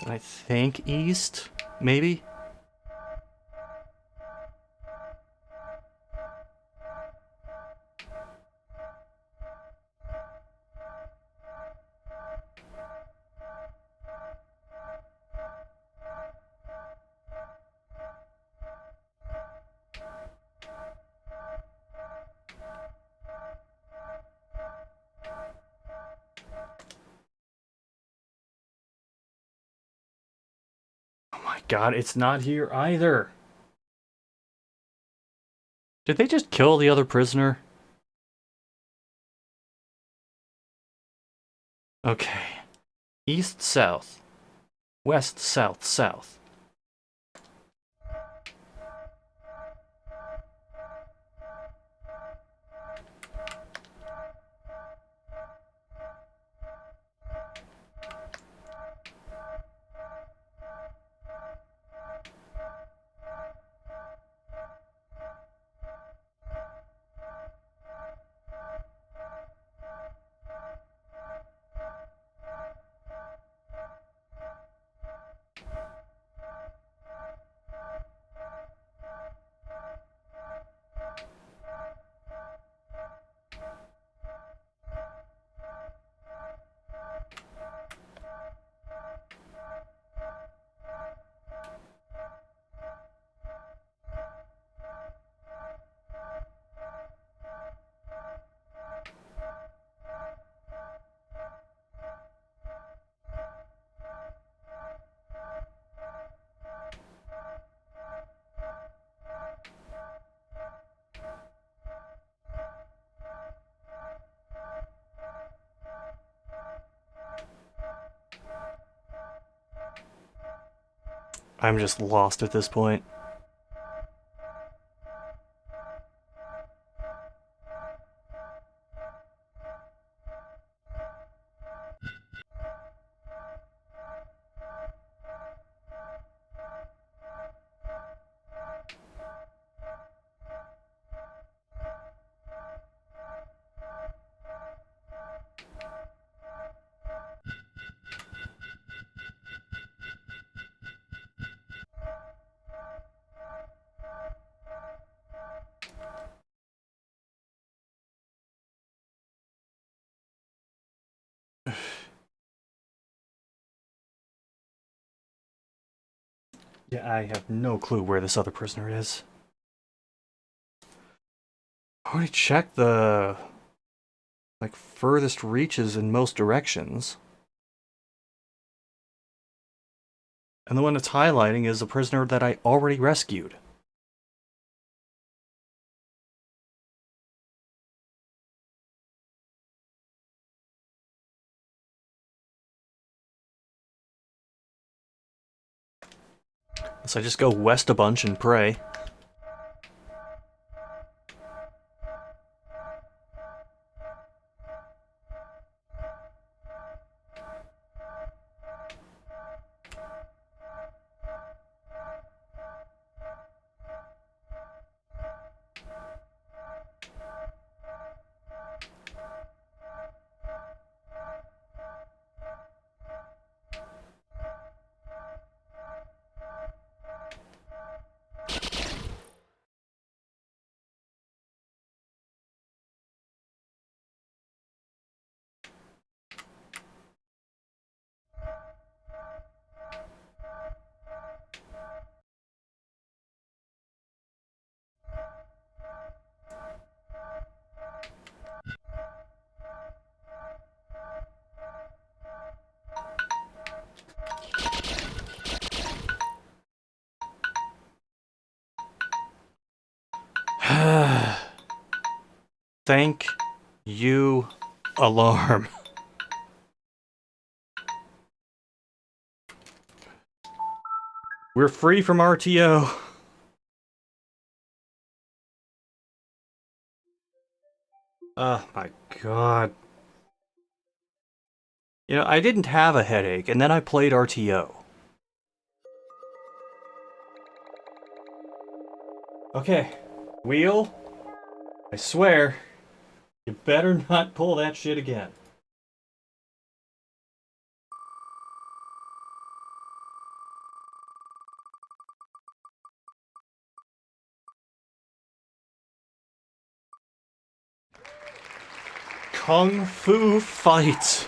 Speaker 1: I think east, maybe? Oh my god, it's not here either. Did they just kill the other prisoner? Okay. East, south. West, south, south. I'm just lost at this point. Yeah, I have no clue where this other prisoner is. I already checked the furthest reaches in most directions. And the one it's highlighting is a prisoner that I already rescued. So I just go west a bunch and pray. Thank you, alarm. We're free from RTO. Oh my god. You know, I didn't have a headache, and then I played RTO. Okay, wheel, I swear, you better not pull that shit again. Kung Fu Fight.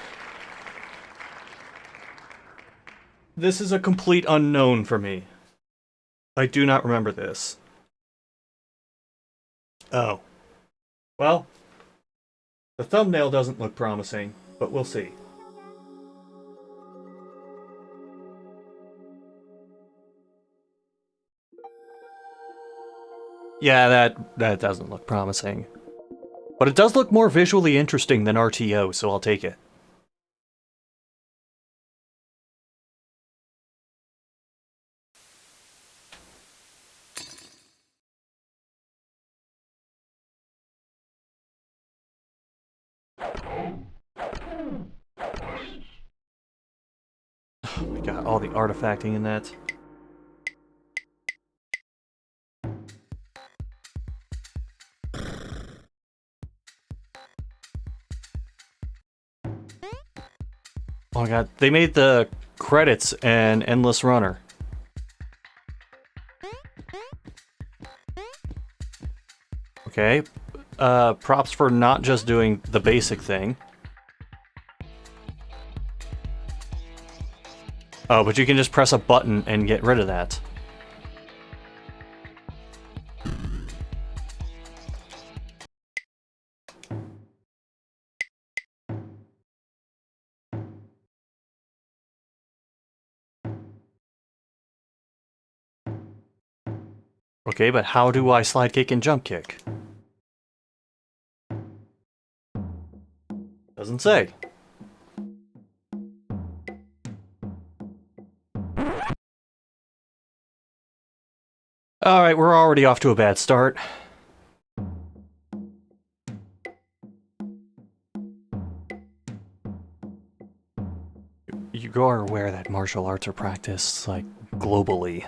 Speaker 1: This is a complete unknown for me. I do not remember this. Oh. Well, the thumbnail doesn't look promising, but we'll see. Yeah, that doesn't look promising. But it does look more visually interesting than RTO, so I'll take it. Oh my god, all the artifacting in that. Oh my god, they made the credits an endless runner. Okay, props for not just doing the basic thing. Oh, but you can just press a button and get rid of that. Okay, but how do I slide kick and jump kick? Doesn't say. Alright, we're already off to a bad start. You are aware that martial arts are practiced, like, globally.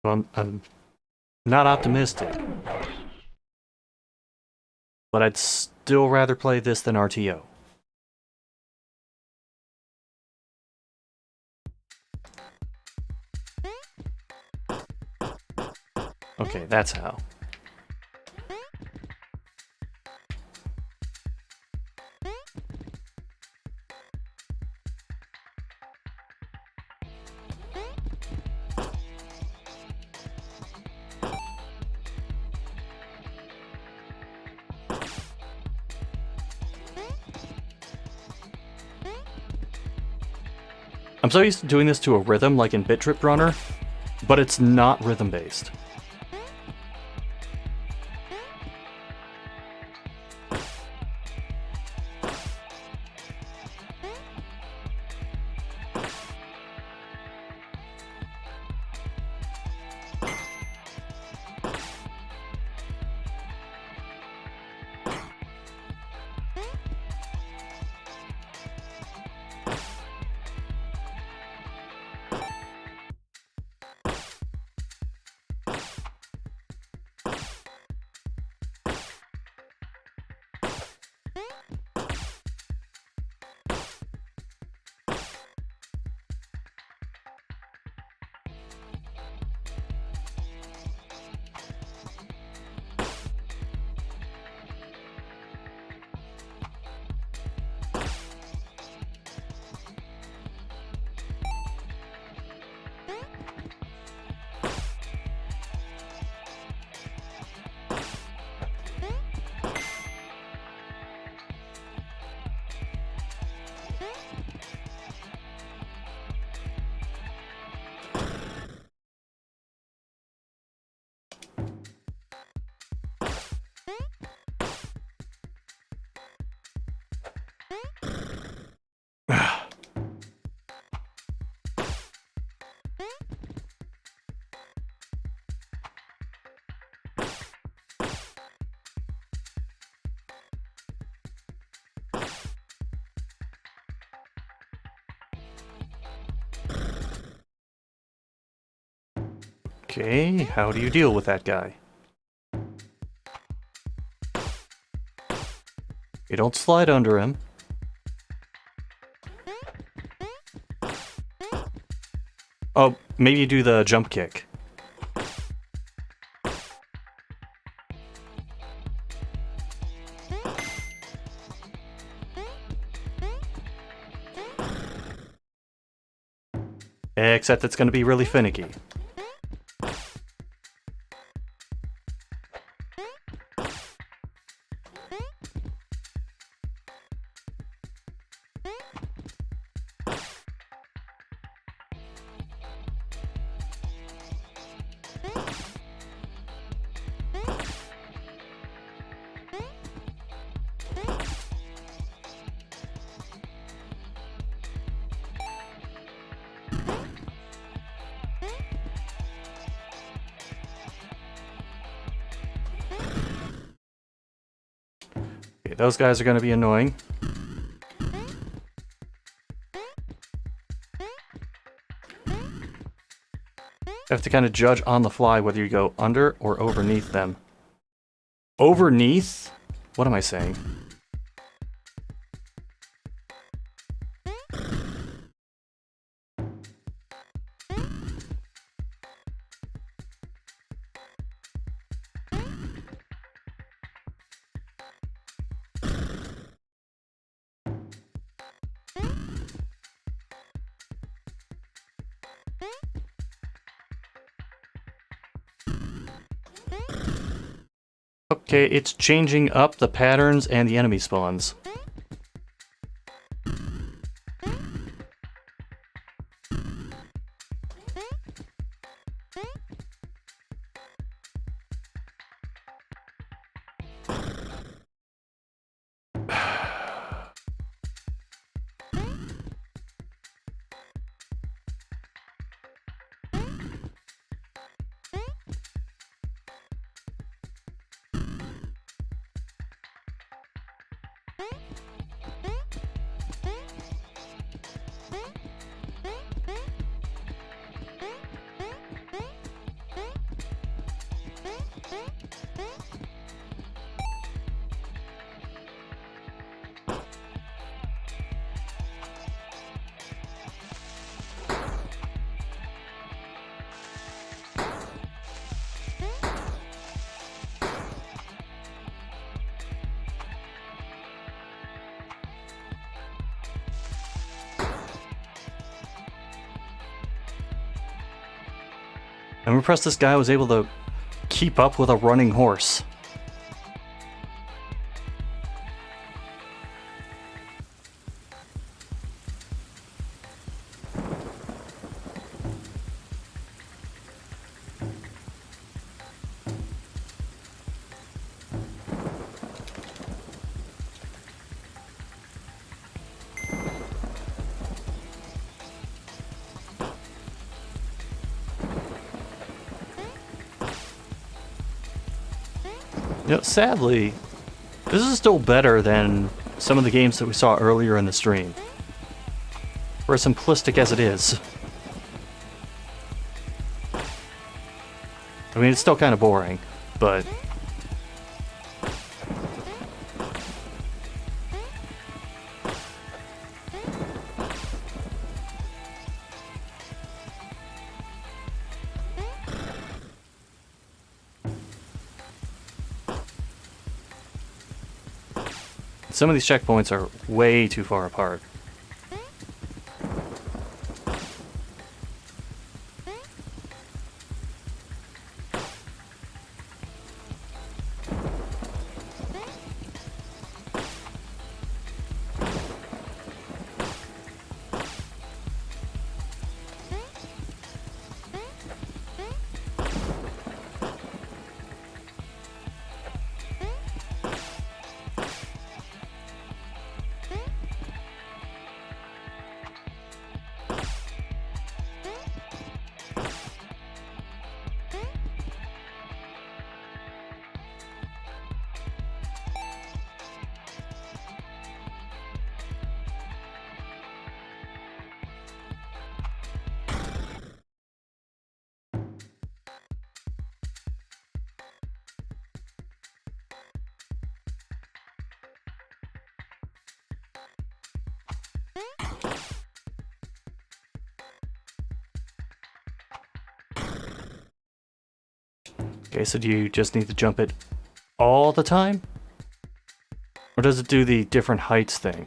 Speaker 1: Well, I'm not optimistic. But I'd still rather play this than RTO. Okay, that's how. I'm so used to doing this to a rhythm like in Bit Trip Runner, but it's not rhythm based. Okay, how do you deal with that guy? You don't slide under him. Oh, maybe you do the jump kick. Except it's going to be really finicky. Okay, those guys are going to be annoying. You have to kind of judge on the fly whether you go under or overneath them. Overneath? What am I saying? Okay, it's changing up the patterns and the enemy spawns. I'm impressed this guy was able to keep up with a running horse. You know, sadly, this is still better than some of the games that we saw earlier in the stream. For as simplistic as it is. I mean, it's still kind of boring, but... some of these checkpoints are way too far apart. Okay, so do you just need to jump it all the time? Or does it do the different heights thing?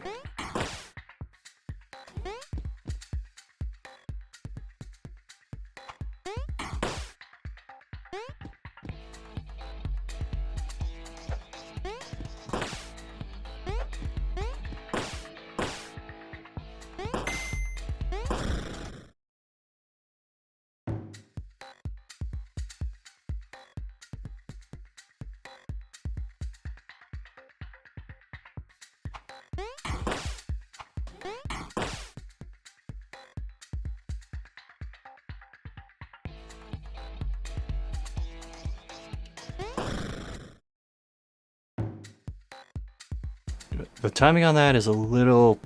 Speaker 1: The timing on that is a little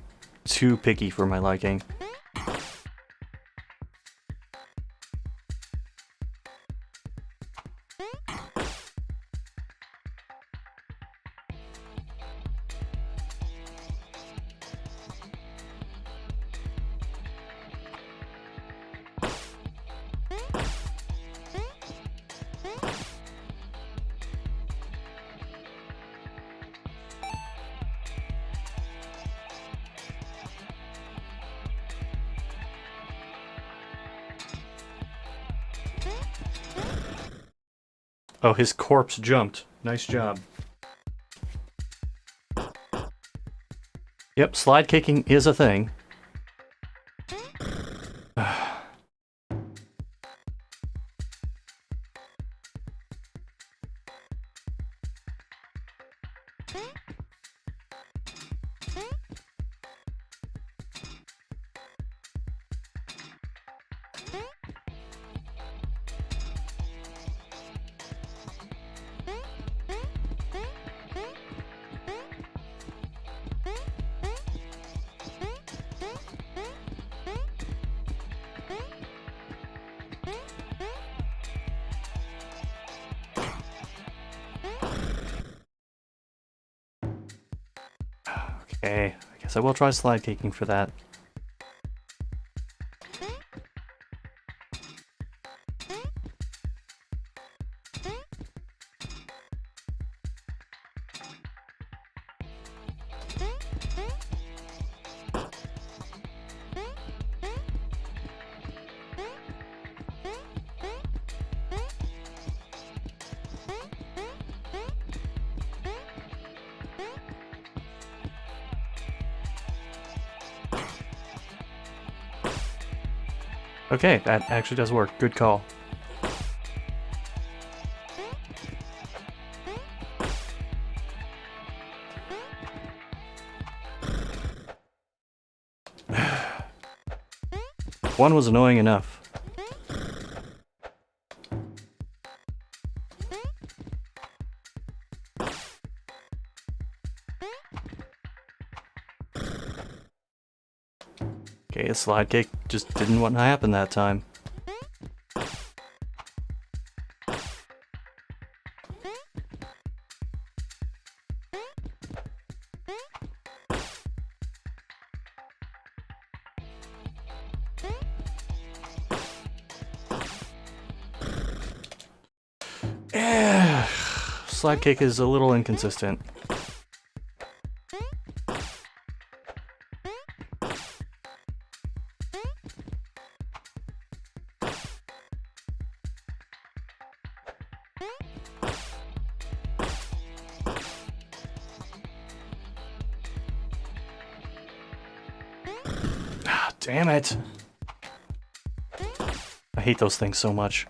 Speaker 1: too picky for my liking. Oh, his corpse jumped. Nice job. Yep, slide kicking is a thing. Okay, I guess I will try slide kicking for that. Okay, that actually does work. Good call. One was annoying enough. Okay, a slide kick just didn't want to happen that time. Slide kick is a little inconsistent. Ah, damn it. I hate those things so much.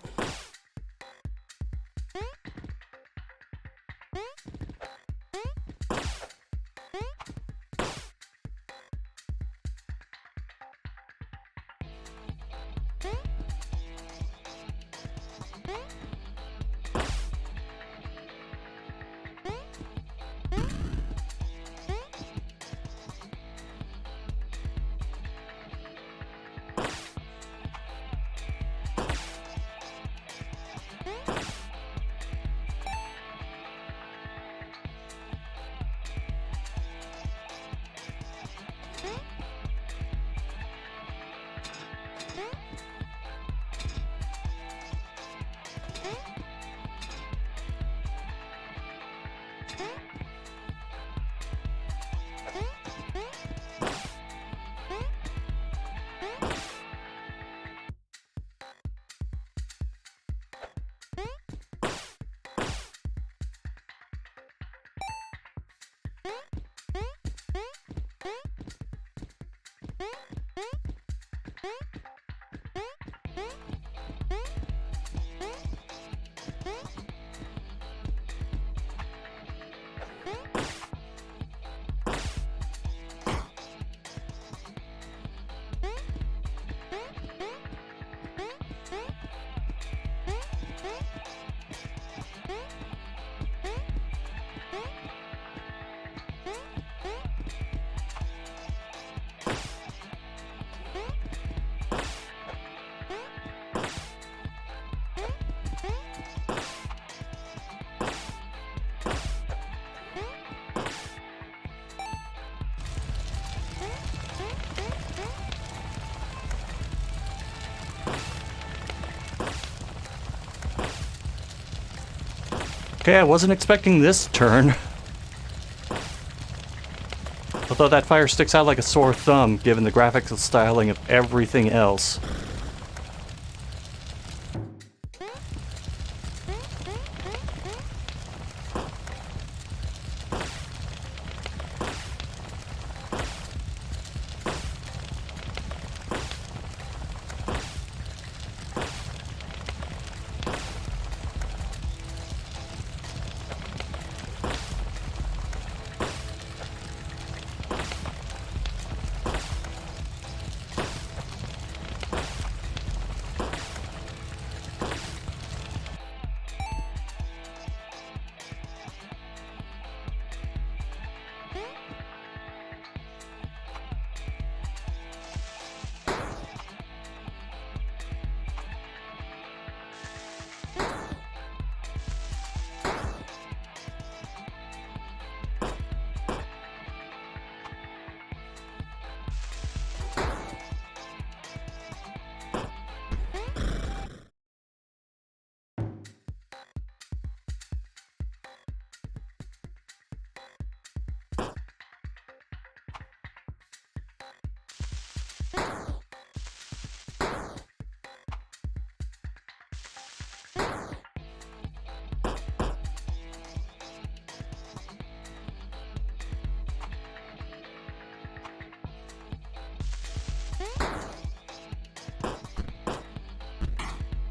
Speaker 1: Okay, I wasn't expecting this turn. Although that fire sticks out like a sore thumb, given the graphical styling of everything else.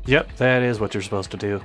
Speaker 1: Yep, that is what you're supposed to do.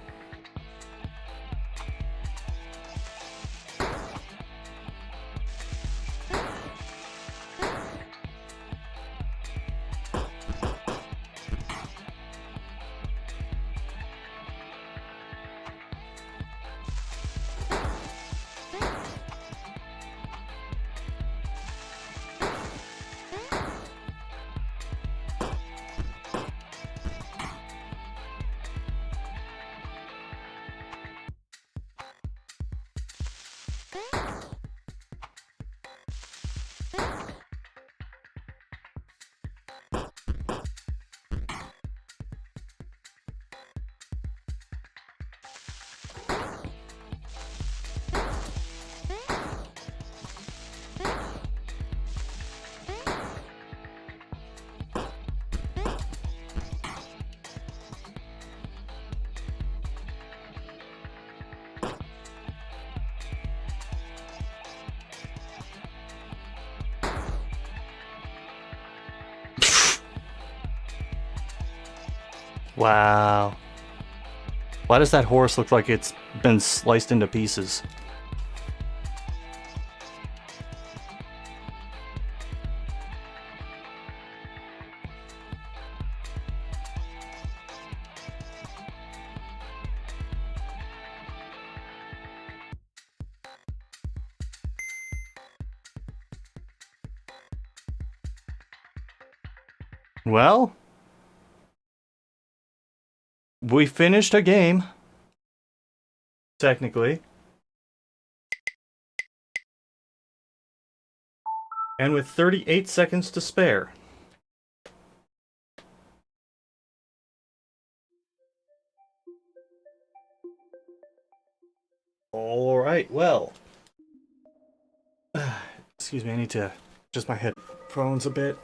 Speaker 1: Wow. Why does that horse look like it's been sliced into pieces? Well, we finished a game. Technically. And with 38 seconds to spare. Alright, well. Excuse me, I need to adjust my headphones a bit.